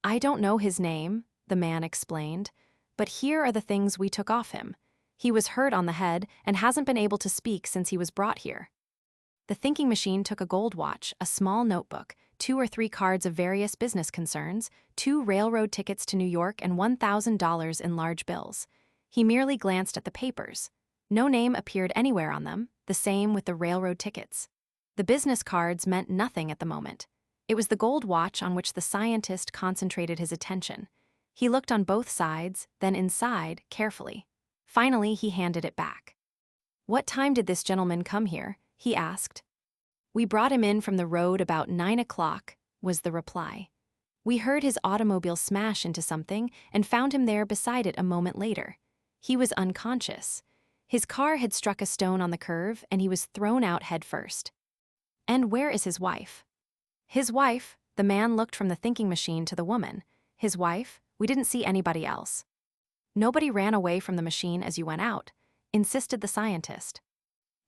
I don't know his name, the man explained, but here are the things we took off him. He was hurt on the head and hasn't been able to speak since he was brought here. The thinking machine took a gold watch, a small notebook, 2 or 3 cards of various business concerns, 2 railroad tickets to New York, and $1,000 in large bills. He merely glanced at the papers. No name appeared anywhere on them, the same with the railroad tickets. The business cards meant nothing at the moment. It was the gold watch on which the scientist concentrated his attention. He looked on both sides, then inside, carefully. Finally, he handed it back. What time did this gentleman come here? He asked. We brought him in from the road about 9 o'clock, was the reply. We heard his automobile smash into something and found him there beside it a moment later. He was unconscious. His car had struck a stone on the curve and he was thrown out head first. And where is his wife? His wife, the man looked from the thinking machine to the woman. His wife, we didn't see anybody else. Nobody ran away from the machine as you went out, insisted the scientist.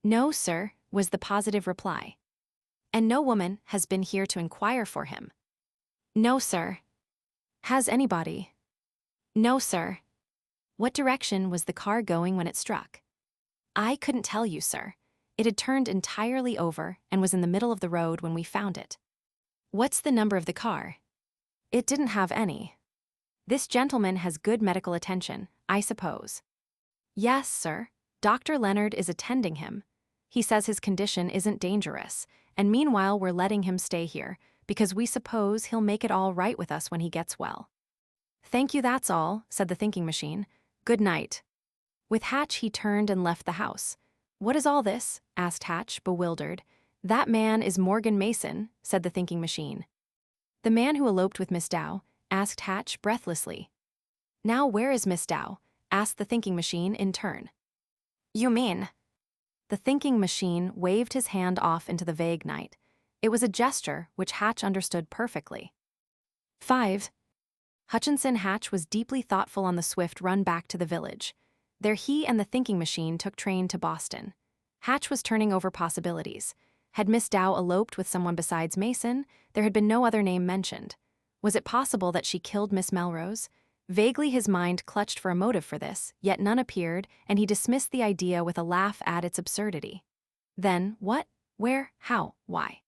No, sir, was the positive reply. And no woman has been here to inquire for him. No, sir. Has anybody? No, sir. What direction was the car going when it struck? I couldn't tell you, sir. It had turned entirely over and was in the middle of the road when we found it. What's the number of the car? It didn't have any. This gentleman has good medical attention, I suppose. Yes, sir. Dr. Leonard is attending him. He says his condition isn't dangerous, and meanwhile we're letting him stay here, because we suppose he'll make it all right with us when he gets well. Thank you, that's all, said the thinking machine. Good night. With Hatch he turned and left the house. What is all this? Asked Hatch, bewildered. That man is Morgan Mason, said the thinking machine. The man who eloped with Miss Dow? Asked Hatch breathlessly. Now where is Miss Dow? Asked the thinking machine in turn. You mean? The thinking machine waved his hand off into the vague night. It was a gesture which Hatch understood perfectly. 5. Hutchinson Hatch was deeply thoughtful on the swift run back to the village. There he and the thinking machine took train to Boston. Hatch was turning over possibilities. Had Miss Dow eloped with someone besides Mason? There had been no other name mentioned. Was it possible that she killed Miss Melrose? Vaguely his mind clutched for a motive for this, yet none appeared, and he dismissed the idea with a laugh at its absurdity. Then, what? Where? How? Why?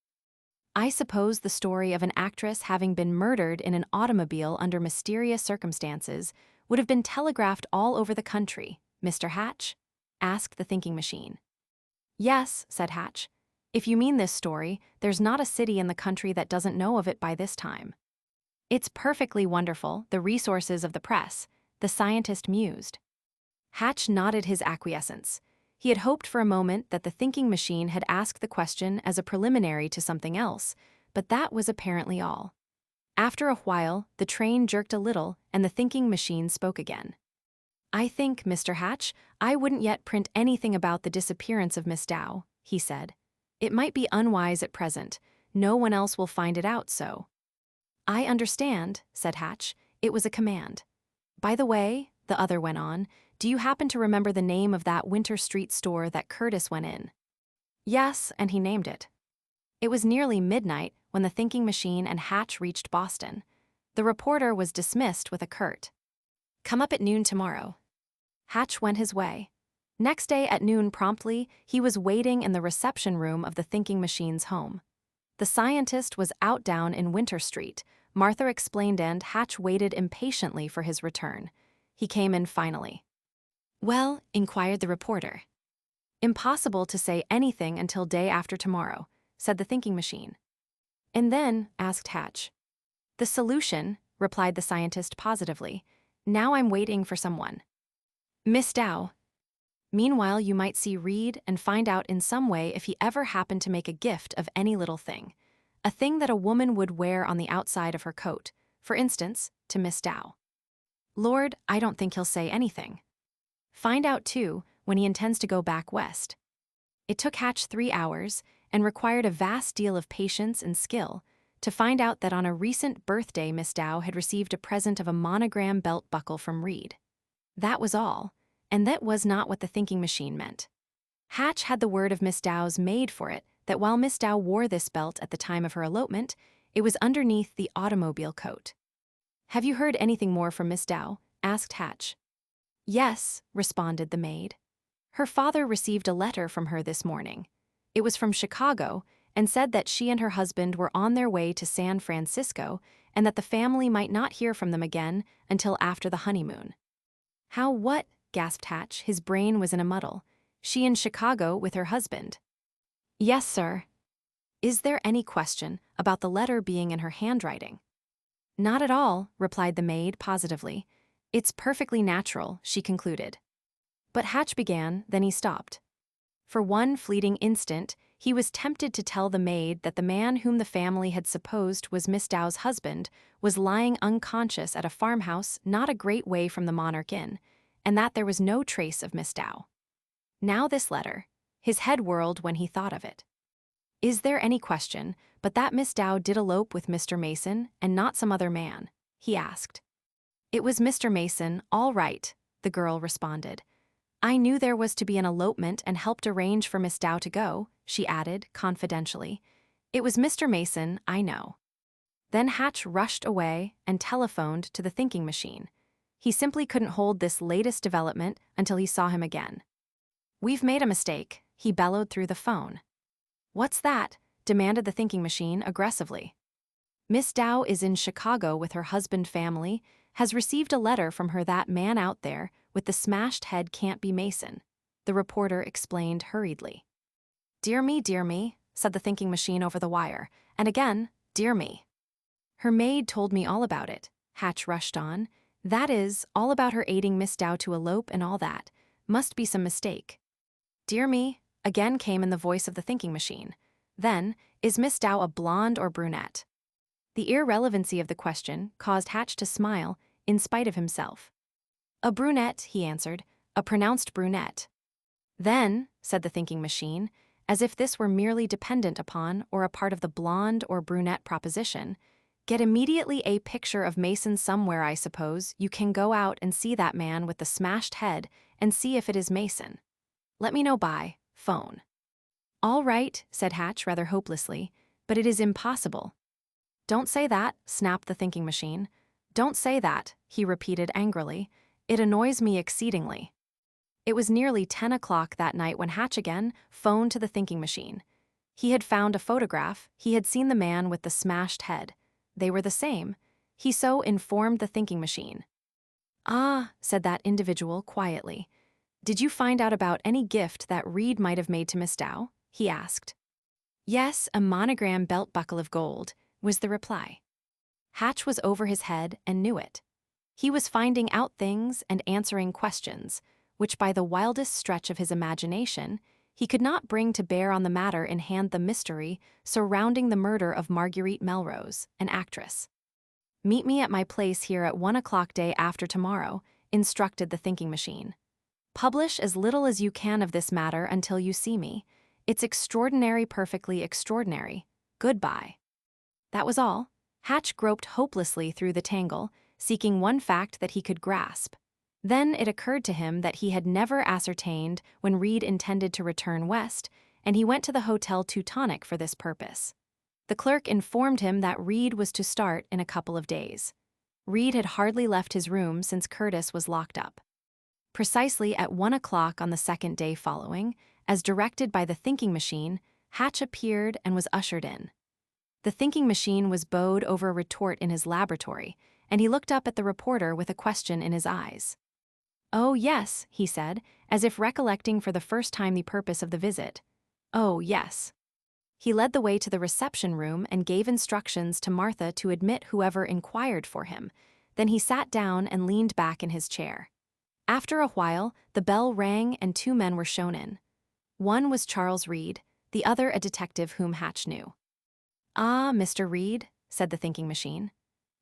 I suppose the story of an actress having been murdered in an automobile under mysterious circumstances would have been telegraphed all over the country, Mr. Hatch? Asked the thinking machine. Yes, said Hatch. If you mean this story, there's not a city in the country that doesn't know of it by this time. It's perfectly wonderful, the resources of the press, the scientist mused. Hatch nodded his acquiescence. He had hoped for a moment that the thinking machine had asked the question as a preliminary to something else, but that was apparently all. After a while, the train jerked a little and the thinking machine spoke again. I think, Mr. Hatch, I wouldn't yet print anything about the disappearance of Miss Dow, he said. It might be unwise at present. No one else will find it out, so. I understand, said Hatch. It was a command. By the way, the other went on, do you happen to remember the name of that Winter Street store that Curtis went in? Yes, and he named it. It was nearly midnight when the thinking machine and Hatch reached Boston. The reporter was dismissed with a curt, "Come up at noon tomorrow." Hatch went his way. Next day at noon promptly, he was waiting in the reception room of the thinking machine's home. The scientist was out down in Winter Street, Martha explained, and Hatch waited impatiently for his return. He came in finally. Well, inquired the reporter. Impossible to say anything until day after tomorrow, said the thinking machine. And then, asked Hatch. The solution, replied the scientist positively. Now I'm waiting for someone. Miss Dow. Meanwhile, you might see Reed and find out in some way if he ever happened to make a gift of any little thing. A thing that a woman would wear on the outside of her coat, for instance, to Miss Dow. Lord, I don't think he'll say anything. Find out, too, when he intends to go back west. It took Hatch 3 hours, and required a vast deal of patience and skill, to find out that on a recent birthday Miss Dow had received a present of a monogram belt buckle from Reed. That was all, and that was not what the thinking machine meant. Hatch had the word of Miss Dow's maid for it, that while Miss Dow wore this belt at the time of her elopement, it was underneath the automobile coat. Have you heard anything more from Miss Dow? Asked Hatch. Yes, responded the maid. Her father received a letter from her this morning. It was from Chicago, and said that she and her husband were on their way to San Francisco, and that the family might not hear from them again until after the honeymoon. How what? Gasped Hatch. His brain was in a muddle. She in Chicago with her husband. Yes, sir. Is there any question about the letter being in her handwriting? Not at all, replied the maid positively. It's perfectly natural, she concluded. But Hatch began, then he stopped. For one fleeting instant, he was tempted to tell the maid that the man whom the family had supposed was Miss Dow's husband was lying unconscious at a farmhouse not a great way from the Monarch Inn, and that there was no trace of Miss Dow. Now this letter. His head whirled when he thought of it. Is there any question but that Miss Dow did elope with Mr. Mason and not some other man? He asked. It was Mr. Mason, all right, the girl responded. I knew there was to be an elopement and helped arrange for Miss Dow to go, she added, confidentially. It was Mr. Mason, I know. Then Hatch rushed away and telephoned to the thinking machine. He simply couldn't hold this latest development until he saw him again. We've made a mistake, he bellowed through the phone. What's that? Demanded the thinking machine aggressively. Miss Dow is in Chicago with her husband family, has received a letter from her that man out there with the smashed head can't be Mason, the reporter explained hurriedly. Dear me, said the thinking machine over the wire, and again, dear me. Her maid told me all about it, Hatch rushed on. That is, all about her aiding Miss Dow to elope and all that. Must be some mistake. Dear me, again came in the voice of the thinking machine. Then, is Miss Dow a blonde or brunette? The irrelevancy of the question caused Hatch to smile in spite of himself. A brunette, he answered, a pronounced brunette. Then, said the thinking machine, as if this were merely dependent upon or a part of the blonde or brunette proposition, get immediately a picture of Mason somewhere. I suppose you can go out and see that man with the smashed head and see if it is Mason. Let me know by phone. All right, said Hatch rather hopelessly, but it is impossible. Don't say that, snapped the thinking machine. Don't say that, he repeated angrily. It annoys me exceedingly. It was nearly 10 o'clock that night when Hatch again phoned to the thinking machine. He had found a photograph. He had seen the man with the smashed head. They were the same. He so informed the thinking machine. "Ah," said that individual quietly. "Did you find out about any gift that Reed might have made to Miss Dow?" he asked. "Yes, a monogram belt buckle of gold," was the reply. Hatch was over his head and knew it. He was finding out things and answering questions, which by the wildest stretch of his imagination, he could not bring to bear on the matter in hand the mystery surrounding the murder of Marguerite Melrose, an actress. "Meet me at my place here at 1 o'clock day after tomorrow," instructed the thinking machine. "Publish as little as you can of this matter until you see me. It's extraordinary, perfectly extraordinary. Goodbye." That was all. Hatch groped hopelessly through the tangle, seeking one fact that he could grasp. Then it occurred to him that he had never ascertained when Reed intended to return west, and he went to the Hotel Teutonic for this purpose. The clerk informed him that Reed was to start in a couple of days. Reed had hardly left his room since Curtis was locked up. Precisely at 1 o'clock on the second day following, as directed by the thinking machine, Hatch appeared and was ushered in. The thinking machine was bowed over a retort in his laboratory, and he looked up at the reporter with a question in his eyes. "Oh, yes," he said, as if recollecting for the first time the purpose of the visit. "Oh, yes." He led the way to the reception room and gave instructions to Martha to admit whoever inquired for him. Then he sat down and leaned back in his chair. After a while, the bell rang and two men were shown in. One was Charles Reed, the other a detective whom Hatch knew. "Ah, Mr. Reed," said the thinking machine.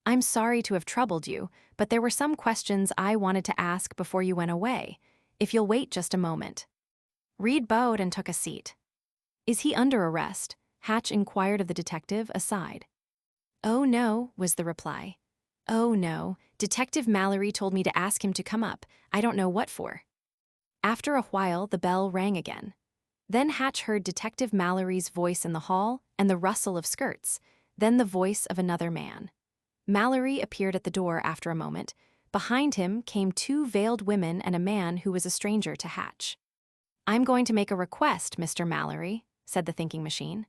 "I'm sorry to have troubled you, but there were some questions I wanted to ask before you went away. If you'll wait just a moment." Reed bowed and took a seat. "Is he under arrest?" Hatch inquired of the detective, aside. "Oh, no," was the reply. "Oh, no. Detective Mallory told me to ask him to come up. I don't know what for." After a while, the bell rang again. Then Hatch heard Detective Mallory's voice in the hall and the rustle of skirts, then the voice of another man. Mallory appeared at the door after a moment. Behind him came two veiled women and a man who was a stranger to Hatch. "I'm going to make a request, Mr. Mallory," said the thinking machine.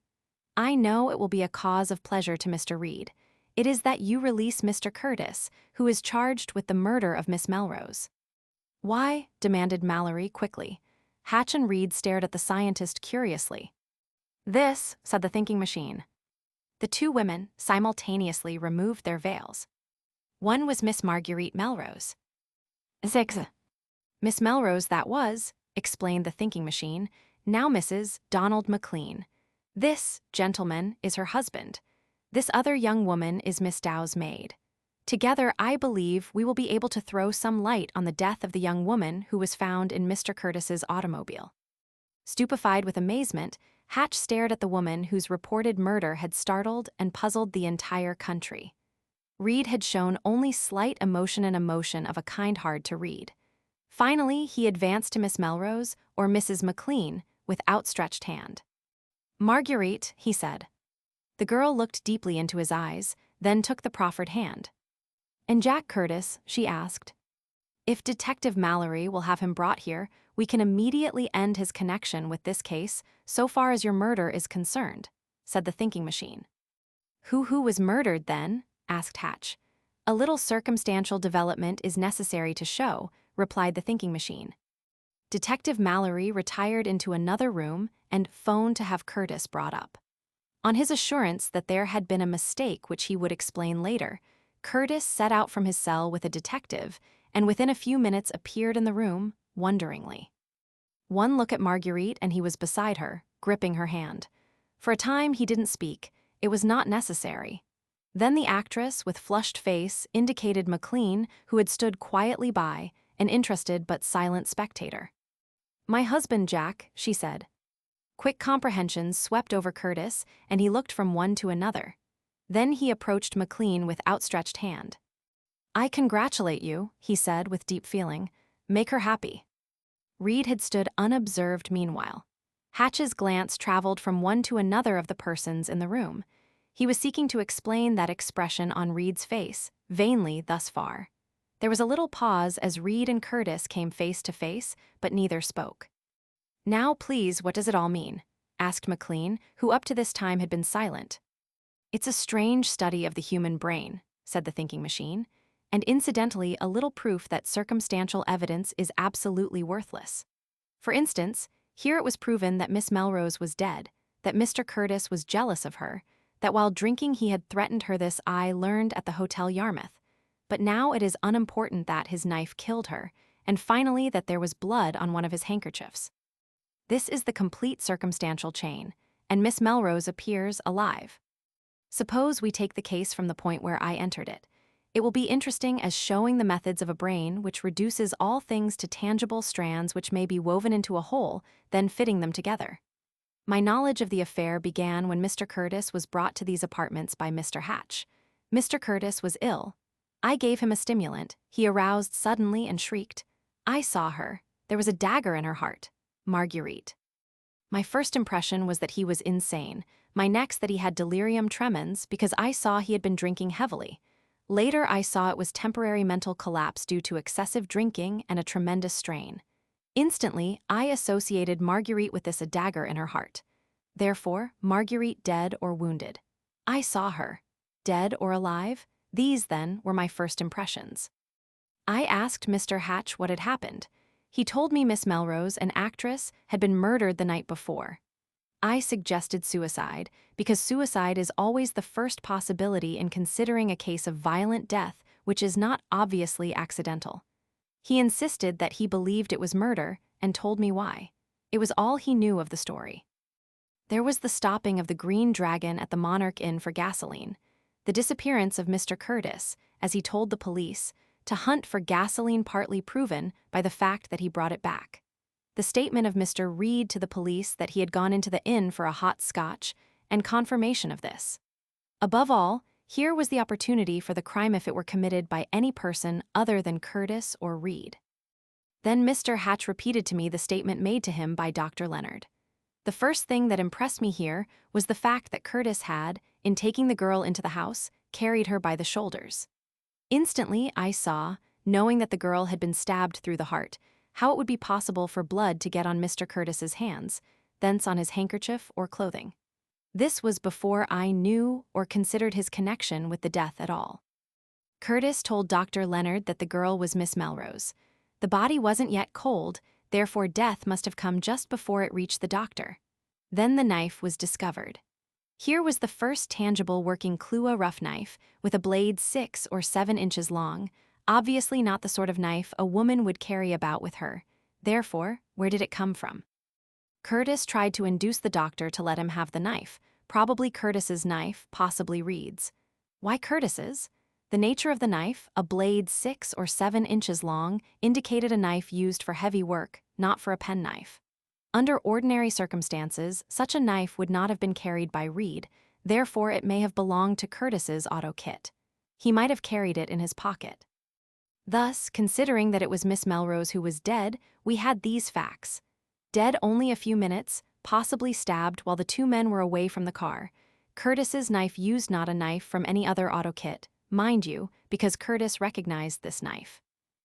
"I know it will be a cause of pleasure to Mr. Reed. It is that you release Mr. Curtis, who is charged with the murder of Miss Melrose." "Why?" demanded Mallory quickly. Hatch and Reed stared at the scientist curiously. "This," said the thinking machine. The two women simultaneously removed their veils. One was Miss Marguerite Melrose. "Six. Miss Melrose that was," explained the thinking machine, "now Mrs. Donald McLean. This, gentleman, is her husband. This other young woman is Miss Dow's maid. Together, I believe we will be able to throw some light on the death of the young woman who was found in Mr. Curtis's automobile." Stupefied with amazement, Hatch stared at the woman whose reported murder had startled and puzzled the entire country. Reed had shown only slight emotion, and emotion of a kind hard to read. Finally, he advanced to Miss Melrose, or Mrs. McLean, with outstretched hand. "Marguerite," he said. The girl looked deeply into his eyes, then took the proffered hand. "And Jack Curtis?" she asked. "If Detective Mallory will have him brought here, we can immediately end his connection with this case so far as your murder is concerned," said the thinking machine. Who was murdered, then?" asked Hatch. "A little circumstantial development is necessary to show," replied the thinking machine. Detective Mallory retired into another room and phoned to have Curtis brought up. On his assurance that there had been a mistake which he would explain later, Curtis set out from his cell with a detective and within a few minutes appeared in the room, wonderingly. One look at Marguerite and he was beside her, gripping her hand. For a time he didn't speak. It was not necessary. Then the actress, with flushed face, indicated McLean, who had stood quietly by, an interested but silent spectator. "My husband, Jack," she said. Quick comprehensions swept over Curtis, and he looked from one to another. Then he approached McLean with outstretched hand. "I congratulate you," he said with deep feeling. "Make her happy." Reed had stood unobserved meanwhile. Hatch's glance traveled from one to another of the persons in the room. He was seeking to explain that expression on Reed's face, vainly thus far. There was a little pause as Reed and Curtis came face to face, but neither spoke. "Now, please, what does it all mean?" asked McLean, who up to this time had been silent. It's a strange study of the human brain, said the thinking machine, and incidentally a little proof that circumstantial evidence is absolutely worthless. For instance, here it was proven that Miss Melrose was dead, that Mr. Curtis was jealous of her, that while drinking he had threatened her. This I learned at the Hotel Yarmouth. But now it is unimportant that his knife killed her, and finally that there was blood on one of his handkerchiefs. This is the complete circumstantial chain, and Miss Melrose appears alive. Suppose we take the case from the point where I entered it. It will be interesting as showing the methods of a brain which reduces all things to tangible strands which may be woven into a whole, then fitting them together. My knowledge of the affair began when Mr. Curtis was brought to these apartments by Mr. Hatch. Mr. Curtis was ill. I gave him a stimulant. He aroused suddenly and shrieked. I saw her. There was a dagger in her heart. Marguerite. My first impression was that he was insane. My next that he had delirium tremens because I saw he had been drinking heavily. Later I saw it was temporary mental collapse due to excessive drinking and a tremendous strain. Instantly, I associated Marguerite with this, a dagger in her heart. Therefore, Marguerite dead or wounded. I saw her. Dead or alive? These, then, were my first impressions. I asked Mr. Hatch what had happened. He told me Miss Melrose, an actress, had been murdered the night before. I suggested suicide, because suicide is always the first possibility in considering a case of violent death which is not obviously accidental. He insisted that he believed it was murder and told me why. It was all he knew of the story. There was the stopping of the Green Dragon at the Monarch Inn for gasoline, the disappearance of Mr. Curtis, as he told the police, to hunt for gasoline, partly proven by the fact that he brought it back. The statement of Mr. Reed to the police that he had gone into the inn for a hot scotch, and confirmation of this. Above all, here was the opportunity for the crime if it were committed by any person other than Curtis or Reed. Then Mr. Hatch repeated to me the statement made to him by Dr. Leonard. The first thing that impressed me here was the fact that Curtis had, in taking the girl into the house, carried her by the shoulders. Instantly I saw, knowing that the girl had been stabbed through the heart, how it would be possible for blood to get on Mr. Curtis's hands, thence on his handkerchief or clothing. This was before I knew or considered his connection with the death at all. Curtis told Dr. Leonard that the girl was Miss Melrose. The body wasn't yet cold, therefore death must have come just before it reached the doctor. Then the knife was discovered. Here was the first tangible working clue, a rough knife, with a blade 6 or 7 inches long, obviously not the sort of knife a woman would carry about with her. Therefore, where did it come from? Curtis tried to induce the doctor to let him have the knife, probably Curtis's knife, possibly Reed's. Why Curtis's? The nature of the knife, a blade 6 or 7 inches long, indicated a knife used for heavy work, not for a penknife. Under ordinary circumstances, such a knife would not have been carried by Reed, therefore it may have belonged to Curtis's auto kit. He might have carried it in his pocket. Thus, considering that it was Miss Melrose who was dead, we had these facts. Dead only a few minutes, possibly stabbed while the two men were away from the car. Curtis's knife used not a knife from any other auto kit, mind you, because Curtis recognized this knife.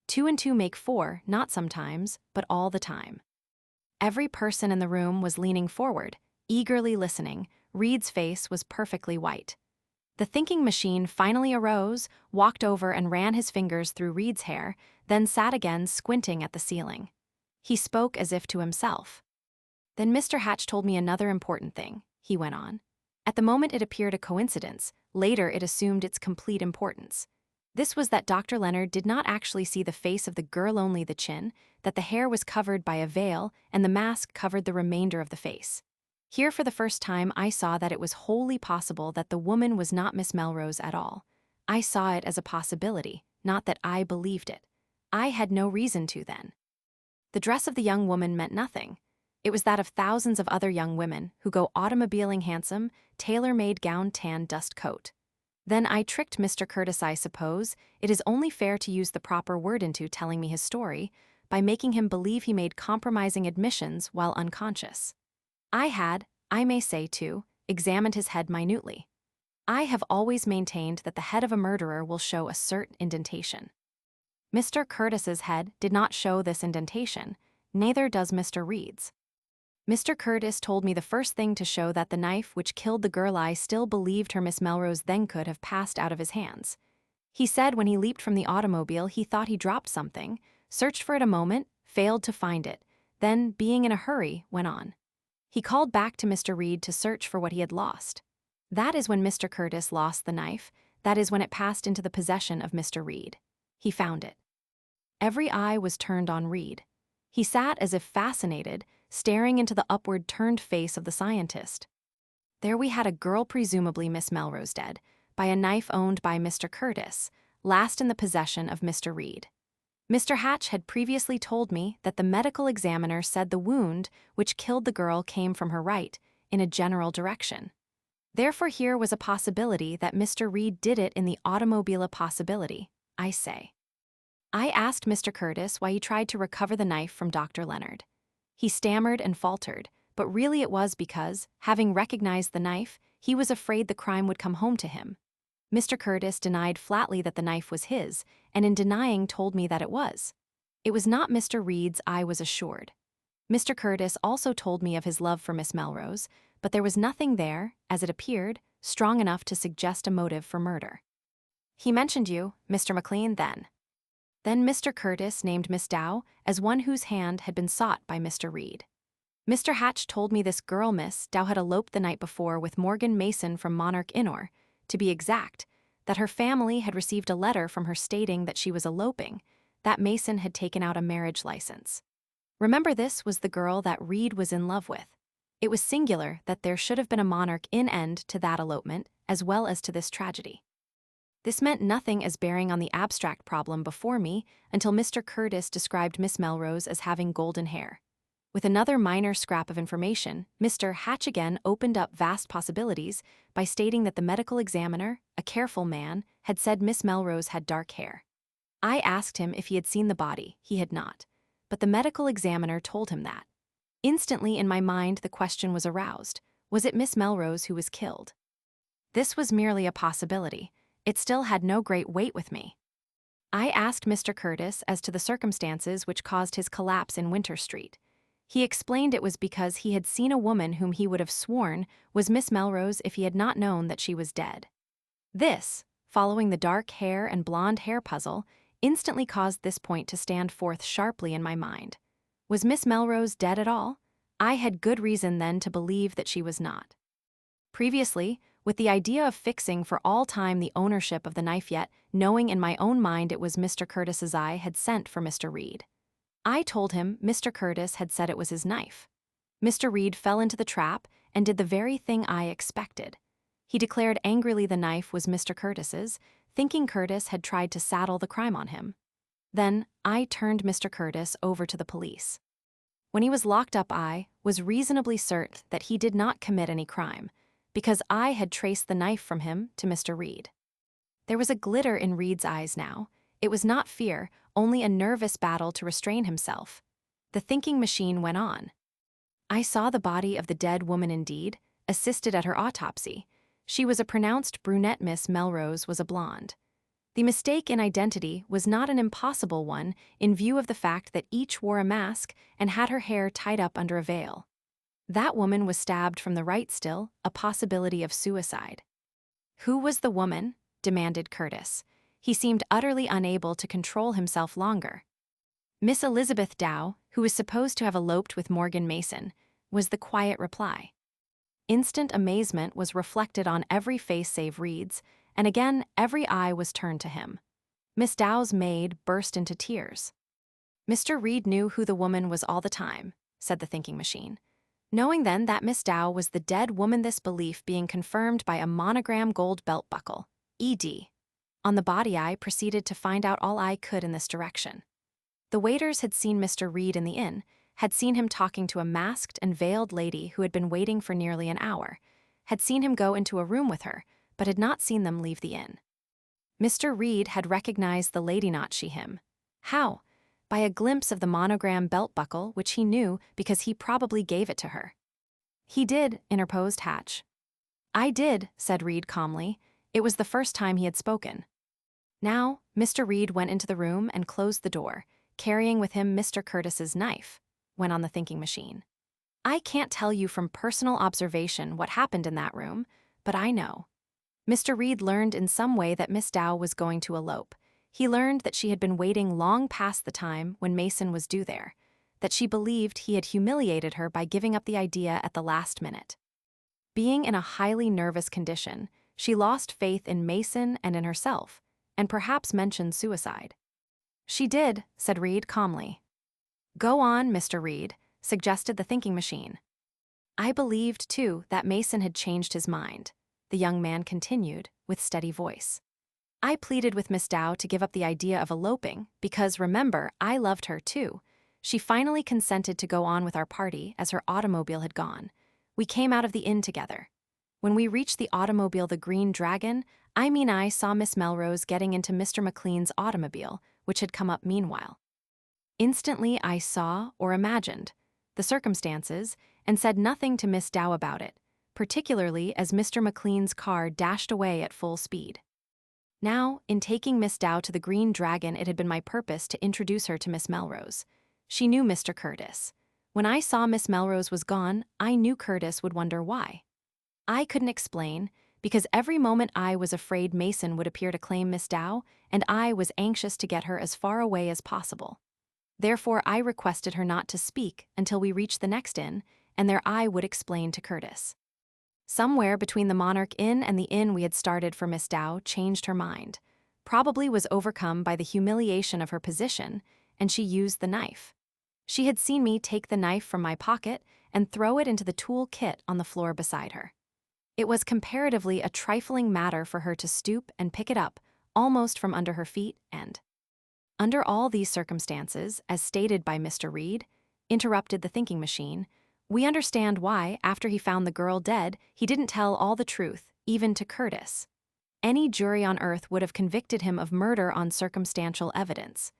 2 and 2 make 4, not sometimes, but all the time. Every person in the room was leaning forward, eagerly listening. Reed's face was perfectly white. The thinking machine finally arose, walked over and ran his fingers through Reed's hair, then sat again squinting at the ceiling. He spoke as if to himself. Then Mr. Hatch told me another important thing, he went on. At the moment it appeared a coincidence, later it assumed its complete importance. This was that Dr. Leonard did not actually see the face of the girl, only the chin, that the hair was covered by a veil and the mask covered the remainder of the face. Here for the first time I saw that it was wholly possible that the woman was not Miss Melrose at all. I saw it as a possibility, not that I believed it. I had no reason to then. The dress of the young woman meant nothing. It was that of thousands of other young women who go automobiling handsome, tailor-made gown, tan dust coat. Then I tricked Mr. Curtis, I suppose. It is only fair to use the proper word into telling me his story, by making him believe he made compromising admissions while unconscious. I had, I may say too, examined his head minutely. I have always maintained that the head of a murderer will show a certain indentation. Mr. Curtis's head did not show this indentation, neither does Mr. Reed's. Mr. Curtis told me the first thing to show that the knife which killed the girl I still believed her Miss Melrose then could have passed out of his hands. He said when he leaped from the automobile he thought he dropped something, searched for it a moment, failed to find it, then, being in a hurry, went on. He called back to Mr. Reed to search for what he had lost. That is when Mr. Curtis lost the knife, that is when it passed into the possession of Mr. Reed. He found it. Every eye was turned on Reed. He sat as if fascinated, staring into the upward-turned face of the scientist. There we had a girl, presumably Miss Melrose, dead, by a knife owned by Mr. Curtis, last in the possession of Mr. Reed. Mr. Hatch had previously told me that the medical examiner said the wound which killed the girl came from her right, in a general direction. Therefore here was a possibility that Mr. Reed did it in the automobile, a possibility, I say. I asked Mr. Curtis why he tried to recover the knife from Dr. Leonard. He stammered and faltered, but really it was because, having recognized the knife, he was afraid the crime would come home to him. Mr. Curtis denied flatly that the knife was his, and in denying told me that it was. It was not Mr. Reed's, I was assured. Mr. Curtis also told me of his love for Miss Melrose, but there was nothing there, as it appeared, strong enough to suggest a motive for murder. He mentioned you, Mr. McLean, then. Then Mr. Curtis named Miss Dow as one whose hand had been sought by Mr. Reed. Mr. Hatch told me this girl, Miss Dow, had eloped the night before with Morgan Mason from Monarch Inn, to be exact, that her family had received a letter from her stating that she was eloping, that Mason had taken out a marriage license. Remember, this was the girl that Reed was in love with. It was singular that there should have been a Monarch Inn end to that elopement, as well as to this tragedy. This meant nothing as bearing on the abstract problem before me until Mr. Curtis described Miss Melrose as having golden hair. With another minor scrap of information, Mr. Hatch again opened up vast possibilities by stating that the medical examiner, a careful man, had said Miss Melrose had dark hair. I asked him if he had seen the body. He had not, but the medical examiner told him that. Instantly in my mind the question was aroused: was it Miss Melrose who was killed? This was merely a possibility. It still had no great weight with me. I asked Mr. Curtis as to the circumstances which caused his collapse in Winter Street. He explained it was because he had seen a woman whom he would have sworn was Miss Melrose if he had not known that she was dead. This, following the dark hair and blonde hair puzzle, instantly caused this point to stand forth sharply in my mind. Was Miss Melrose dead at all? I had good reason then to believe that she was not. Previously, with the idea of fixing for all time the ownership of the knife, yet knowing in my own mind it was Mr. Curtis's, I had sent for Mr. Reed. I told him Mr. Curtis had said it was his knife. Mr. Reed fell into the trap and did the very thing I expected. He declared angrily the knife was Mr. Curtis's, thinking Curtis had tried to saddle the crime on him. Then I turned Mr. Curtis over to the police. When he was locked up, I was reasonably certain that he did not commit any crime, because I had traced the knife from him to Mr. Reed. There was a glitter in Reed's eyes now. It was not fear, only a nervous battle to restrain himself. The thinking machine went on. I saw the body of the dead woman indeed, assisted at her autopsy. She was a pronounced brunette. Miss Melrose was a blonde. The mistake in identity was not an impossible one in view of the fact that each wore a mask and had her hair tied up under a veil. That woman was stabbed from the right, still a possibility of suicide. Who was the woman? Demanded Curtis. He seemed utterly unable to control himself longer. Miss Elizabeth Dow, who was supposed to have eloped with Morgan Mason, was the quiet reply. Instant amazement was reflected on every face save Reed's, and again every eye was turned to him. Miss Dow's maid burst into tears. Mr. Reed knew who the woman was all the time, said the thinking machine. Knowing then that Miss Dow was the dead woman, this belief being confirmed by a monogram gold belt buckle, E.D. on the body, I proceeded to find out all I could in this direction. The waiters had seen Mr. Reed in the inn, had seen him talking to a masked and veiled lady who had been waiting for nearly an hour, had seen him go into a room with her, but had not seen them leave the inn. Mr. Reed had recognized the lady, not she him. How? By a glimpse of the monogram belt buckle, which he knew because he probably gave it to her. He did, interposed Hatch. I did, said Reed calmly. It was the first time he had spoken. Now, Mr. Reed went into the room and closed the door, carrying with him Mr. Curtis's knife, went on the thinking machine. I can't tell you from personal observation what happened in that room, but I know. Mr. Reed learned in some way that Miss Dow was going to elope. He learned that she had been waiting long past the time when Mason was due there, that she believed he had humiliated her by giving up the idea at the last minute. Being in a highly nervous condition, she lost faith in Mason and in herself, and perhaps mentioned suicide. She did, said Reed calmly. Go on, Mr. Reed, suggested the thinking machine. I believed, too, that Mason had changed his mind, the young man continued, with steady voice. I pleaded with Miss Dow to give up the idea of eloping because, remember, I loved her, too. She finally consented to go on with our party as her automobile had gone. We came out of the inn together. When we reached the automobile, the Green Dragon, I saw Miss Melrose getting into Mr. McLean's automobile, which had come up meanwhile. Instantly, I saw, or imagined, the circumstances and said nothing to Miss Dow about it, particularly as Mr. McLean's car dashed away at full speed. Now, in taking Miss Dow to the Green Dragon, it had been my purpose to introduce her to Miss Melrose. She knew Mr. Curtis. When I saw Miss Melrose was gone, I knew Curtis would wonder why. I couldn't explain, because every moment I was afraid Mason would appear to claim Miss Dow, and I was anxious to get her as far away as possible. Therefore, I requested her not to speak until we reached the next inn, and there I would explain to Curtis. Somewhere between the Monarch Inn and the inn we had started for Miss Dow changed her mind, probably was overcome by the humiliation of her position, and she used the knife. She had seen me take the knife from my pocket and throw it into the tool kit on the floor beside her. It was comparatively a trifling matter for her to stoop and pick it up, almost from under her feet, and under all these circumstances, as stated by Mr. Reed, interrupted the thinking machine, we understand why, after he found the girl dead, he didn't tell all the truth, even to Curtis. Any jury on earth would have convicted him of murder on circumstantial evidence.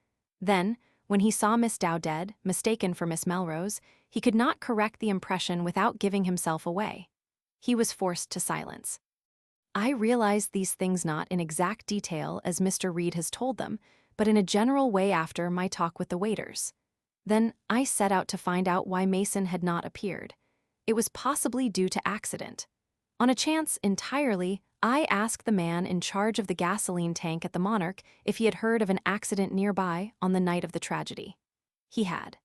Then, when he saw Miss Dow dead, mistaken for Miss Melrose, he could not correct the impression without giving himself away. He was forced to silence. I realized these things not in exact detail as Mr. Reed has told them, but in a general way after my talk with the waiters. Then I set out to find out why Mason had not appeared. It was possibly due to accident. On a chance entirely, I asked the man in charge of the gasoline tank at the Monarch if he had heard of an accident nearby on the night of the tragedy. He had.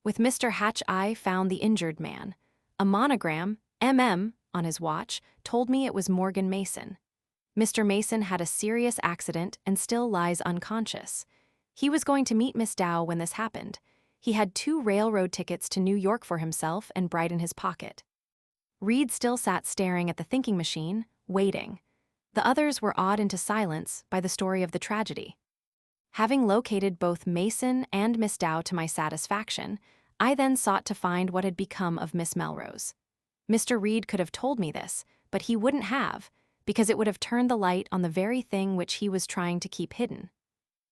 With Mr. Hatch, I found the injured man. A monogram, MM, on his watch told me it was Morgan Mason. Mr. Mason had a serious accident and still lies unconscious. He was going to meet Miss Dow when this happened. He had 2 railroad tickets to New York for himself and Bright in his pocket. Reed still sat staring at the thinking machine, waiting. The others were awed into silence by the story of the tragedy. Having located both Mason and Miss Dow to my satisfaction, I then sought to find what had become of Miss Melrose. Mr. Reed could have told me this, but he wouldn't have, because it would have turned the light on the very thing which he was trying to keep hidden.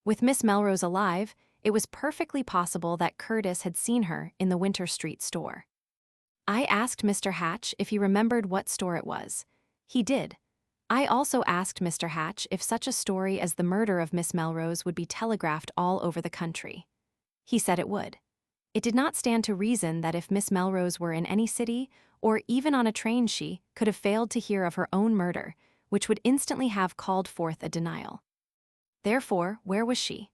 With Miss Melrose alive, it was perfectly possible that Curtis had seen her in the Winter Street store. I asked Mr. Hatch if he remembered what store it was. He did. I also asked Mr. Hatch if such a story as the murder of Miss Melrose would be telegraphed all over the country. He said it would. It did not stand to reason that if Miss Melrose were in any city, or even on a train, she could have failed to hear of her own murder, which would instantly have called forth a denial. Therefore, where was she?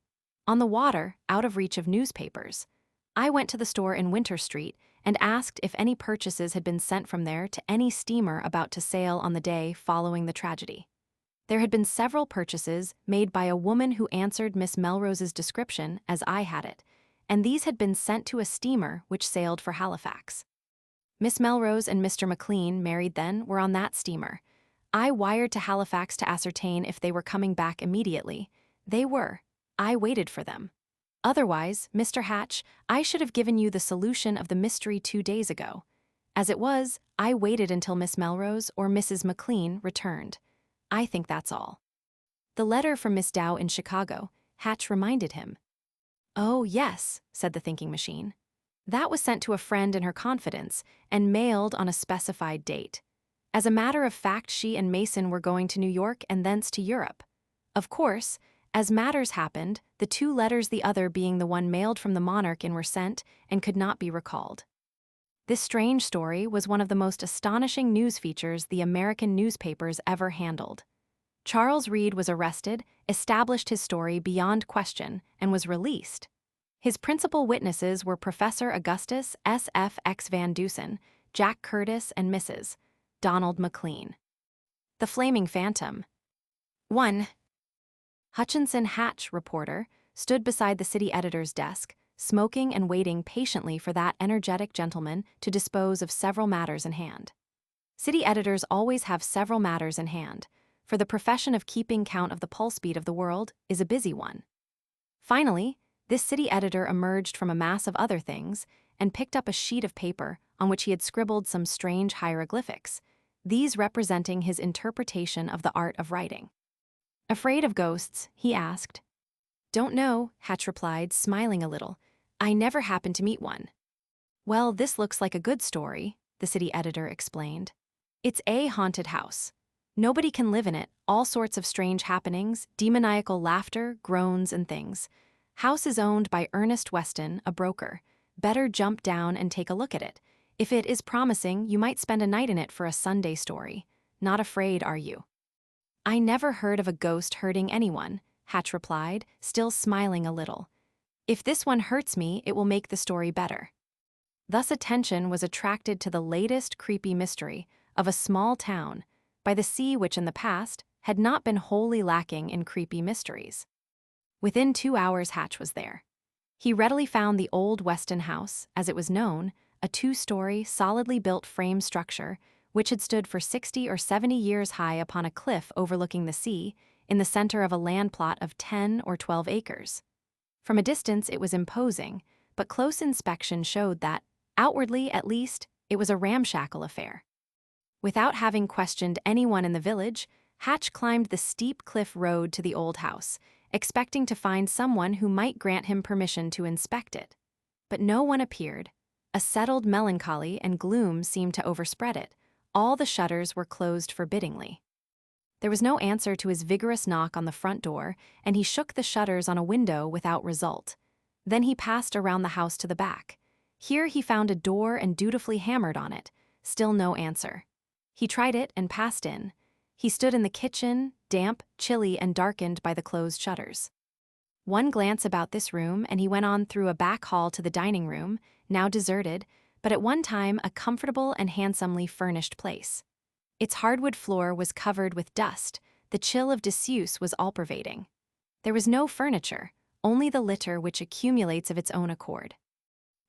On the water, out of reach of newspapers. I went to the store in Winter Street and asked if any purchases had been sent from there to any steamer about to sail on the day following the tragedy. There had been several purchases made by a woman who answered Miss Melrose's description as I had it, and these had been sent to a steamer which sailed for Halifax. Miss Melrose and Mr. McLean, married then, were on that steamer. I wired to Halifax to ascertain if they were coming back immediately. They were. I waited for them. Otherwise, Mr. Hatch, I should have given you the solution of the mystery 2 days ago. As it was, I waited until Miss Melrose or Mrs. McLean returned. I think that's all. The letter from Miss Dow in Chicago, Hatch reminded him. Oh, yes, said the thinking machine. That was sent to a friend in her confidence and mailed on a specified date. As a matter of fact, she and Mason were going to New York and thence to Europe. Of course, as matters happened, the 2 letters, the other being the one mailed from the Monarch Inn, were sent and could not be recalled. This strange story was one of the most astonishing news features the American newspapers ever handled. Charles Reade was arrested, established his story beyond question, and was released. His principal witnesses were Professor Augustus S. Van Dusen, Jack Curtis, and Mrs. Donald McLean. The Flaming Phantom. 1. Hutchinson Hatch, reporter, stood beside the city editor's desk, smoking and waiting patiently for that energetic gentleman to dispose of several matters in hand. City editors always have several matters in hand, for the profession of keeping count of the pulse beat of the world is a busy one. Finally, this city editor emerged from a mass of other things and picked up a sheet of paper on which he had scribbled some strange hieroglyphics, these representing his interpretation of the art of writing. Afraid of ghosts, he asked. Don't know, Hatch replied, smiling a little. I never happened to meet one. Well, this looks like a good story, the city editor explained. It's a haunted house. Nobody can live in it, all sorts of strange happenings, demoniacal laughter, groans, and things. House is owned by Ernest Weston, a broker. Better jump down and take a look at it. If it is promising, you might spend a night in it for a Sunday story. Not afraid, are you? I never heard of a ghost hurting anyone, Hatch replied, still smiling a little. If this one hurts me, it will make the story better. Thus attention was attracted to the latest creepy mystery of a small town by the sea which in the past had not been wholly lacking in creepy mysteries. Within 2 hours Hatch was there. He readily found the old Weston house, as it was known, a 2-story, solidly built frame structure which had stood for 60 or 70 years high upon a cliff overlooking the sea in the center of a land plot of 10 or 12 acres. From a distance it was imposing, but close inspection showed that, outwardly at least, it was a ramshackle affair. Without having questioned anyone in the village, Hatch climbed the steep cliff road to the old house, expecting to find someone who might grant him permission to inspect it. But no one appeared. A settled melancholy and gloom seemed to overspread it. All the shutters were closed forbiddingly. There was no answer to his vigorous knock on the front door, and he shook the shutters on a window without result. Then he passed around the house to the back. Here he found a door and dutifully hammered on it. Still no answer. He tried it and passed in. He stood in the kitchen, damp, chilly, and darkened by the closed shutters. One glance about this room, and he went on through a back hall to the dining room, now deserted, but at one time a comfortable and handsomely furnished place. Its hardwood floor was covered with dust. The chill of disuse was all-pervading. There was no furniture, only the litter which accumulates of its own accord.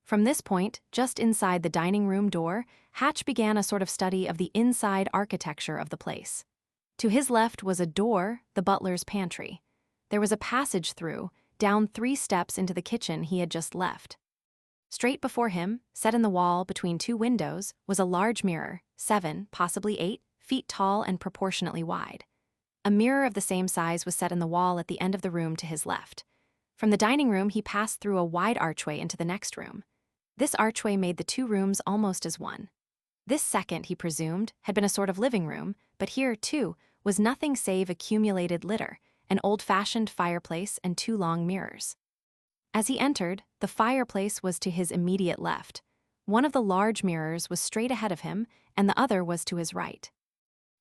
From this point, just inside the dining room door, Hatch began a sort of study of the inside architecture of the place. To his left was a door, the butler's pantry. There was a passage through, down 3 steps into the kitchen he had just left. Straight before him, set in the wall between 2 windows, was a large mirror, 7, possibly 8, feet tall and proportionately wide. A mirror of the same size was set in the wall at the end of the room to his left. From the dining room he passed through a wide archway into the next room. This archway made the 2 rooms almost as one. This second, he presumed, had been a sort of living room, but here, too, was nothing save accumulated litter, an old-fashioned fireplace and 2 long mirrors. As he entered, the fireplace was to his immediate left. One of the large mirrors was straight ahead of him, and the other was to his right.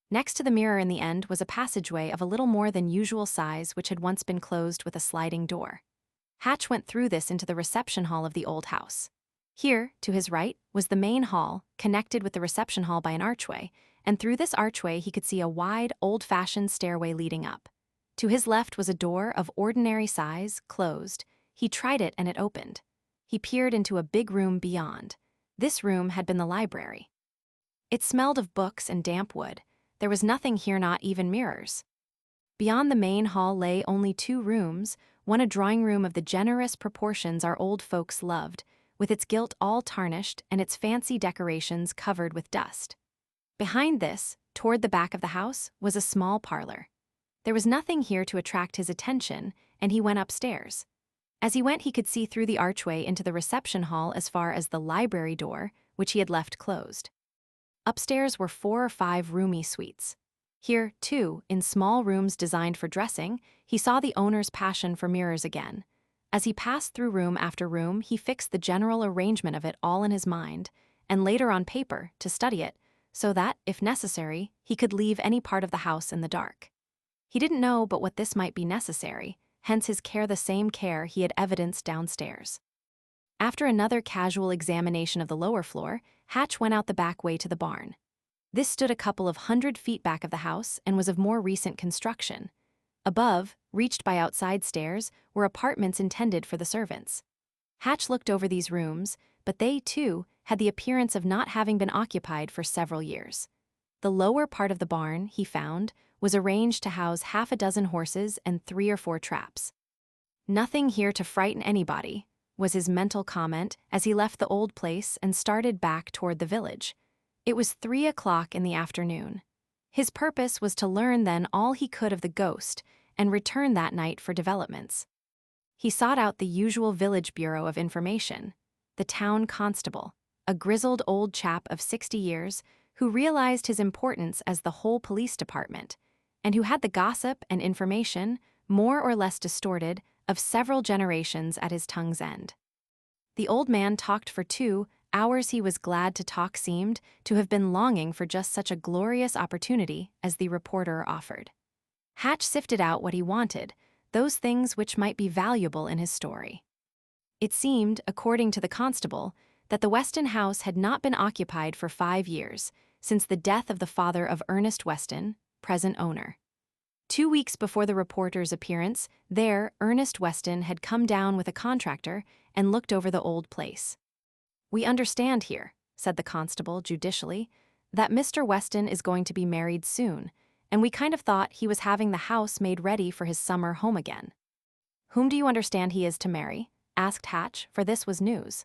Next to the mirror in the end was a passageway of a little more than usual size which had once been closed with a sliding door. Hatch went through this into the reception hall of the old house. Here, to his right, was the main hall, connected with the reception hall by an archway, and through this archway he could see a wide, old-fashioned stairway leading up. To his left was a door of ordinary size, closed. He tried it and it opened. He peered into a big room beyond. This room had been the library. It smelled of books and damp wood. There was nothing here, not even mirrors. Beyond the main hall lay only 2 rooms, one a drawing room of the generous proportions our old folks loved, with its gilt all tarnished and its fancy decorations covered with dust. Behind this, toward the back of the house, was a small parlor. There was nothing here to attract his attention, and he went upstairs. As he went, he could see through the archway into the reception hall as far as the library door, which he had left closed. Upstairs were 4 or 5 roomy suites. Here, too, in small rooms designed for dressing, he saw the owner's passion for mirrors again. As he passed through room after room, he fixed the general arrangement of it all in his mind, and later on paper to study it, so that, if necessary, he could leave any part of the house in the dark. He didn't know but what this might be necessary, hence his care, the same care he had evidenced downstairs. After another casual examination of the lower floor, Hatch went out the back way to the barn. This stood a couple of 100 feet back of the house and was of more recent construction. Above, reached by outside stairs, were apartments intended for the servants. Hatch looked over these rooms, but they, too, had the appearance of not having been occupied for several years. The lower part of the barn, he found, was arranged to house half a dozen horses and 3 or 4 traps. "Nothing here to frighten anybody," was his mental comment as he left the old place and started back toward the village. It was 3 o'clock in the afternoon. His purpose was to learn then all he could of the ghost and return that night for developments. He sought out the usual village bureau of information, the town constable, a grizzled old chap of 60 years who realized his importance as the whole police department, and who had the gossip and information, more or less distorted, of several generations at his tongue's end. The old man talked for 2 hours. He was glad to talk, seemed to have been longing for just such a glorious opportunity as the reporter offered. Hatch sifted out what he wanted, those things which might be valuable in his story. It seemed, according to the constable, that the Weston house had not been occupied for 5 years, since the death of the father of Ernest Weston, present owner. 2 weeks before the reporter's appearance, there, Ernest Weston had come down with a contractor and looked over the old place. "We understand here," said the constable judicially, "that Mr. Weston is going to be married soon, and we kind of thought he was having the house made ready for his summer home again." "Whom do you understand he is to marry?" asked Hatch, for this was news.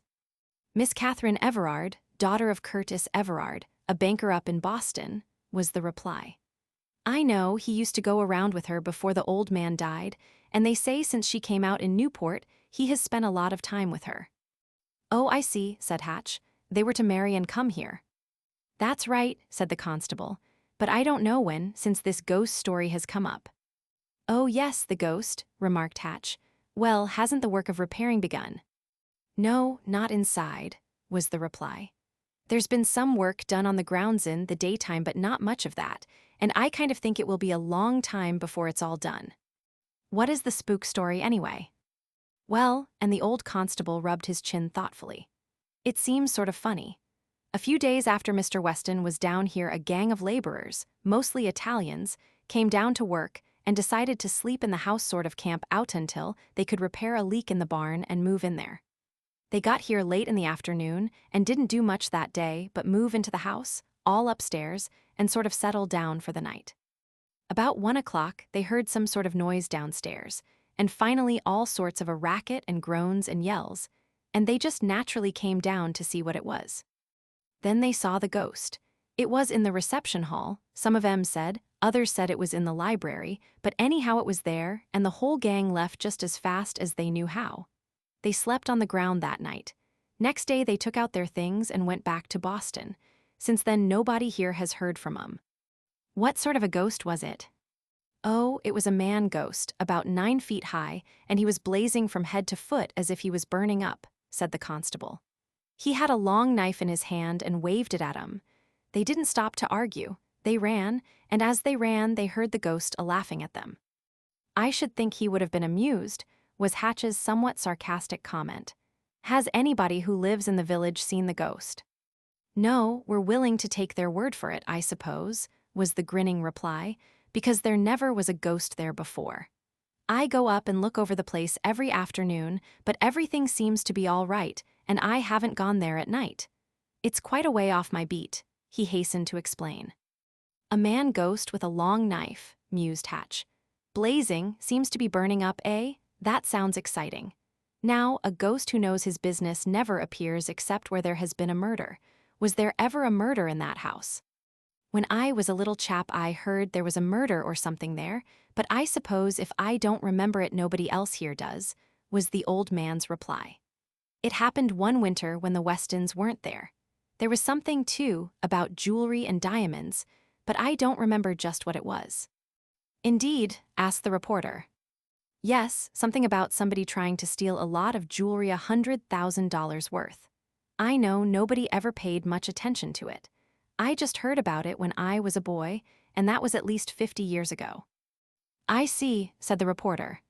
"Miss Catherine Everard, daughter of Curtis Everard, a banker up in Boston," was the reply. "I know, he used to go around with her before the old man died, and they say since she came out in Newport, he has spent a lot of time with her." "Oh, I see," said Hatch. "They were to marry and come here." "That's right," said the constable, "but I don't know when, since this ghost story has come up." "Oh yes, the ghost," remarked Hatch. "Well, hasn't the work of repairing begun?" "No, not inside," was the reply. "There's been some work done on the grounds in the daytime, but not much of that, and I kind of think it will be a long time before it's all done." "What is the spook story anyway?" "Well," and the old constable rubbed his chin thoughtfully, "it seems sort of funny. A few days after Mr. Weston was down here, a gang of laborers, mostly Italians, came down to work and decided to sleep in the house, sort of camp out until they could repair a leak in the barn and move in there. They got here late in the afternoon and didn't do much that day but move into the house, all upstairs, and sort of settle down for the night. About 1 o'clock, they heard some sort of noise downstairs, and finally all sorts of a racket and groans and yells, and they just naturally came down to see what it was. Then they saw the ghost. It was in the reception hall, some of 'em said, others said it was in the library, but anyhow it was there, and the whole gang left just as fast as they knew how. They slept on the ground that night. Next day they took out their things and went back to Boston. Since then nobody here has heard from 'em." "What sort of a ghost was it?" "Oh, it was a man ghost, about 9 feet high, and he was blazing from head to foot as if he was burning up," said the constable. "He had a long knife in his hand and waved it at 'em. They didn't stop to argue. They ran, and as they ran they heard the ghost a-laughing at them." "I should think he would have been amused," was Hatch's somewhat sarcastic comment. "Has anybody who lives in the village seen the ghost?" "No, we're willing to take their word for it, I suppose," was the grinning reply, "because there never was a ghost there before. I go up and look over the place every afternoon, but everything seems to be all right, and I haven't gone there at night. It's quite a way off my beat," he hastened to explain. "A man ghost with a long knife," mused Hatch. "Blazing, seems to be burning up, eh? That sounds exciting. Now, a ghost who knows his business never appears except where there has been a murder. Was there ever a murder in that house?" "When I was a little chap I heard there was a murder or something there, but I suppose if I don't remember it nobody else here does," was the old man's reply. "It happened one winter when the Westons weren't there. There was something, too, about jewelry and diamonds, but I don't remember just what it was." "Indeed?" asked the reporter. "Yes, something about somebody trying to steal a lot of jewelry, $100,000 worth." I know nobody ever paid much attention to it. I just heard about it when I was a boy, and that was at least 50 years ago." "I see," said the reporter.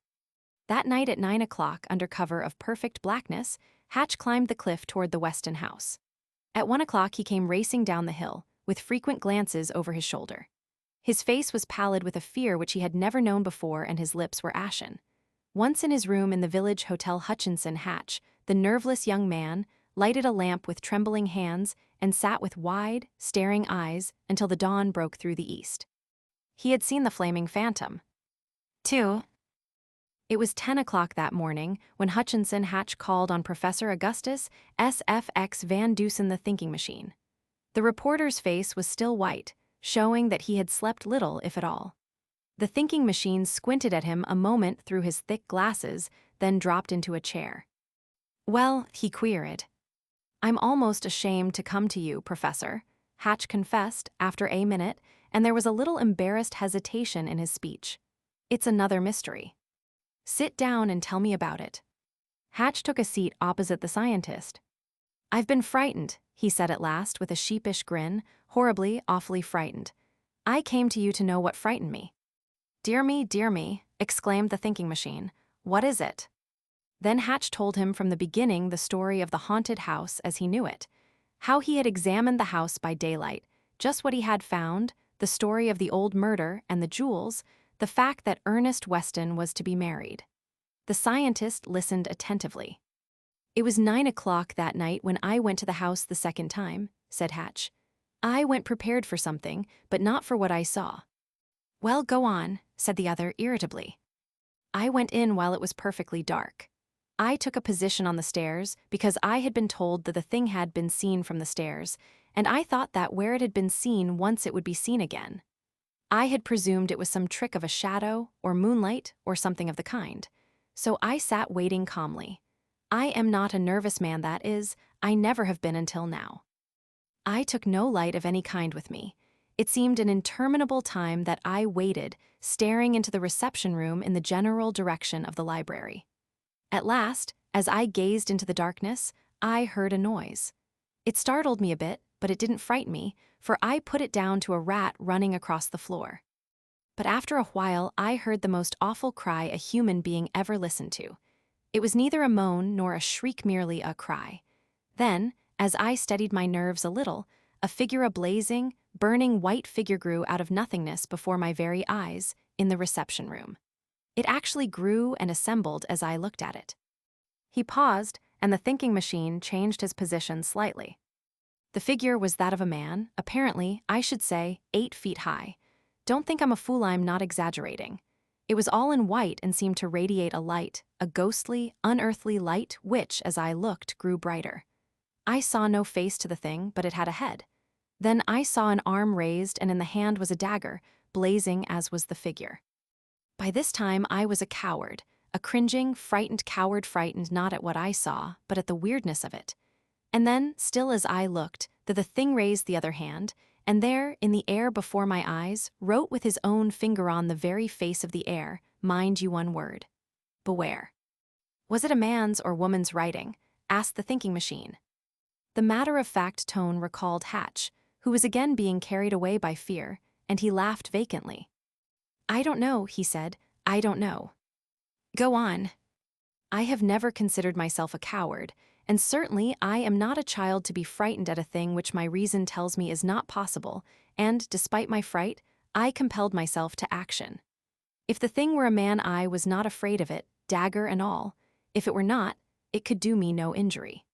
That night at 9 o'clock, under cover of perfect blackness, Hatch climbed the cliff toward the Weston house. At 1 o'clock he came racing down the hill, with frequent glances over his shoulder. His face was pallid with a fear which he had never known before, and his lips were ashen. Once in his room in the village hotel, Hutchinson Hatch, the nerveless young man, lighted a lamp with trembling hands and sat with wide, staring eyes until the dawn broke through the east. He had seen the flaming phantom, too. It was 10 o'clock that morning when Hutchinson Hatch called on Professor Augustus S. Van Dusen, the thinking machine. The reporter's face was still white, showing that he had slept little, if at all. The thinking machine squinted at him a moment through his thick glasses, then dropped into a chair. "Well," he queried. "I'm almost ashamed to come to you, Professor," Hatch confessed after a minute, and there was a little embarrassed hesitation in his speech. "It's another mystery." "Sit down and tell me about it." Hatch took a seat opposite the scientist. "I've been frightened," he said at last with a sheepish grin, "horribly, awfully frightened. I came to you to know what frightened me." Dear me," exclaimed the thinking machine. "What is it?" Then Hatch told him from the beginning the story of the haunted house as he knew it, how he had examined the house by daylight, just what he had found, the story of the old murder and the jewels, the fact that Ernest Weston was to be married. The scientist listened attentively. "It was 9 o'clock that night when I went to the house the second time," said Hatch. "I went prepared for something, but not for what I saw." "Well, go on," said the other irritably. "I went in while it was perfectly dark. I took a position on the stairs because I had been told that the thing had been seen from the stairs, and I thought that where it had been seen once it would be seen again. I had presumed it was some trick of a shadow or moonlight or something of the kind. So I sat waiting calmly. I am not a nervous man, that is, I never have been until now. I took no light of any kind with me. It seemed an interminable time that I waited, staring into the reception room in the general direction of the library. At last, as I gazed into the darkness, I heard a noise. It startled me a bit, but it didn't frighten me, for I put it down to a rat running across the floor. But after a while, I heard the most awful cry a human being ever listened to. It was neither a moan nor a shriek, merely a cry. Then, as I steadied my nerves a little, a figure, a blazing, burning white figure, grew out of nothingness before my very eyes in the reception room. It actually grew and assembled as I looked at it. He paused, and the thinking machine changed his position slightly. The figure was that of a man, apparently, I should say, 8 feet high. Don't think I'm a fool, I'm not exaggerating. It was all in white and seemed to radiate a light, a ghostly, unearthly light which, as I looked, grew brighter. I saw no face to the thing, but it had a head. Then I saw an arm raised, and in the hand was a dagger, blazing as was the figure. By this time I was a coward, a cringing, frightened coward, frightened not at what I saw, but at the weirdness of it. And then, still as I looked, the thing raised the other hand, and there, in the air before my eyes, wrote with his own finger on the very face of the air, mind you, one word: beware. Was it a man's or woman's writing? Asked the thinking machine. The matter-of-fact tone recalled Hatch, who was again being carried away by fear, and he laughed vacantly. "I don't know," he said. "I don't know." "Go on." "I have never considered myself a coward, and certainly I am not a child to be frightened at a thing which my reason tells me is not possible, and, despite my fright, I compelled myself to action. If the thing were a man, I was not afraid of it, dagger and all. If it were not, it could do me no injury.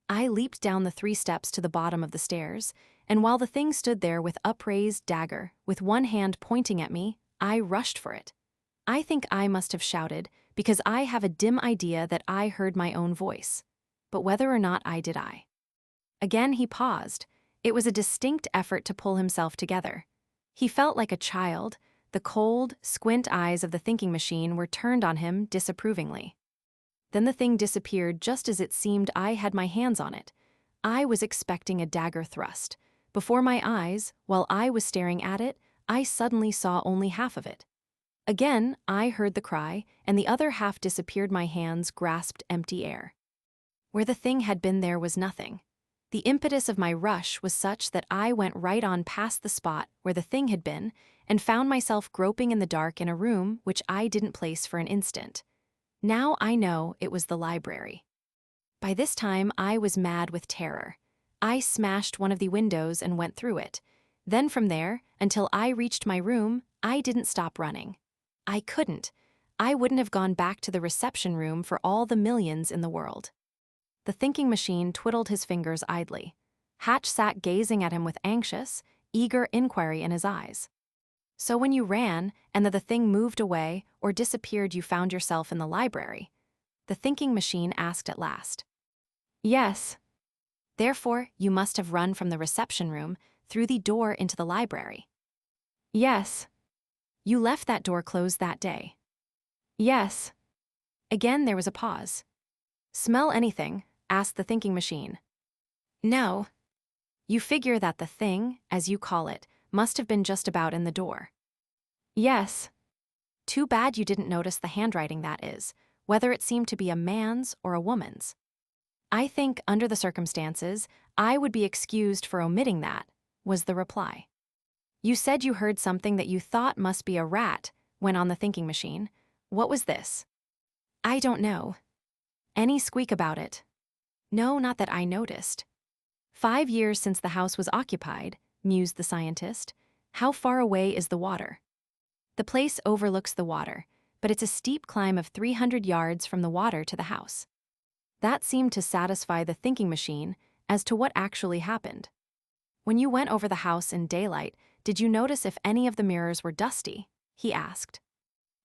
I leaped down the 3 steps to the bottom of the stairs, and while the thing stood there with upraised dagger, with one hand pointing at me, I rushed for it. I think I must have shouted, because I have a dim idea that I heard my own voice. But whether or not I did. Again he paused. It was a distinct effort to pull himself together. He felt like a child. The cold, squint eyes of the thinking machine were turned on him disapprovingly. Then the thing disappeared just as it seemed I had my hands on it. I was expecting a dagger thrust. Before my eyes, while I was staring at it, I suddenly saw only half of it. Again, I heard the cry, and the other half disappeared. My hands grasped empty air. Where the thing had been there was nothing. The impetus of my rush was such that I went right on past the spot where the thing had been and found myself groping in the dark in a room which I didn't place for an instant. Now I know it was the library. By this time, I was mad with terror. I smashed one of the windows and went through it. Then from there, until I reached my room, I didn't stop running. I couldn't. I wouldn't have gone back to the reception room for all the millions in the world. The thinking machine twiddled his fingers idly. Hatch sat gazing at him with anxious, eager inquiry in his eyes. So when you ran, and the thing moved away or disappeared, you found yourself in the library? The thinking machine asked at last. Yes. Therefore, you must have run from the reception room through the door into the library. Yes. You left that door closed that day. Yes. Again there was a pause. Smell anything? Asked the thinking machine. No. You figure that the thing, as you call it, must have been just about in the door. Yes. Too bad you didn't notice the handwriting, that is, whether it seemed to be a man's or a woman's. I think, under the circumstances, I would be excused for omitting that, was the reply. You said you heard something that you thought must be a rat, went on the thinking machine. What was this? I don't know. Any squeak about it? No, not that I noticed. 5 years since the house was occupied, mused the scientist. How far away is the water? The place overlooks the water, but it's a steep climb of 300 yards from the water to the house. That seemed to satisfy the thinking machine as to what actually happened. When you went over the house in daylight, did you notice if any of the mirrors were dusty? He asked.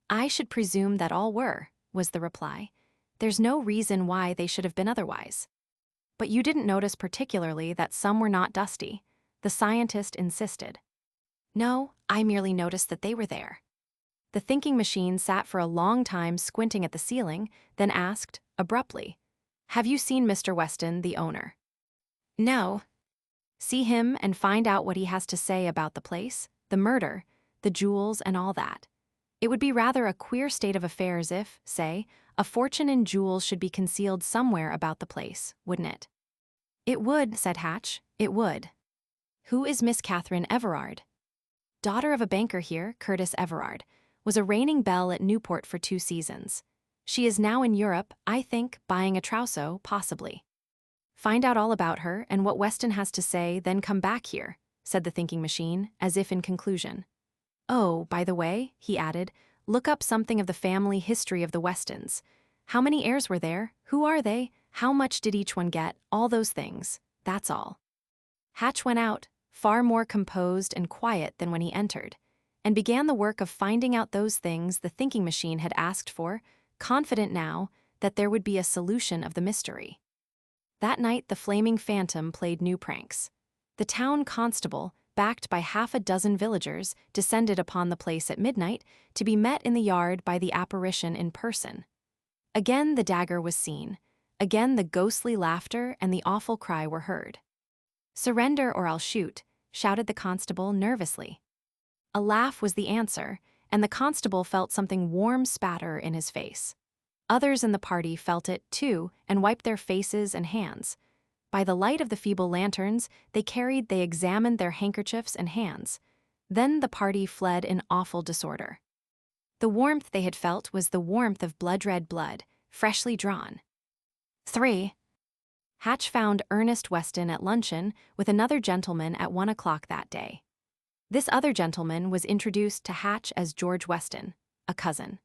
I should presume that all were, was the reply. There's no reason why they should have been otherwise. But you didn't notice particularly that some were not dusty, the scientist insisted. No, I merely noticed that they were there. The thinking machine sat for a long time squinting at the ceiling, then asked, abruptly, Have you seen Mr. Weston, the owner? No. See him and find out what he has to say about the place, the murder, the jewels, and all that. It would be rather a queer state of affairs if, say, a fortune in jewels should be concealed somewhere about the place, wouldn't it? It would, said Hatch, it would. Who is Miss Catherine Everard? Daughter of a banker here, Curtis Everard, was a reigning belle at Newport for 2 seasons. She is now in Europe, I think, buying a trousseau, possibly. Find out all about her and what Weston has to say, then come back here, said the thinking machine, as if in conclusion. Oh, by the way, he added, look up something of the family history of the Westons. How many heirs were there? Who are they? How much did each one get? All those things. That's all. Hatch went out, far more composed and quiet than when he entered, and began the work of finding out those things the thinking machine had asked for, confident now that there would be a solution of the mystery. That night the flaming phantom played new pranks. The town constable, backed by 6 villagers, descended upon the place at midnight to be met in the yard by the apparition in person. Again the dagger was seen. Again the ghostly laughter and the awful cry were heard. Surrender or I'll shoot, shouted the constable nervously. A laugh was the answer, and the constable felt something warm spatter in his face. Others in the party felt it, too, and wiped their faces and hands. By the light of the feeble lanterns they examined their handkerchiefs and hands. Then the party fled in awful disorder. The warmth they had felt was the warmth of blood-red blood, freshly drawn. 3. Hatch found Ernest Weston at luncheon with another gentleman at 1 o'clock that day. This other gentleman was introduced to Hatch as George Weston, a cousin.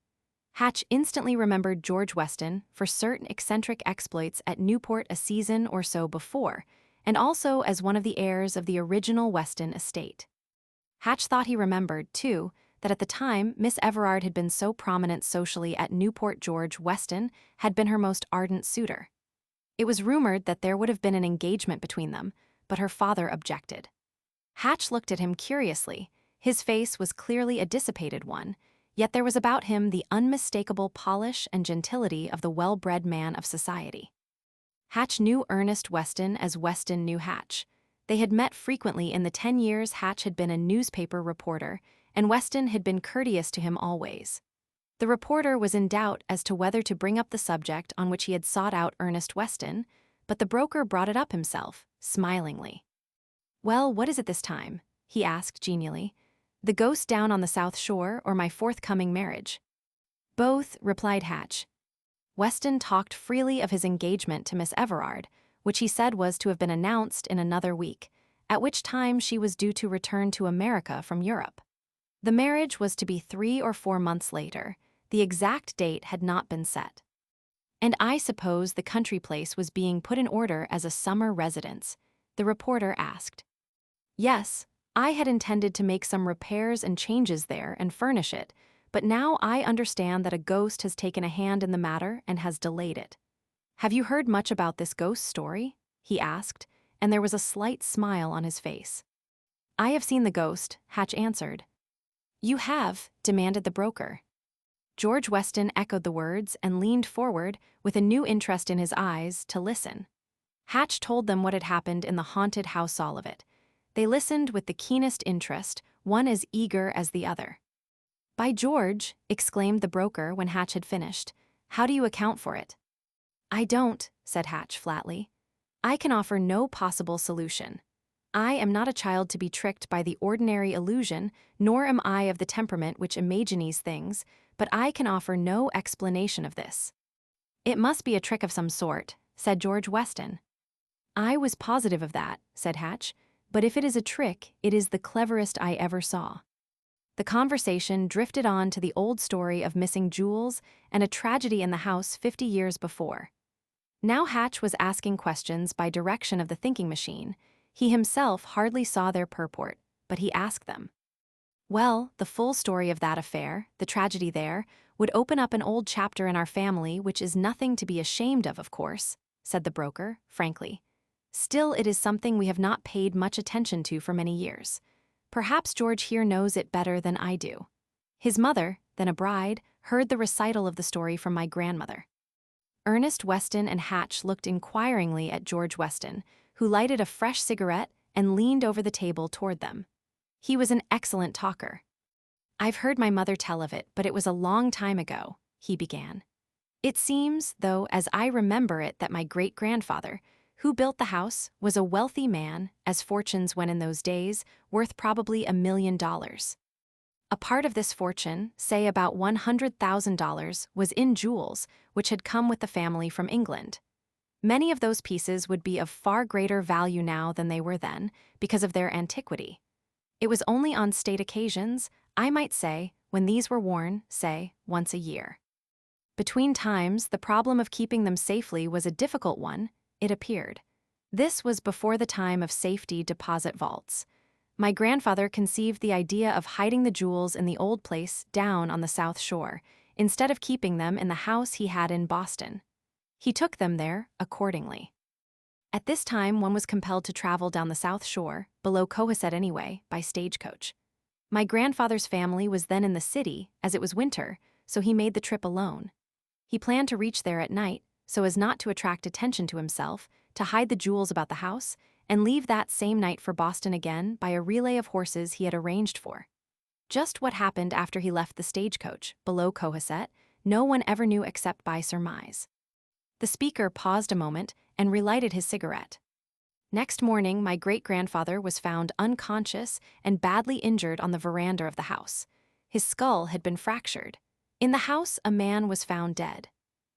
Hatch instantly remembered George Weston for certain eccentric exploits at Newport a season or so before, and also as one of the heirs of the original Weston estate. Hatch thought he remembered, too, that at the time Miss Everard had been so prominent socially at Newport George Weston had been her most ardent suitor. It was rumored that there would have been an engagement between them, but her father objected. Hatch looked at him curiously. His face was clearly a dissipated one, yet there was about him the unmistakable polish and gentility of the well-bred man of society. Hatch knew Ernest Weston as Weston knew Hatch. They had met frequently in the 10 years Hatch had been a newspaper reporter, and Weston had been courteous to him always. The reporter was in doubt as to whether to bring up the subject on which he had sought out Ernest Weston, but the broker brought it up himself, smilingly. "Well, what is it this time?" he asked genially. "The ghost down on the South Shore or my forthcoming marriage?" "Both," replied Hatch. Weston talked freely of his engagement to Miss Everard, which he said was to have been announced in another week, at which time she was due to return to America from Europe. The marriage was to be 3 or 4 months later. The exact date had not been set. "And I suppose the country place was being put in order as a summer residence?" the reporter asked. "Yes, I had intended to make some repairs and changes there and furnish it, but now I understand that a ghost has taken a hand in the matter and has delayed it." "Have you heard much about this ghost story?" he asked, and there was a slight smile on his face. "I have seen the ghost," Hatch answered. "You have?" demanded the broker. George Weston echoed the words and leaned forward, with a new interest in his eyes, to listen. Hatch told them what had happened in the haunted house, all of it. They listened with the keenest interest, one as eager as the other. "By George," exclaimed the broker when Hatch had finished, "how do you account for it?" "I don't," said Hatch flatly. "I can offer no possible solution. I am not a child to be tricked by the ordinary illusion, nor am I of the temperament which imagines things, but I can offer no explanation of this." "It must be a trick of some sort," said George Weston. "I was positive of that," said Hatch, "but if it is a trick, it is the cleverest I ever saw." The conversation drifted on to the old story of missing jewels and a tragedy in the house 50 years before. Now Hatch was asking questions by direction of the thinking machine. He himself hardly saw their purport, but he asked them. "Well, the full story of that affair, the tragedy there, would open up an old chapter in our family which is nothing to be ashamed of course," said the broker, frankly. "Still, it is something we have not paid much attention to for many years. Perhaps George here knows it better than I do. His mother, then a bride, heard the recital of the story from my grandmother." Ernest Weston and Hatch looked inquiringly at George Weston, who lighted a fresh cigarette and leaned over the table toward them. He was an excellent talker. "I've heard my mother tell of it, but it was a long time ago," he began. "It seems, though, as I remember it, that my great-grandfather, who built the house, was a wealthy man, as fortunes went in those days, worth probably $1 million. A part of this fortune, say about $100,000, was in jewels, which had come with the family from England. Many of those pieces would be of far greater value now than they were then, because of their antiquity. It was only on state occasions, I might say, when these were worn, say, once a year. Between times, the problem of keeping them safely was a difficult one, it appeared. This was before the time of safety deposit vaults. My grandfather conceived the idea of hiding the jewels in the old place down on the South Shore, instead of keeping them in the house he had in Boston. He took them there, accordingly. At this time, one was compelled to travel down the South Shore, below Cohasset anyway, by stagecoach. My grandfather's family was then in the city, as it was winter, so he made the trip alone. He planned to reach there at night, so as not to attract attention to himself, to hide the jewels about the house, and leave that same night for Boston again by a relay of horses he had arranged for. Just what happened after he left the stagecoach, below Cohasset, no one ever knew except by surmise. The speaker paused a moment and relighted his cigarette. "Next morning, my great-grandfather was found unconscious and badly injured on the veranda of the house. His skull had been fractured. In the house, a man was found dead.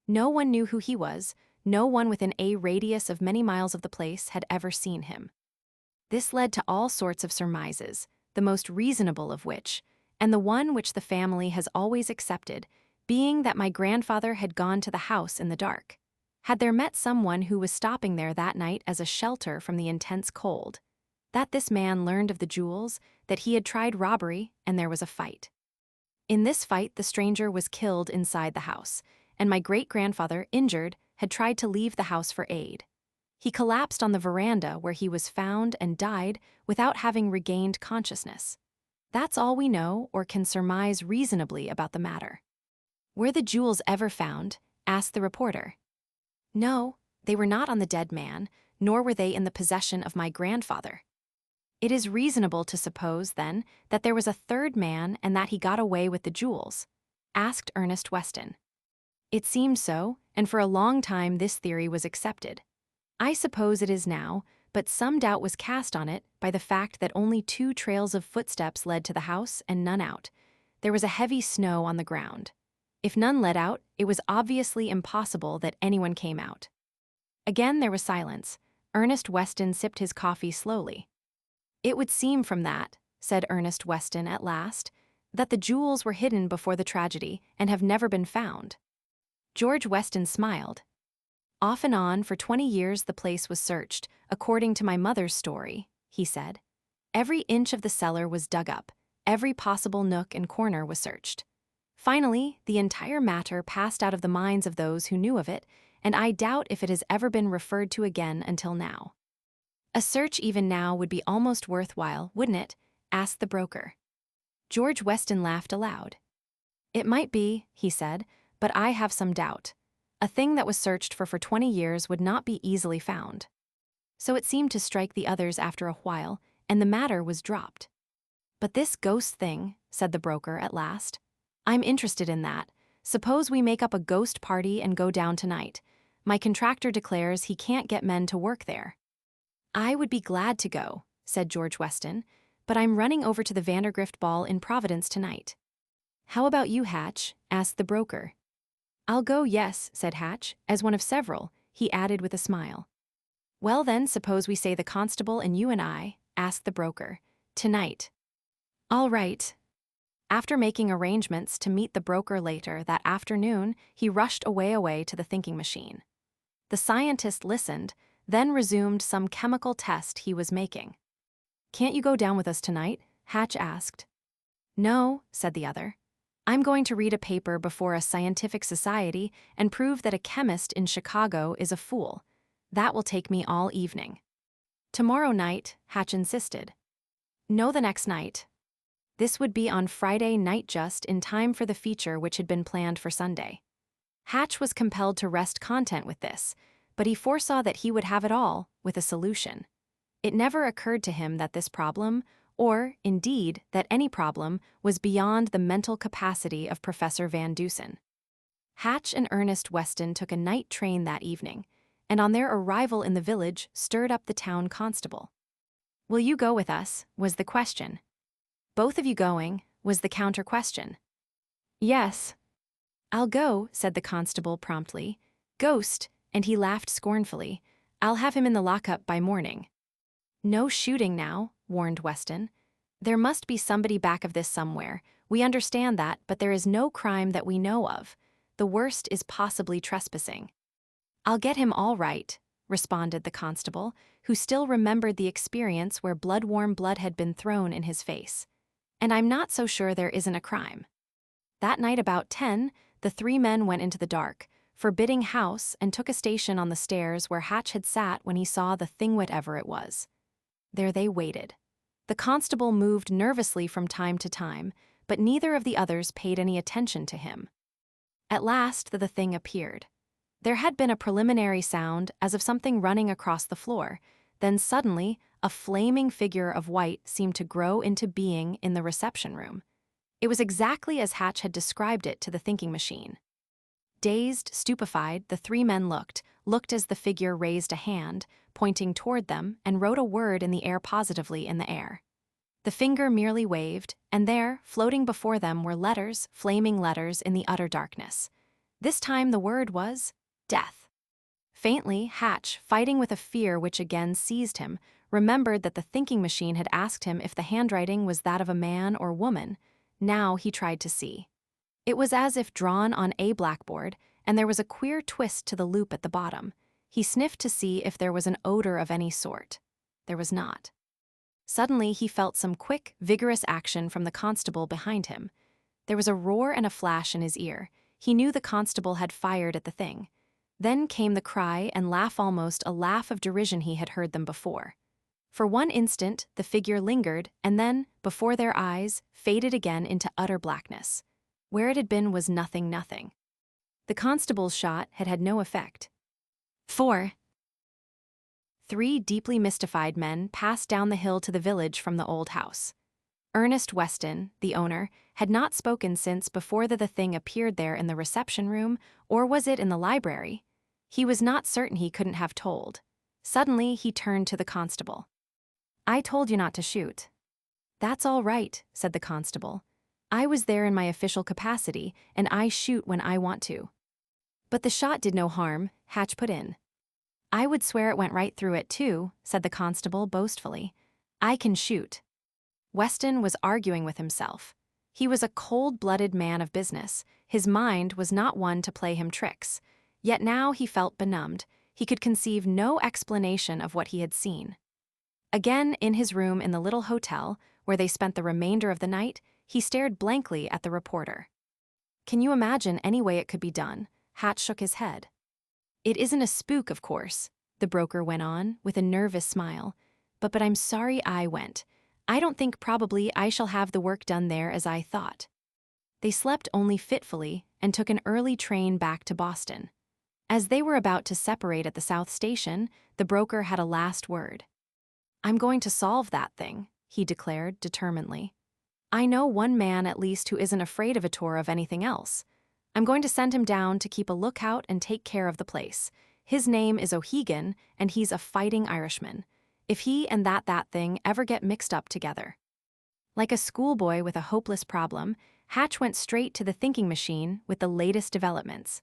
No one knew who he was. No one within a radius of many miles of the place had ever seen him. This led to all sorts of surmises, the most reasonable of which, and the one which the family has always accepted, being that my grandfather had gone to the house in the dark. Had there met someone who was stopping there that night as a shelter from the intense cold. That this man learned of the jewels, that he had tried robbery, and there was a fight. In this fight, the stranger was killed inside the house, and my great-grandfather, injured, had tried to leave the house for aid. He collapsed on the veranda where he was found and died without having regained consciousness. That's all we know or can surmise reasonably about the matter." "Were the jewels ever found?" asked the reporter. "No, they were not on the dead man, nor were they in the possession of my grandfather. It is reasonable to suppose, then, that there was a third man and that he got away with the jewels. asked Ernest Weston. It seemed so, and for a long time this theory was accepted. I suppose it is now, but some doubt was cast on it by the fact that only 2 trails of footsteps led to the house and none out. There was a heavy snow on the ground. If none led out, it was obviously impossible that anyone came out. Again there was silence. Ernest Weston sipped his coffee slowly. "It would seem from that," said Ernest Weston at last, "that the jewels were hidden before the tragedy and have never been found." George Weston smiled. "Off and on for 20 years the place was searched, according to my mother's story," he said. "Every inch of the cellar was dug up, every possible nook and corner was searched. Finally, the entire matter passed out of the minds of those who knew of it, and I doubt if it has ever been referred to again until now." "A search even now would be almost worthwhile, wouldn't it?" asked the broker. George Weston laughed aloud. "It might be," he said, "but I have some doubt. A thing that was searched for 20 years would not be easily found." So it seemed to strike the others after a while, and the matter was dropped. "But this ghost thing," said the broker at last. "I'm interested in that. Suppose we make up a ghost party and go down tonight. My contractor declares he can't get men to work there." "I would be glad to go," said George Weston, "but I'm running over to the Vandergrift ball in Providence tonight." "How about you, Hatch?" asked the broker. "I'll go, yes," said Hatch, as one of several, he added with a smile. "Well then, suppose we say the constable and you and I," asked the broker, "tonight." "All right." After making arrangements to meet the broker later that afternoon, he rushed away to the thinking machine. The scientist listened, then resumed some chemical test he was making. "Can't you go down with us tonight?" Hatch asked. "No," said the other. "I'm going to read a paper before a scientific society and prove that a chemist in Chicago is a fool. That will take me all evening." "Tomorrow night," Hatch insisted. "No, the next night." This would be on Friday night, just in time for the feature which had been planned for Sunday. Hatch was compelled to rest content with this, but he foresaw that he would have it all with a solution. It never occurred to him that this problem, or, indeed, that any problem, was beyond the mental capacity of Professor Van Dusen. Hatch and Ernest Weston took a night train that evening, and on their arrival in the village stirred up the town constable. "Will you go with us?" was the question. "Both of you going?" was the counter-question. "Yes." "I'll go," said the constable promptly. "Ghost," and he laughed scornfully. "I'll have him in the lockup by morning." "No shooting now," warned Weston. "There must be somebody back of this somewhere. We understand that, but there is no crime that we know of. The worst is possibly trespassing." "I'll get him all right," responded the constable, who still remembered the experience where blood-warm blood had been thrown in his face. "And I'm not so sure there isn't a crime." That night about 10, the 3 men went into the dark, forbidding house, and took a station on the stairs where Hatch had sat when he saw the thing, whatever it was. There they waited. The constable moved nervously from time to time, but neither of the others paid any attention to him. At last the thing appeared. There had been a preliminary sound as of something running across the floor. Then suddenly, a flaming figure of white seemed to grow into being in the reception room. It was exactly as Hatch had described it to the thinking machine. Dazed, stupefied, the 3 men looked as the figure raised a hand, pointing toward them, and wrote a word in the air positively in the air. The finger merely waved, and there, floating before them, were letters, flaming letters in the utter darkness. This time the word was death. Faintly, Hatch, fighting with a fear which again seized him, remembered that the thinking machine had asked him if the handwriting was that of a man or woman. Now he tried to see. It was as if drawn on a blackboard, and there was a queer twist to the loop at the bottom. He sniffed to see if there was an odor of any sort. There was not. Suddenly he felt some quick, vigorous action from the constable behind him. There was a roar and a flash in his ear. He knew the constable had fired at the thing. Then came the cry and laugh, almost a laugh of derision. He had heard them before. For one instant, the figure lingered, and then, before their eyes, faded again into utter blackness. Where it had been was nothing. The constable's shot had had no effect. 4. 3 deeply mystified men passed down the hill to the village from the old house. Ernest Weston, the owner, had not spoken since before the thing appeared there in the reception room, or was it in the library? He was not certain, he couldn't have told. Suddenly, he turned to the constable. "I told you not to shoot." "That's all right," said the constable. "I was there in my official capacity, and I shoot when I want to." "But the shot did no harm," Hatch put in. "I would swear it went right through it too," said the constable boastfully. "I can shoot." Weston was arguing with himself. He was a cold-blooded man of business. His mind was not one to play him tricks. Yet now he felt benumbed. He could conceive no explanation of what he had seen. Again, in his room in the little hotel, where they spent the remainder of the night, he stared blankly at the reporter. "Can you imagine any way it could be done?" Hatch shook his head. "It isn't a spook, of course," the broker went on, with a nervous smile. But I'm sorry I went. I don't think probably I shall have the work done there as I thought." They slept only fitfully and took an early train back to Boston. As they were about to separate at the South Station, the broker had a last word. "I'm going to solve that thing," he declared determinedly. "I know one man at least who isn't afraid of a tour of anything else. I'm going to send him down to keep a lookout and take care of the place. His name is O'Hegan, and he's a fighting Irishman. If he and that thing ever get mixed up together." Like a schoolboy with a hopeless problem, Hatch went straight to the thinking machine with the latest developments.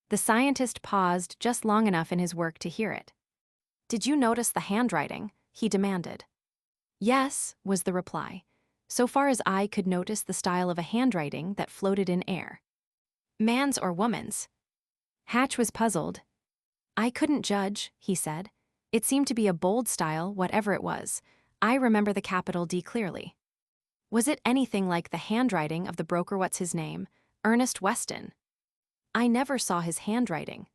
The scientist paused just long enough in his work to hear it. "Did you notice the handwriting?" he demanded. "Yes," was the reply. "So far as I could notice the style of a handwriting that floated in air." "Man's or woman's?" Hatch was puzzled. "I couldn't judge," he said. "It seemed to be a bold style, whatever it was. I remember the capital D clearly." "Was it anything like the handwriting of the broker, what's his name? Ernest Weston?" "I never saw his handwriting."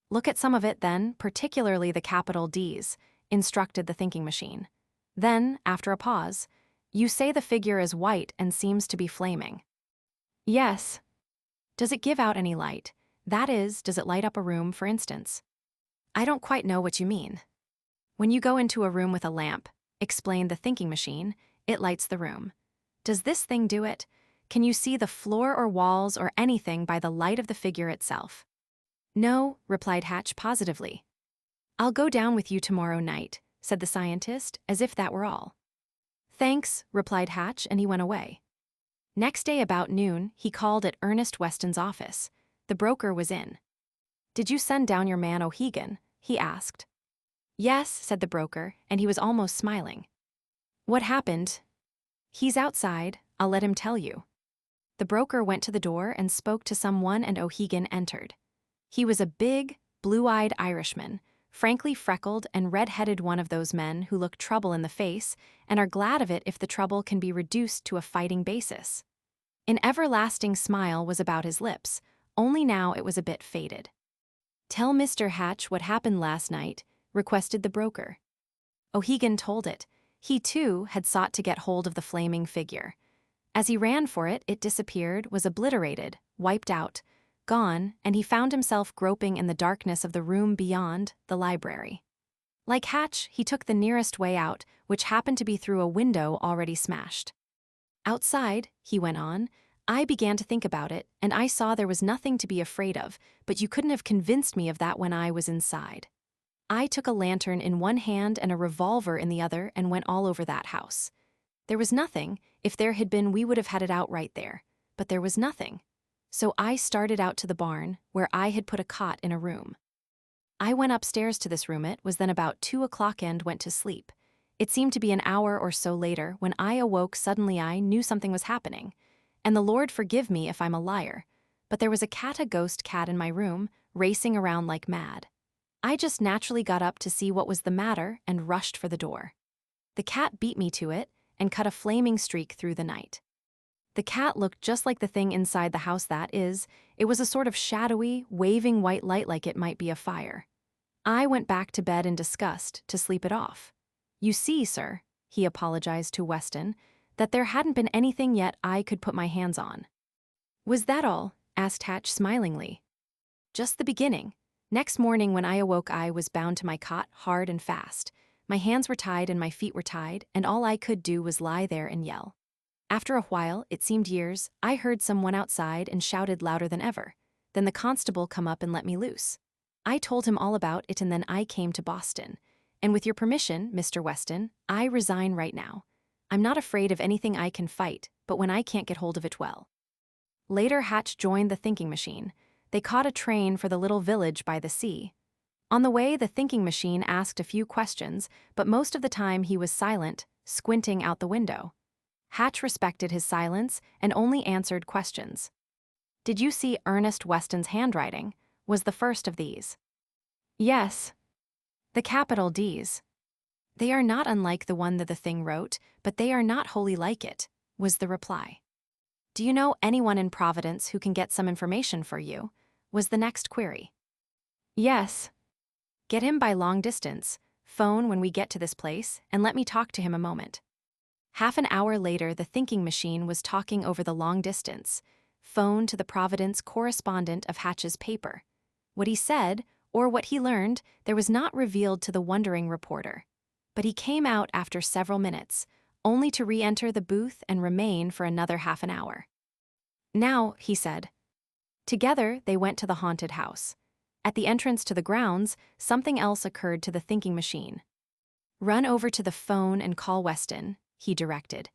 "Look at some of it then, particularly the capital D's," instructed the thinking machine. Then, after a pause, "You say the figure is white and seems to be flaming." "Yes." "Does it give out any light? That is, does it light up a room, for instance?" "I don't quite know what you mean." "When you go into a room with a lamp," explained the thinking machine, "it lights the room. Does this thing do it? Can you see the floor or walls or anything by the light of the figure itself?" "No," replied Hatch positively. "I'll go down with you tomorrow night," said the scientist, as if that were all. "Thanks," replied Hatch, and he went away. Next day about noon, he called at Ernest Weston's office. The broker was in. "Did you send down your man O'Hegan?" he asked. "Yes," said the broker, and he was almost smiling. "What happened?" "He's outside. I'll let him tell you." The broker went to the door and spoke to someone, and O'Hegan entered. He was a big, blue-eyed Irishman, frankly freckled and red-headed, one of those men who look trouble in the face and are glad of it if the trouble can be reduced to a fighting basis. An everlasting smile was about his lips, only now it was a bit faded. "Tell Mr. Hatch what happened last night," requested the broker. O'Hegan told it. He, too, had sought to get hold of the flaming figure. As he ran for it, it disappeared, was obliterated, wiped out, gone, and he found himself groping in the darkness of the room beyond, the library. Like Hatch, he took the nearest way out, which happened to be through a window already smashed. "Outside," he went on, "I began to think about it, and I saw there was nothing to be afraid of, but you couldn't have convinced me of that when I was inside. I took a lantern in one hand and a revolver in the other and went all over that house. There was nothing. If there had been, we would have had it out right there. But there was nothing. So I started out to the barn, where I had put a cot in a room. I went upstairs to this room. It was then about 2 o'clock and went to sleep. It seemed to be an hour or so later when I awoke. Suddenly I knew something was happening. And the Lord forgive me if I'm a liar, but there was a ghost cat in my room, racing around like mad. I just naturally got up to see what was the matter and rushed for the door. The cat beat me to it and cut a flaming streak through the night. The cat looked just like the thing inside the house, that is, it was a sort of shadowy, waving white light like it might be a fire. I went back to bed in disgust to sleep it off. You see, sir," he apologized to Weston, "that there hadn't been anything yet I could put my hands on." "Was that all?" asked Hatch smilingly. "Just the beginning. Next morning when I awoke I was bound to my cot hard and fast. My hands were tied and my feet were tied, and all I could do was lie there and yell. After a while, it seemed years, I heard someone outside and shouted louder than ever. Then the constable come up and let me loose. I told him all about it and then I came to Boston. And with your permission, Mr. Weston, I resign right now. I'm not afraid of anything I can fight, but when I can't get hold of it well. Later, Hatch joined the thinking machine. They caught a train for the little village by the sea. On the way, the thinking machine asked a few questions, but most of the time he was silent, squinting out the window. Hatch respected his silence and only answered questions. Did you see Ernest Weston's handwriting? Was the first of these. Yes. The capital D's. They are not unlike the one that the thing wrote, but they are not wholly like it, was the reply. Do you know anyone in Providence who can get some information for you? Was the next query. Yes. Get him by long distance, phone when we get to this place, and let me talk to him a moment. Half an hour later, the thinking machine was talking over the long distance, phone to the Providence correspondent of Hatch's paper. What he said, or what he learned, there was not revealed to the wondering reporter. But he came out after several minutes, only to re-enter the booth and remain for another half an hour. Now, he said. Together, they went to the haunted house. At the entrance to the grounds, something else occurred to the thinking machine. Run over to the phone and call Weston, he directed.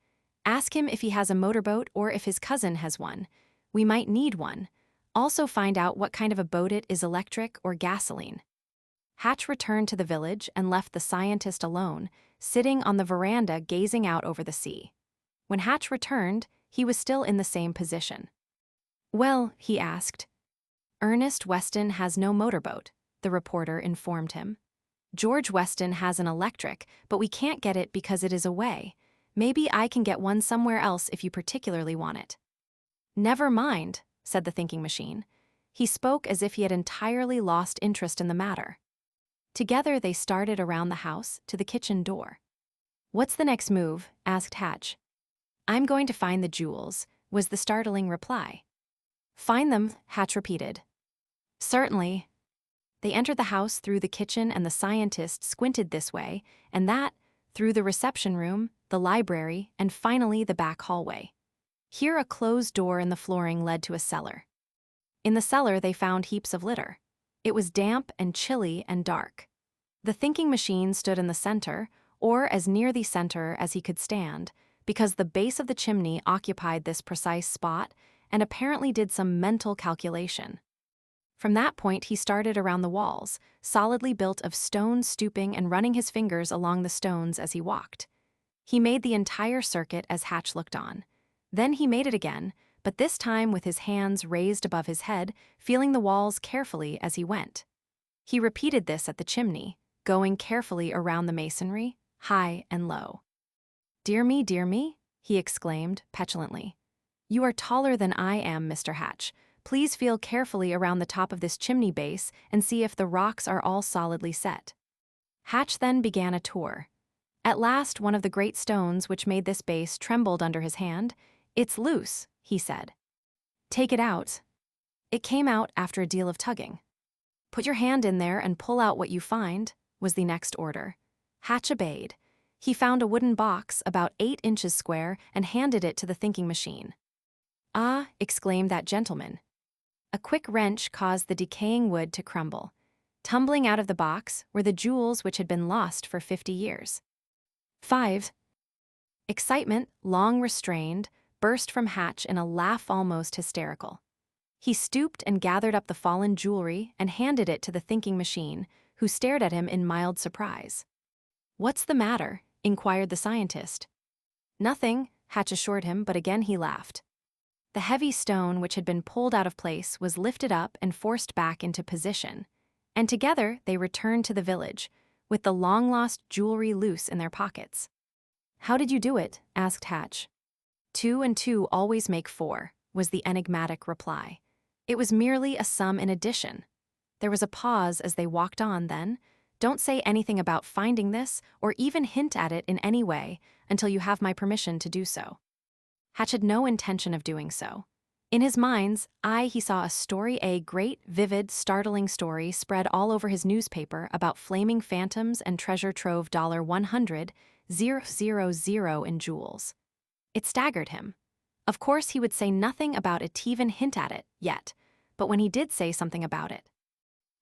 Ask him if he has a motorboat or if his cousin has one. We might need one. Also find out what kind of a boat it is, electric or gasoline. Hatch returned to the village and left the scientist alone, sitting on the veranda gazing out over the sea. When Hatch returned, he was still in the same position. Well, he asked. Ernest Weston has no motorboat, the reporter informed him. George Weston has an electric, but we can't get it because it is away. Maybe I can get one somewhere else if you particularly want it. Never mind, said the thinking machine. He spoke as if he had entirely lost interest in the matter. Together they started around the house to the kitchen door. What's the next move? Asked Hatch. I'm going to find the jewels, was the startling reply. Find them, Hatch repeated. Certainly. They entered the house through the kitchen and the scientist squinted this way and that, through the reception room, the library, and finally the back hallway. Here a closed door in the flooring led to a cellar. In the cellar they found heaps of litter. It was damp and chilly and dark. The thinking machine stood in the center, or as near the center as he could stand, because the base of the chimney occupied this precise spot and apparently did some mental calculation. From that point he started around the walls, solidly built of stone, stooping and running his fingers along the stones as he walked. He made the entire circuit as Hatch looked on. Then he made it again, but this time with his hands raised above his head, feeling the walls carefully as he went. He repeated this at the chimney, going carefully around the masonry, high and low. Dear me, he exclaimed petulantly. You are taller than I am, Mr. Hatch. Please feel carefully around the top of this chimney base and see if the rocks are all solidly set. Hatch then began a tour. At last, one of the great stones which made this base trembled under his hand. It's loose, he said. Take it out. It came out after a deal of tugging. Put your hand in there and pull out what you find, was the next order. Hatch obeyed. He found a wooden box about 8 inches square and handed it to the thinking machine. Ah, exclaimed that gentleman. A quick wrench caused the decaying wood to crumble. Tumbling out of the box were the jewels which had been lost for 50 years. 5. Excitement, long restrained, burst from Hatch in a laugh almost hysterical. He stooped and gathered up the fallen jewelry and handed it to the thinking machine, who stared at him in mild surprise. What's the matter? Inquired the scientist. Nothing, Hatch assured him, but again he laughed. The heavy stone which had been pulled out of place was lifted up and forced back into position, and together they returned to the village, with the long-lost jewelry loose in their pockets. How did you do it? Asked Hatch. 2 and 2 always make 4, was the enigmatic reply. It was merely a sum in addition. There was a pause as they walked on then. Don't say anything about finding this or even hint at it in any way until you have my permission to do so. Hatch had no intention of doing so. In his mind's eye, he saw a great, vivid, startling story spread all over his newspaper about flaming phantoms and treasure trove $100,000 in jewels. It staggered him. Of course, he would say nothing about it, even hint at it, yet, but when he did say something about it.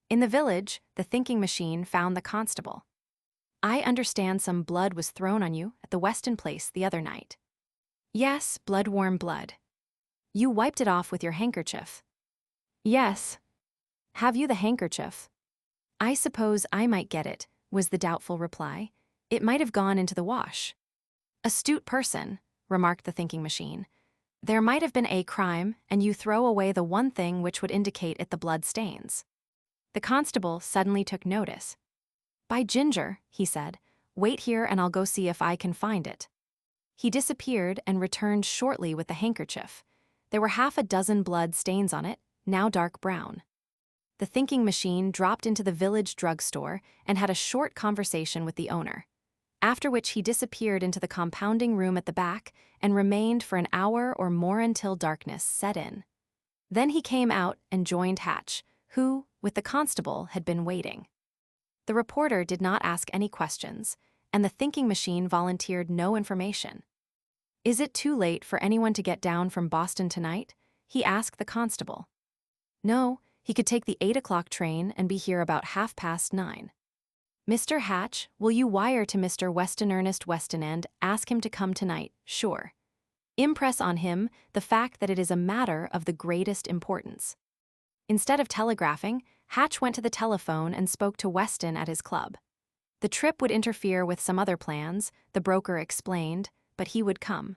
In the village, the thinking machine found the constable. I understand some blood was thrown on you at the Weston place the other night. Yes, blood-warm blood. You wiped it off with your handkerchief. Yes. Have you the handkerchief? I suppose I might get it, was the doubtful reply. It might have gone into the wash. Astute person, remarked the thinking machine. There might have been a crime, and you throw away the one thing which would indicate it the blood stains. The constable suddenly took notice. By ginger, he said, wait here and I'll go see if I can find it. He disappeared and returned shortly with the handkerchief. There were half a dozen blood stains on it, now dark brown. The thinking machine dropped into the village drugstore and had a short conversation with the owner, after which he disappeared into the compounding room at the back and remained for an hour or more until darkness set in. Then he came out and joined Hatch, who, with the constable, had been waiting. The reporter did not ask any questions, and the thinking machine volunteered no information. Is it too late for anyone to get down from Boston tonight? He asked the constable. No, he could take the 8 o'clock train and be here about 9:30. Mr. Hatch, will you wire to Mr. Weston Ernest Weston and ask him to come tonight, sure. Impress on him the fact that it is a matter of the greatest importance. Instead of telegraphing, Hatch went to the telephone and spoke to Weston at his club. The trip would interfere with some other plans, the broker explained, but he would come.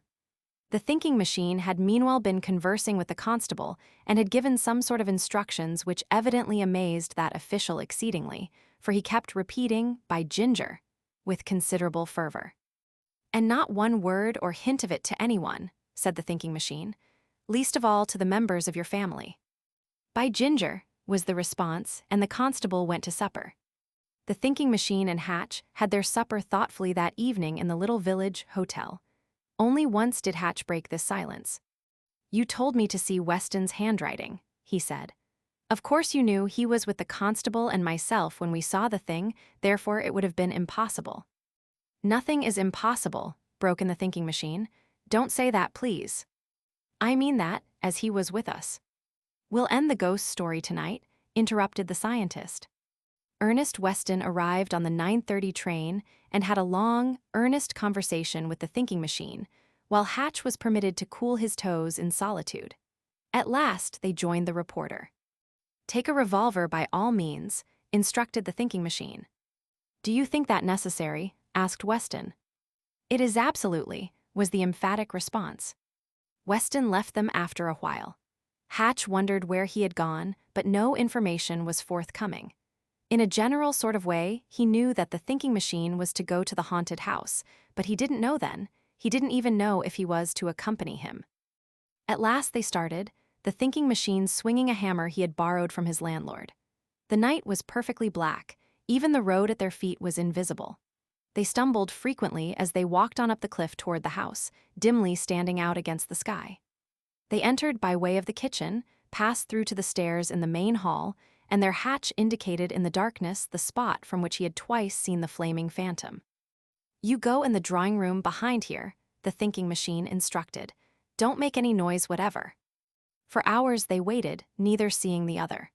The thinking machine had meanwhile been conversing with the constable and had given some sort of instructions which evidently amazed that official exceedingly, for he kept repeating, by ginger, with considerable fervor. And not one word or hint of it to anyone, said the thinking machine, least of all to the members of your family. By ginger, was the response, and the constable went to supper. The thinking machine and Hatch had their supper thoughtfully that evening in the little village hotel. Only once did Hatch break this silence. You told me to see Weston's handwriting, he said. Of course you knew he was with the constable and myself when we saw the thing, therefore it would have been impossible. Nothing is impossible, broke in the thinking machine. Don't say that, please. I mean that, as he was with us. We'll end the ghost story tonight, interrupted the scientist. Ernest Weston arrived on the 9:30 train and had a long, earnest conversation with the thinking machine, while Hatch was permitted to cool his toes in solitude. At last, they joined the reporter. Take a revolver by all means, instructed the thinking machine. Do you think that necessary? Asked Weston. It is absolutely, was the emphatic response. Weston left them after a while. Hatch wondered where he had gone, but no information was forthcoming. In a general sort of way, he knew that the thinking machine was to go to the haunted house, but he didn't know then. He didn't even know if he was to accompany him. At last they started, the thinking machine swinging a hammer he had borrowed from his landlord. The night was perfectly black, even the road at their feet was invisible. They stumbled frequently as they walked on up the cliff toward the house, dimly standing out against the sky. They entered by way of the kitchen, passed through to the stairs in the main hall, and their Hatch indicated in the darkness the spot from which he had twice seen the flaming phantom. You go in the drawing room behind here, the thinking machine instructed. Don't make any noise whatever. For hours they waited, neither seeing the other.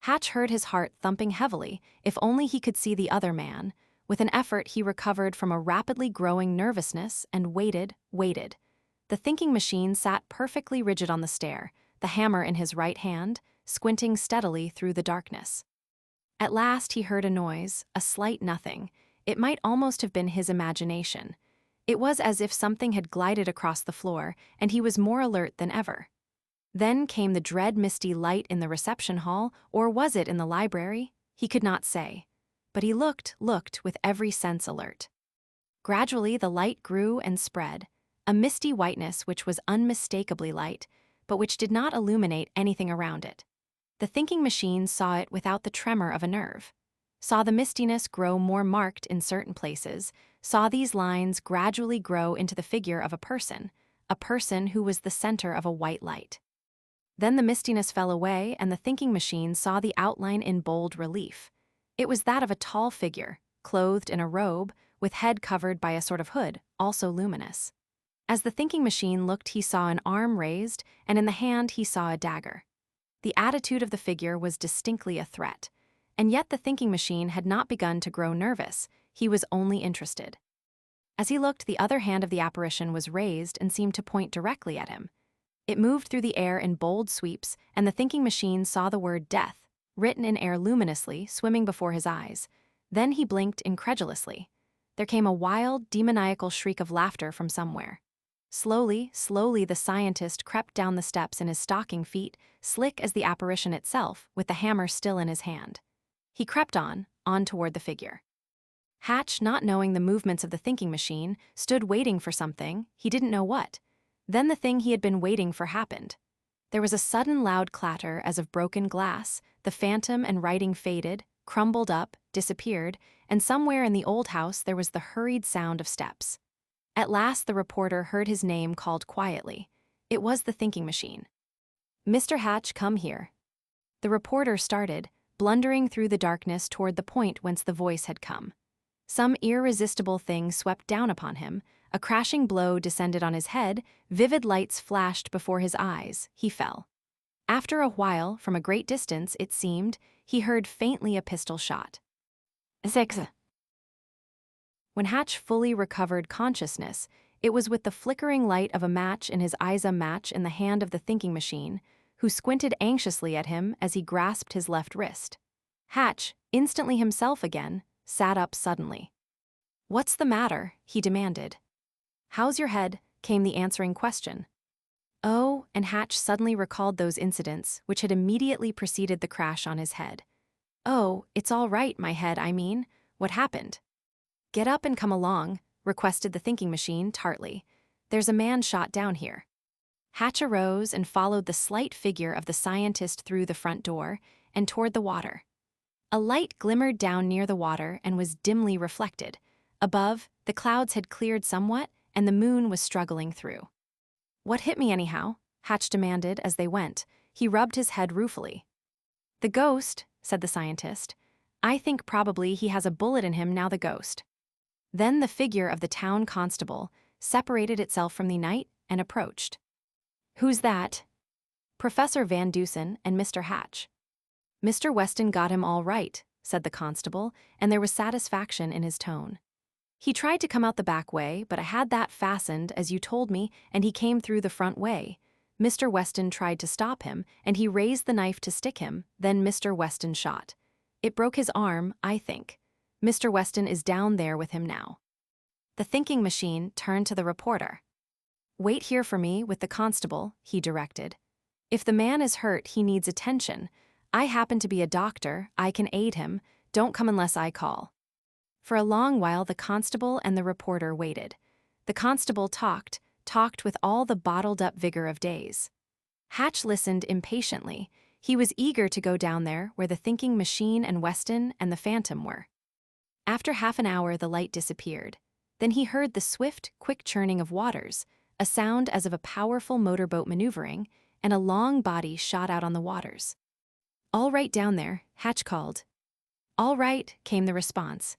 Hatch heard his heart thumping heavily, if only he could see the other man. With an effort he recovered from a rapidly growing nervousness and waited. The thinking machine sat perfectly rigid on the stair, the hammer in his right hand, squinting steadily through the darkness. At last he heard a noise, a slight nothing. It might almost have been his imagination. It was as if something had glided across the floor, and he was more alert than ever. Then came the dread misty light in the reception hall, or was it in the library? He could not say. But he looked with every sense alert. Gradually the light grew and spread, a misty whiteness which was unmistakably light, but which did not illuminate anything around it. The thinking machine saw it without the tremor of a nerve, saw the mistiness grow more marked in certain places, saw these lines gradually grow into the figure of a person who was the center of a white light. Then the mistiness fell away and the thinking machine saw the outline in bold relief. It was that of a tall figure, clothed in a robe, with head covered by a sort of hood, also luminous. As the thinking machine looked, he saw an arm raised, and in the hand he saw a dagger. The attitude of the figure was distinctly a threat. And yet the thinking machine had not begun to grow nervous, he was only interested. As he looked, the other hand of the apparition was raised and seemed to point directly at him. It moved through the air in bold sweeps, and the thinking machine saw the word death, written in air luminously, swimming before his eyes. Then he blinked incredulously. There came a wild, demoniacal shriek of laughter from somewhere. Slowly, the scientist crept down the steps in his stocking feet, slick as the apparition itself, with the hammer still in his hand. He crept on toward the figure. Hatch, not knowing the movements of the thinking machine, stood waiting for something, he didn't know what. Then the thing he had been waiting for happened. There was a sudden loud clatter as of broken glass, the phantom and writing faded, crumbled up, disappeared, and somewhere in the old house there was the hurried sound of steps. At last the reporter heard his name called quietly. It was the thinking machine. "Mr. Hatch, come here." The reporter started, blundering through the darkness toward the point whence the voice had come. Some irresistible thing swept down upon him, a crashing blow descended on his head, vivid lights flashed before his eyes, he fell. After a while, from a great distance, it seemed, he heard faintly a pistol shot. Six. When Hatch fully recovered consciousness, it was with the flickering light of a match in his ISA match in the hand of the thinking machine, who squinted anxiously at him as he grasped his left wrist. Hatch, instantly himself again, sat up suddenly. "What's the matter?" he demanded. "How's your head?" came the answering question. Oh, and Hatch suddenly recalled those incidents which had immediately preceded the crash on his head. "Oh, it's all right, my head, I mean. What happened?" "Get up and come along," requested the thinking machine tartly. "There's a man shot down here." Hatch arose and followed the slight figure of the scientist through the front door and toward the water. A light glimmered down near the water and was dimly reflected. Above, the clouds had cleared somewhat, and the moon was struggling through. "What hit me anyhow?" Hatch demanded as they went. He rubbed his head ruefully. "The ghost," said the scientist. "I think probably he has a bullet in him now, the ghost." Then the figure of the town constable separated itself from the night and approached. "Who's that?" "Professor Van Dusen and Mr. Hatch." "Mr. Weston got him all right," said the constable, and there was satisfaction in his tone. "He tried to come out the back way, but I had that fastened, as you told me, and he came through the front way. Mr. Weston tried to stop him, and he raised the knife to stick him, then Mr. Weston shot. It broke his arm, I think. Mr. Weston is down there with him now." The thinking machine turned to the reporter. "Wait here for me with the constable," he directed. "If the man is hurt, he needs attention. I happen to be a doctor, I can aid him, don't come unless I call." For a long while the constable and the reporter waited. The constable talked with all the bottled-up vigor of days. Hatch listened impatiently. He was eager to go down there where the thinking machine and Weston and the phantom were. After half an hour the light disappeared. Then he heard the swift, quick churning of waters, a sound as of a powerful motorboat maneuvering, and a long body shot out on the waters. "All right down there," Hatch called. "All right," came the response.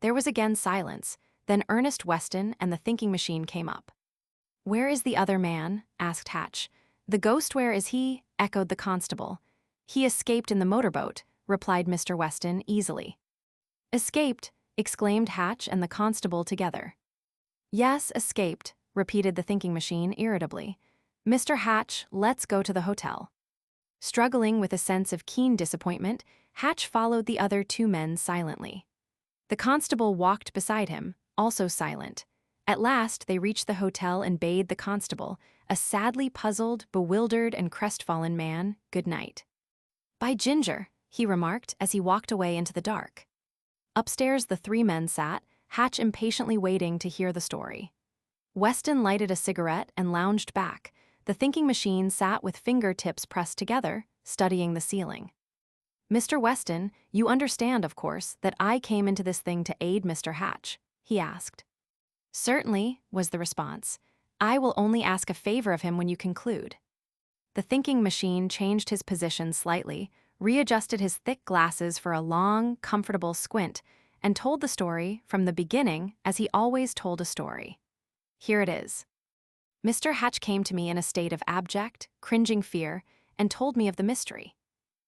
There was again silence, then Ernest Weston and the thinking machine came up. "Where is the other man?" asked Hatch. "The ghost, where is he?" echoed the constable. "He escaped in the motorboat," replied Mr. Weston easily. "Escaped?" exclaimed Hatch and the constable together. "Yes, escaped," repeated the thinking machine irritably. "Mr. Hatch, let's go to the hotel." Struggling with a sense of keen disappointment, Hatch followed the other two men silently. The constable walked beside him, also silent. At last they reached the hotel and bade the constable, a sadly puzzled, bewildered, and crestfallen man, good night. "By ginger," he remarked as he walked away into the dark. Upstairs the three men sat, Hatch impatiently waiting to hear the story. Weston lighted a cigarette and lounged back. The thinking machine sat with fingertips pressed together, studying the ceiling. "Mr. Weston, you understand, of course, that I came into this thing to aid Mr. Hatch?" he asked. "Certainly," was the response. "I will only ask a favor of him when you conclude." The thinking machine changed his position slightly, readjusted his thick glasses for a long, comfortable squint, and told the story from the beginning as he always told a story. Here it is. Mr. Hatch came to me in a state of abject, cringing fear and told me of the mystery.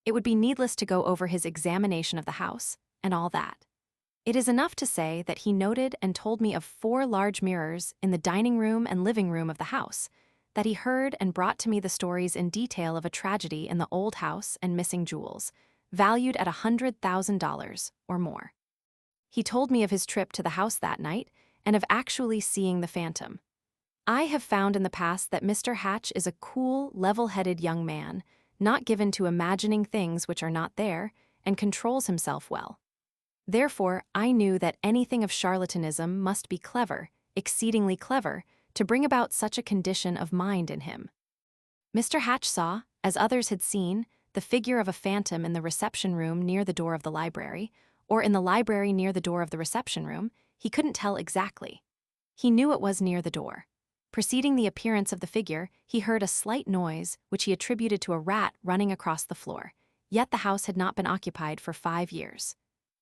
It would be needless to go over his examination of the house and all that. It is enough to say that he noted and told me of 4 large mirrors in the dining room and living room of the house, that he heard and brought to me the stories in detail of a tragedy in the old house and missing jewels, valued at $100,000 or more. He told me of his trip to the house that night and of actually seeing the phantom. I have found in the past that Mr. Hatch is a cool, level-headed young man, not given to imagining things which are not there, and controls himself well. Therefore, I knew that anything of charlatanism must be clever, exceedingly clever, to bring about such a condition of mind in him. Mr. Hatch saw, as others had seen, the figure of a phantom in the reception room near the door of the library, or in the library near the door of the reception room. He couldn't tell exactly. He knew it was near the door. Preceding the appearance of the figure, he heard a slight noise which he attributed to a rat running across the floor, yet the house had not been occupied for 5 years.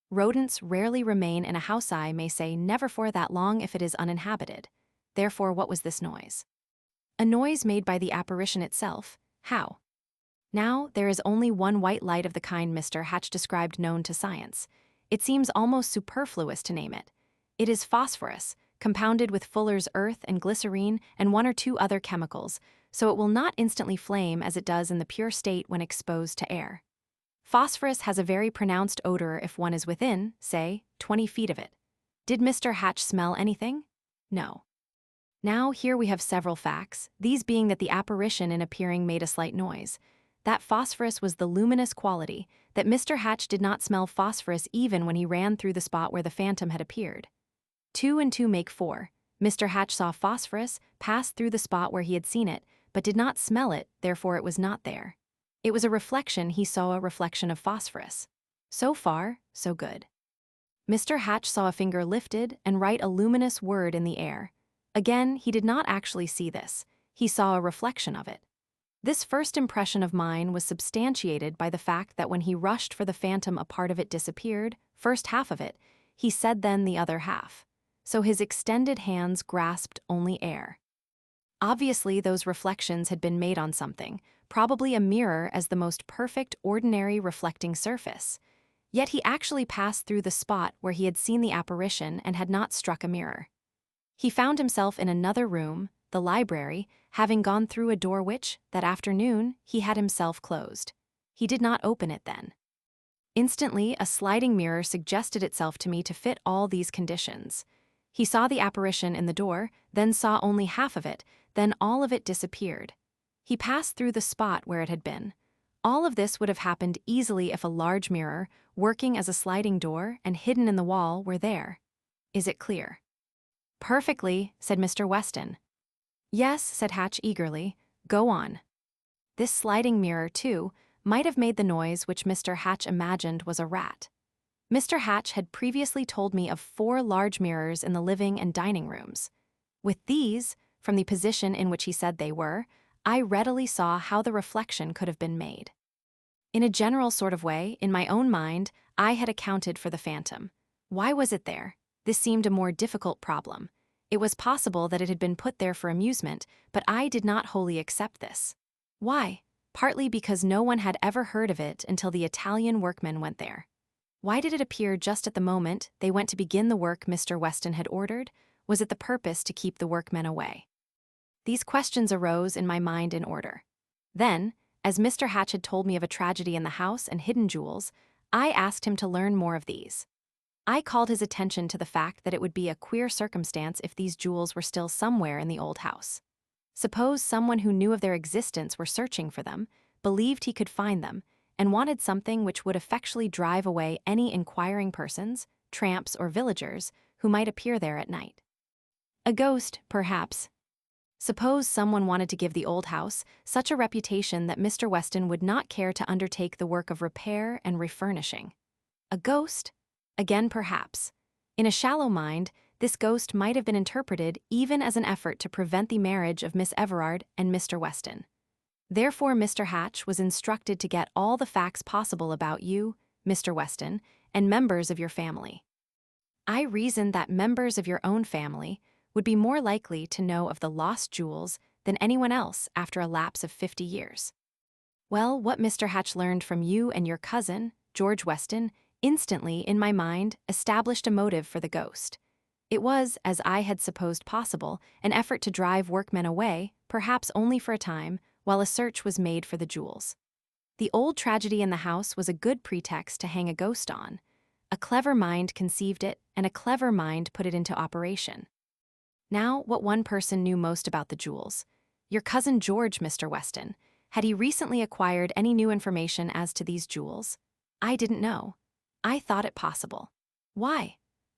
Rodents rarely remain in a house, I may say never for that long if it is uninhabited. Therefore, what was this noise? A noise made by the apparition itself. How? Now, there is only one white light of the kind Mr. Hatch described known to science. It seems almost superfluous to name it. It is phosphorus, compounded with Fuller's earth and glycerine and 1 or 2 other chemicals, so it will not instantly flame as it does in the pure state when exposed to air. Phosphorus has a very pronounced odor if one is within, say, 20 feet of it. Did Mr. Hatch smell anything? No. Now here we have several facts, these being that the apparition in appearing made a slight noise, that phosphorus was the luminous quality, that Mr. Hatch did not smell phosphorus even when he ran through the spot where the phantom had appeared. 2 and 2 make 4. Mr. Hatch saw phosphorus pass through the spot where he had seen it, but did not smell it, therefore it was not there. It was a reflection, he saw a reflection of phosphorus. So far, so good. Mr. Hatch saw a finger lifted and write a luminous word in the air. Again, he did not actually see this. He saw a reflection of it. This first impression of mine was substantiated by the fact that when he rushed for the phantom, a part of it disappeared, first half of it, he said then the other half. So his extended hands grasped only air. Obviously, those reflections had been made on something, probably a mirror as the most perfect, ordinary reflecting surface. Yet he actually passed through the spot where he had seen the apparition and had not struck a mirror. He found himself in another room, the library, having gone through a door which, that afternoon, he had himself closed. He did not open it then. Instantly, a sliding mirror suggested itself to me to fit all these conditions. He saw the apparition in the door, then saw only half of it, then all of it disappeared. He passed through the spot where it had been. All of this would have happened easily if a large mirror, working as a sliding door and hidden in the wall, were there. Is it clear? Perfectly, said Mr. Weston. Yes, said Hatch eagerly. Go on. This sliding mirror, too, might have made the noise which Mr. Hatch imagined was a rat. Mr. Hatch had previously told me of 4 large mirrors in the living and dining rooms. With these, from the position in which he said they were, I readily saw how the reflection could have been made. In a general sort of way, in my own mind, I had accounted for the phantom. Why was it there? This seemed a more difficult problem. It was possible that it had been put there for amusement, but I did not wholly accept this. Why? Partly because no one had ever heard of it until the Italian workmen went there. Why did it appear just at the moment they went to begin the work Mr. Weston had ordered? Was it the purpose to keep the workmen away? These questions arose in my mind in order. Then, as Mr. Hatch had told me of a tragedy in the house and hidden jewels, I asked him to learn more of these. I called his attention to the fact that it would be a queer circumstance if these jewels were still somewhere in the old house. Suppose someone who knew of their existence were searching for them, believed he could find them, and wanted something which would effectually drive away any inquiring persons, tramps or villagers, who might appear there at night. A ghost, perhaps. Suppose someone wanted to give the old house such a reputation that Mr. Weston would not care to undertake the work of repair and refurnishing. A ghost? Again, perhaps. In a shallow mind, this ghost might have been interpreted even as an effort to prevent the marriage of Miss Everard and Mr. Weston. Therefore, Mr. Hatch was instructed to get all the facts possible about you, Mr. Weston, and members of your family. I reasoned that members of your own family, would be more likely to know of the lost jewels than anyone else after a lapse of 50 years. Well, what Mr. Hatch learned from you and your cousin, George Weston, instantly, in my mind, established a motive for the ghost. It was, as I had supposed possible, an effort to drive workmen away, perhaps only for a time, while a search was made for the jewels. The old tragedy in the house was a good pretext to hang a ghost on. A clever mind conceived it, and a clever mind put it into operation. Now, what one person knew most about the jewels. Your cousin George, Mr. Weston. Had he recently acquired any new information as to these jewels? I didn't know. I thought it possible. Why?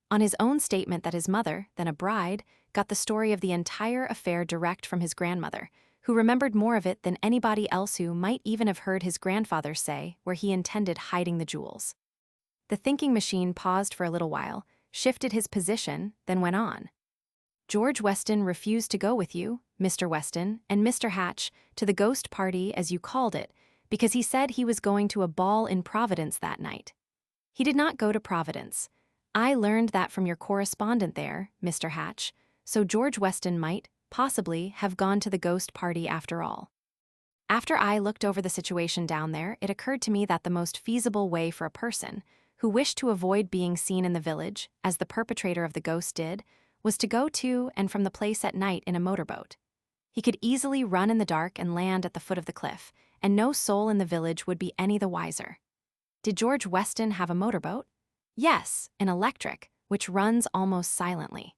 On his own statement that his mother, then a bride, got the story of the entire affair direct from his grandmother, who remembered more of it than anybody else who might even have heard his grandfather say where he intended hiding the jewels. The thinking machine paused for a little while, shifted his position, then went on. George Weston refused to go with you, Mr. Weston, and Mr. Hatch, to the ghost party as you called it, because he said he was going to a ball in Providence that night. He did not go to Providence. I learned that from your correspondent there, Mr. Hatch, so George Weston might, possibly, have gone to the ghost party after all. After I looked over the situation down there, it occurred to me that the most feasible way for a person who wished to avoid being seen in the village, as the perpetrator of the ghost did, was to go to and from the place at night in a motorboat. He could easily run in the dark and land at the foot of the cliff, and no soul in the village would be any the wiser. Did George Weston have a motorboat? Yes, an electric, which runs almost silently.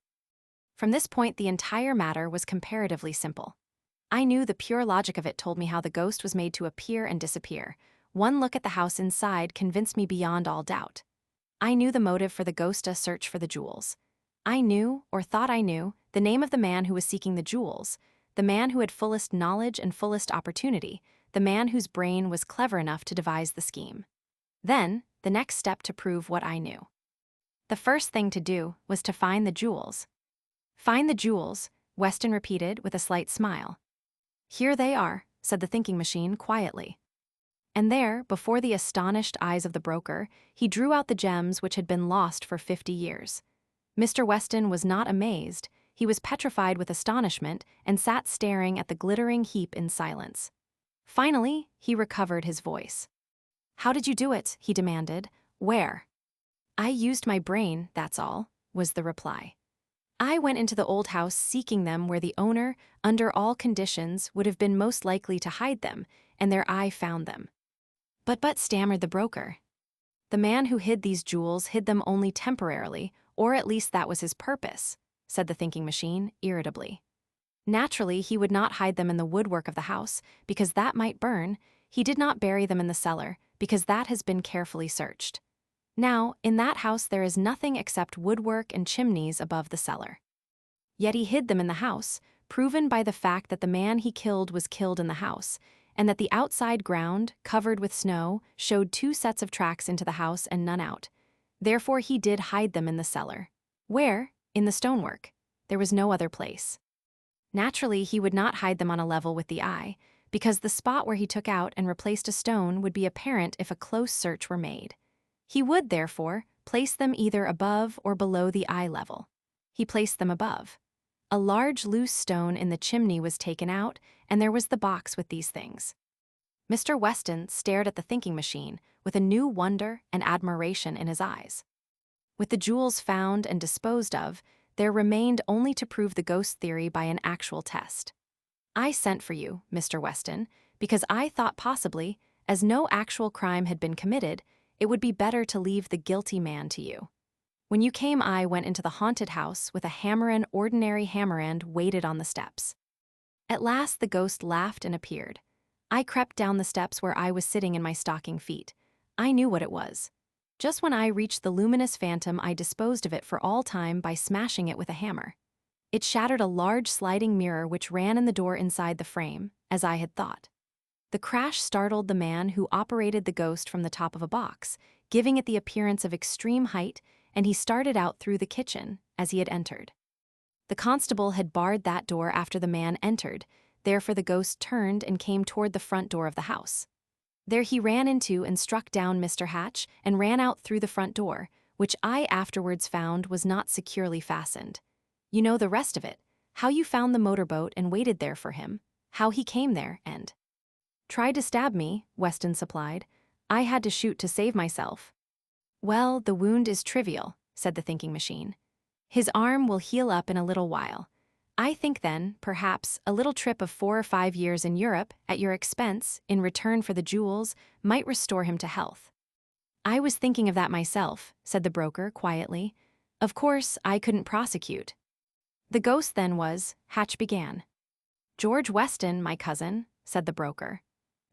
From this point, the entire matter was comparatively simple. I knew the pure logic of it told me how the ghost was made to appear and disappear. One look at the house inside convinced me beyond all doubt. I knew the motive for the ghost search for the jewels. I knew, or thought I knew, the name of the man who was seeking the jewels, the man who had fullest knowledge and fullest opportunity, the man whose brain was clever enough to devise the scheme. Then, the next step to prove what I knew. The first thing to do was to find the jewels. Find the jewels, Weston repeated with a slight smile. Here they are, said the thinking machine quietly. And there, before the astonished eyes of the broker, he drew out the gems which had been lost for 50 years. Mr. Weston was not amazed, he was petrified with astonishment and sat staring at the glittering heap in silence. Finally, he recovered his voice. How did you do it? He demanded. Where? I used my brain, that's all, was the reply. I went into the old house seeking them where the owner, under all conditions, would have been most likely to hide them, and there I found them. But, stammered the broker. The man who hid these jewels hid them only temporarily, or at least that was his purpose, said the thinking machine, irritably. Naturally, he would not hide them in the woodwork of the house, because that might burn. He did not bury them in the cellar, because that has been carefully searched. Now, in that house there is nothing except woodwork and chimneys above the cellar. Yet he hid them in the house, proven by the fact that the man he killed was killed in the house, and that the outside ground, covered with snow, showed 2 sets of tracks into the house and none out. Therefore he did hide them in the cellar. Where? In the stonework. There was no other place. Naturally, he would not hide them on a level with the eye, because the spot where he took out and replaced a stone would be apparent if a close search were made. He would, therefore, place them either above or below the eye level. He placed them above. A large loose stone in the chimney was taken out, and there was the box with these things. Mr. Weston stared at the thinking machine with a new wonder and admiration in his eyes. With the jewels found and disposed of, there remained only to prove the ghost theory by an actual test. I sent for you, Mr. Weston, because I thought possibly, as no actual crime had been committed, it would be better to leave the guilty man to you. When you came, I went into the haunted house with a hammer-and ordinary hammer-end waited on the steps. At last the ghost laughed and appeared. I crept down the steps where I was sitting in my stocking feet. I knew what it was. Just when I reached the luminous phantom, I disposed of it for all time by smashing it with a hammer. It shattered a large sliding mirror which ran in the door inside the frame, as I had thought. The crash startled the man who operated the ghost from the top of a box, giving it the appearance of extreme height, and he started out through the kitchen as he had entered. The constable had barred that door after the man entered, therefore the ghost turned and came toward the front door of the house. There he ran into and struck down Mr. Hatch and ran out through the front door, which I afterwards found was not securely fastened. You know the rest of it, how you found the motorboat and waited there for him, how he came there and tried to stab me, Weston supplied. I had to shoot to save myself. Well, the wound is trivial, said the thinking machine. His arm will heal up in a little while. I think then, perhaps, a little trip of 4 or 5 years in Europe, at your expense, in return for the jewels, might restore him to health. I was thinking of that myself, said the broker quietly. Of course, I couldn't prosecute. The ghost then was, Hatch began. George Weston, my cousin, said the broker.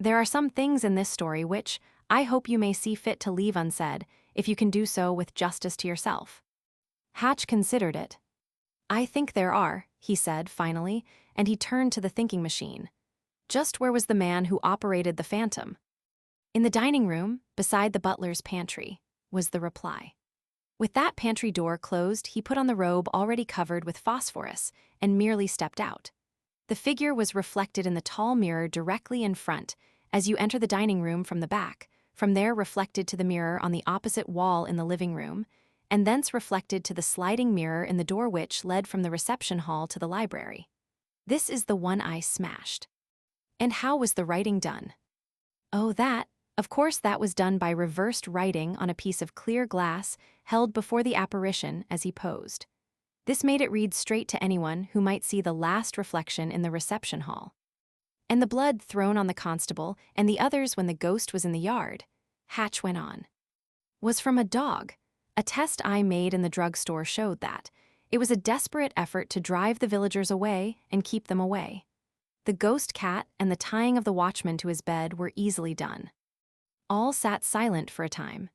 There are some things in this story which I hope you may see fit to leave unsaid, if you can do so with justice to yourself. Hatch considered it. I think there are, he said finally, and he turned to the thinking machine. Just where was the man who operated the phantom? In the dining room, beside the butler's pantry, was the reply. With that pantry door closed, he put on the robe already covered with phosphorus and merely stepped out. The figure was reflected in the tall mirror directly in front, as you enter the dining room from the back, from there reflected to the mirror on the opposite wall in the living room, and thence reflected to the sliding mirror in the door which led from the reception hall to the library. This is the one I smashed. And how was the writing done? Oh, of course that was done by reversed writing on a piece of clear glass held before the apparition as he posed. This made it read straight to anyone who might see the last reflection in the reception hall. And the blood thrown on the constable and the others when the ghost was in the yard, Hatch went on, was from a dog. A test I made in the drugstore showed that. It was a desperate effort to drive the villagers away and keep them away. The ghost cat and the tying of the watchman to his bed were easily done. All sat silent for a time.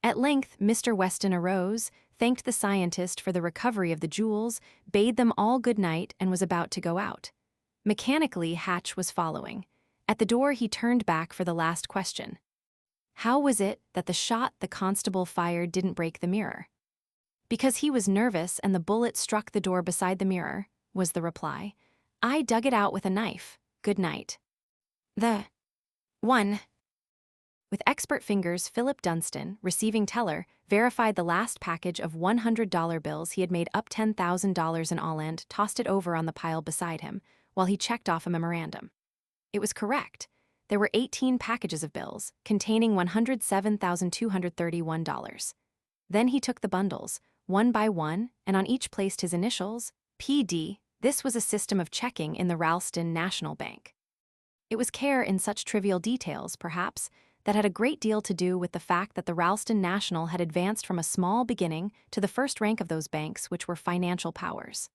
At length, Mr. Weston arose, thanked the scientist for the recovery of the jewels, bade them all good night, and was about to go out. Mechanically, Hatch was following. At the door, he turned back for the last question. How was it that the shot the constable fired didn't break the mirror? Because he was nervous and the bullet struck the door beside the mirror, was the reply. I dug it out with a knife. Good night. The one. With expert fingers, Philip Dunstan, receiving teller, verified the last package of $100 bills he had made up $10,000 in all and tossed it over on the pile beside him, while he checked off a memorandum. It was correct. There were 18 packages of bills, containing $107,231. Then he took the bundles, one by one, and on each placed his initials, P.D. This was a system of checking in the Ralston National Bank. It was care in such trivial details, perhaps, that had a great deal to do with the fact that the Ralston National had advanced from a small beginning to the first rank of those banks which were financial powers.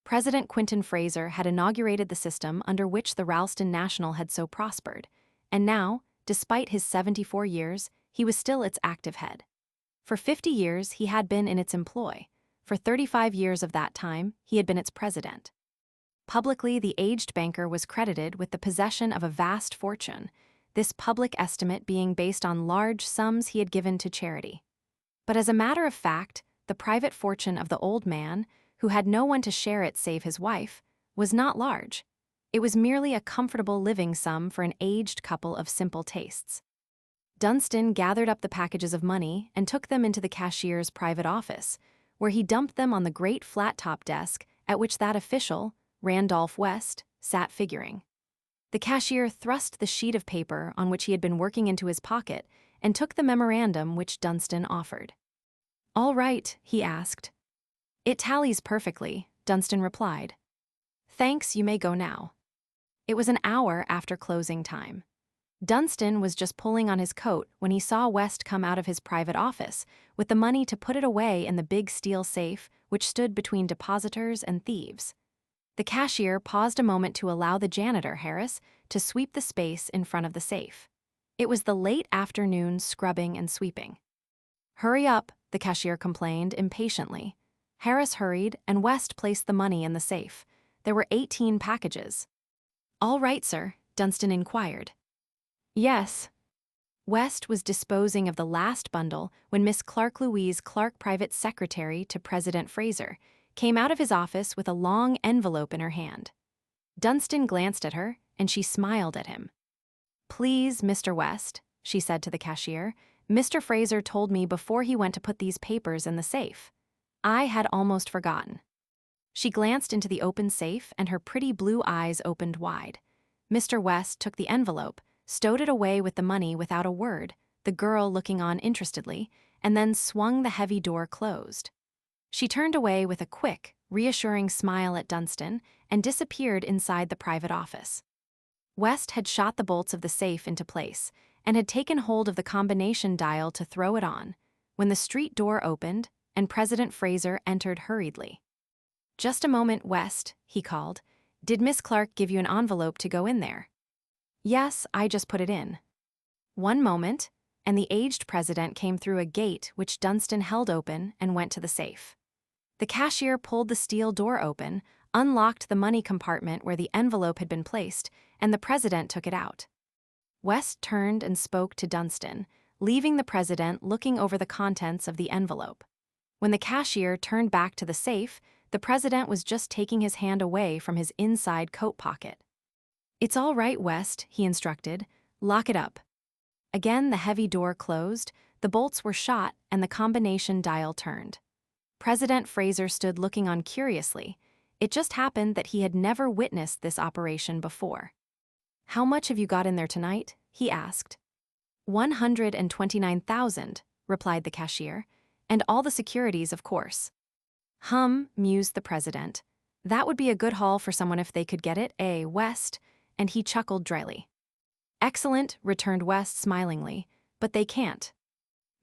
President Quinton Fraser had inaugurated the system under which the Ralston National had so prospered, and now, despite his 74 years, he was still its active head. For 50 years he had been in its employ. For 35 years of that time, he had been its president. Publicly, the aged banker was credited with the possession of a vast fortune, this public estimate being based on large sums he had given to charity. But as a matter of fact, the private fortune of the old man, who had no one to share it save his wife, was not large. It was merely a comfortable living sum for an aged couple of simple tastes. Dunstan gathered up the packages of money and took them into the cashier's private office, where he dumped them on the great flat-top desk at which that official, Randolph West, sat figuring. The cashier thrust the sheet of paper on which he had been working into his pocket and took the memorandum which Dunstan offered. All right, he asked. It tallies perfectly, Dunstan replied. Thanks, you may go now. It was an hour after closing time. Dunstan was just pulling on his coat when he saw West come out of his private office with the money to put it away in the big steel safe which stood between depositors and thieves. The cashier paused a moment to allow the janitor, Harris, to sweep the space in front of the safe. It was the late afternoon scrubbing and sweeping. Hurry up, the cashier complained impatiently. Harris hurried, and West placed the money in the safe. There were 18 packages. All right, sir, Dunstan inquired. Yes. West was disposing of the last bundle when Miss Clark Louise Clark, private secretary to President Fraser, came out of his office with a long envelope in her hand. Dunstan glanced at her, and she smiled at him. Please, Mr. West, she said to the cashier, Mr. Fraser told me before he went to put these papers in the safe. I had almost forgotten. She glanced into the open safe and her pretty blue eyes opened wide. Mr. West took the envelope, stowed it away with the money without a word, the girl looking on interestedly, and then swung the heavy door closed. She turned away with a quick, reassuring smile at Dunstan and disappeared inside the private office. West had shot the bolts of the safe into place and had taken hold of the combination dial to throw it on, when the street door opened and President Fraser entered hurriedly. "Just a moment, West," he called. "Did Miss Clark give you an envelope to go in there?" "Yes, I just put it in." "One moment," and the aged president came through a gate which Dunstan held open and went to the safe. The cashier pulled the steel door open, unlocked the money compartment where the envelope had been placed, and the president took it out. West turned and spoke to Dunstan, leaving the president looking over the contents of the envelope. When the cashier turned back to the safe, the president was just taking his hand away from his inside coat pocket. "It's all right, West," he instructed. "Lock it up." Again the heavy door closed, the bolts were shot, and the combination dial turned. President Fraser stood looking on curiously. It just happened that he had never witnessed this operation before. "How much have you got in there tonight?" he asked. $129,000, replied the cashier, "and all the securities, of course." Mused the president. "That would be a good haul for someone if they could get it, eh, West?" And he chuckled dryly. "Excellent," returned West smilingly, "but they can't."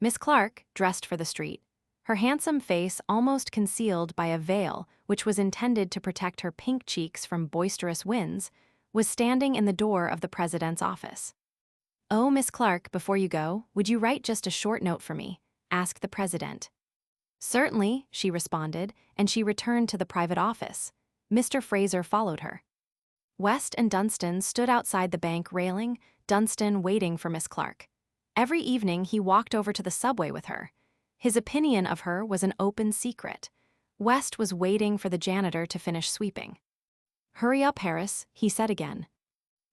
Miss Clark, dressed for the street, her handsome face almost concealed by a veil which was intended to protect her pink cheeks from boisterous winds, was standing in the door of the president's office. "Oh, Miss Clark, before you go, would you write just a short note for me?" asked the president. "Certainly," she responded, and she returned to the private office. Mr. Fraser followed her. West and Dunstan stood outside the bank railing, Dunstan waiting for Miss Clark. Every evening he walked over to the subway with her. His opinion of her was an open secret. West was waiting for the janitor to finish sweeping. "Hurry up, Harris," he said again.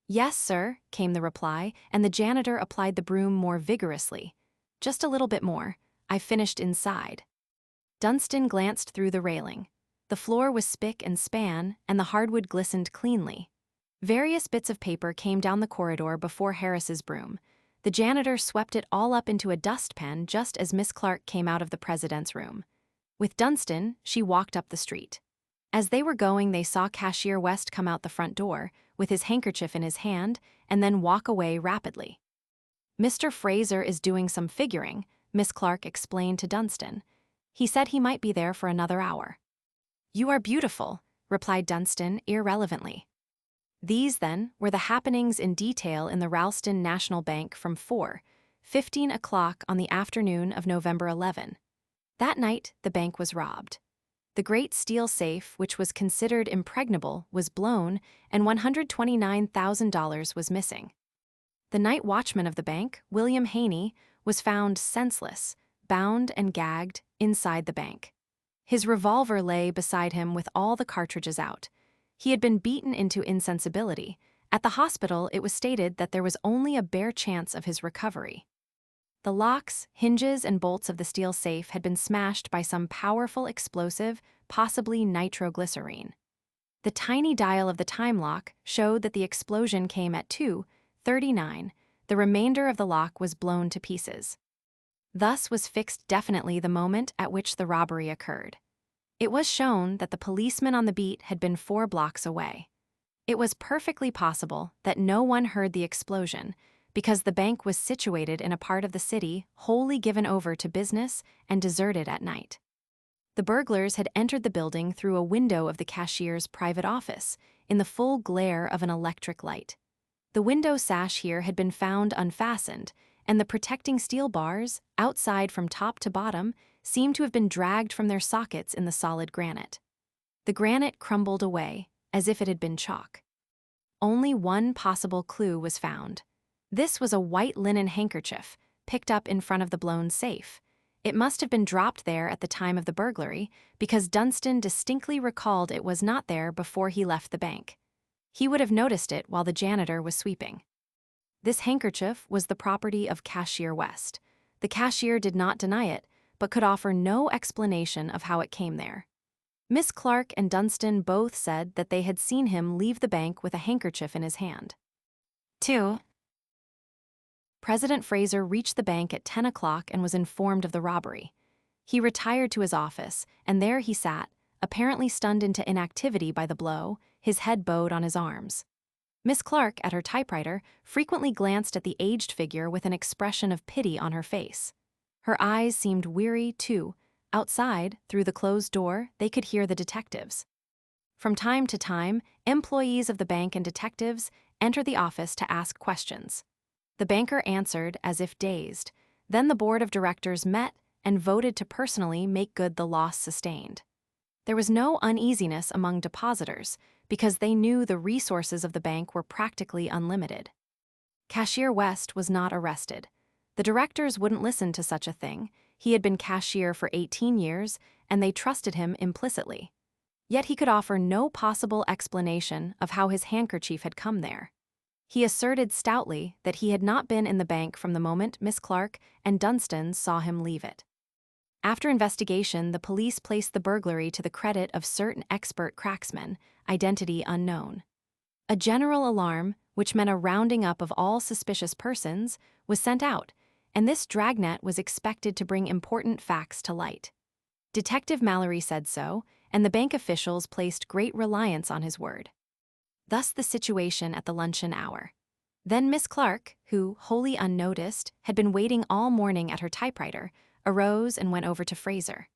"Yes, sir," came the reply, and the janitor applied the broom more vigorously. "Just a little bit more. I've finished inside." Dunstan glanced through the railing. The floor was spick and span, and the hardwood glistened cleanly. Various bits of paper came down the corridor before Harris's broom. The janitor swept it all up into a dustpan just as Miss Clark came out of the president's room. With Dunstan, she walked up the street. As they were going, they saw Cashier West come out the front door, with his handkerchief in his hand, and then walk away rapidly. "Mr. Fraser is doing some figuring," Miss Clark explained to Dunstan. "He said he might be there for another hour." "You are beautiful," replied Dunstan irrelevantly. These, then, were the happenings in detail in the Ralston National Bank from 4:15 o'clock on the afternoon of November 11. That night, the bank was robbed. The great steel safe, which was considered impregnable, was blown, and $129,000 was missing. The night watchman of the bank, William Haney, was found senseless, bound and gagged, inside the bank. His revolver lay beside him with all the cartridges out. He had been beaten into insensibility. At the hospital, it was stated that there was only a bare chance of his recovery. The locks, hinges, and bolts of the steel safe had been smashed by some powerful explosive, possibly nitroglycerine. The tiny dial of the time lock showed that the explosion came at 2:39. The remainder of the lock was blown to pieces. Thus was fixed definitely the moment at which the robbery occurred. It was shown that the policeman on the beat had been 4 blocks away. It was perfectly possible that no one heard the explosion, because the bank was situated in a part of the city wholly given over to business and deserted at night. The burglars had entered the building through a window of the cashier's private office, in the full glare of an electric light. The window sash here had been found unfastened, and the protecting steel bars, outside from top to bottom, seemed to have been dragged from their sockets in the solid granite. The granite crumbled away, as if it had been chalk. Only one possible clue was found. This was a white linen handkerchief, picked up in front of the blown safe. It must have been dropped there at the time of the burglary, because Dunstan distinctly recalled it was not there before he left the bank. He would have noticed it while the janitor was sweeping. This handkerchief was the property of Cashier West. The cashier did not deny it, but could offer no explanation of how it came there. Miss Clark and Dunstan both said that they had seen him leave the bank with a handkerchief in his hand. 2. President Fraser reached the bank at 10 o'clock and was informed of the robbery. He retired to his office, and there he sat, apparently stunned into inactivity by the blow, his head bowed on his arms. Miss Clark, at her typewriter, frequently glanced at the aged figure with an expression of pity on her face. Her eyes seemed weary, too. Outside, through the closed door, they could hear the detectives. From time to time, employees of the bank and detectives entered the office to ask questions. The banker answered as if dazed. Then the board of directors met and voted to personally make good the loss sustained. There was no uneasiness among depositors because they knew the resources of the bank were practically unlimited. Cashier West was not arrested. The directors wouldn't listen to such a thing. He had been cashier for 18 years, and they trusted him implicitly. Yet he could offer no possible explanation of how his handkerchief had come there. He asserted stoutly that he had not been in the bank from the moment Miss Clark and Dunstan saw him leave it. After investigation, the police placed the burglary to the credit of certain expert cracksmen, identity unknown. A general alarm, which meant a rounding up of all suspicious persons, was sent out, and this dragnet was expected to bring important facts to light. Detective Mallory said so, and the bank officials placed great reliance on his word. Thus the situation at the luncheon hour. Then Miss Clark, who, wholly unnoticed, had been waiting all morning at her typewriter, arose and went over to Fraser.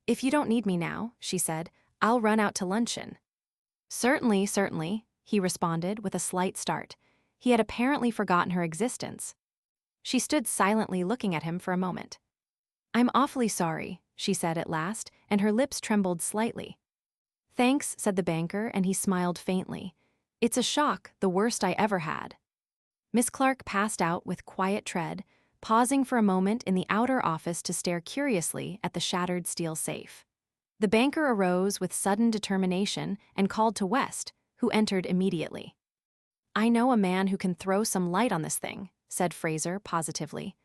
"If you don't need me now," she said, "I'll run out to luncheon." "Certainly, certainly," he responded with a slight start. He had apparently forgotten her existence. She stood silently looking at him for a moment. "I'm awfully sorry," she said at last, and her lips trembled slightly. "Thanks," said the banker, and he smiled faintly. "It's a shock, the worst I ever had." Miss Clark passed out with quiet tread, pausing for a moment in the outer office to stare curiously at the shattered steel safe. The banker arose with sudden determination and called to West, who entered immediately. "I know a man who can throw some light on this thing," said Fraser positively.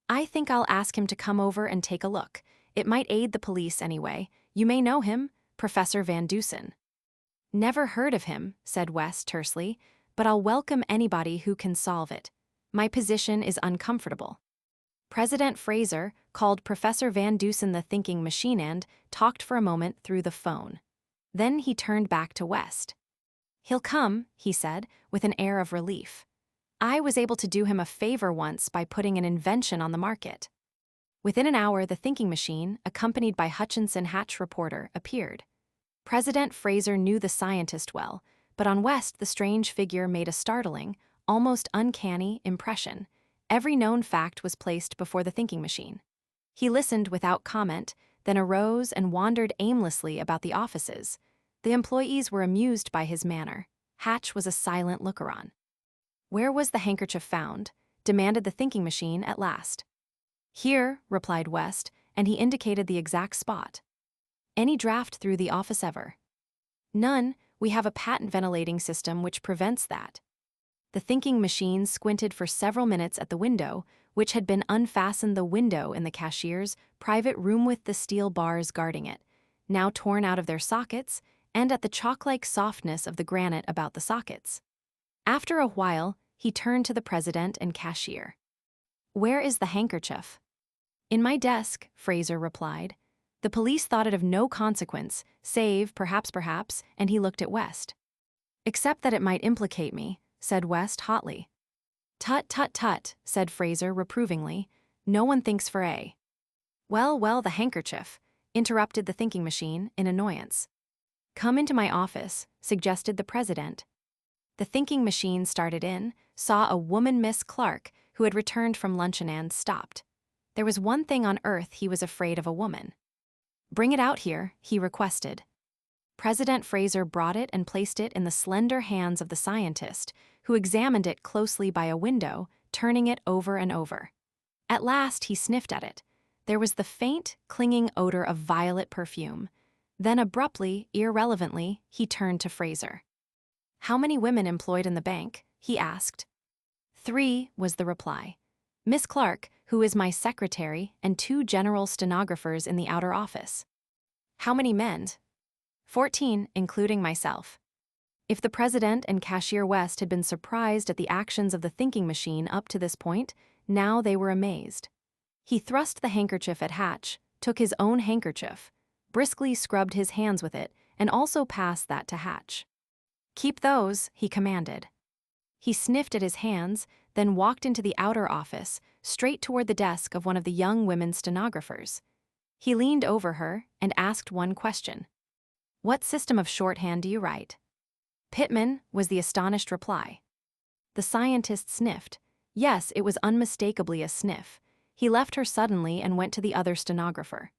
"I think I'll ask him to come over and take a look. It might aid the police anyway. You may know him, Professor Van Dusen." "Never heard of him," said West tersely, "but I'll welcome anybody who can solve it. My position is uncomfortable." President Fraser called Professor Van Dusen the thinking machine and talked for a moment through the phone. Then he turned back to West. "He'll come," he said, with an air of relief. "I was able to do him a favor once by putting an invention on the market." Within an hour, the thinking machine, accompanied by Hutchinson Hatch reporter, appeared. President Fraser knew the scientist well, but on West the strange figure made a startling, almost uncanny impression. Every known fact was placed before the thinking machine. He listened without comment, then arose and wandered aimlessly about the offices. The employees were amused by his manner. Hatch was a silent looker-on. "Where was the handkerchief found?" demanded the thinking machine at last. "Here," replied West, and he indicated the exact spot. "Any draft through the office ever?" "None. We have a patent ventilating system which prevents that." The thinking machine squinted for several minutes at the window, which had been unfastened, the window in the cashier's private room with the steel bars guarding it, now torn out of their sockets, and at the chalk-like softness of the granite about the sockets. After a while, he turned to the president and cashier. "Where is the handkerchief?" "In my desk," Fraser replied. The police thought it of no consequence, save, perhaps, and he looked at West. "Except that it might implicate me," said West hotly. "Tut, tut, tut," said Fraser reprovingly. "No one thinks for a—" Well, the handkerchief," interrupted the thinking machine in annoyance. "Come into my office," suggested the president. The thinking machine started in, saw a woman, Miss Clark, who had returned from luncheon and stopped. There was one thing on earth he was afraid of: a woman. "Bring it out here," he requested. President Fraser brought it and placed it in the slender hands of the scientist, who examined it closely by a window, turning it over and over. At last he sniffed at it. There was the faint, clinging odor of violet perfume. Then abruptly, irrelevantly, he turned to Fraser. "How many women employed in the bank?" he asked. "3," was the reply. "Miss Clark, who is my secretary, and 2 general stenographers in the outer office." "How many men?" 14, including myself. If the president and Cashier West had been surprised at the actions of the thinking machine up to this point, now they were amazed. He thrust the handkerchief at Hatch, took his own handkerchief, briskly scrubbed his hands with it, and also passed that to Hatch. "Keep those," he commanded. He sniffed at his hands, then walked into the outer office, straight toward the desk of one of the young women stenographers. He leaned over her and asked one question. "What system of shorthand do you write?" "Pittman," was the astonished reply. The scientist sniffed. Yes, it was unmistakably a sniff. He left her suddenly and went to the other stenographer.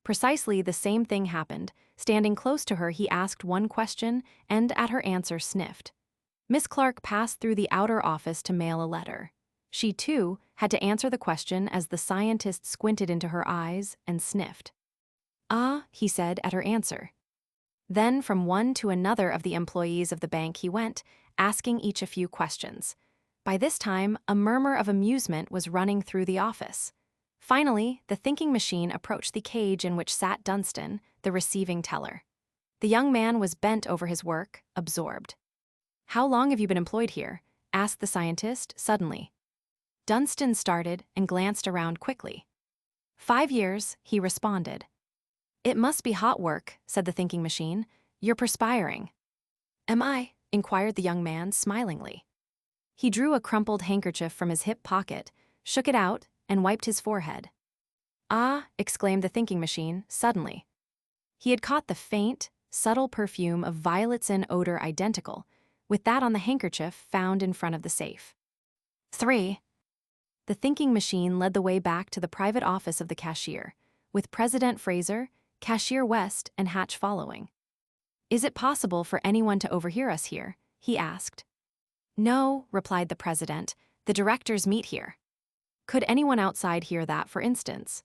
Precisely the same thing happened. Standing close to her, he asked one question and, at her answer, sniffed. Miss Clark passed through the outer office to mail a letter. She, too, had to answer the question as the scientist squinted into her eyes and sniffed. "Ah," he said at her answer. Then from one to another of the employees of the bank he went, asking each a few questions. By this time, a murmur of amusement was running through the office. Finally, the thinking machine approached the cage in which sat Dunstan, the receiving teller. The young man was bent over his work, absorbed. "How long have you been employed here?" asked the scientist suddenly. Dunstan started and glanced around quickly. 5 years, he responded. "It must be hot work," said the thinking machine. "You're perspiring." "Am I?" inquired the young man smilingly. He drew a crumpled handkerchief from his hip pocket, shook it out, and wiped his forehead. "Ah," exclaimed the thinking machine suddenly. He had caught the faint, subtle perfume of violets and odor identical with that on the handkerchief found in front of the safe. 3. The thinking machine led the way back to the private office of the cashier, with President Fraser, Cashier West, and Hatch following. "Is it possible for anyone to overhear us here?" he asked. "No," replied the president. "The directors meet here." "Could anyone outside hear that, for instance?"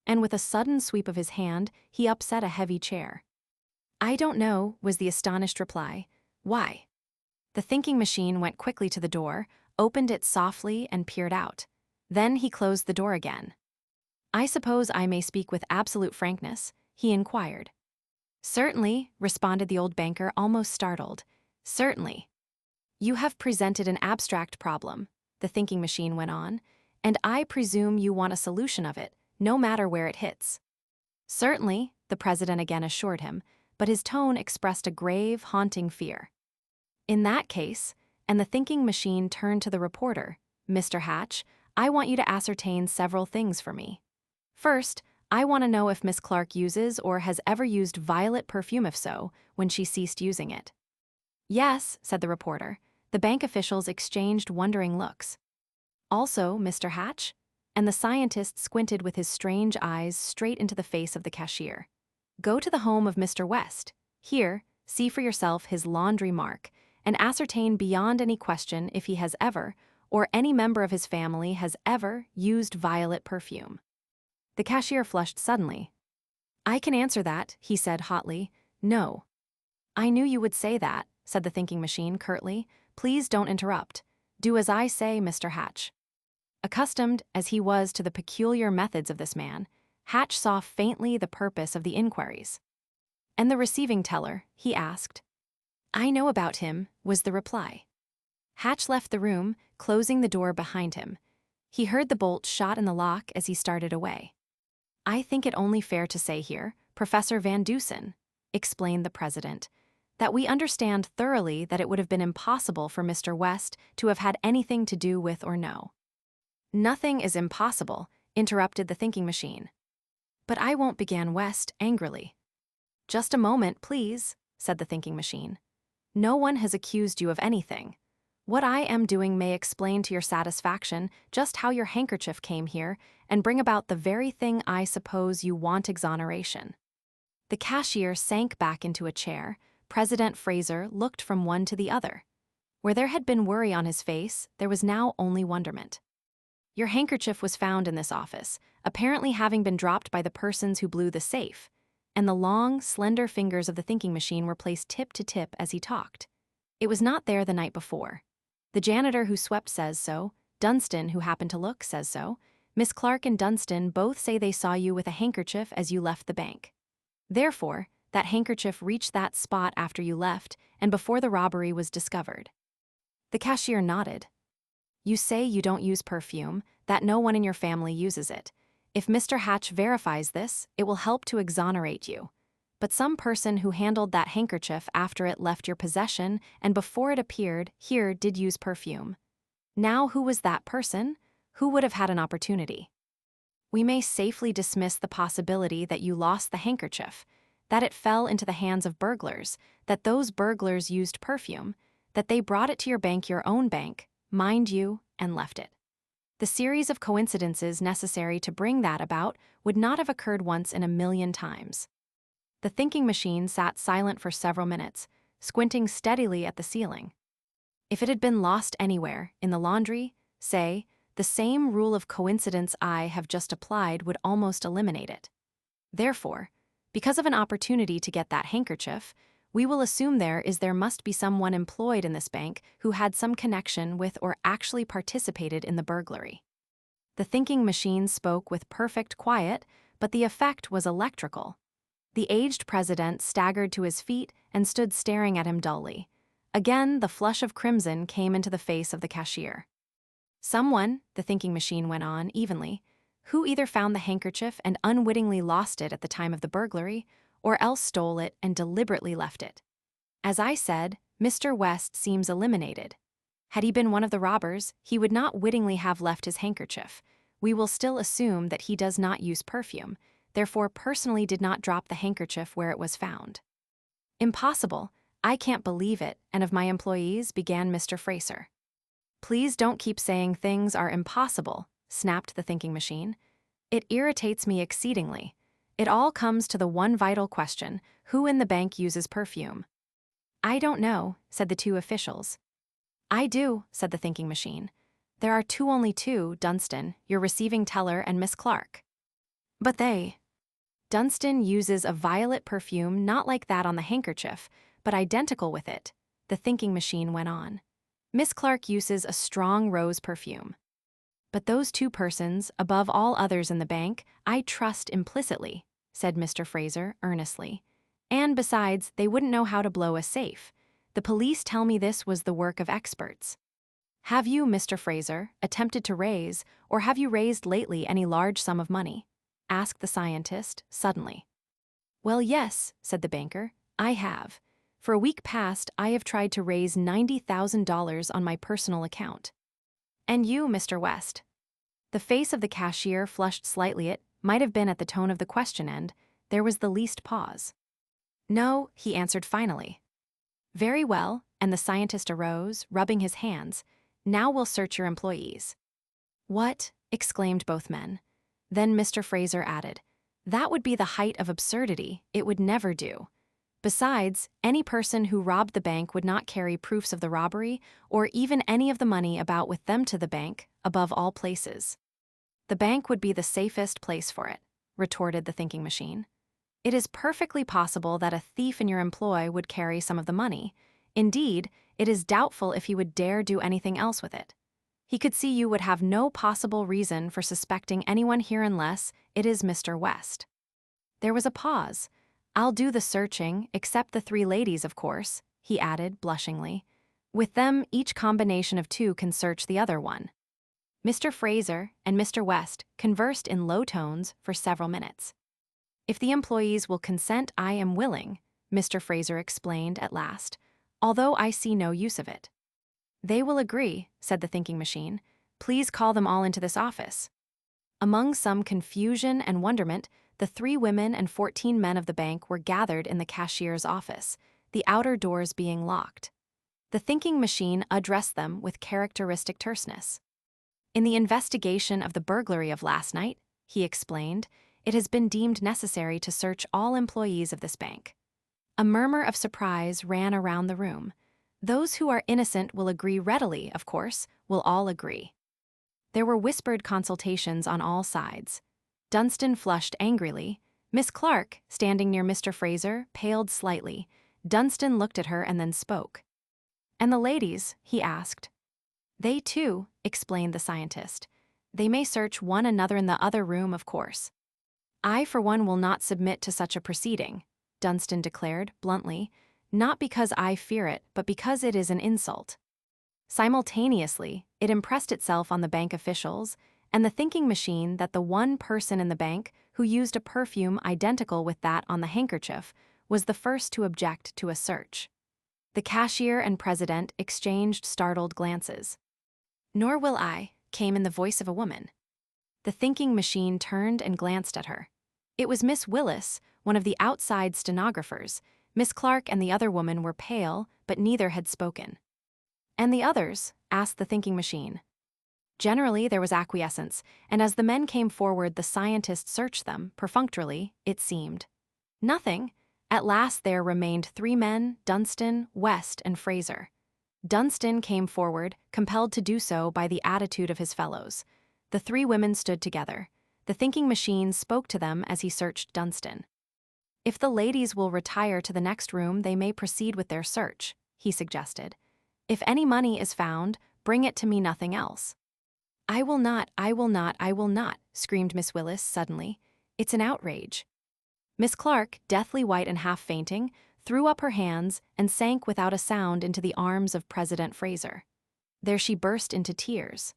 And with a sudden sweep of his hand, he upset a heavy chair. "I don't know," was the astonished reply. "Why?" The thinking machine went quickly to the door, opened it softly, and peered out. Then he closed the door again. "I suppose I may speak with absolute frankness?" he inquired. "Certainly," responded the old banker, almost startled. "Certainly." "You have presented an abstract problem," the thinking machine went on, "and I presume you want a solution of it, no matter where it hits." "Certainly," the president again assured him, but his tone expressed a grave, haunting fear. "In that case," and the thinking machine turned to the reporter, "Mr. Hatch, I want you to ascertain several things for me. First, I want to know if Miss Clark uses or has ever used violet perfume. If so, when she ceased using it." "Yes," said the reporter. The bank officials exchanged wondering looks. "Also, Mr. Hatch?" And the scientist squinted with his strange eyes straight into the face of the cashier. "Go to the home of Mr. West. Here, see for yourself his laundry mark, and ascertain beyond any question if he has ever, or any member of his family has ever, used violet perfume." The cashier flushed suddenly. "I can answer that," he said hotly. "No." "I knew you would say that," said the thinking machine curtly. "Please don't interrupt. Do as I say, Mr. Hatch." Accustomed as he was to the peculiar methods of this man, Hatch saw faintly the purpose of the inquiries. "And the receiving teller?" he asked. "I know about him," was the reply. Hatch left the room, closing the door behind him. He heard the bolt shot in the lock as he started away. "I think it only fair to say here, Professor Van Dusen," explained the president, "that we understand thoroughly that it would have been impossible for Mr. West to have had anything to do with or know." "Nothing is impossible," interrupted the thinking machine. "But I won't," began West angrily. "Just a moment, please," said the thinking machine. "No one has accused you of anything. What I am doing may explain to your satisfaction just how your handkerchief came here and bring about the very thing I suppose you want exoneration." The cashier sank back into a chair. President Fraser looked from one to the other. Where there had been worry on his face, there was now only wonderment. "Your handkerchief was found in this office, apparently having been dropped by the persons who blew the safe," and the long, slender fingers of the thinking machine were placed tip to tip as he talked. "It was not there the night before. The janitor who swept says so, Dunstan, who happened to look, says so. Miss Clark and Dunstan both say they saw you with a handkerchief as you left the bank. Therefore, that handkerchief reached that spot after you left and before the robbery was discovered. The cashier nodded. You say you don't use perfume, that no one in your family uses it. If Mr. Hatch verifies this, it will help to exonerate you. But some person who handled that handkerchief after it left your possession and before it appeared here did use perfume. Now who was that person? Who would have had an opportunity? We may safely dismiss the possibility that you lost the handkerchief, that it fell into the hands of burglars, that those burglars used perfume, that they brought it to your own bank, mind you, and left it. The series of coincidences necessary to bring that about would not have occurred once in a million times. The thinking machine sat silent for several minutes, squinting steadily at the ceiling. If it had been lost anywhere, in the laundry, say, the same rule of coincidence I have just applied would almost eliminate it. Therefore, because of an opportunity to get that handkerchief, we will assume there must be someone employed in this bank who had some connection with or actually participated in the burglary. The thinking machine spoke with perfect quiet, but the effect was electrical. The aged president staggered to his feet and stood staring at him dully. Again, the flush of crimson came into the face of the cashier. Someone, the thinking machine went on evenly, who either found the handkerchief and unwittingly lost it at the time of the burglary, or else stole it and deliberately left it. As I said, Mr. West seems eliminated. Had he been one of the robbers, he would not wittingly have left his handkerchief. We will still assume that he does not use perfume, therefore personally did not drop the handkerchief where it was found. Impossible. I can't believe it, and of my employees, began Mr. Fraser. Please don't keep saying things are impossible, snapped the thinking machine. It irritates me exceedingly. It all comes to the one vital question: who in the bank uses perfume? I don't know, said the two officials. I do, said the thinking machine. There are only two, Dunstan, your receiving teller, and Miss Clark. But Dunstan uses a violet perfume not like that on the handkerchief, but identical with it, the thinking machine went on. Miss Clark uses a strong rose perfume. But those two persons, above all others in the bank, I trust implicitly, said Mr. Fraser earnestly. And besides, they wouldn't know how to blow a safe. The police tell me this was the work of experts. Have you, Mr. Fraser, attempted to raise, or have you raised lately any large sum of money? Asked the scientist, suddenly. Well, yes, said the banker, I have. For a week past, I have tried to raise $90,000 on my personal account. And you, Mr. West? The face of the cashier flushed slightly. It might have been at the tone of the question end. There was the least pause. No, he answered finally. Very well, and the scientist arose, rubbing his hands. Now we'll search your employees. What? Exclaimed both men. Then Mr. Fraser added, that would be the height of absurdity. It would never do. Besides, any person who robbed the bank would not carry proofs of the robbery or even any of the money about with them to the bank, above all places. The bank would be the safest place for it, retorted the thinking machine. It is perfectly possible that a thief in your employ would carry some of the money. Indeed, it is doubtful if he would dare do anything else with it. He could see you would have no possible reason for suspecting anyone here unless it is Mr. West. There was a pause. I'll do the searching, except the three ladies, of course, he added blushingly. With them, each combination of two can search the other one. Mr. Fraser and Mr. West conversed in low tones for several minutes. If the employees will consent, I am willing, Mr. Fraser explained at last, although I see no use of it. They will agree, said the thinking machine. Please call them all into this office. Among some confusion and wonderment, the 3 women and 14 men of the bank were gathered in the cashier's office, the outer doors being locked. The thinking machine addressed them with characteristic terseness. In the investigation of the burglary of last night, he explained, it has been deemed necessary to search all employees of this bank. A murmur of surprise ran around the room. Those who are innocent will agree readily, of course, will all agree. There were whispered consultations on all sides. Dunstan flushed angrily. Miss Clark, standing near Mr. Fraser, paled slightly. Dunstan looked at her and then spoke. And the ladies, he asked. They too, explained the scientist. They may search one another in the other room, of course. I, for one, will not submit to such a proceeding. Dunstan declared, bluntly, "not because I fear it, but because it is an insult." Simultaneously, it impressed itself on the bank officials and the thinking machine that the one person in the bank who used a perfume identical with that on the handkerchief was the first to object to a search. The cashier and president exchanged startled glances. "Nor will I," came in the voice of a woman. The thinking machine turned and glanced at her. It was Miss Willis, one of the outside stenographers. Miss Clark and the other woman were pale, but neither had spoken. "And the others?" asked the thinking machine. Generally, there was acquiescence, and as the men came forward, the scientist searched them, perfunctorily, it seemed. Nothing. At last there remained 3 men, Dunstan, West, and Fraser. Dunstan came forward, compelled to do so by the attitude of his fellows. The 3 women stood together. The thinking machine spoke to them as he searched Dunstan. "If the ladies will retire to the next room, they may proceed with their search," he suggested. "If any money is found, bring it to me, nothing else." "I will not, I will not, I will not," screamed Miss Willis suddenly. "It's an outrage." Miss Clark, deathly white and half fainting, threw up her hands and sank without a sound into the arms of President Fraser. There she burst into tears.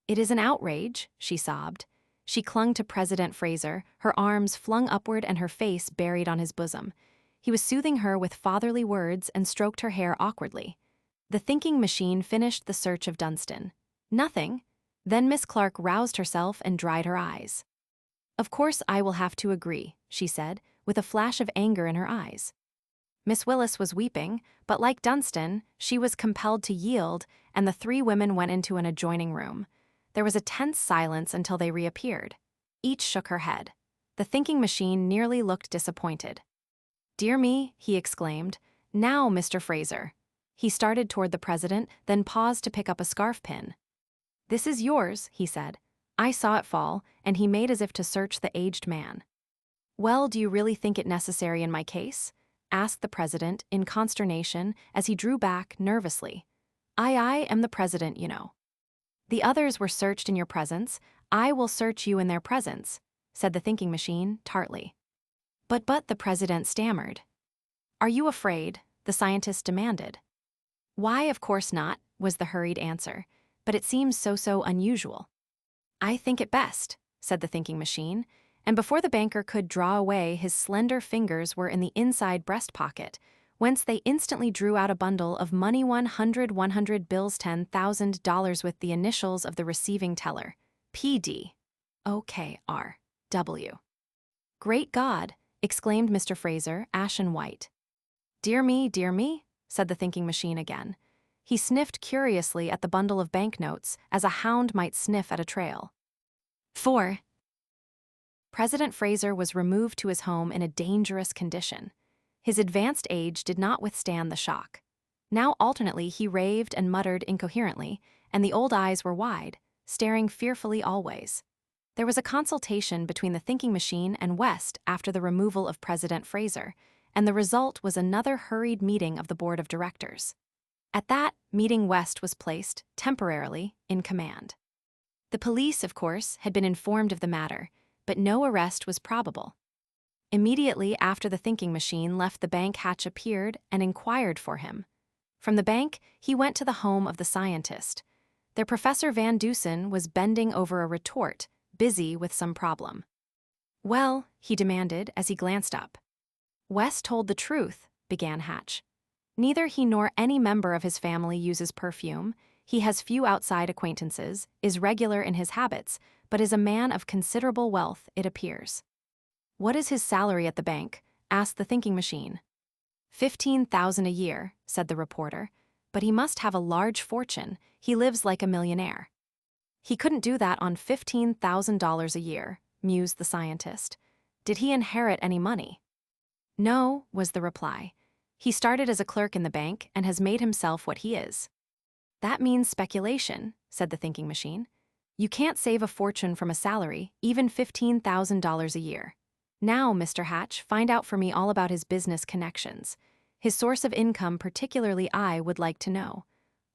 "It is an outrage," she sobbed. She clung to President Fraser, her arms flung upward and her face buried on his bosom. He was soothing her with fatherly words and stroked her hair awkwardly. The thinking machine finished the search of Dunstan. Nothing. Then Miss Clark roused herself and dried her eyes. "Of course I will have to agree," she said, with a flash of anger in her eyes. Miss Willis was weeping, but like Dunstan, she was compelled to yield, and the 3 women went into an adjoining room. There was a tense silence until they reappeared. Each shook her head. The thinking machine nearly looked disappointed. "Dear me," he exclaimed. "Now, Mr. Fraser." He started toward the president, then paused to pick up a scarf pin. "This is yours," he said. "I saw it fall," and he made as if to search the aged man. "Well, do you really think it necessary in my case?" asked the president in consternation as he drew back nervously. I am the president, you know." "The others were searched in your presence. I will search you in their presence," said the thinking machine tartly. But the president stammered. "Are you afraid?" the scientist demanded. "Why, of course not," was the hurried answer. "But it seems so unusual." "I think it best," said the thinking machine, and before the banker could draw away, his slender fingers were in the inside breast pocket, whence they instantly drew out a bundle of money 100 bills, $10,000 with the initials of the receiving teller, PD. OKRW. "Great God!" exclaimed Mr. Fraser, ashen white. Dear me," said the thinking machine again. He sniffed curiously at the bundle of banknotes, as a hound might sniff at a trail. 4. President Fraser was removed to his home in a dangerous condition. His advanced age did not withstand the shock. Now alternately he raved and muttered incoherently, and the old eyes were wide, staring fearfully always. There was a consultation between the thinking machine and West after the removal of President Fraser, and the result was another hurried meeting of the board of directors. At that meeting, West was placed, temporarily, in command. The police, of course, had been informed of the matter, but no arrest was probable. Immediately after the thinking machine left the bank, Hatch appeared and inquired for him. From the bank, he went to the home of the scientist. Their Professor Van Dusen was bending over a retort, busy with some problem. "Well," he demanded as he glanced up. "West told the truth," began Hatch. "Neither he nor any member of his family uses perfume. He has few outside acquaintances, is regular in his habits, but is a man of considerable wealth, it appears." "What is his salary at the bank?" asked the thinking machine. $15,000 a year, said the reporter, "but he must have a large fortune. He lives like a millionaire." "He couldn't do that on $15,000 a year," mused the scientist. "Did he inherit any money?" "No," was the reply. "He started as a clerk in the bank and has made himself what he is." "That means speculation," said the thinking machine. "You can't save a fortune from a salary, even $15,000 a year. Now, Mr. Hatch, find out for me all about his business connections. His source of income particularly I would like to know.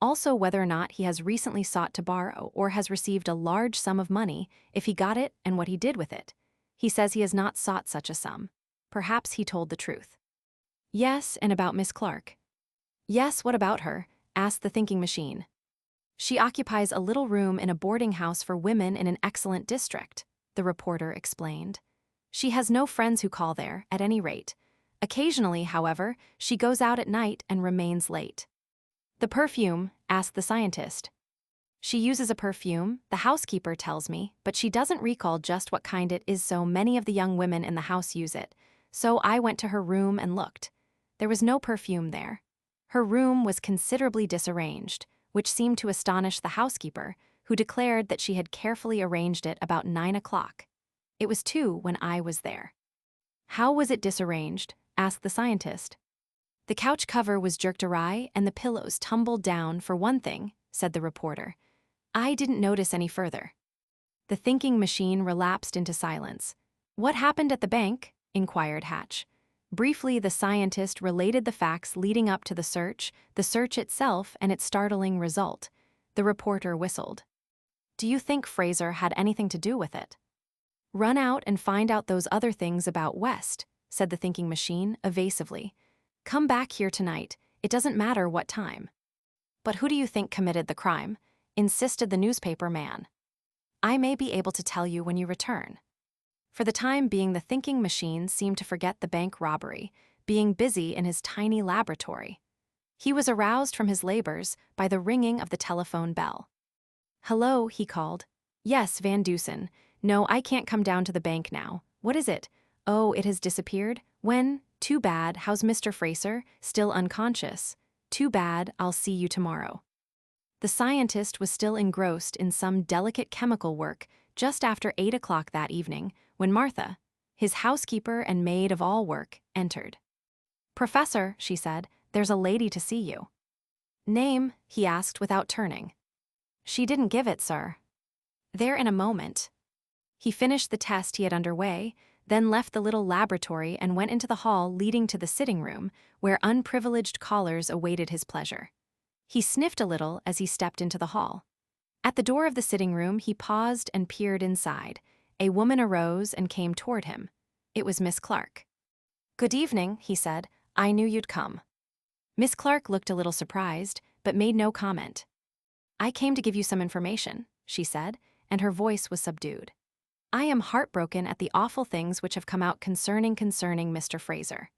Also whether or not he has recently sought to borrow or has received a large sum of money, if he got it and what he did with it. He says he has not sought such a sum. perhaps he told the truth. Yes, and about Miss Clark. Yes, what about her? Asked the thinking machine. She occupies a little room in a boarding house for women in an excellent district, the reporter explained. She has no friends who call there, at any rate. Occasionally, however, she goes out at night and remains late. The perfume? Asked the scientist. She uses a perfume, the housekeeper tells me, but she doesn't recall just what kind it is, so many of the young women in the house use it. So I went to her room and looked. There was no perfume there. Her room was considerably disarranged, which seemed to astonish the housekeeper, who declared that she had carefully arranged it about 9 o'clock. It was 2 when I was there. How was it disarranged? Asked the scientist. The couch cover was jerked awry and the pillows tumbled down, for one thing, said the reporter. I didn't notice any further. The thinking machine relapsed into silence. What happened at the bank? Inquired Hatch. Briefly, the scientist related the facts leading up to the search itself, and its startling result. The reporter whistled. Do you think Fraser had anything to do with it? Run out and find out those other things about West, said the thinking machine evasively. Come back here tonight. It doesn't matter what time. But who do you think committed the crime? Insisted the newspaper man. I may be able to tell you when you return. For the time being, the thinking machine seemed to forget the bank robbery, being busy in his tiny laboratory. He was aroused from his labors by the ringing of the telephone bell. Hello, he called. Yes, Van Dusen. No, I can't come down to the bank now. What is it? Oh, it has disappeared? When? Too bad. How's Mr. Fraser? Still unconscious. Too bad. I'll see you tomorrow. The scientist was still engrossed in some delicate chemical work just after 8 o'clock that evening, when Martha, his housekeeper and maid of all work, entered. Professor, she said, there's a lady to see you. Name? He asked without turning. She didn't give it, sir. There in a moment. He finished the test he had underway, then left the little laboratory and went into the hall leading to the sitting room, where unprivileged callers awaited his pleasure. He sniffed a little as he stepped into the hall. At the door of the sitting room, he paused and peered inside. A woman arose and came toward him. It was Miss Clark. Good evening, he said. I knew you'd come. Miss Clark looked a little surprised, but made no comment. I came to give you some information, she said, and her voice was subdued. I am heartbroken at the awful things which have come out concerning Mr. Fraser.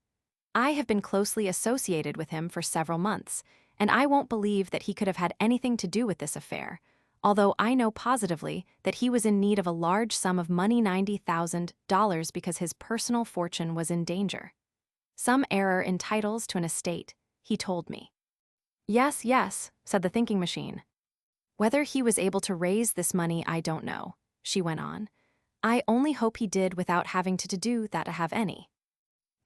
I have been closely associated with him for several months, and I won't believe that he could have had anything to do with this affair, although I know positively that he was in need of a large sum of money, $90,000, because his personal fortune was in danger. Some error in titles to an estate, he told me. Yes, yes, said the thinking machine. Whether he was able to raise this money, I don't know, she went on. I only hope he did without having to do that to have any.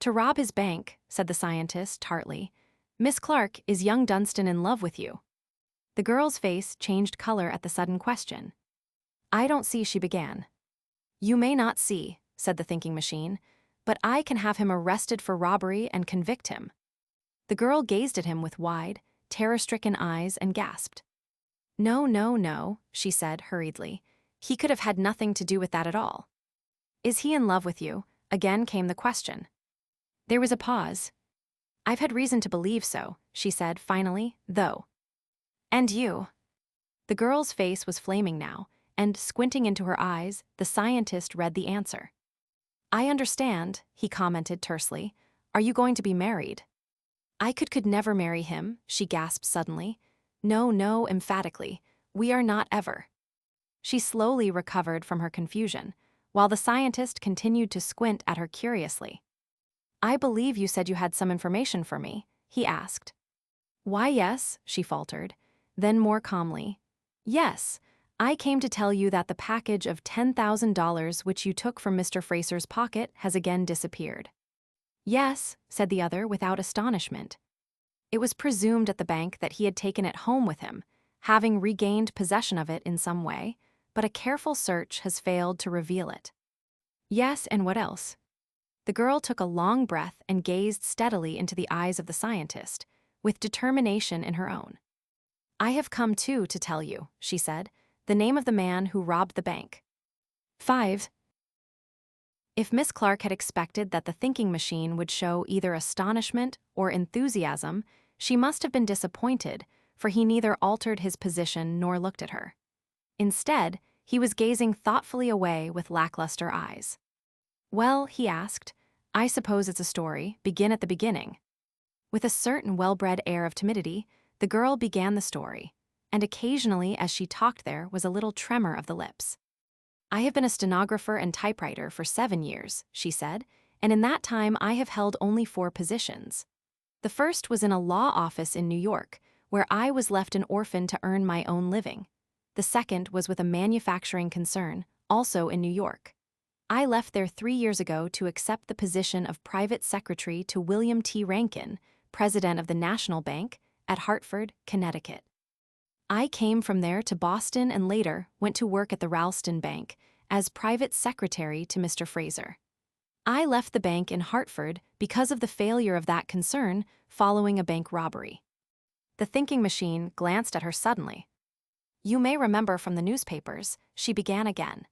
To rob his bank, said the scientist tartly. Miss Clark, is young Dunstan in love with you? The girl's face changed color at the sudden question. I don't see, she began. You may not see, said the thinking machine, but I can have him arrested for robbery and convict him. The girl gazed at him with wide, terror-stricken eyes and gasped. No, no, no, she said hurriedly. He could have had nothing to do with that at all. Is he in love with you? Again came the question. There was a pause. I've had reason to believe so, she said finally, though. And you? The girl's face was flaming now, and, squinting into her eyes, the scientist read the answer. I understand, he commented tersely. Are you going to be married? I could never marry him, she gasped suddenly. No, no, emphatically. We are not ever. She slowly recovered from her confusion, while the scientist continued to squint at her curiously. I believe you said you had some information for me, he asked. Why, yes, she faltered. Then more calmly. Yes, I came to tell you that the package of $10,000 which you took from Mr. Fraser's pocket has again disappeared. Yes, said the other without astonishment. It was presumed at the bank that he had taken it home with him, having regained possession of it in some way, but a careful search has failed to reveal it. Yes, and what else? The girl took a long breath and gazed steadily into the eyes of the scientist, with determination in her own. I have come, too, to tell you, she said, the name of the man who robbed the bank. 5. If Miss Clark had expected that the thinking machine would show either astonishment or enthusiasm, she must have been disappointed, for he neither altered his position nor looked at her. Instead, he was gazing thoughtfully away with lackluster eyes. "Well," he asked, "I suppose it's a story. Begin at the beginning." With a certain well-bred air of timidity, the girl began the story, and occasionally as she talked there was a little tremor of the lips. "I have been a stenographer and typewriter for 7 years," she said, "and in that time I have held only 4 positions. The first was in a law office in New York, where I was left an orphan to earn my own living. The second was with a manufacturing concern, also in New York. I left there 3 years ago to accept the position of private secretary to William T. Rankin, president of the National Bank, at Hartford, Connecticut. I came from there to Boston and later went to work at the Ralston Bank as private secretary to Mr. Fraser. I left the bank in Hartford because of the failure of that concern following a bank robbery." The thinking machine glanced at her suddenly. "You may remember from the newspapers," she began again.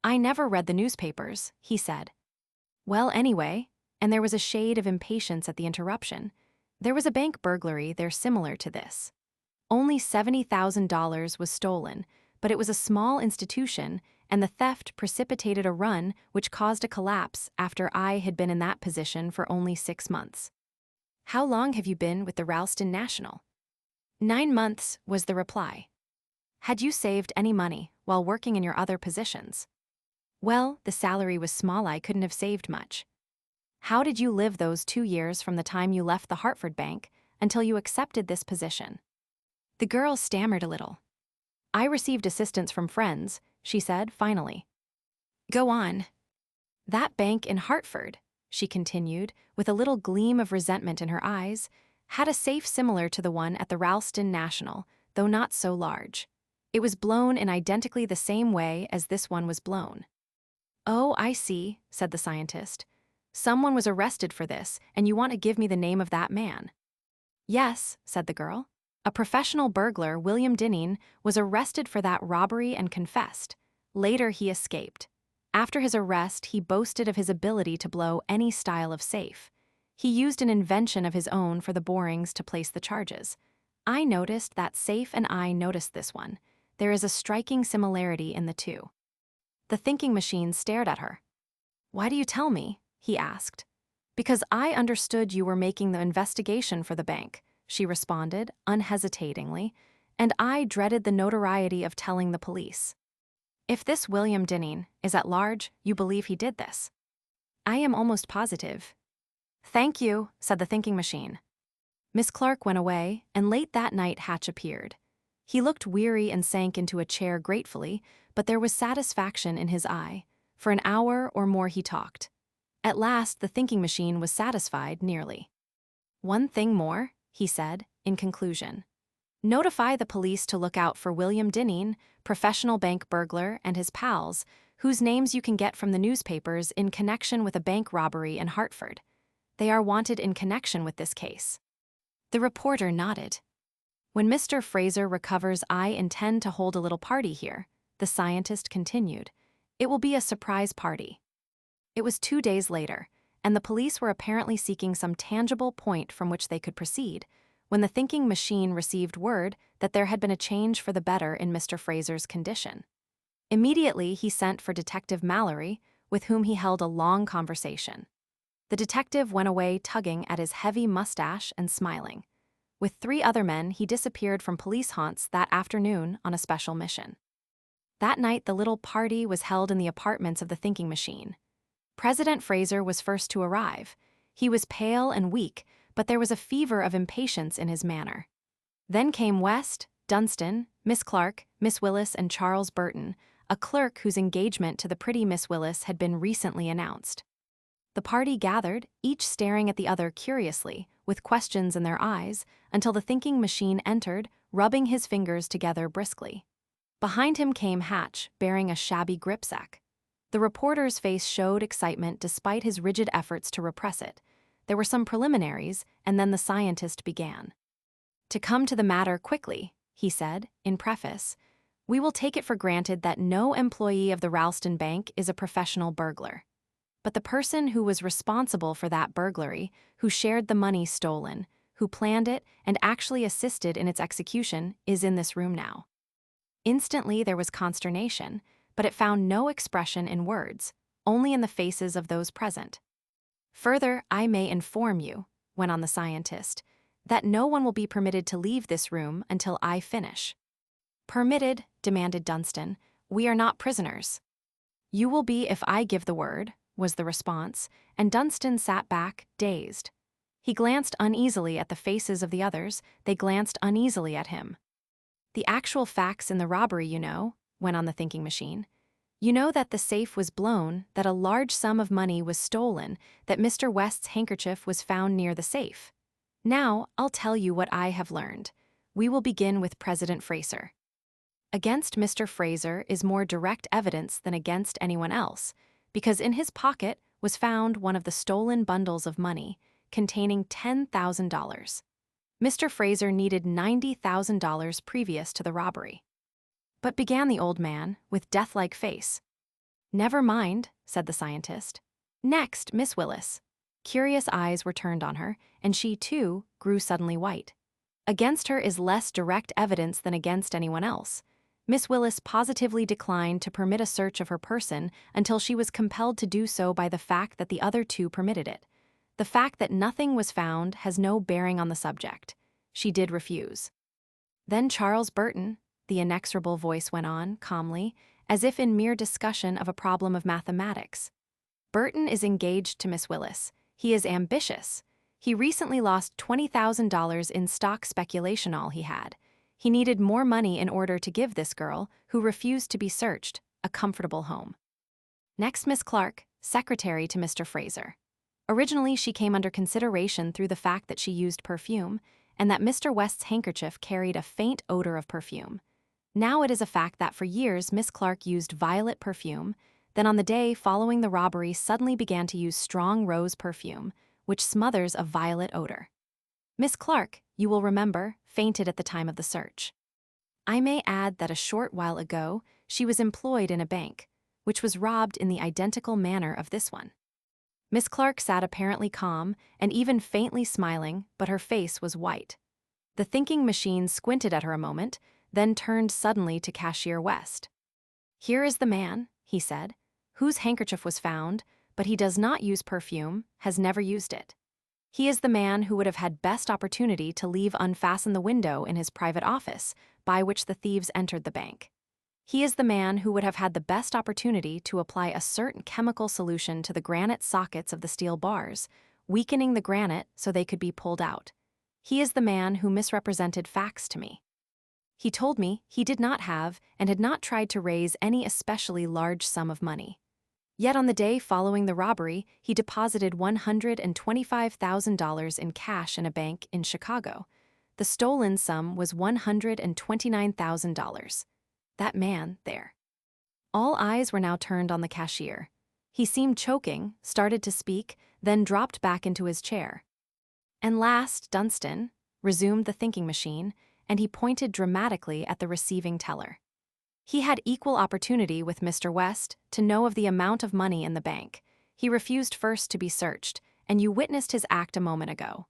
"I never read the newspapers," he said. "Well, anyway," and there was a shade of impatience at the interruption, "there was a bank burglary there similar to this. Only $70,000 was stolen, but it was a small institution, and the theft precipitated a run which caused a collapse after I had been in that position for only 6 months. How long have you been with the Ralston National?" 9 months, was the reply. Had you saved any money while working in your other positions? Well, the salary was small, I couldn't have saved much. How did you live those 2 years from the time you left the Hartford Bank until you accepted this position? The girl stammered a little. I received assistance from friends, she said finally. Go on. That bank in Hartford, she continued, with a little gleam of resentment in her eyes, had a safe similar to the one at the Ralston National, though not so large. It was blown in identically the same way as this one was blown. Oh, I see, said the scientist. Someone was arrested for this, and you want to give me the name of that man? Yes, said the girl. A professional burglar, William Dineen, was arrested for that robbery and confessed. Later he escaped. After his arrest, he boasted of his ability to blow any style of safe. He used an invention of his own for the borings to place the charges. I noticed that safe and I noticed this one. There is a striking similarity in the two. The thinking machine stared at her. Why do you tell me? He asked. Because I understood you were making the investigation for the bank, she responded, unhesitatingly, and I dreaded the notoriety of telling the police. If this William Dineen is at large, you believe he did this? I am almost positive. Thank you, said the thinking machine. Miss Clark went away, and late that night Hatch appeared. He looked weary and sank into a chair gratefully, but there was satisfaction in his eye. For an hour or more he talked. At last the thinking machine was satisfied, nearly. One thing more, he said, in conclusion. Notify the police to look out for William Dineen, professional bank burglar, and his pals, whose names you can get from the newspapers in connection with a bank robbery in Hartford. They are wanted in connection with this case. The reporter nodded. When Mr. Fraser recovers, I intend to hold a little party here, the scientist continued. It will be a surprise party. It was 2 days later, and the police were apparently seeking some tangible point from which they could proceed, when the thinking machine received word that there had been a change for the better in Mr. Fraser's condition. Immediately he sent for Detective Mallory, with whom he held a long conversation. The detective went away tugging at his heavy mustache and smiling. With 3 other men, he disappeared from police haunts that afternoon on a special mission. That night, the little party was held in the apartments of the thinking machine. President Fraser was first to arrive. He was pale and weak, but there was a fever of impatience in his manner. Then came West, Dunstan, Miss Clark, Miss Willis, and Charles Burton, a clerk whose engagement to the pretty Miss Willis had been recently announced. The party gathered, each staring at the other curiously, with questions in their eyes, until the thinking machine entered, rubbing his fingers together briskly. Behind him came Hatch, bearing a shabby gripsack. The reporter's face showed excitement despite his rigid efforts to repress it. There were some preliminaries, and then the scientist began. To come to the matter quickly, he said, in preface, we will take it for granted that no employee of the Ralston Bank is a professional burglar. But the person who was responsible for that burglary, who shared the money stolen, who planned it and actually assisted in its execution, is in this room now. Instantly there was consternation, but it found no expression in words, only in the faces of those present. Further, I may inform you, went on the scientist, that no one will be permitted to leave this room until I finish. Permitted, demanded Dunstan. We are not prisoners. You will be if I give the word, was the response, and Dunstan sat back, dazed. He glanced uneasily at the faces of the others, they glanced uneasily at him. The actual facts in the robbery, you know, went on the thinking machine. You know that the safe was blown, that a large sum of money was stolen, that Mr. West's handkerchief was found near the safe. Now, I'll tell you what I have learned. We will begin with President Fraser. Against Mr. Fraser is more direct evidence than against anyone else, because in his pocket was found one of the stolen bundles of money, containing $10,000. Mr. Fraser needed $90,000 previous to the robbery. But began the old man, with death-like face. Never mind, said the scientist. Next, Miss Willis. Curious eyes were turned on her, and she, too, grew suddenly white. Against her is less direct evidence than against anyone else. Miss Willis positively declined to permit a search of her person until she was compelled to do so by the fact that the other two permitted it. The fact that nothing was found has no bearing on the subject. She did refuse. Then Charles Burton, the inexorable voice went on, calmly, as if in mere discussion of a problem of mathematics. Burton is engaged to Miss Willis. He is ambitious. He recently lost $20,000 in stock speculation all he had. He needed more money in order to give this girl, who refused to be searched, a comfortable home. Next, Miss Clark, secretary to Mr. Fraser. Originally, she came under consideration through the fact that she used perfume, and that Mr. West's handkerchief carried a faint odor of perfume. Now it is a fact that for years Miss Clark used violet perfume, then on the day following the robbery suddenly began to use strong rose perfume, which smothers a violet odor. Miss Clark, you will remember, fainted at the time of the search. I may add that a short while ago she was employed in a bank, which was robbed in the identical manner of this one. Miss Clark sat apparently calm and even faintly smiling, but her face was white. The thinking machine squinted at her a moment, then turned suddenly to Cashier West. Here is the man, he said, whose handkerchief was found, but he does not use perfume, has never used it. He is the man who would have had best opportunity to leave unfastened the window in his private office by which the thieves entered the bank. He is the man who would have had the best opportunity to apply a certain chemical solution to the granite sockets of the steel bars, weakening the granite so they could be pulled out. He is the man who misrepresented facts to me. He told me he did not have and had not tried to raise any especially large sum of money. Yet on the day following the robbery, he deposited $125,000 in cash in a bank in Chicago. The stolen sum was $129,000. That man there. All eyes were now turned on the cashier. He seemed choking, started to speak, then dropped back into his chair. And last, Dunstan, resumed the thinking machine, and he pointed dramatically at the receiving teller. He had equal opportunity with Mr. West to know of the amount of money in the bank. He refused first to be searched, and you witnessed his act a moment ago.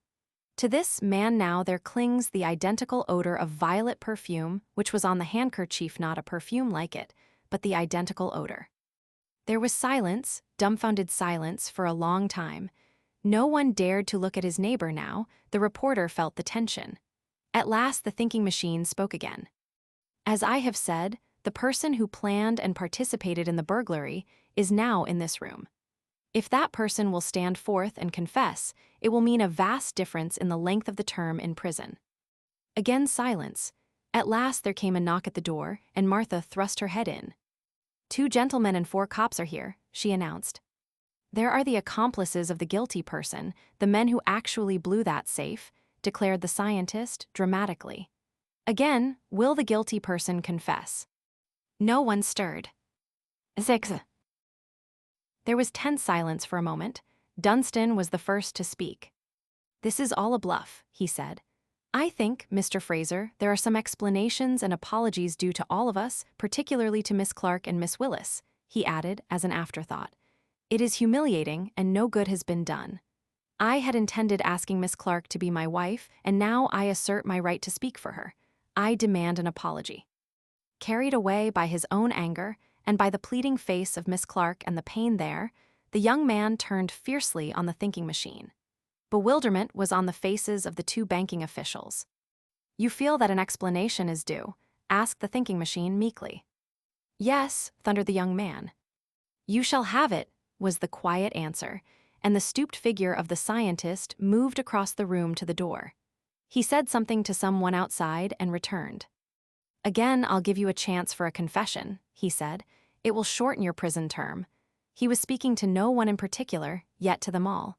To this man now there clings the identical odor of violet perfume, which was on the handkerchief, not a perfume like it, but the identical odor. There was silence, dumbfounded silence, for a long time. No one dared to look at his neighbor now. The reporter felt the tension. At last the thinking machine spoke again. As I have said, the person who planned and participated in the burglary is now in this room. If that person will stand forth and confess, it will mean a vast difference in the length of the term in prison. Again silence. At last there came a knock at the door, and Martha thrust her head in. 2 gentlemen and 4 cops are here, she announced. There are the accomplices of the guilty person, the men who actually blew that safe, declared the scientist dramatically. Again, will the guilty person confess? No one stirred. Six. There was tense silence for a moment. Dunstan was the first to speak. This is all a bluff, he said. I think, Mr. Fraser, there are some explanations and apologies due to all of us, particularly to Miss Clark and Miss Willis, he added as an afterthought. It is humiliating and no good has been done. I had intended asking Miss Clark to be my wife, and now I assert my right to speak for her. I demand an apology." Carried away by his own anger and by the pleading face of Miss Clark and the pain there, the young man turned fiercely on the thinking machine. Bewilderment was on the faces of the two banking officials. "You feel that an explanation is due?" asked the thinking machine meekly. "Yes," thundered the young man. "You shall have it," was the quiet answer, and the stooped figure of the scientist moved across the room to the door. He said something to someone outside and returned. "Again, I'll give you a chance for a confession," he said. "It will shorten your prison term." He was speaking to no one in particular, yet to them all.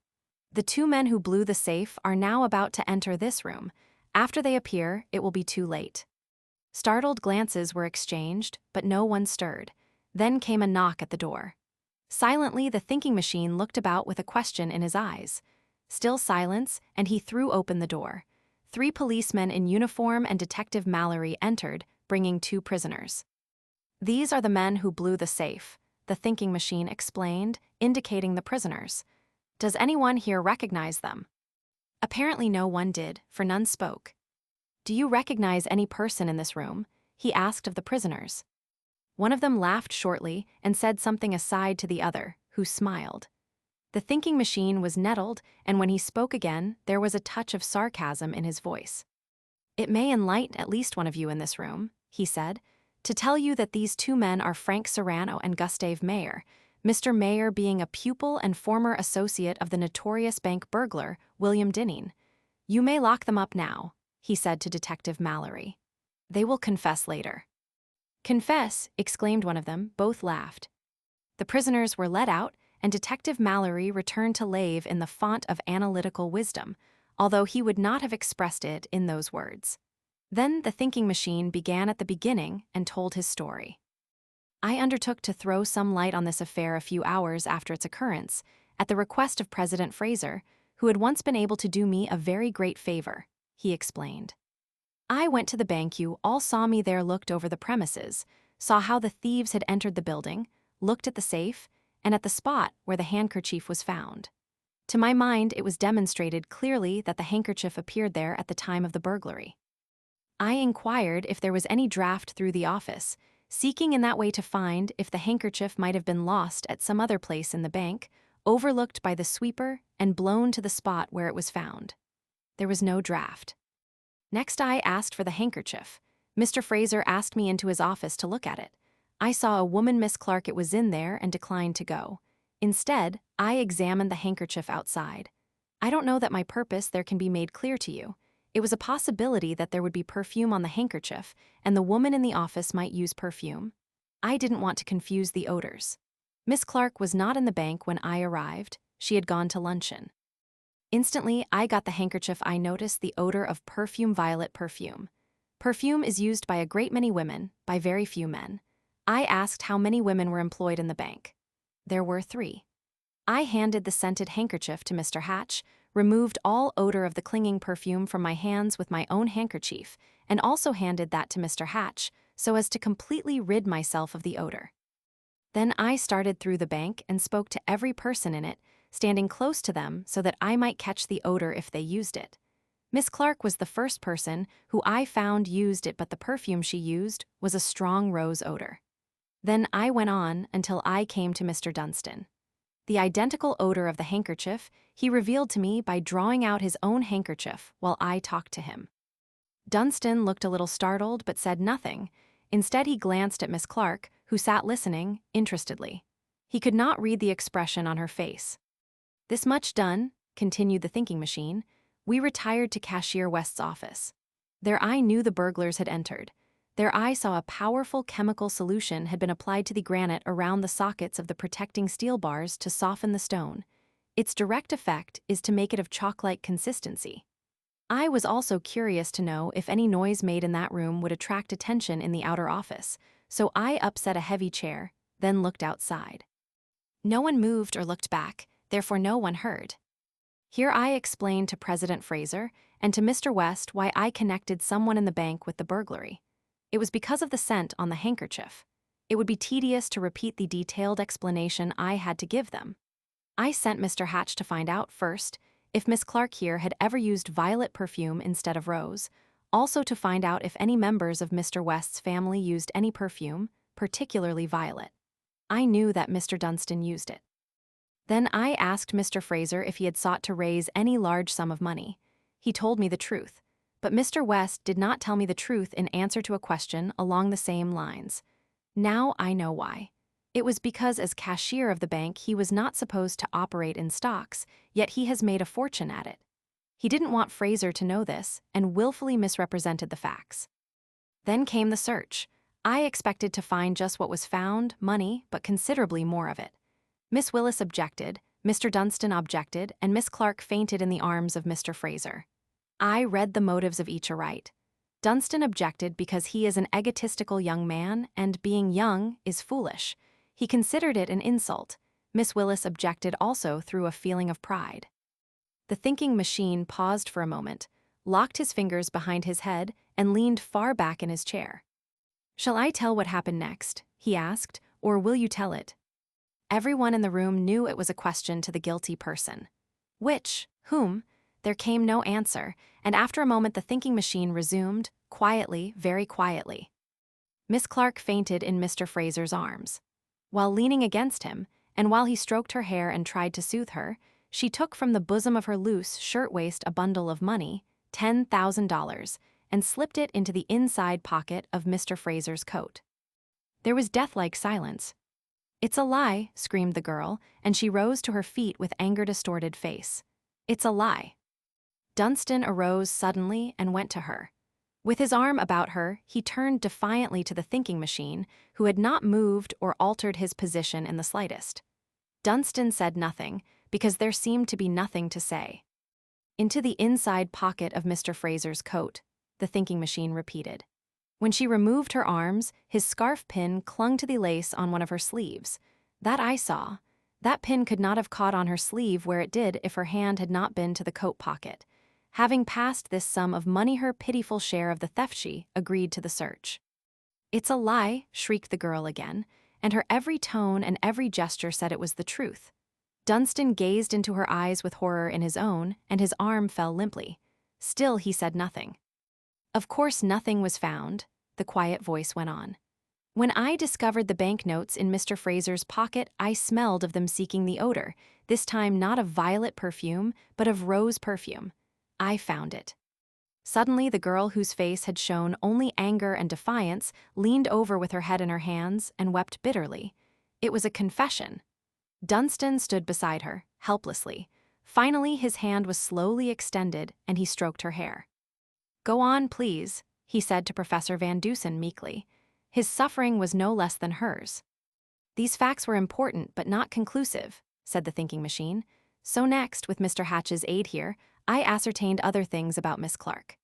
"The two men who blew the safe are now about to enter this room. After they appear, it will be too late." Startled glances were exchanged, but no one stirred. Then came a knock at the door. Silently, the thinking machine looked about with a question in his eyes. Still silence, and he threw open the door. 3 policemen in uniform and Detective Mallory entered, bringing 2 prisoners. "These are the men who blew the safe," the thinking machine explained, indicating the prisoners. "Does anyone here recognize them?" Apparently no one did, for none spoke. "Do you recognize any person in this room?" he asked of the prisoners. One of them laughed shortly and said something aside to the other, who smiled. The thinking machine was nettled, and when he spoke again, there was a touch of sarcasm in his voice. "It may enlighten at least one of you in this room," he said, "to tell you that these 2 men are Frank Serrano and Gustave Mayer, Mr. Mayer being a pupil and former associate of the notorious bank burglar, William Dinning. You may lock them up now," he said to Detective Mallory. "They will confess later." "Confess!" exclaimed one of them. Both laughed. The prisoners were let out, and Detective Mallory returned to lave in the font of analytical wisdom, although he would not have expressed it in those words. Then the thinking machine began at the beginning and told his story. "I undertook to throw some light on this affair a few hours after its occurrence, at the request of President Fraser, who had once been able to do me a very great favor," he explained. "I went to the bank. You all saw me there, looked over the premises, saw how the thieves had entered the building, looked at the safe, and at the spot where the handkerchief was found. To my mind, it was demonstrated clearly that the handkerchief appeared there at the time of the burglary. I inquired if there was any draft through the office, seeking in that way to find if the handkerchief might have been lost at some other place in the bank, overlooked by the sweeper, and blown to the spot where it was found. There was no draft. Next, I asked for the handkerchief. Mr. Fraser asked me into his office to look at it. I saw a woman, Miss Clark, it was in there, and declined to go. Instead, I examined the handkerchief outside. I don't know that my purpose there can be made clear to you. It was a possibility that there would be perfume on the handkerchief, and the woman in the office might use perfume. I didn't want to confuse the odors. Miss Clark was not in the bank when I arrived. She had gone to luncheon. Instantly, I got the handkerchief. I noticed the odor of perfume, violet perfume. Perfume is used by a great many women, by very few men. I asked how many women were employed in the bank. There were 3. I handed the scented handkerchief to Mr. Hatch, removed all odor of the clinging perfume from my hands with my own handkerchief, and also handed that to Mr. Hatch, so as to completely rid myself of the odor. Then I started through the bank and spoke to every person in it, standing close to them so that I might catch the odor if they used it. Miss Clark was the first person who I found used it, but the perfume she used was a strong rose odor. Then I went on until I came to Mr. Dunstan. The identical odor of the handkerchief he revealed to me by drawing out his own handkerchief while I talked to him. Dunstan looked a little startled but said nothing. Instead, he glanced at Miss Clark, who sat listening, interestedly. He could not read the expression on her face. "This much done," continued the thinking machine, "we retired to Cashier West's office. There I knew the burglars had entered. There I saw a powerful chemical solution had been applied to the granite around the sockets of the protecting steel bars to soften the stone. Its direct effect is to make it of chalk-like consistency. I was also curious to know if any noise made in that room would attract attention in the outer office, so I upset a heavy chair, then looked outside. No one moved or looked back, therefore no one heard. Here I explained to President Fraser and to Mr. West why I connected someone in the bank with the burglary. It was because of the scent on the handkerchief. It would be tedious to repeat the detailed explanation I had to give them. I sent Mr. Hatch to find out, first, if Miss Clark here had ever used violet perfume instead of rose, also to find out if any members of Mr. West's family used any perfume, particularly violet. I knew that Mr. Dunstan used it. Then I asked Mr. Fraser if he had sought to raise any large sum of money. He told me the truth, but Mr. West did not tell me the truth in answer to a question along the same lines. Now I know why. It was because as cashier of the bank he was not supposed to operate in stocks, yet he has made a fortune at it. He didn't want Fraser to know this and willfully misrepresented the facts. Then came the search. I expected to find just what was found, money, but considerably more of it. Miss Willis objected, Mr. Dunstan objected, and Miss Clark fainted in the arms of Mr. Fraser. I read the motives of each aright. Dunstan objected because he is an egotistical young man, and being young is foolish. He considered it an insult. Miss Willis objected also through a feeling of pride. The thinking machine paused for a moment, locked his fingers behind his head, and leaned far back in his chair. "Shall I tell what happened next?" he asked, "or will you tell it?" Everyone in the room knew it was a question to the guilty person. Which? Whom? There came no answer, and after a moment the thinking machine resumed, quietly, very quietly. Miss Clark fainted in Mr. Fraser's arms. While leaning against him, and while he stroked her hair and tried to soothe her, she took from the bosom of her loose shirtwaist a bundle of money, $10,000, and slipped it into the inside pocket of Mr. Fraser's coat. There was death-like silence. "It's a lie," screamed the girl, and she rose to her feet with anger-distorted face. "It's a lie." Dunstan arose suddenly and went to her. With his arm about her, he turned defiantly to the thinking machine, who had not moved or altered his position in the slightest. Dunstan said nothing, because there seemed to be nothing to say. "Into the inside pocket of Mr. Fraser's coat," the thinking machine repeated. When she removed her arms, his scarf pin clung to the lace on one of her sleeves. That I saw. That pin could not have caught on her sleeve where it did if her hand had not been to the coat pocket. Having passed this sum of money, her pitiful share of the theft, she agreed to the search. "It's a lie," shrieked the girl again, and her every tone and every gesture said it was the truth. Dunstan gazed into her eyes with horror in his own, and his arm fell limply. Still he said nothing. "Of course nothing was found," the quiet voice went on. "When I discovered the banknotes in Mr. Fraser's pocket, I smelled of them seeking the odor, this time not of violet perfume, but of rose perfume. I found it." Suddenly the girl, whose face had shown only anger and defiance, leaned over with her head in her hands and wept bitterly. It was a confession. Dunstan stood beside her, helplessly. Finally his hand was slowly extended and he stroked her hair. "Go on, please," he said to Professor Van Dusen meekly. His suffering was no less than hers. "These facts were important but not conclusive," said the thinking machine. "So next, with Mr. Hatch's aid here, I ascertained other things about Miss Clark.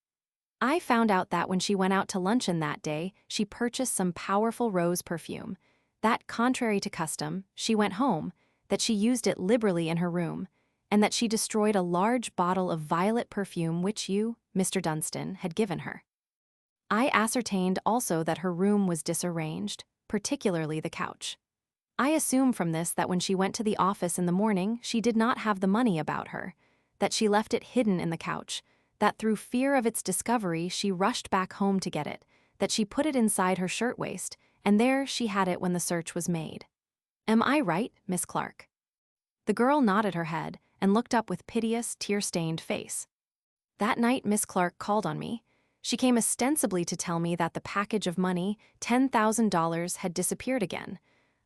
I found out that when she went out to luncheon that day, she purchased some powerful rose perfume. That, contrary to custom, she went home, that she used it liberally in her room, and that she destroyed a large bottle of violet perfume which you, Mr. Dunstan, had given her. I ascertained also that her room was disarranged, particularly the couch. I assume from this that when she went to the office in the morning, she did not have the money about her, that she left it hidden in the couch, that through fear of its discovery she rushed back home to get it, that she put it inside her shirtwaist, and there she had it when the search was made. Am I right, Miss Clark?" The girl nodded her head and looked up with piteous, tear-stained face. "That night Miss Clark called on me. She came ostensibly to tell me that the package of money, $10,000, had disappeared again.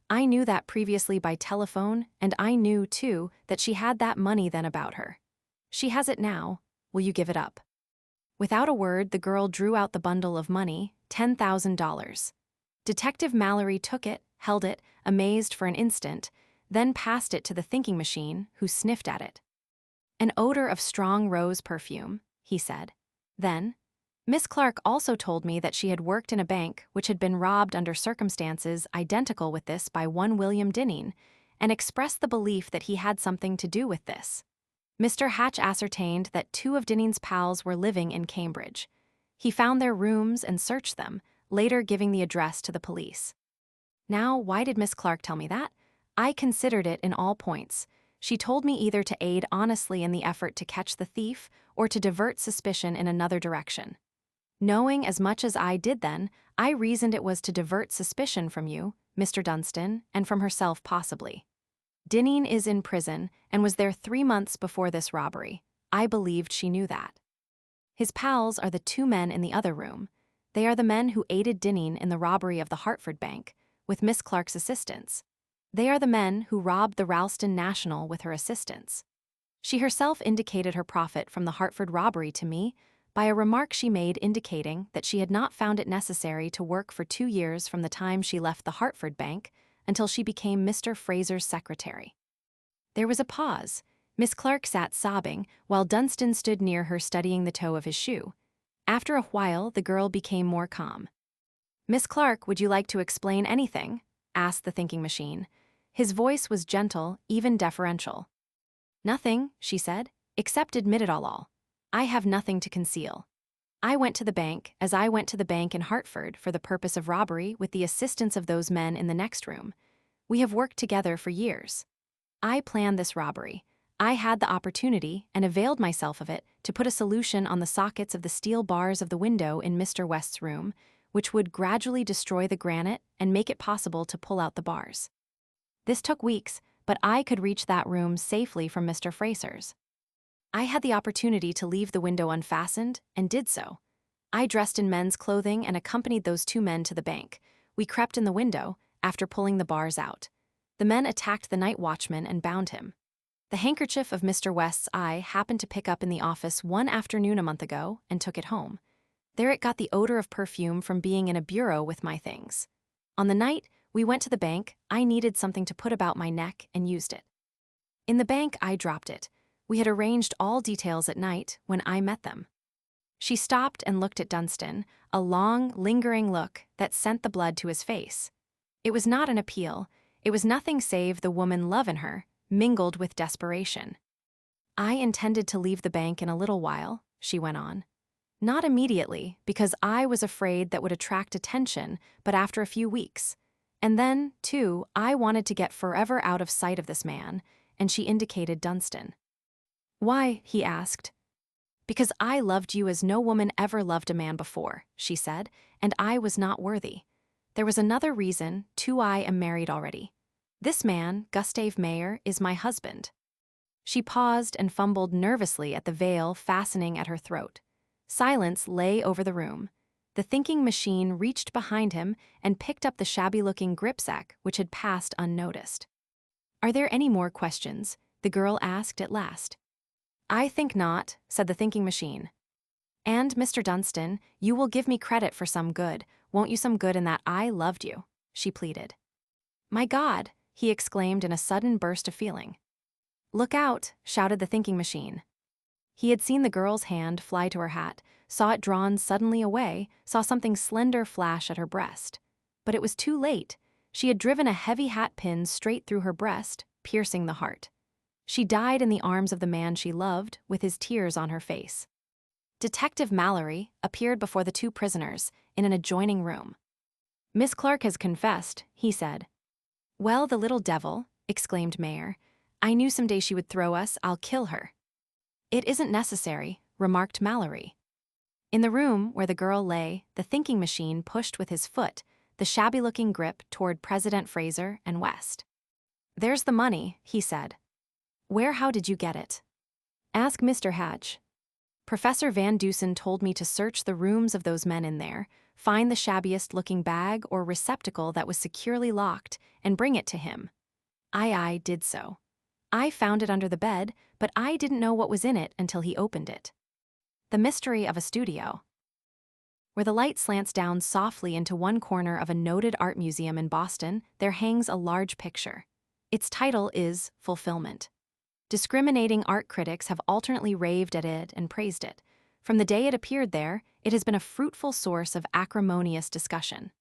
I knew that previously by telephone, and I knew, too, that she had that money then about her. She has it now. Will you give it up?" Without a word, the girl drew out the bundle of money, $10,000. Detective Mallory took it, held it, amazed for an instant, then passed it to the thinking machine, who sniffed at it. "An odor of strong rose perfume," he said. Then, "Miss Clark also told me that she had worked in a bank which had been robbed under circumstances identical with this by one William Dinning, and expressed the belief that he had something to do with this. Mr. Hatch ascertained that two of Dinning's pals were living in Cambridge. He found their rooms and searched them, later giving the address to the police. Now, why did Miss Clark tell me that? I considered it in all points. She told me either to aid honestly in the effort to catch the thief or to divert suspicion in another direction. Knowing as much as I did then, I reasoned it was to divert suspicion from you, Mr. Dunstan, and from herself possibly. Dineen is in prison and was there 3 months before this robbery. I believed she knew that. His pals are the 2 men in the other room. They are the men who aided Dineen in the robbery of the Hartford Bank, with Miss Clark's assistance. They are the men who robbed the Ralston National with her assistance. She herself indicated her profit from the Hartford robbery to me by a remark she made indicating that she had not found it necessary to work for 2 years from the time she left the Hartford Bank until she became Mr. Fraser's secretary. There was a pause. Miss Clark sat sobbing, while Dunstan stood near her studying the toe of his shoe. After a while, the girl became more calm. "Miss Clark, would you like to explain anything?" asked the thinking machine. His voice was gentle, even deferential. "Nothing," she said, "except admit it all. I have nothing to conceal. I went to the bank, as I went to the bank in Hartford for the purpose of robbery with the assistance of those men in the next room. We have worked together for years. I planned this robbery. I had the opportunity, and availed myself of it, to put a solution on the sockets of the steel bars of the window in Mr. West's room, which would gradually destroy the granite and make it possible to pull out the bars. This took weeks, but I could reach that room safely from Mr. Fraser's. I had the opportunity to leave the window unfastened, and did so. I dressed in men's clothing and accompanied those 2 men to the bank. We crept in the window, after pulling the bars out. The men attacked the night watchman and bound him. The handkerchief of Mr. West's I happened to pick up in the office one afternoon a month ago and took it home. There it got the odor of perfume from being in a bureau with my things. On the night we went to the bank, I needed something to put about my neck and used it. In the bank, I dropped it. We had arranged all details at night when I met them." She stopped and looked at Dunstan, a long, lingering look that sent the blood to his face. It was not an appeal. It was nothing save the woman love in her, mingled with desperation. "I intended to leave the bank in a little while," she went on. "Not immediately, because I was afraid that would attract attention, but after a few weeks. And then, too, I wanted to get forever out of sight of this man," and she indicated Dunstan. "Why?" he asked. "Because I loved you as no woman ever loved a man before," she said, "and I was not worthy. There was another reason, too. I am married already. This man, Gustave Mayer, is my husband." She paused and fumbled nervously at the veil fastening at her throat. Silence lay over the room. The thinking machine reached behind him and picked up the shabby-looking gripsack which had passed unnoticed. "Are there any more questions?" the girl asked at last. "I think not," said the thinking machine. "And, Mr. Dunstan, you will give me credit for some good, won't you? Some good in that I loved you," she pleaded. "My God!" he exclaimed in a sudden burst of feeling. "Look out!" shouted the thinking machine. He had seen the girl's hand fly to her hat, saw it drawn suddenly away, saw something slender flash at her breast. But it was too late. She had driven a heavy hat pin straight through her breast, piercing the heart. She died in the arms of the man she loved, with his tears on her face. Detective Mallory appeared before the 2 prisoners in an adjoining room. "Miss Clark has confessed," he said. "Well, the little devil," exclaimed Mayer. "I knew someday she would throw us. I'll kill her." "It isn't necessary," remarked Mallory. In the room where the girl lay, the thinking machine pushed with his foot the shabby-looking grip toward President Fraser and West. "There's the money," he said. "Where? How did you get it?" "Ask Mr. Hatch. Professor Van Dusen told me to search the rooms of those men in there, find the shabbiest-looking bag or receptacle that was securely locked, and bring it to him. I did so. I found it under the bed, but I didn't know what was in it until he opened it." The mystery of a studio. Where the light slants down softly into one corner of a noted art museum in Boston, there hangs a large picture. Its title is Fulfillment. Discriminating art critics have alternately raved at it and praised it. From the day it appeared there, it has been a fruitful source of acrimonious discussion.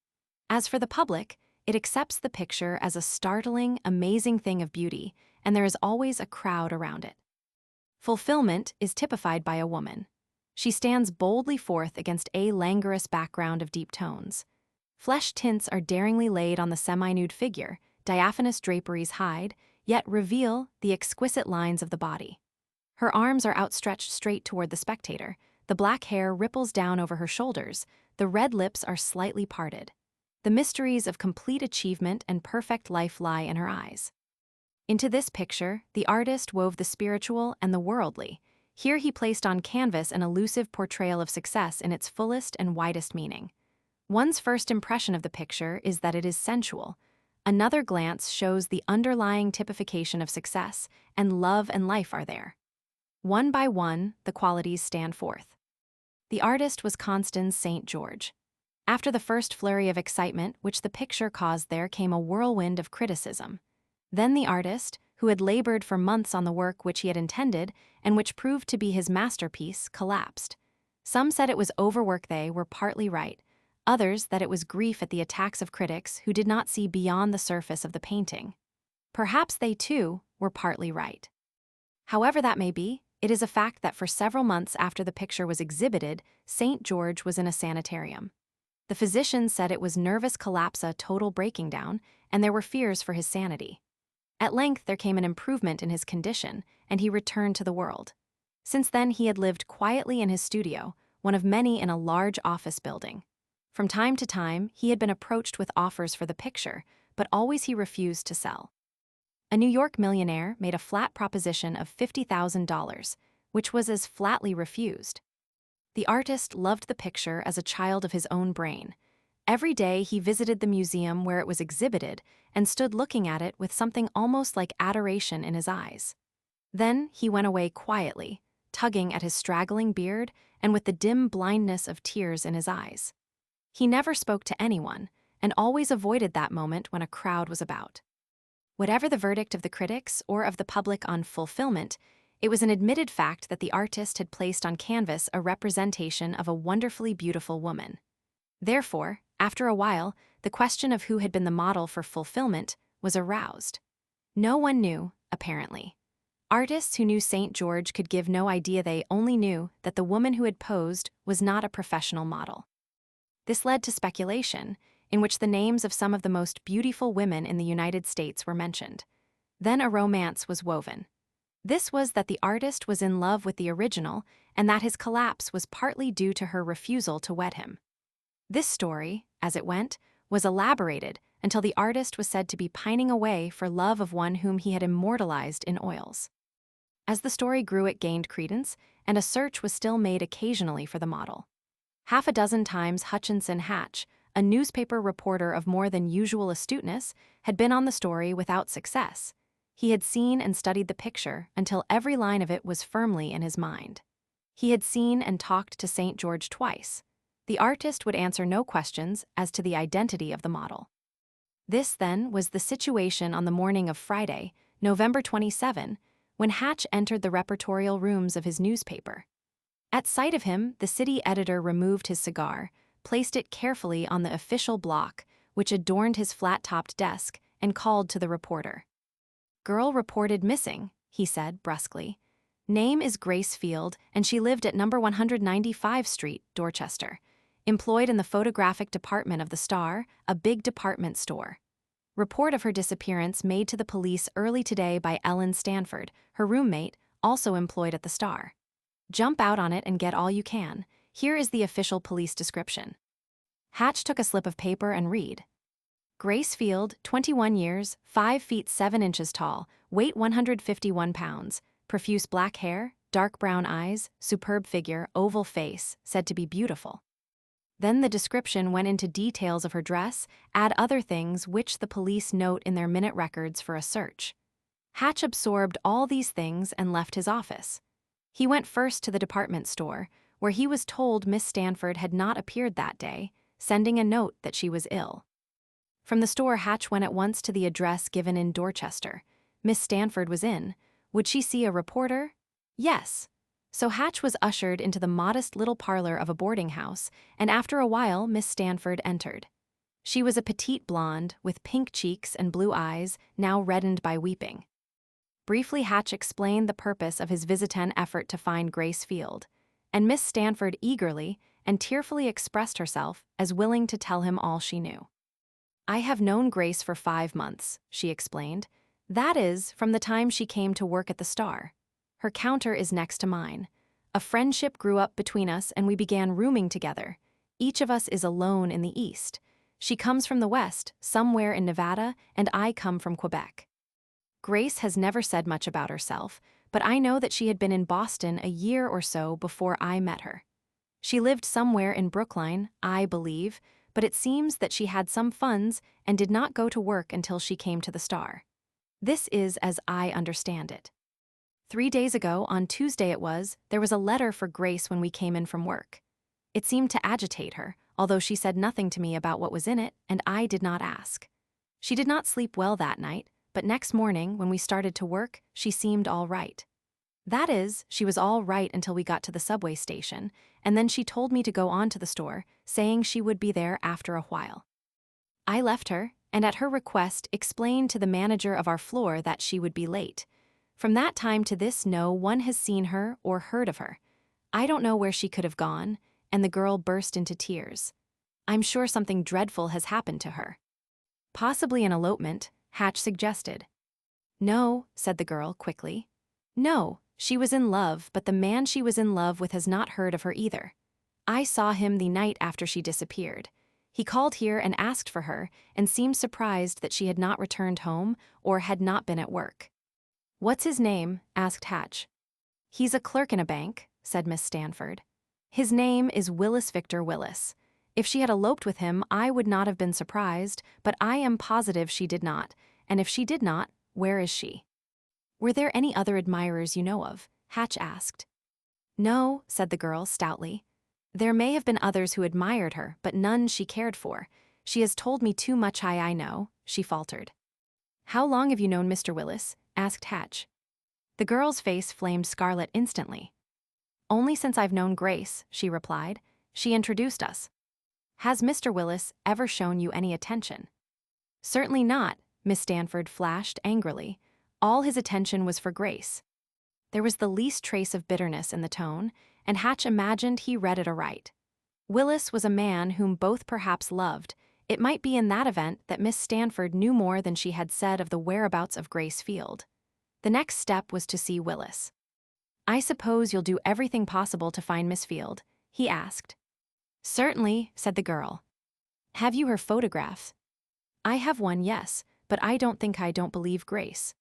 As for the public, it accepts the picture as a startling, amazing thing of beauty, and there is always a crowd around it. Fulfillment is typified by a woman. She stands boldly forth against a languorous background of deep tones. Flesh tints are daringly laid on the semi-nude figure, diaphanous draperies hide, yet reveal the exquisite lines of the body. Her arms are outstretched straight toward the spectator, the black hair ripples down over her shoulders, the red lips are slightly parted. The mysteries of complete achievement and perfect life lie in her eyes. Into this picture, the artist wove the spiritual and the worldly. Here he placed on canvas an elusive portrayal of success in its fullest and widest meaning. One's first impression of the picture is that it is sensual. Another glance shows the underlying typification of success, and love and life are there. One by one, the qualities stand forth. The artist was Constance St. George. After the first flurry of excitement which the picture caused, there came a whirlwind of criticism. Then the artist, who had labored for months on the work which he had intended and which proved to be his masterpiece, collapsed. Some said it was overwork. They were partly right. Others that it was grief at the attacks of critics who did not see beyond the surface of the painting. Perhaps they, too, were partly right. However that may be, it is a fact that for several months after the picture was exhibited, St. George was in a sanitarium. The physicians said it was nervous collapse, a total breaking down, and there were fears for his sanity. At length there came an improvement in his condition, and he returned to the world. Since then he had lived quietly in his studio, one of many in a large office building. From time to time he had been approached with offers for the picture, but always he refused to sell. A New York millionaire made a flat proposition of $50,000, which was as flatly refused. The artist loved the picture as a child of his own brain. Every day he visited the museum where it was exhibited and stood looking at it with something almost like adoration in his eyes. Then he went away quietly, tugging at his straggling beard and with the dim blindness of tears in his eyes. He never spoke to anyone and always avoided that moment when a crowd was about. Whatever the verdict of the critics or of the public on fulfillment, it was an admitted fact that the artist had placed on canvas a representation of a wonderfully beautiful woman. Therefore, after a while, the question of who had been the model for fulfillment was aroused. No one knew, apparently. Artists who knew St. George could give no idea. They only knew that the woman who had posed was not a professional model. This led to speculation, in which the names of some of the most beautiful women in the United States were mentioned. Then a romance was woven. This was that the artist was in love with the original and that his collapse was partly due to her refusal to wed him. This story, as it went, was elaborated until the artist was said to be pining away for love of one whom he had immortalized in oils. As the story grew, it gained credence, and a search was still made occasionally for the model. Half a dozen times Hutchinson Hatch, a newspaper reporter of more than usual astuteness, had been on the story without success. He had seen and studied the picture until every line of it was firmly in his mind. He had seen and talked to St. George twice. The artist would answer no questions as to the identity of the model. This, then, was the situation on the morning of Friday, November 27, when Hatch entered the reportorial rooms of his newspaper. At sight of him, the city editor removed his cigar, placed it carefully on the official block, which adorned his flat-topped desk, and called to the reporter. "Girl reported missing," he said brusquely. "Name is Grace Field, and she lived at number 195 Street, Dorchester. Employed in the photographic department of the Star, a big department store. Report of her disappearance made to the police early today by Ellen Stanford, her roommate, also employed at the Star. Jump out on it and get all you can. Here is the official police description." Hatch took a slip of paper and read. Grace Field, 21 years, 5 feet 7 inches tall, weight 151 pounds, profuse black hair, dark brown eyes, superb figure, oval face, said to be beautiful. Then the description went into details of her dress, add other things which the police note in their minute records for a search. Hatch absorbed all these things and left his office. He went first to the department store, where he was told Miss Stanford had not appeared that day, sending a note that she was ill. From the store, Hatch went at once to the address given in Dorchester. Miss Stanford was in. Would she see a reporter? Yes. So Hatch was ushered into the modest little parlor of a boarding house, and after a while Miss Stanford entered. She was a petite blonde, with pink cheeks and blue eyes, now reddened by weeping. Briefly Hatch explained the purpose of his visitant effort to find Grace Field, and Miss Stanford eagerly and tearfully expressed herself as willing to tell him all she knew. "I have known Grace for 5 months," she explained. That is, from the time she came to work at the Star. Her counter is next to mine. A friendship grew up between us and we began rooming together. Each of us is alone in the East. She comes from the West, somewhere in Nevada, and I come from Quebec. Grace has never said much about herself, but I know that she had been in Boston a year or so before I met her. She lived somewhere in Brookline, I believe, but it seems that she had some funds and did not go to work until she came to the Star. This is as I understand it. 3 days ago, on Tuesday there was a letter for Grace when we came in from work. It seemed to agitate her, although she said nothing to me about what was in it, and I did not ask. She did not sleep well that night, but next morning, when we started to work, she seemed all right. That is, she was all right until we got to the subway station, and then she told me to go on to the store, saying she would be there after a while. I left her, and at her request explained to the manager of our floor that she would be late. From that time to this, no one has seen her or heard of her. I don't know where she could have gone, and the girl burst into tears. I'm sure something dreadful has happened to her. Possibly an elopement, Hatch suggested. No, said the girl quickly. No, she was in love, but the man she was in love with has not heard of her either. I saw him the night after she disappeared. He called here and asked for her, and seemed surprised that she had not returned home or had not been at work. What's his name? Asked Hatch. He's a clerk in a bank, said Miss Stanford. His name is Willis Victor Willis. If she had eloped with him, I would not have been surprised, but I am positive she did not, and if she did not, where is she? Were there any other admirers you know of? Hatch asked. No, said the girl stoutly. There may have been others who admired her, but none she cared for. She has told me too much I know, she faltered. How long have you known Mr. Willis? Asked Hatch. The girl's face flamed scarlet instantly. Only since I've known Grace, she replied. She introduced us. Has Mr. Willis ever shown you any attention? Certainly not, Miss Stanford flashed angrily. All his attention was for Grace. There was the least trace of bitterness in the tone, and Hatch imagined he read it aright. Willis was a man whom both perhaps loved. It might be in that event that Miss Stanford knew more than she had said of the whereabouts of Grace Field. The next step was to see Willis. I suppose you'll do everything possible to find Miss Field, he asked. Certainly, said the girl. Have you her photograph? I have one, yes, but I don't believe Grace.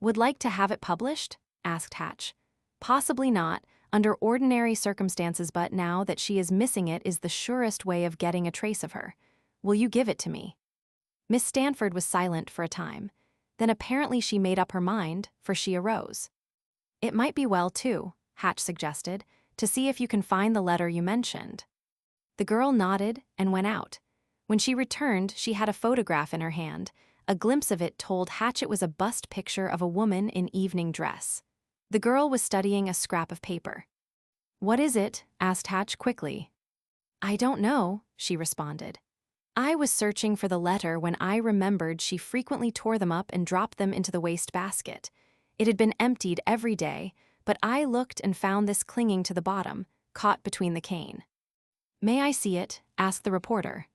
Would like to have it published? Asked Hatch. Possibly not, under ordinary circumstances, but now that she is missing it is the surest way of getting a trace of her. Will you give it to me? Miss Stanford was silent for a time. Then apparently she made up her mind, for she arose. It might be well, too, Hatch suggested, to see if you can find the letter you mentioned. The girl nodded and went out. When she returned, she had a photograph in her hand. A glimpse of it told Hatch it was a bust picture of a woman in evening dress. The girl was studying a scrap of paper. What is it? Asked Hatch quickly. I don't know, she responded. I was searching for the letter when I remembered she frequently tore them up and dropped them into the wastebasket. It had been emptied every day, but I looked and found this clinging to the bottom, caught between the cane. May I see it? Asked the reporter.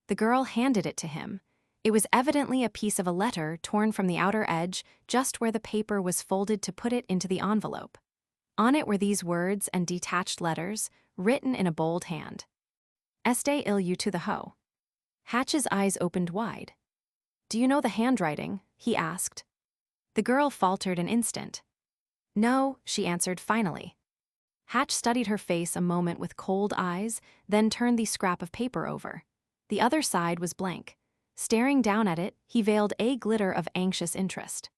The girl handed it to him. It was evidently a piece of a letter torn from the outer edge, just where the paper was folded to put it into the envelope. On it were these words and detached letters, written in a bold hand. Este il you to the hoe. Hatch's eyes opened wide. Do you know the handwriting? He asked. The girl faltered an instant. No, she answered finally. Hatch studied her face a moment with cold eyes, then turned the scrap of paper over. The other side was blank. Staring down at it, he veiled a glitter of anxious interest.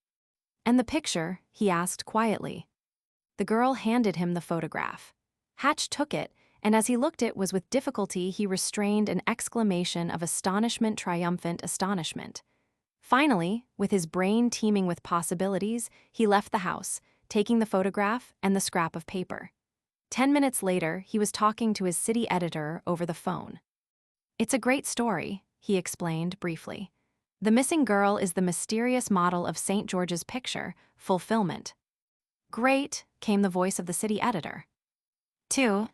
And the picture? He asked quietly. The girl handed him the photograph. Hatch took it, and as he looked it was with difficulty he restrained an exclamation of triumphant astonishment. Finally, with his brain teeming with possibilities, he left the house, taking the photograph and the scrap of paper. 10 minutes later, he was talking to his city editor over the phone. It's a great story, he explained briefly. The missing girl is the mysterious model of St. George's picture, Fulfillment. Great, came the voice of the city editor. 2.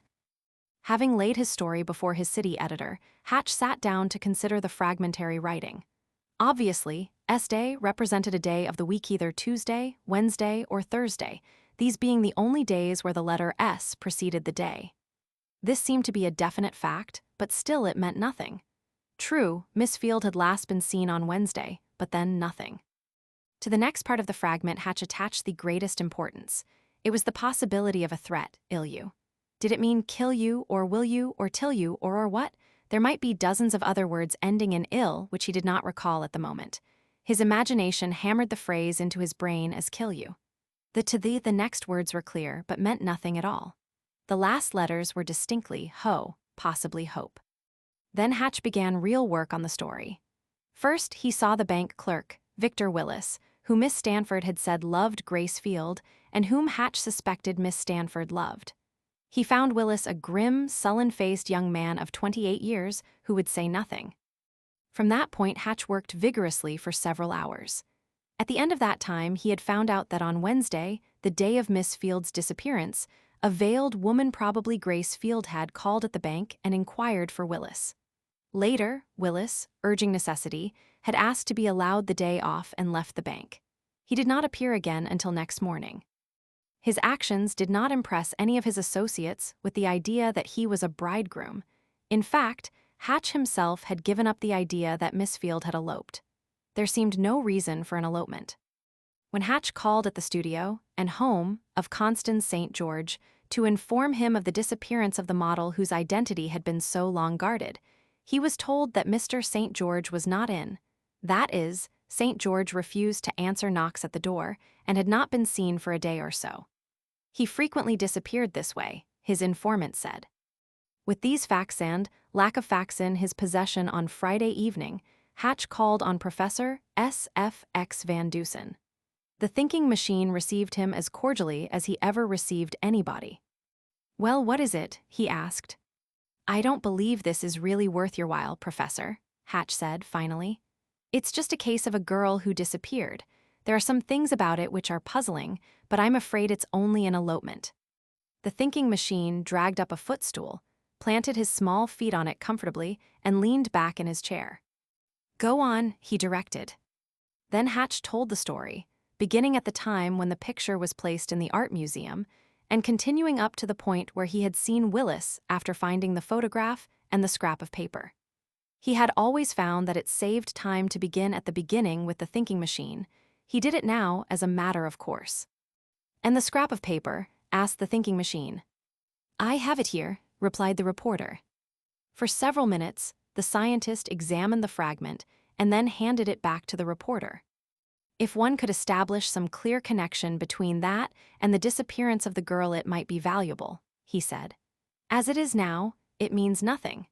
Having laid his story before his city editor, Hatch sat down to consider the fragmentary writing. Obviously, S-Day represented a day of the week, either Tuesday, Wednesday, or Thursday, these being the only days where the letter S preceded the day. This seemed to be a definite fact, but still it meant nothing. True, Miss Field had last been seen on Wednesday, but then nothing. To the next part of the fragment, Hatch attached the greatest importance. It was the possibility of a threat, ill you. Did it mean kill you, or will you, or till you, or what? There might be dozens of other words ending in ill, which he did not recall at the moment. His imagination hammered the phrase into his brain as kill you. The next words were clear, but meant nothing at all. The last letters were distinctly ho, possibly hope. Then Hatch began real work on the story. First, he saw the bank clerk, Victor Willis, who Miss Stanford had said loved Grace Field, and whom Hatch suspected Miss Stanford loved. He found Willis a grim, sullen-faced young man of 28 years who would say nothing. From that point, Hatch worked vigorously for several hours. At the end of that time, he had found out that on Wednesday, the day of Miss Field's disappearance, a veiled woman, probably Grace Field, had called at the bank and inquired for Willis. Later, Willis, urging necessity, had asked to be allowed the day off and left the bank. He did not appear again until next morning. His actions did not impress any of his associates with the idea that he was a bridegroom. In fact, Hatch himself had given up the idea that Miss Field had eloped. There seemed no reason for an elopement. When Hatch called at the studio and home of Constance St. George to inform him of the disappearance of the model whose identity had been so long guarded, he was told that Mr. St. George was not in. That is, St. George refused to answer knocks at the door and had not been seen for a day or so. He frequently disappeared this way, his informant said. With these facts and lack of facts in his possession on Friday evening, Hatch called on Professor S. F. X. Van Dusen. The thinking machine received him as cordially as he ever received anybody. "Well, what is it?" he asked. "I don't believe this is really worth your while, Professor," Hatch said finally. "It's just a case of a girl who disappeared. There are some things about it which are puzzling, but I'm afraid it's only an elopement." The thinking machine dragged up a footstool, planted his small feet on it comfortably, and leaned back in his chair. "Go on," he directed. Then Hatch told the story, beginning at the time when the picture was placed in the art museum, and continuing up to the point where he had seen Willis after finding the photograph and the scrap of paper. He had always found that it saved time to begin at the beginning with the thinking machine. He did it now as a matter of course. "And the scrap of paper?" asked the thinking machine. "I have it here," replied the reporter. For several minutes, the scientist examined the fragment and then handed it back to the reporter. "If one could establish some clear connection between that and the disappearance of the girl, it might be valuable," he said. "As it is now, it means nothing.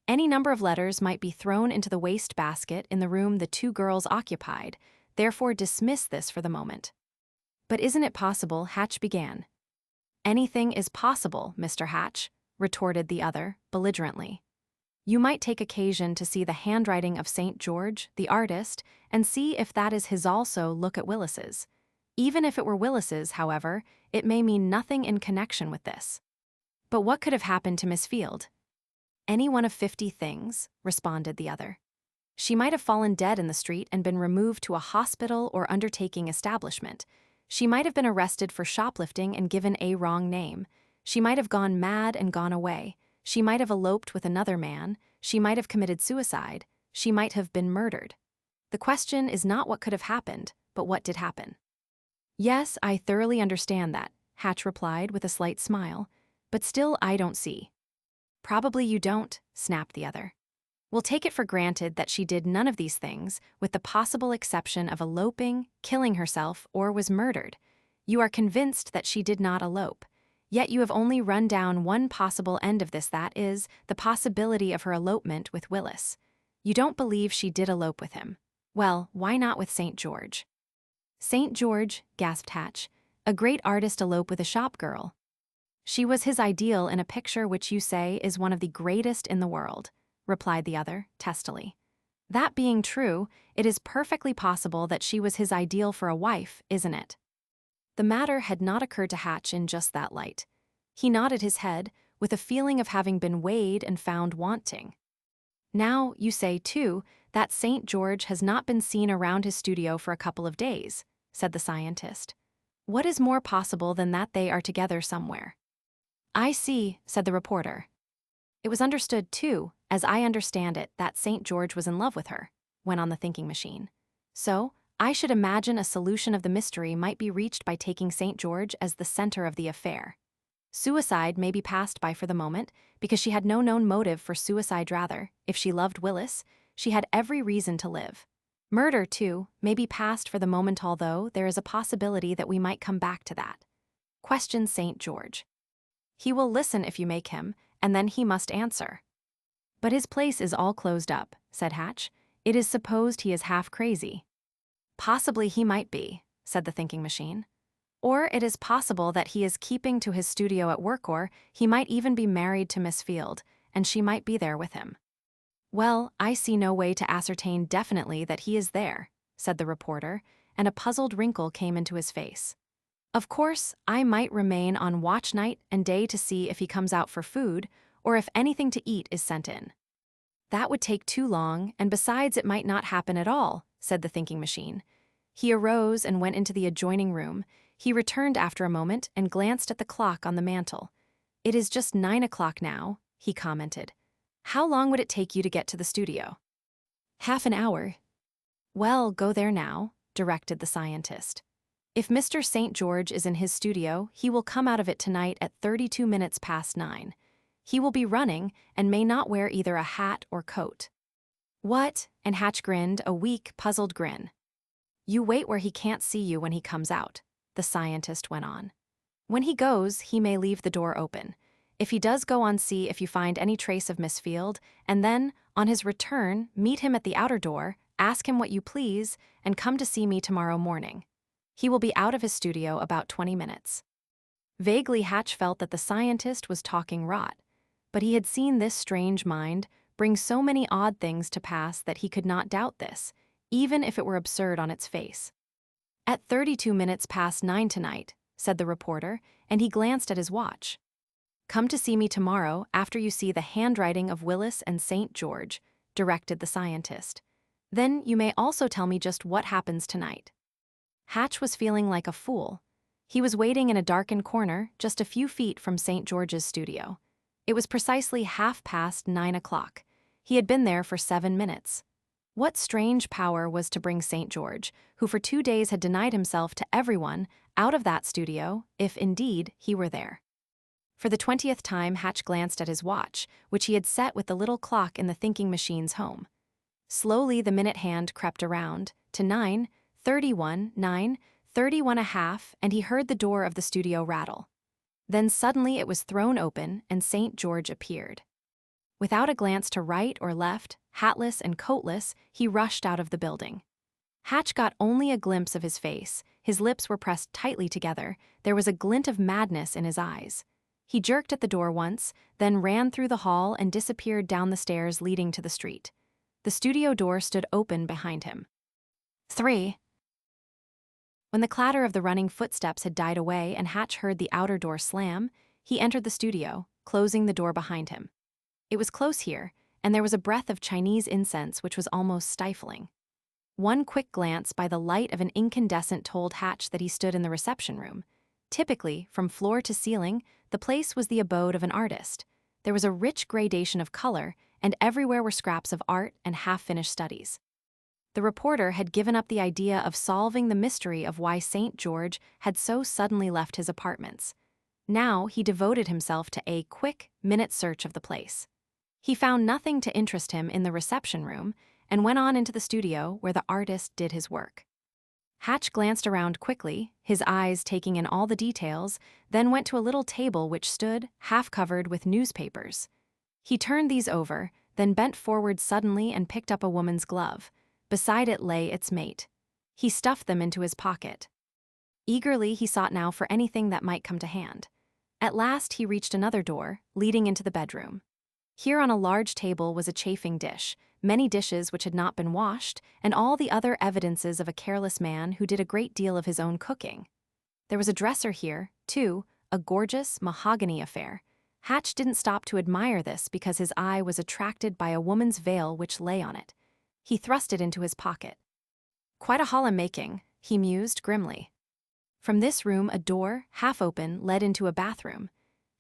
Any number of letters might be thrown into the wastebasket in the room the two girls occupied, therefore dismiss this for the moment." "But isn't it possible?" Hatch began. "Anything is possible, Mr. Hatch," retorted the other, belligerently. "You might take occasion to see the handwriting of St. George, the artist, and see if that is his. Also look at Willis's. Even if it were Willis's, however, it may mean nothing in connection with this." "But what could have happened to Miss Field?" "Any one of 50 things," responded the other. "She might have fallen dead in the street and been removed to a hospital or undertaking establishment. She might have been arrested for shoplifting and given a wrong name. She might have gone mad and gone away. She might have eloped with another man. She might have committed suicide. She might have been murdered. The question is not what could have happened, but what did happen." "Yes, I thoroughly understand that," Hatch replied with a slight smile. "But still, I don't see." "Probably you don't," snapped the other. "We'll take it for granted that she did none of these things, with the possible exception of eloping, killing herself, or was murdered. You are convinced that she did not elope. Yet you have only run down one possible end of this, that is, the possibility of her elopement with Willis. You don't believe she did elope with him. Well, why not with St. George?" "St. George," gasped Hatch, "a great artist elope with a shop girl." "She was his ideal in a picture which you say is one of the greatest in the world," replied the other, testily. "That being true, it is perfectly possible that she was his ideal for a wife, isn't it?" The matter had not occurred to Hatch in just that light. He nodded his head, with a feeling of having been weighed and found wanting. "Now, you say, too, that St. George has not been seen around his studio for a couple of days, said the scientist. What is more possible than that they are together somewhere? I see, said the reporter. It was understood, too, as I understand it, that St. George was in love with her, went on the thinking machine. So, I should imagine a solution of the mystery might be reached by taking St. George as the center of the affair. Suicide may be passed by for the moment, because she had no known motive for suicide. Rather, if she loved Willis, she had every reason to live. Murder, too, may be passed for the moment, although there is a possibility that we might come back to that. Question St. George. He will listen if you make him, and then he must answer. But his place is all closed up, said Hatch. It is supposed he is half crazy. Possibly he might be, said the thinking machine. Or it is possible that he is keeping to his studio at work, or he might even be married to Miss Field, and she might be there with him. Well, I see no way to ascertain definitely that he is there, said the reporter, and a puzzled wrinkle came into his face. Of course, I might remain on watch night and day to see if he comes out for food, or if anything to eat is sent in. That would take too long, and besides it might not happen at all, said the thinking machine. He arose and went into the adjoining room. He returned after a moment and glanced at the clock on the mantel. It is just 9 o'clock now, he commented. How long would it take you to get to the studio? Half an hour. Well, go there now, directed the scientist. If Mr. St. George is in his studio, he will come out of it tonight at 32 minutes past 9. He will be running and may not wear either a hat or coat. What? And Hatch grinned, a weak, puzzled grin. You wait where he can't see you when he comes out, the scientist went on. When he goes, he may leave the door open. If he does go on, see if you find any trace of Miss Field, and then, on his return, meet him at the outer door, ask him what you please, and come to see me tomorrow morning. He will be out of his studio about 20 minutes. Vaguely, Hatch felt that the scientist was talking rot, but he had seen this strange mind bring so many odd things to pass that he could not doubt this, even if it were absurd on its face. At 32 minutes past 9 tonight, said the reporter, and he glanced at his watch. Come to see me tomorrow after you see the handwriting of Willis and St. George, directed the scientist. Then you may also tell me just what happens tonight. Hatch was feeling like a fool. He was waiting in a darkened corner just a few feet from St. George's studio. It was precisely 9:30 o'clock. He had been there for 7 minutes. What strange power was to bring St. George, who for 2 days had denied himself to everyone, out of that studio, if indeed he were there? For the 20th time, Hatch glanced at his watch, which he had set with the little clock in the thinking machine's home. Slowly the minute hand crept around to 9:31, 9:31.5, and he heard the door of the studio rattle. Then suddenly it was thrown open, and St. George appeared. Without a glance to right or left, hatless and coatless, he rushed out of the building. Hatch got only a glimpse of his face. His lips were pressed tightly together. There was a glint of madness in his eyes. He jerked at the door once, then ran through the hall and disappeared down the stairs leading to the street. The studio door stood open behind him. 3. When the clatter of the running footsteps had died away and Hatch heard the outer door slam, he entered the studio, closing the door behind him. It was close here, and there was a breath of Chinese incense which was almost stifling. One quick glance by the light of an incandescent told Hatch that he stood in the reception room. Typically, from floor to ceiling, the place was the abode of an artist. There was a rich gradation of color, and everywhere were scraps of art and half-finished studies. The reporter had given up the idea of solving the mystery of why St. George had so suddenly left his apartments. Now he devoted himself to a quick, minute search of the place. He found nothing to interest him in the reception room and went on into the studio where the artist did his work. Hatch glanced around quickly, his eyes taking in all the details, then went to a little table which stood, half-covered with newspapers. He turned these over, then bent forward suddenly and picked up a woman's glove. Beside it lay its mate. He stuffed them into his pocket. Eagerly he sought now for anything that might come to hand. At last he reached another door, leading into the bedroom. Here on a large table was a chafing dish, many dishes which had not been washed, and all the other evidences of a careless man who did a great deal of his own cooking. There was a dresser here, too, a gorgeous mahogany affair. Hatch didn't stop to admire this because his eye was attracted by a woman's veil which lay on it. He thrust it into his pocket. Quite a haul I'm making, he mused grimly. From this room, a door, half open, led into a bathroom.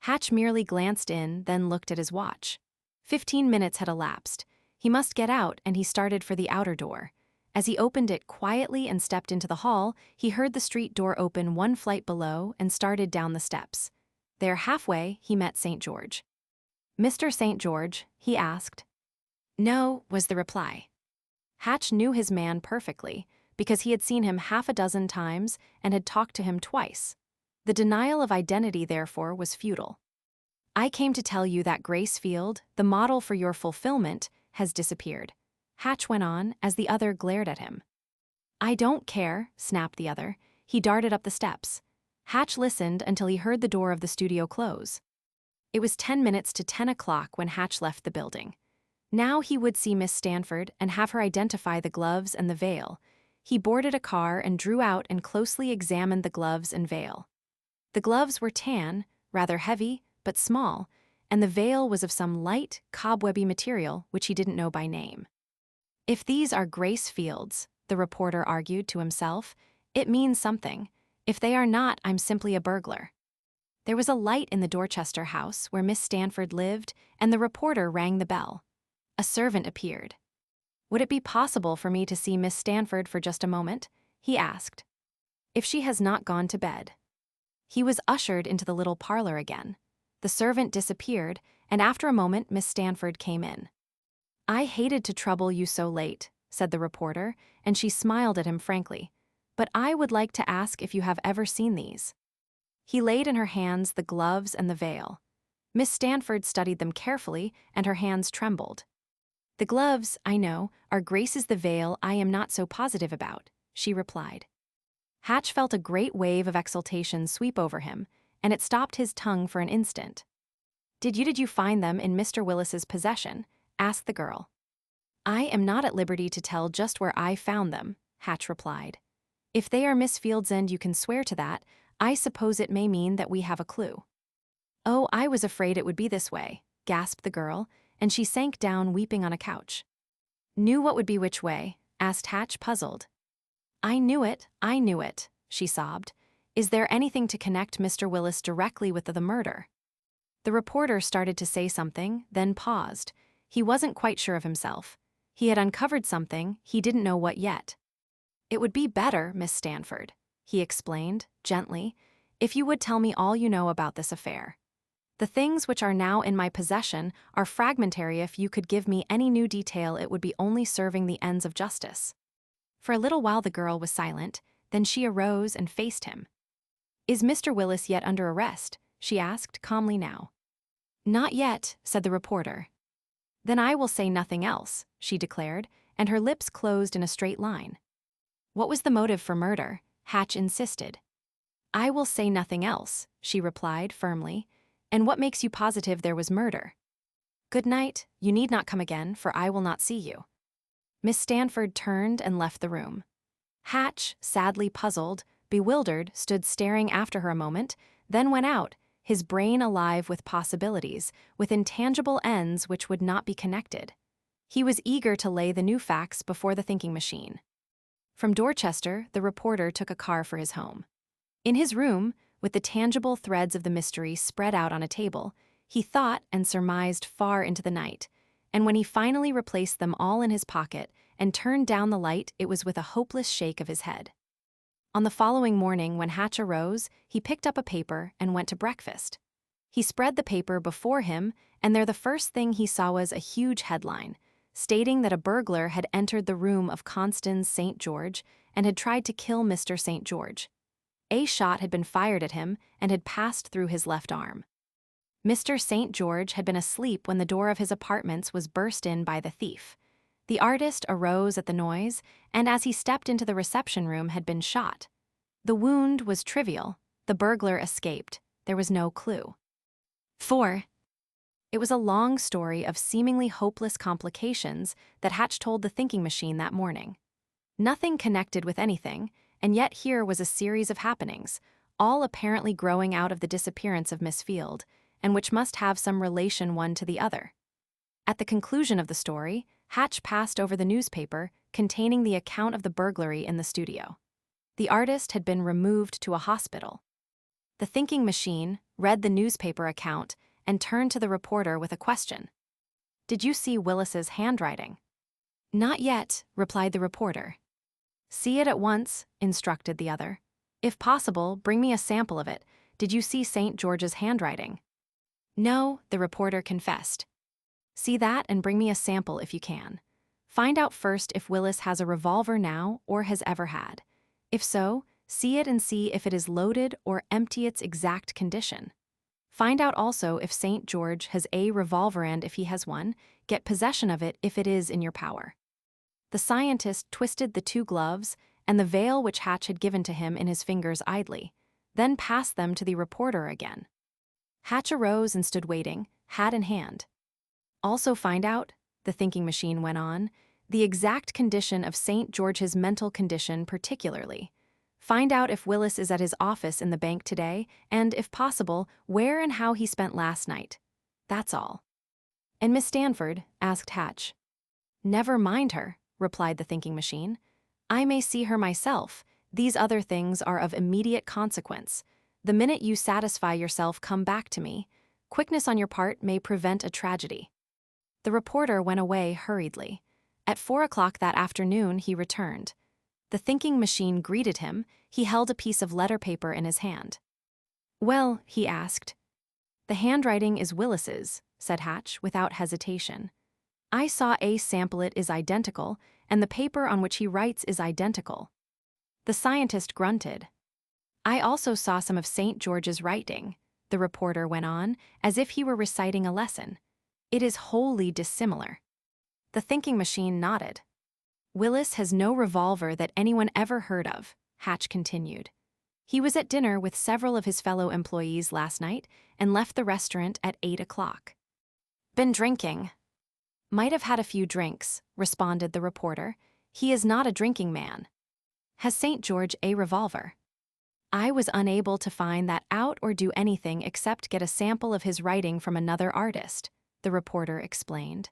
Hatch merely glanced in, then looked at his watch. 15 minutes had elapsed. He must get out, and he started for the outer door. As he opened it quietly and stepped into the hall, he heard the street door open one flight below and started down the steps. There, halfway, he met St. George. "Mr. St. George?" he asked. "No," was the reply. Hatch knew his man perfectly, because he had seen him half a dozen times and had talked to him twice. The denial of identity, therefore, was futile. "I came to tell you that Grace Field, the model for your fulfillment, has disappeared," Hatch went on as the other glared at him. "I don't care," snapped the other. He darted up the steps. Hatch listened until he heard the door of the studio close. It was 10 minutes to 10 o'clock when Hatch left the building. Now he would see Miss Stanford and have her identify the gloves and the veil. He boarded a car and drew out and closely examined the gloves and veil. The gloves were tan, rather heavy, but small, and the veil was of some light, cobwebby material which he didn't know by name. "If these are Grace Field's," the reporter argued to himself, "it means something. If they are not, I'm simply a burglar." There was a light in the Dorchester house where Miss Stanford lived, and the reporter rang the bell. A servant appeared. "Would it be possible for me to see Miss Stanford for just a moment?" he asked. "If she has not gone to bed." He was ushered into the little parlor again. The servant disappeared, and after a moment Miss Stanford came in. "I hated to trouble you so late," said the reporter, and she smiled at him frankly. "But I would like to ask if you have ever seen these." He laid in her hands the gloves and the veil. Miss Stanford studied them carefully, and her hands trembled. "The gloves, I know, are Grace's. The veil I am not so positive about," she replied. Hatch felt a great wave of exultation sweep over him, and it stopped his tongue for an instant. Did you find them in Mr. Willis's possession?" asked the girl. "I am not at liberty to tell just where I found them," Hatch replied. "If they are Miss Field's and you can swear to that, I suppose it may mean that we have a clue." "Oh, I was afraid it would be this way," gasped the girl, and she sank down weeping on a couch. "Knew what would be which way?" asked Hatch, puzzled. I knew it, she sobbed. "Is there anything to connect Mr. Willis directly with the murder?" The reporter started to say something, then paused. He wasn't quite sure of himself. He had uncovered something, he didn't know what yet. "It would be better, Miss Stanford," he explained, gently, "if you would tell me all you know about this affair. The things which are now in my possession are fragmentary. If you could give me any new detail, it would be only serving the ends of justice." For a little while the girl was silent, then she arose and faced him. "Is Mr. Willis yet under arrest?" she asked, calmly now. "Not yet," said the reporter. "Then I will say nothing else," she declared, and her lips closed in a straight line. "What was the motive for murder?" Hatch insisted. "I will say nothing else," she replied firmly. "And what makes you positive there was murder?" "Good night, you need not come again, for I will not see you." Miss Stanford turned and left the room. Hatch, sadly puzzled, bewildered, stood staring after her a moment, then went out, his brain alive with possibilities, with intangible ends which would not be connected. He was eager to lay the new facts before the thinking machine. From Dorchester, the reporter took a car for his home. In his room, with the tangible threads of the mystery spread out on a table, he thought and surmised far into the night, and when he finally replaced them all in his pocket and turned down the light, it was with a hopeless shake of his head. On the following morning, when Hatch arose, he picked up a paper and went to breakfast. He spread the paper before him, and there the first thing he saw was a huge headline, stating that a burglar had entered the room of Constance St. George and had tried to kill Mr. St. George. A shot had been fired at him and had passed through his left arm. Mr. St. George had been asleep when the door of his apartments was burst in by the thief. The artist arose at the noise, and as he stepped into the reception room had been shot. The wound was trivial. The burglar escaped. There was no clue. 4. It was a long story of seemingly hopeless complications that Hatch told the thinking machine that morning. Nothing connected with anything, and yet here was a series of happenings, all apparently growing out of the disappearance of Miss Field, and which must have some relation one to the other. At the conclusion of the story, Hatch passed over the newspaper containing the account of the burglary in the studio. The artist had been removed to a hospital. The thinking machine read the newspaper account and turned to the reporter with a question. "Did you see Willis's handwriting?" "Not yet," replied the reporter. "See it at once," instructed the other. "If possible, bring me a sample of it. Did you see St. George's handwriting?" "No," the reporter confessed. "See that and bring me a sample if you can. Find out first if Willis has a revolver now or has ever had. If so, see it and see if it is loaded or empty its exact condition. Find out also if St. George has a revolver and if he has one, get possession of it if it is in your power." The scientist twisted the two gloves and the veil which Hatch had given to him in his fingers idly, then passed them to the reporter again. Hatch arose and stood waiting, hat in hand. "Also find out," the thinking machine went on, "the exact condition of St. George's mental condition particularly. Find out if Willis is at his office in the bank today, and, if possible, where and how he spent last night. That's all." "And Miss Stanford?" asked Hatch. "Never mind her," replied the thinking machine. "I may see her myself. These other things are of immediate consequence. The minute you satisfy yourself, come back to me. Quickness on your part may prevent a tragedy." The reporter went away hurriedly. At 4 o'clock that afternoon, he returned. The thinking machine greeted him. He held a piece of letter paper in his hand. "Well," he asked. "The handwriting is Willis's," said Hatch, without hesitation. "I saw a sample. It is identical, and the paper on which he writes is identical." The scientist grunted. "I also saw some of St. George's writing," the reporter went on, as if he were reciting a lesson. "It is wholly dissimilar." The thinking machine nodded. "Willis has no revolver that anyone ever heard of," Hatch continued. "He was at dinner with several of his fellow employees last night and left the restaurant at 8 o'clock. "Been drinking?" "Might have had a few drinks," responded the reporter. "He is not a drinking man." "Has St. George a revolver?" "I was unable to find that out or do anything except get a sample of his writing from another artist," the reporter explained.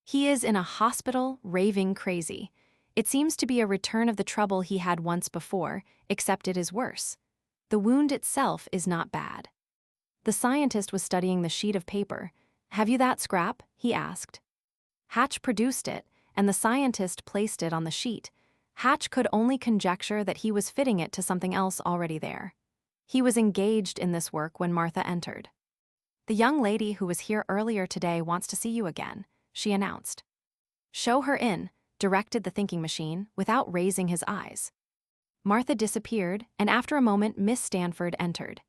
"He is in a hospital, raving crazy. It seems to be a return of the trouble he had once before, except it is worse. The wound itself is not bad." The scientist was studying the sheet of paper. "Have you that scrap?" he asked. Hatch produced it, and the scientist placed it on the sheet. Hatch could only conjecture that he was fitting it to something else already there. He was engaged in this work when Martha entered. "The young lady who was here earlier today wants to see you again," she announced. "Show her in," directed the thinking machine, without raising his eyes. Martha disappeared, and after a moment Miss Stanford entered.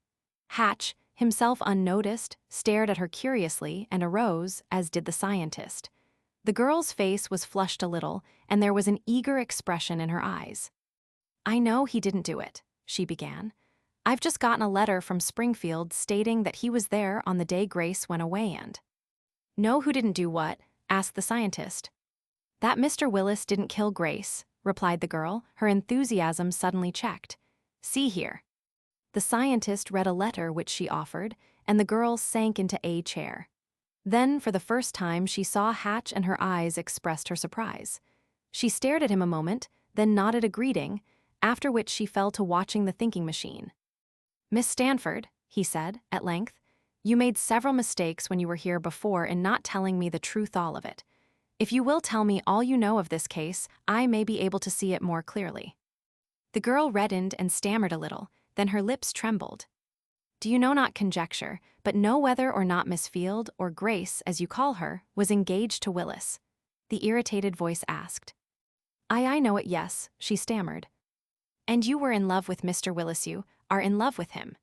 Hatch, himself unnoticed, stared at her curiously and arose, as did the scientist. The girl's face was flushed a little, and there was an eager expression in her eyes. "I know he didn't do it," she began. "I've just gotten a letter from Springfield stating that he was there on the day Grace went away and—" "Know who didn't do what?" asked the scientist. "That Mr. Willis didn't kill Grace," replied the girl, her enthusiasm suddenly checked. "See here." The scientist read a letter which she offered, and the girl sank into a chair. Then, for the first time, she saw Hatch and her eyes expressed her surprise. She stared at him a moment, then nodded a greeting, after which she fell to watching the thinking machine. "Miss Stanford," he said, at length, "you made several mistakes when you were here before in not telling me the truth all of it. If you will tell me all you know of this case, I may be able to see it more clearly." The girl reddened and stammered a little, then her lips trembled. "Do you know, not conjecture, but know whether or not Miss Field, or Grace, as you call her, was engaged to Willis?" the irritated voice asked. I know it, yes," she stammered. "And you were in love with Mr. Willis, you are in love with him?"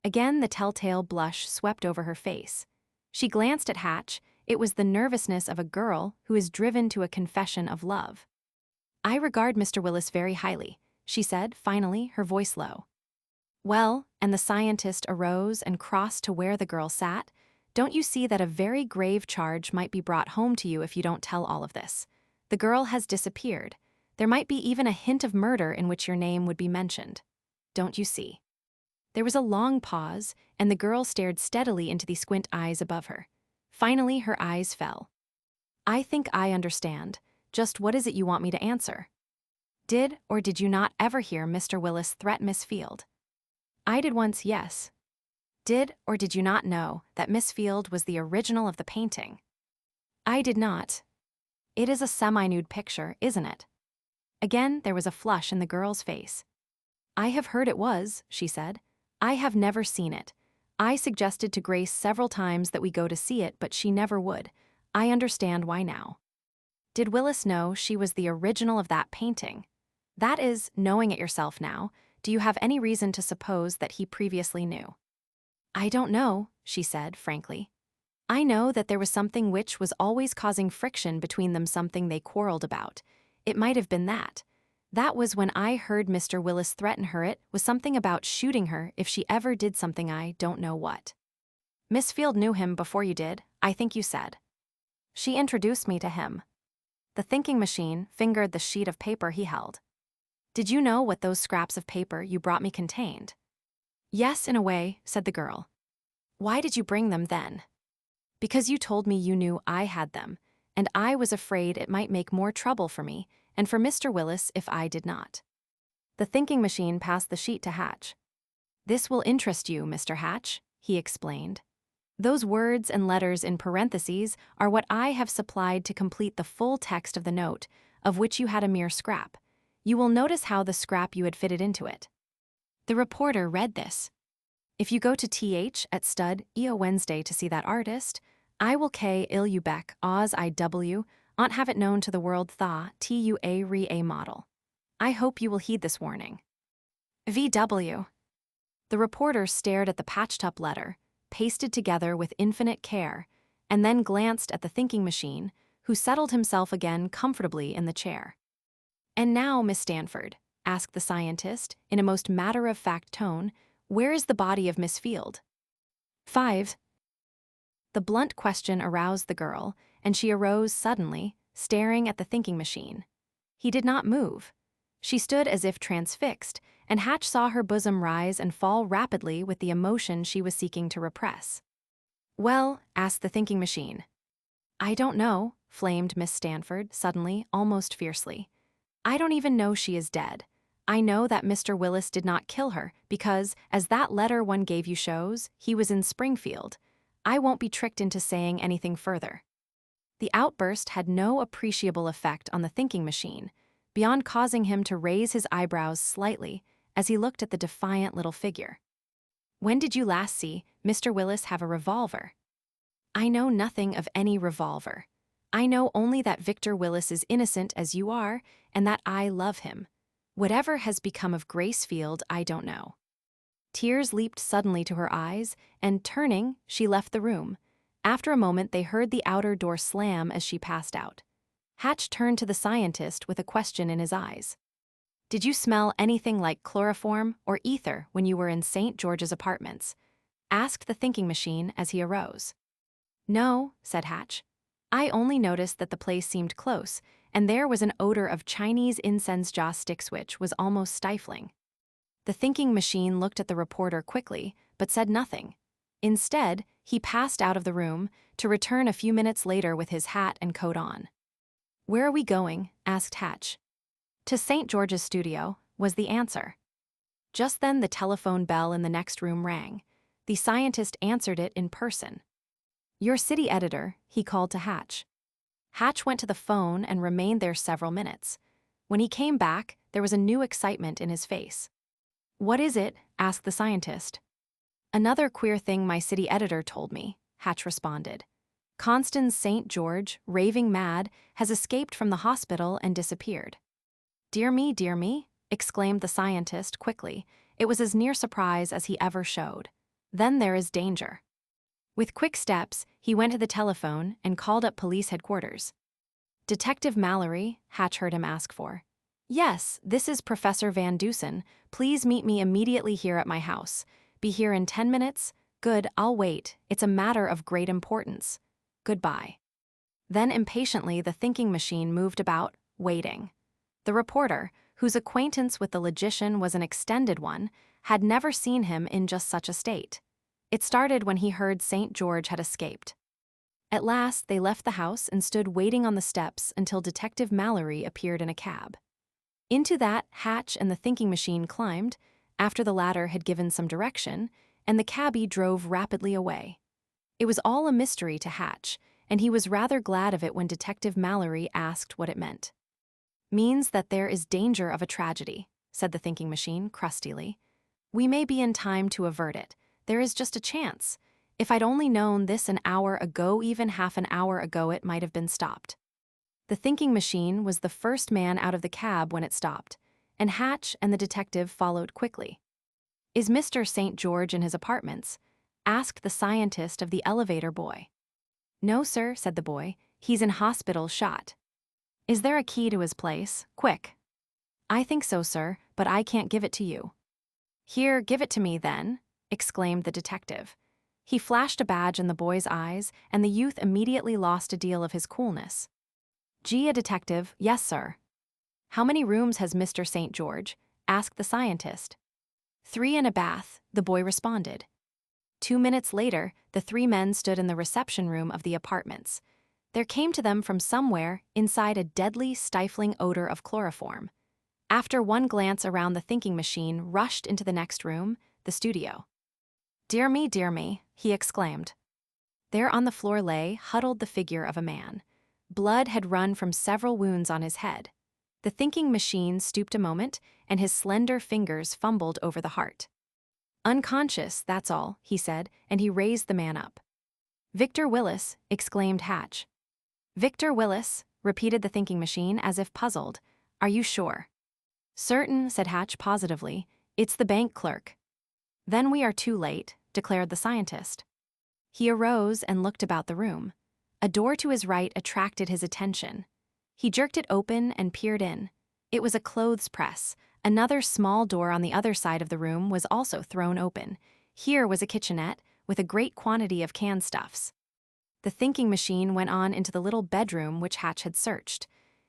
Again the telltale blush swept over her face. She glanced at Hatch. It was the nervousness of a girl who is driven to a confession of love. "I regard Mr. Willis very highly," she said, finally, her voice low. "Well," and the scientist arose and crossed to where the girl sat, "don't you see that a very grave charge might be brought home to you if you don't tell all of this? The girl has disappeared. There might be even a hint of murder in which your name would be mentioned. Don't you see?" There was a long pause, and the girl stared steadily into the squint eyes above her. Finally, her eyes fell. I think I understand. Just what is it you want me to answer? Did or did you not ever hear Mr. Willis threaten Miss Field? I did once, yes. Did or did you not know that Miss Field was the original of the painting? I did not. It is a semi-nude picture, isn't it? Again, there was a flush in the girl's face. I have heard it was, she said. I have never seen it. I suggested to Grace several times that we go to see it, but she never would. I understand why now. Did Willis know she was the original of that painting? That is, knowing it yourself now, do you have any reason to suppose that he previously knew? I don't know, she said, frankly. I know that there was something which was always causing friction between them, something they quarreled about. It might have been that. That was when I heard Mr. Willis threaten her. It was something about shooting her if she ever did something, I don't know what. Miss Field knew him before you did, I think you said. She introduced me to him. The thinking machine fingered the sheet of paper he held. Did you know what those scraps of paper you brought me contained? Yes, in a way, said the girl. Why did you bring them then? Because you told me you knew I had them, and I was afraid it might make more trouble for me and for Mr. Willis if I did not. The thinking machine passed the sheet to Hatch. This will interest you, Mr. Hatch, he explained. Those words and letters in parentheses are what I have supplied to complete the full text of the note, of which you had a mere scrap. You will notice how the scrap you had fitted into it. The reporter read this. If you go to TH at Stud EO Wednesday to see that artist, I will K il you beck Oz IW Aunt have it known to the world tha TUA re a model. I hope you will heed this warning. VW. The reporter stared at the patched-up letter, pasted together with infinite care, and then glanced at the thinking machine, who settled himself again comfortably in the chair. And now, Miss Stanford, asked the scientist, in a most matter-of-fact tone, where is the body of Miss Field? 5. The blunt question aroused the girl, and she arose suddenly, staring at the thinking machine. He did not move. She stood as if transfixed, and Hatch saw her bosom rise and fall rapidly with the emotion she was seeking to repress. Well, asked the thinking machine. I don't know, flamed Miss Stanford, suddenly, almost fiercely. I don't even know she is dead. I know that Mr. Willis did not kill her because, as that letter one gave you shows, he was in Springfield. I won't be tricked into saying anything further. The outburst had no appreciable effect on the thinking machine, beyond causing him to raise his eyebrows slightly as he looked at the defiant little figure. When did you last see Mr. Willis have a revolver? I know nothing of any revolver. I know only that Victor Willis is innocent as you are, and that I love him. Whatever has become of Grace Field, I don't know. Tears leaped suddenly to her eyes, and turning, she left the room. After a moment, they heard the outer door slam as she passed out. Hatch turned to the scientist with a question in his eyes. Did you smell anything like chloroform or ether when you were in St. George's apartments? Asked the thinking machine as he arose. No, said Hatch. I only noticed that the place seemed close, and there was an odor of Chinese incense jaw sticks which was almost stifling. The thinking machine looked at the reporter quickly, but said nothing. Instead, he passed out of the room, to return a few minutes later with his hat and coat on. Where are we going? Asked Hatch. To St. George's studio, was the answer. Just then the telephone bell in the next room rang. The scientist answered it in person. Your city editor, he called to Hatch. Hatch went to the phone and remained there several minutes. When he came back, there was a new excitement in his face. What is it? Asked the scientist. Another queer thing my city editor told me, Hatch responded. Constance St. George, raving mad, has escaped from the hospital and disappeared. Dear me, exclaimed the scientist quickly. It was as near surprise as he ever showed. Then there is danger. With quick steps, he went to the telephone and called up police headquarters. Detective Mallory, Hatch heard him ask for. Yes, this is Professor Van Dusen. Please meet me immediately here at my house. Be here in 10 minutes? Good, I'll wait. It's a matter of great importance. Goodbye. Then impatiently the thinking machine moved about, waiting. The reporter, whose acquaintance with the logician was an extended one, had never seen him in just such a state. It started when he heard St. George had escaped. At last, they left the house and stood waiting on the steps until Detective Mallory appeared in a cab. Into that, Hatch and the thinking machine climbed, after the latter had given some direction, and the cabbie drove rapidly away. It was all a mystery to Hatch, and he was rather glad of it when Detective Mallory asked what it meant. "Means that there is danger of a tragedy," said the thinking machine crustily. "We may be in time to avert it. There is just a chance. If I'd only known this an hour ago, even half an hour ago, it might have been stopped." The thinking machine was the first man out of the cab when it stopped, and Hatch and the detective followed quickly. "Is Mr. St. George in his apartments?" asked the scientist of the elevator boy. "No, sir," said the boy. "He's in hospital, shot." "Is there a key to his place? Quick." "I think so, sir, but I can't give it to you." "Here, give it to me, then," exclaimed the detective. He flashed a badge in the boy's eyes, and the youth immediately lost a deal of his coolness. "Gee, a detective, yes, sir." "How many rooms has Mr. St. George?" asked the scientist. "3 and a bath," the boy responded. 2 minutes later, the 3 men stood in the reception room of the apartments. There came to them from somewhere inside a deadly, stifling odor of chloroform. After one glance around, the thinking machine rushed into the next room, the studio. Dear me," he exclaimed. There on the floor lay, huddled, the figure of a man. Blood had run from several wounds on his head. The thinking machine stooped a moment, and his slender fingers fumbled over the heart. "Unconscious, that's all," he said, and he raised the man up. "Victor Willis," exclaimed Hatch. "Victor Willis," repeated the thinking machine as if puzzled. "Are you sure?" "Certain," said Hatch positively. "It's the bank clerk." "Then we are too late," declared the scientist. He arose and looked about the room. A door to his right attracted his attention. He jerked it open and peered in. It was a clothes press. Another small door on the other side of the room was also thrown open. Here was a kitchenette with a great quantity of canned stuffs. The thinking machine went on into the little bedroom which Hatch had searched.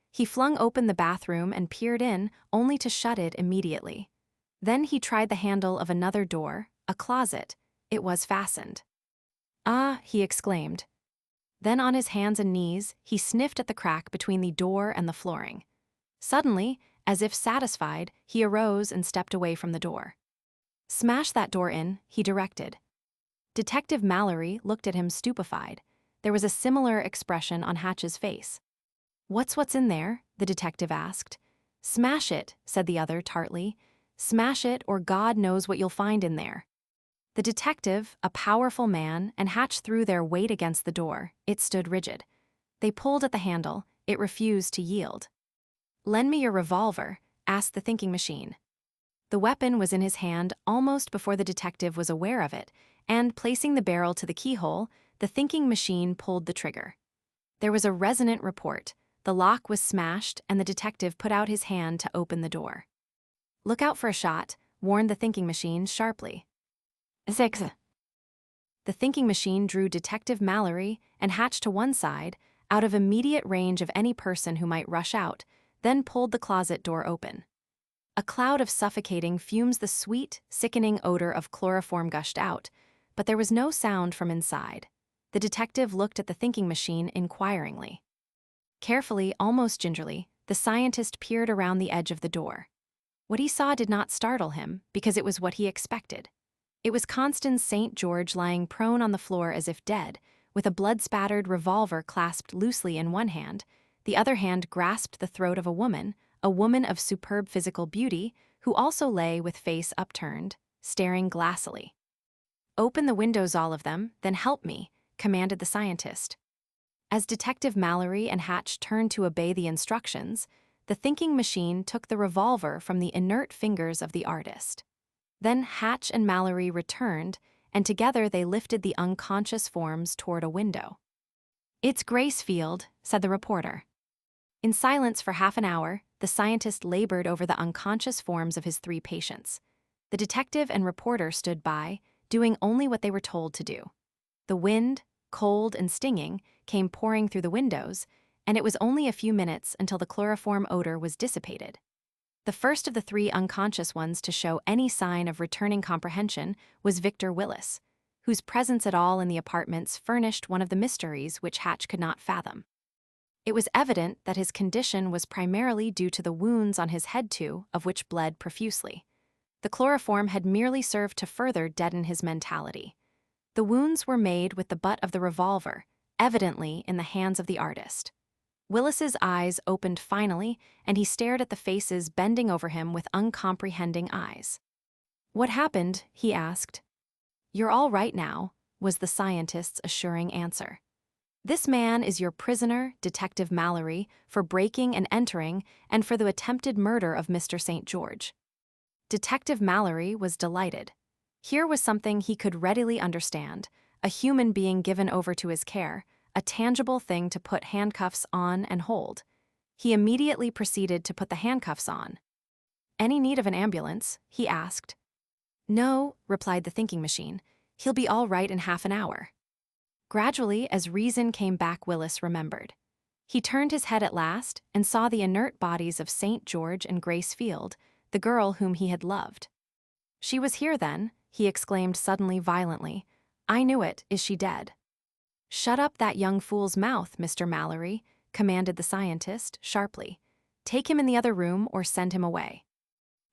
He flung open the bathroom and peered in, only to shut it immediately. Then he tried the handle of another door, a closet. It was fastened. "Ah," he exclaimed. Then on his hands and knees, he sniffed at the crack between the door and the flooring. Suddenly, as if satisfied, he arose and stepped away from the door. "Smash that door in," he directed. Detective Mallory looked at him stupefied. There was a similar expression on Hatch's face. What's in there?" the detective asked. "Smash it," said the other tartly. "Smash it, or God knows what you'll find in there." The detective, a powerful man, and Hatch threw their weight against the door. It stood rigid. They pulled at the handle. It refused to yield. "Lend me your revolver," asked the thinking machine. The weapon was in his hand almost before the detective was aware of it, and placing the barrel to the keyhole, the thinking machine pulled the trigger. There was a resonant report. The lock was smashed, and the detective put out his hand to open the door. "Look out for a shot," warned the thinking machine sharply. "Six." The thinking machine drew Detective Mallory and Hatch to one side, out of immediate range of any person who might rush out, then pulled the closet door open. A cloud of suffocating fumes, the sweet, sickening odor of chloroform gushed out, but there was no sound from inside. The detective looked at the thinking machine inquiringly. Carefully, almost gingerly, the scientist peered around the edge of the door. What he saw did not startle him, because it was what he expected. It was Constance St. George lying prone on the floor as if dead, with a blood-spattered revolver clasped loosely in one hand. The other hand grasped the throat of a woman of superb physical beauty, who also lay with face upturned, staring glassily. "Open the windows, all of them, then help me," commanded the scientist. As Detective Mallory and Hatch turned to obey the instructions, the thinking machine took the revolver from the inert fingers of the artist. Then Hatch and Mallory returned, and together they lifted the unconscious forms toward a window. "It's Gracefield," said the reporter. In silence for half an hour, the scientist labored over the unconscious forms of his 3 patients. The detective and reporter stood by, doing only what they were told to do. The wind, cold and stinging, came pouring through the windows, and it was only a few minutes until the chloroform odor was dissipated. The first of the 3 unconscious ones to show any sign of returning comprehension was Victor Willis. whose presence at all in the apartments furnished one of the mysteries which Hatch could not fathom. It was evident that his condition was primarily due to the wounds on his head, too, of which bled profusely. The chloroform had merely served to further deaden his mentality. The wounds were made with the butt of the revolver, evidently in the hands of the artist. Willis's eyes opened finally, and he stared at the faces bending over him with uncomprehending eyes. "What happened?" he asked. "You're all right now," was the scientist's assuring answer. "This man is your prisoner, Detective Mallory, for breaking and entering and for the attempted murder of Mr. St. George." Detective Mallory was delighted. Here was something he could readily understand, a human being given over to his care, a tangible thing to put handcuffs on and hold. He immediately proceeded to put the handcuffs on. "Any need of an ambulance?" he asked. "No," replied the thinking machine. "He'll be all right in half an hour." Gradually, as reason came back, Willis remembered. He turned his head at last and saw the inert bodies of St. George and Grace Field, the girl whom he had loved. "She was here then," he exclaimed suddenly violently. "I knew it. Is she dead?" "Shut up that young fool's mouth, Mr. Mallory," commanded the scientist sharply. "Take him in the other room or send him away."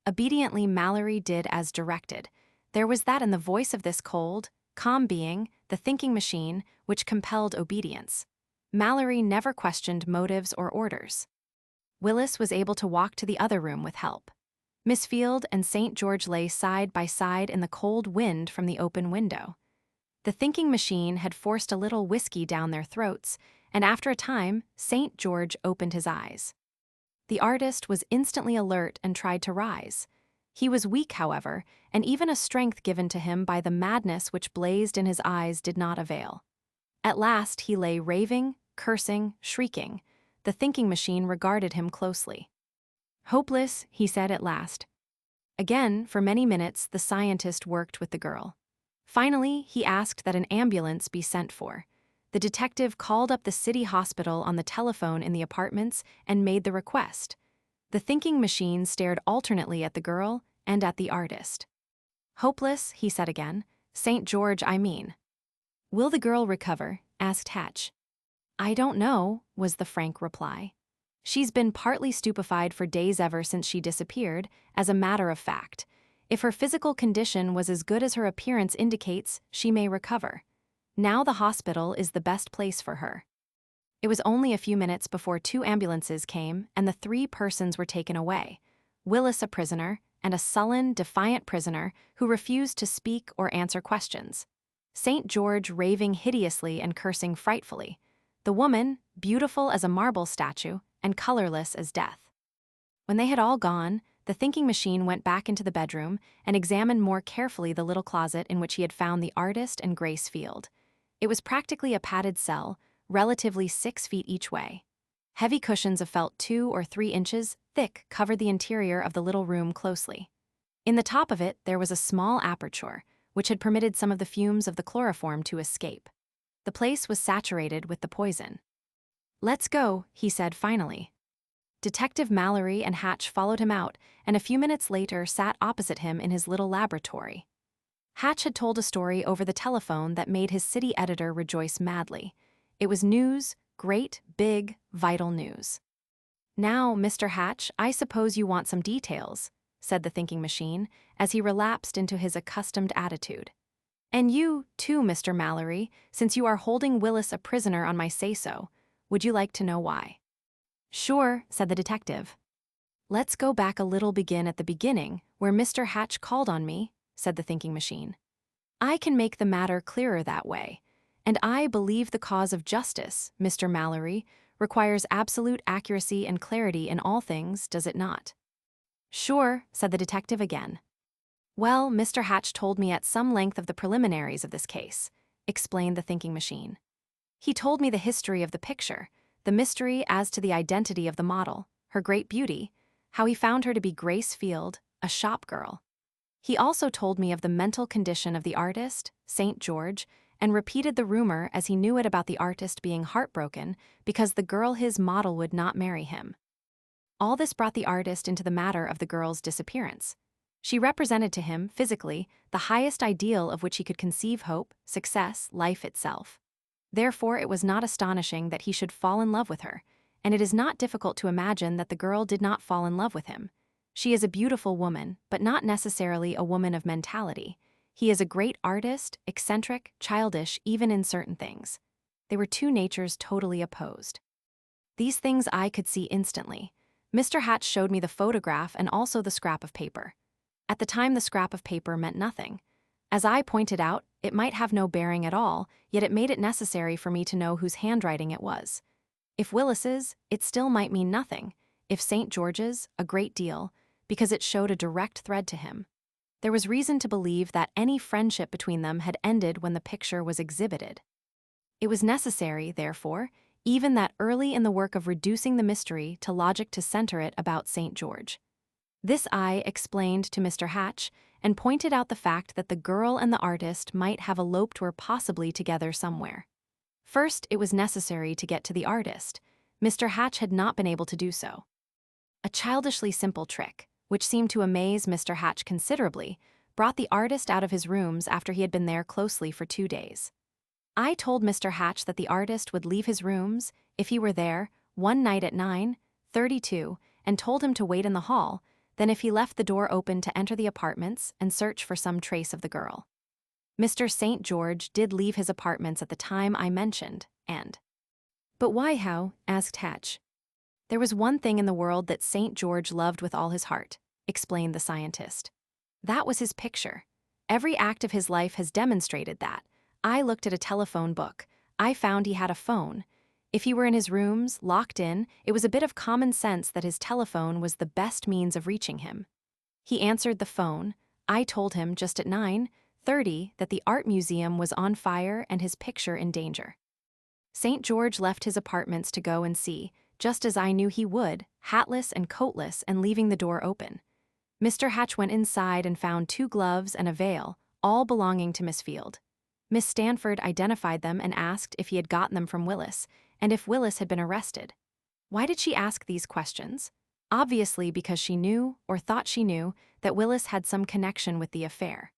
Obediently, Mallory did as directed. There was that in the voice of this cold, calm being, the thinking machine, which compelled obedience. Mallory never questioned motives or orders. Willis was able to walk to the other room with help. Miss Field and St. George lay side by side in the cold wind from the open window. The thinking machine had forced a little whiskey down their throats, and after a time, St. George opened his eyes. The artist was instantly alert and tried to rise. He was weak, however, and even a strength given to him by the madness which blazed in his eyes did not avail. At last he lay raving, cursing, shrieking. The thinking machine regarded him closely. "Hopeless," he said at last. Again, for many minutes, the scientist worked with the girl. Finally, he asked that an ambulance be sent for. The detective called up the city hospital on the telephone in the apartments and made the request. The thinking machine stared alternately at the girl and at the artist. "Hopeless," he said again. "St. George, I mean." "Will the girl recover?" asked Hatch. "I don't know," was the frank reply. "She's been partly stupefied for days ever since she disappeared, as a matter of fact. If her physical condition was as good as her appearance indicates, she may recover. Now the hospital is the best place for her." It was only a few minutes before 2 ambulances came and the 3 persons were taken away. Willis a prisoner, and a sullen, defiant prisoner who refused to speak or answer questions. St. George raving hideously and cursing frightfully. The woman, beautiful as a marble statue and colorless as death. When they had all gone, the thinking machine went back into the bedroom and examined more carefully the little closet in which he had found the artist and Grace Field. It was practically a padded cell, relatively 6 feet each way. Heavy cushions of felt 2 or 3 inches thick covered the interior of the little room closely. In the top of it there was a small aperture, which had permitted some of the fumes of the chloroform to escape. The place was saturated with the poison. "Let's go," he said finally. Detective Mallory and Hatch followed him out, and a few minutes later sat opposite him in his little laboratory. Hatch had told a story over the telephone that made his city editor rejoice madly. It was news, great, big, vital news. "Now, Mr. Hatch, I suppose you want some details," said the thinking machine, as he relapsed into his accustomed attitude. "And you, too, Mr. Mallory, since you are holding Willis a prisoner on my say-so. Would you like to know why?" "Sure," said the detective. "Let's go back a little, begin at the beginning, where Mr. Hatch called on me," said the thinking machine. "I can make the matter clearer that way. And I believe the cause of justice, Mr. Mallory, requires absolute accuracy and clarity in all things, does it not?" "Sure," said the detective again. "Well, Mr. Hatch told me at some length of the preliminaries of this case," explained the thinking machine. "He told me the history of the picture, the mystery as to the identity of the model, her great beauty, how he found her to be Grace Field, a shop girl. He also told me of the mental condition of the artist, St. George, and repeated the rumor as he knew it about the artist being heartbroken because the girl his model would not marry him. All this brought the artist into the matter of the girl's disappearance. She represented to him, physically, the highest ideal of which he could conceive: hope, success, life itself. Therefore, it was not astonishing that he should fall in love with her, and it is not difficult to imagine that the girl did not fall in love with him. She is a beautiful woman, but not necessarily a woman of mentality. He is a great artist, eccentric, childish, even in certain things. They were two natures totally opposed. These things I could see instantly. Mr. Hatch showed me the photograph and also the scrap of paper. At the time, the scrap of paper meant nothing. As I pointed out, it might have no bearing at all, yet it made it necessary for me to know whose handwriting it was. If Willis's, it still might mean nothing. If St. George's, a great deal, because it showed a direct thread to him. There was reason to believe that any friendship between them had ended when the picture was exhibited. It was necessary, therefore, even that early in the work of reducing the mystery to logic, to center it about St. George. This I explained to Mr. Hatch, and pointed out the fact that the girl and the artist might have eloped or possibly together somewhere. First, it was necessary to get to the artist. Mr. Hatch had not been able to do so. A childishly simple trick, which seemed to amaze Mr. Hatch considerably, brought the artist out of his rooms after he had been there closely for 2 days. I told Mr. Hatch that the artist would leave his rooms, if he were there, one night at 9:32, and told him to wait in the hall, then if he left the door open to enter the apartments and search for some trace of the girl. Mr. St. George did leave his apartments at the time I mentioned, and— "But why, how?" asked Hatch. "There was one thing in the world that St. George loved with all his heart," explained the scientist. "That was his picture. Every act of his life has demonstrated that. I looked at a telephone book. I found he had a phone. If he were in his rooms, locked in, it was a bit of common sense that his telephone was the best means of reaching him. He answered the phone. I told him just at 9:30 that the art museum was on fire and his picture in danger. St. George left his apartments to go and see, just as I knew he would, hatless and coatless and leaving the door open. Mr. Hatch went inside and found 2 gloves and a veil, all belonging to Miss Field. Miss Stanford identified them and asked if he had gotten them from Willis, and if Willis had been arrested. Why did she ask these questions? Obviously because she knew, or thought she knew, that Willis had some connection with the affair.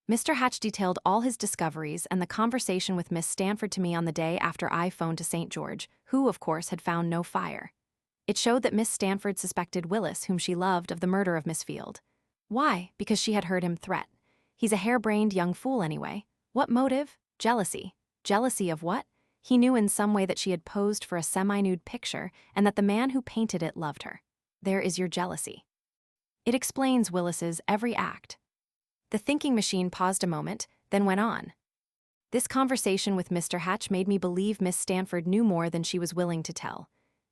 Mr. Hatch detailed all his discoveries and the conversation with Miss Stanford to me on the day after I phoned to St. George, who, of course, had found no fire. It showed that Miss Stanford suspected Willis, whom she loved, of the murder of Miss Field. Why? Because she had heard him threat. He's a harebrained young fool anyway. What motive? Jealousy. Jealousy of what? He knew in some way that she had posed for a semi-nude picture and that the man who painted it loved her. There is your jealousy. It explains Willis's every act. The thinking machine paused a moment, then went on. This conversation with Mr. Hatch made me believe Miss Stanford knew more than she was willing to tell.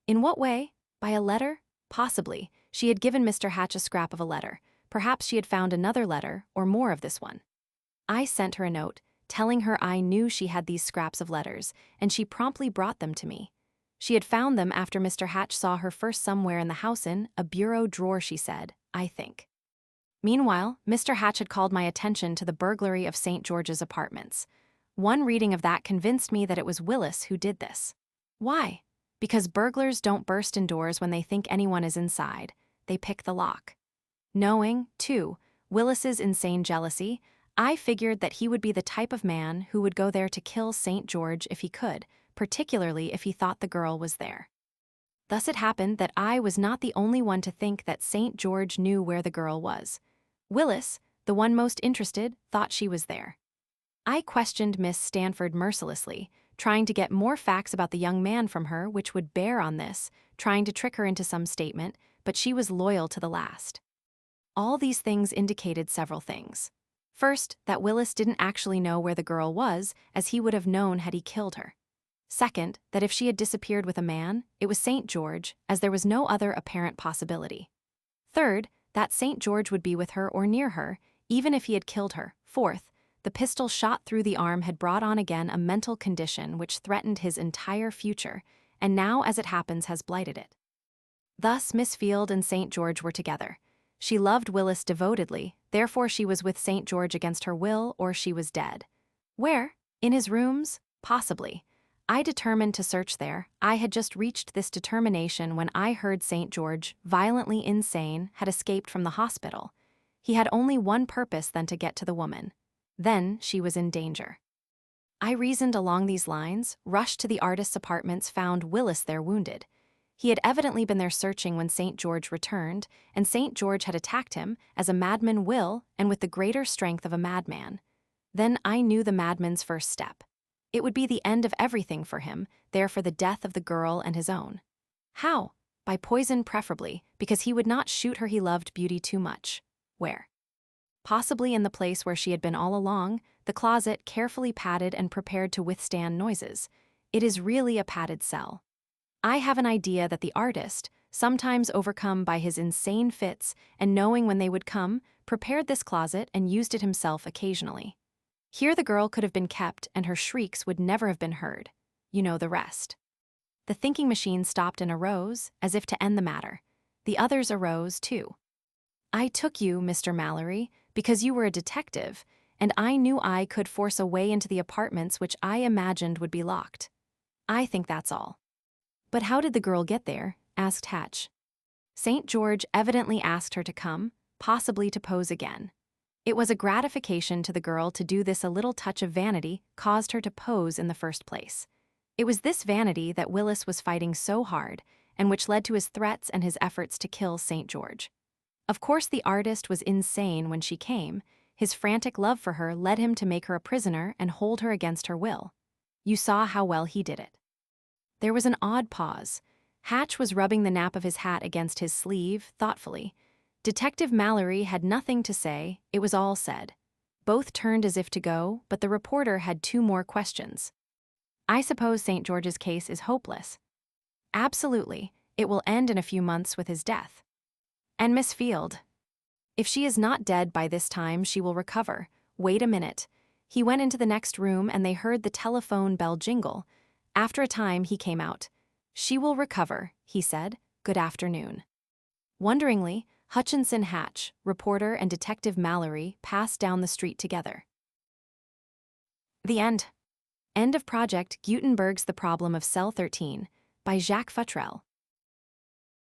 In what way? By a letter? Possibly. She had given Mr. Hatch a scrap of a letter. Perhaps she had found another letter, or more of this one. I sent her a note, telling her I knew she had these scraps of letters, and she promptly brought them to me. She had found them after Mr. Hatch saw her first somewhere in the house, in a bureau drawer, she said, I think. Meanwhile, Mr. Hatch had called my attention to the burglary of St. George's apartments. One reading of that convinced me that it was Willis who did this. Why? Because burglars don't burst in doors when they think anyone is inside. They pick the lock. Knowing, too, Willis's insane jealousy, I figured that he would be the type of man who would go there to kill St. George if he could, particularly if he thought the girl was there. Thus it happened that I was not the only one to think that St. George knew where the girl was. Willis, the one most interested, thought she was there. I questioned Miss Stanford mercilessly, trying to get more facts about the young man from her which would bear on this, trying to trick her into some statement, but she was loyal to the last. All these things indicated several things. First, that Willis didn't actually know where the girl was, as he would have known had he killed her. Second, that if she had disappeared with a man, it was St. George, as there was no other apparent possibility. Third, that St. George would be with her or near her, even if he had killed her. Fourth, the pistol shot through the arm had brought on again a mental condition which threatened his entire future, and now, as it happens, has blighted it. Thus, Miss Field and St. George were together. She loved Willis devotedly, therefore she was with St. George against her will, or she was dead. Where? In his rooms? Possibly. I determined to search there. I had just reached this determination when I heard St. George, violently insane, had escaped from the hospital. He had only one purpose then: to get to the woman. Then she was in danger. I reasoned along these lines, rushed to the artist's apartments, found Willis there wounded. He had evidently been there searching when St. George returned, and St. George had attacked him, as a madman will, and with the greater strength of a madman. Then I knew the madman's first step. It would be the end of everything for him, therefore the death of the girl and his own. How? By poison preferably, because he would not shoot her he loved beauty too much. Where? Possibly in the place where she had been all along, the closet carefully padded and prepared to withstand noises. It is really a padded cell. I have an idea that the artist, sometimes overcome by his insane fits and knowing when they would come, prepared this closet and used it himself occasionally. Here the girl could have been kept and her shrieks would never have been heard. You know the rest. The thinking machine stopped and arose, as if to end the matter. The others arose, too. I took you, Mr. Mallory, because you were a detective, and I knew I could force a way into the apartments which I imagined would be locked. I think that's all. But how did the girl get there? Asked Hatch. St. George evidently asked her to come, possibly to pose again. It was a gratification to the girl to do this. A little touch of vanity caused her to pose in the first place. It was this vanity that Willis was fighting so hard, and which led to his threats and his efforts to kill St. George. Of course, the artist was insane when she came. His frantic love for her led him to make her a prisoner and hold her against her will. You saw how well he did it. There was an odd pause. Hatch was rubbing the nap of his hat against his sleeve, thoughtfully. Detective Mallory had nothing to say, it was all said. Both turned as if to go, but the reporter had two more questions. I suppose St. George's case is hopeless. Absolutely, it will end in a few months with his death. And Miss Field? If she is not dead by this time, she will recover. Wait a minute. He went into the next room and they heard the telephone bell jingle. After a time, he came out. She will recover, he said. Good afternoon. Wonderingly, Hutchinson Hatch, reporter, and Detective Mallory passed down the street together. The end. End of project Gutenberg's The Problem of Cell 13 by Jacques Futrelle.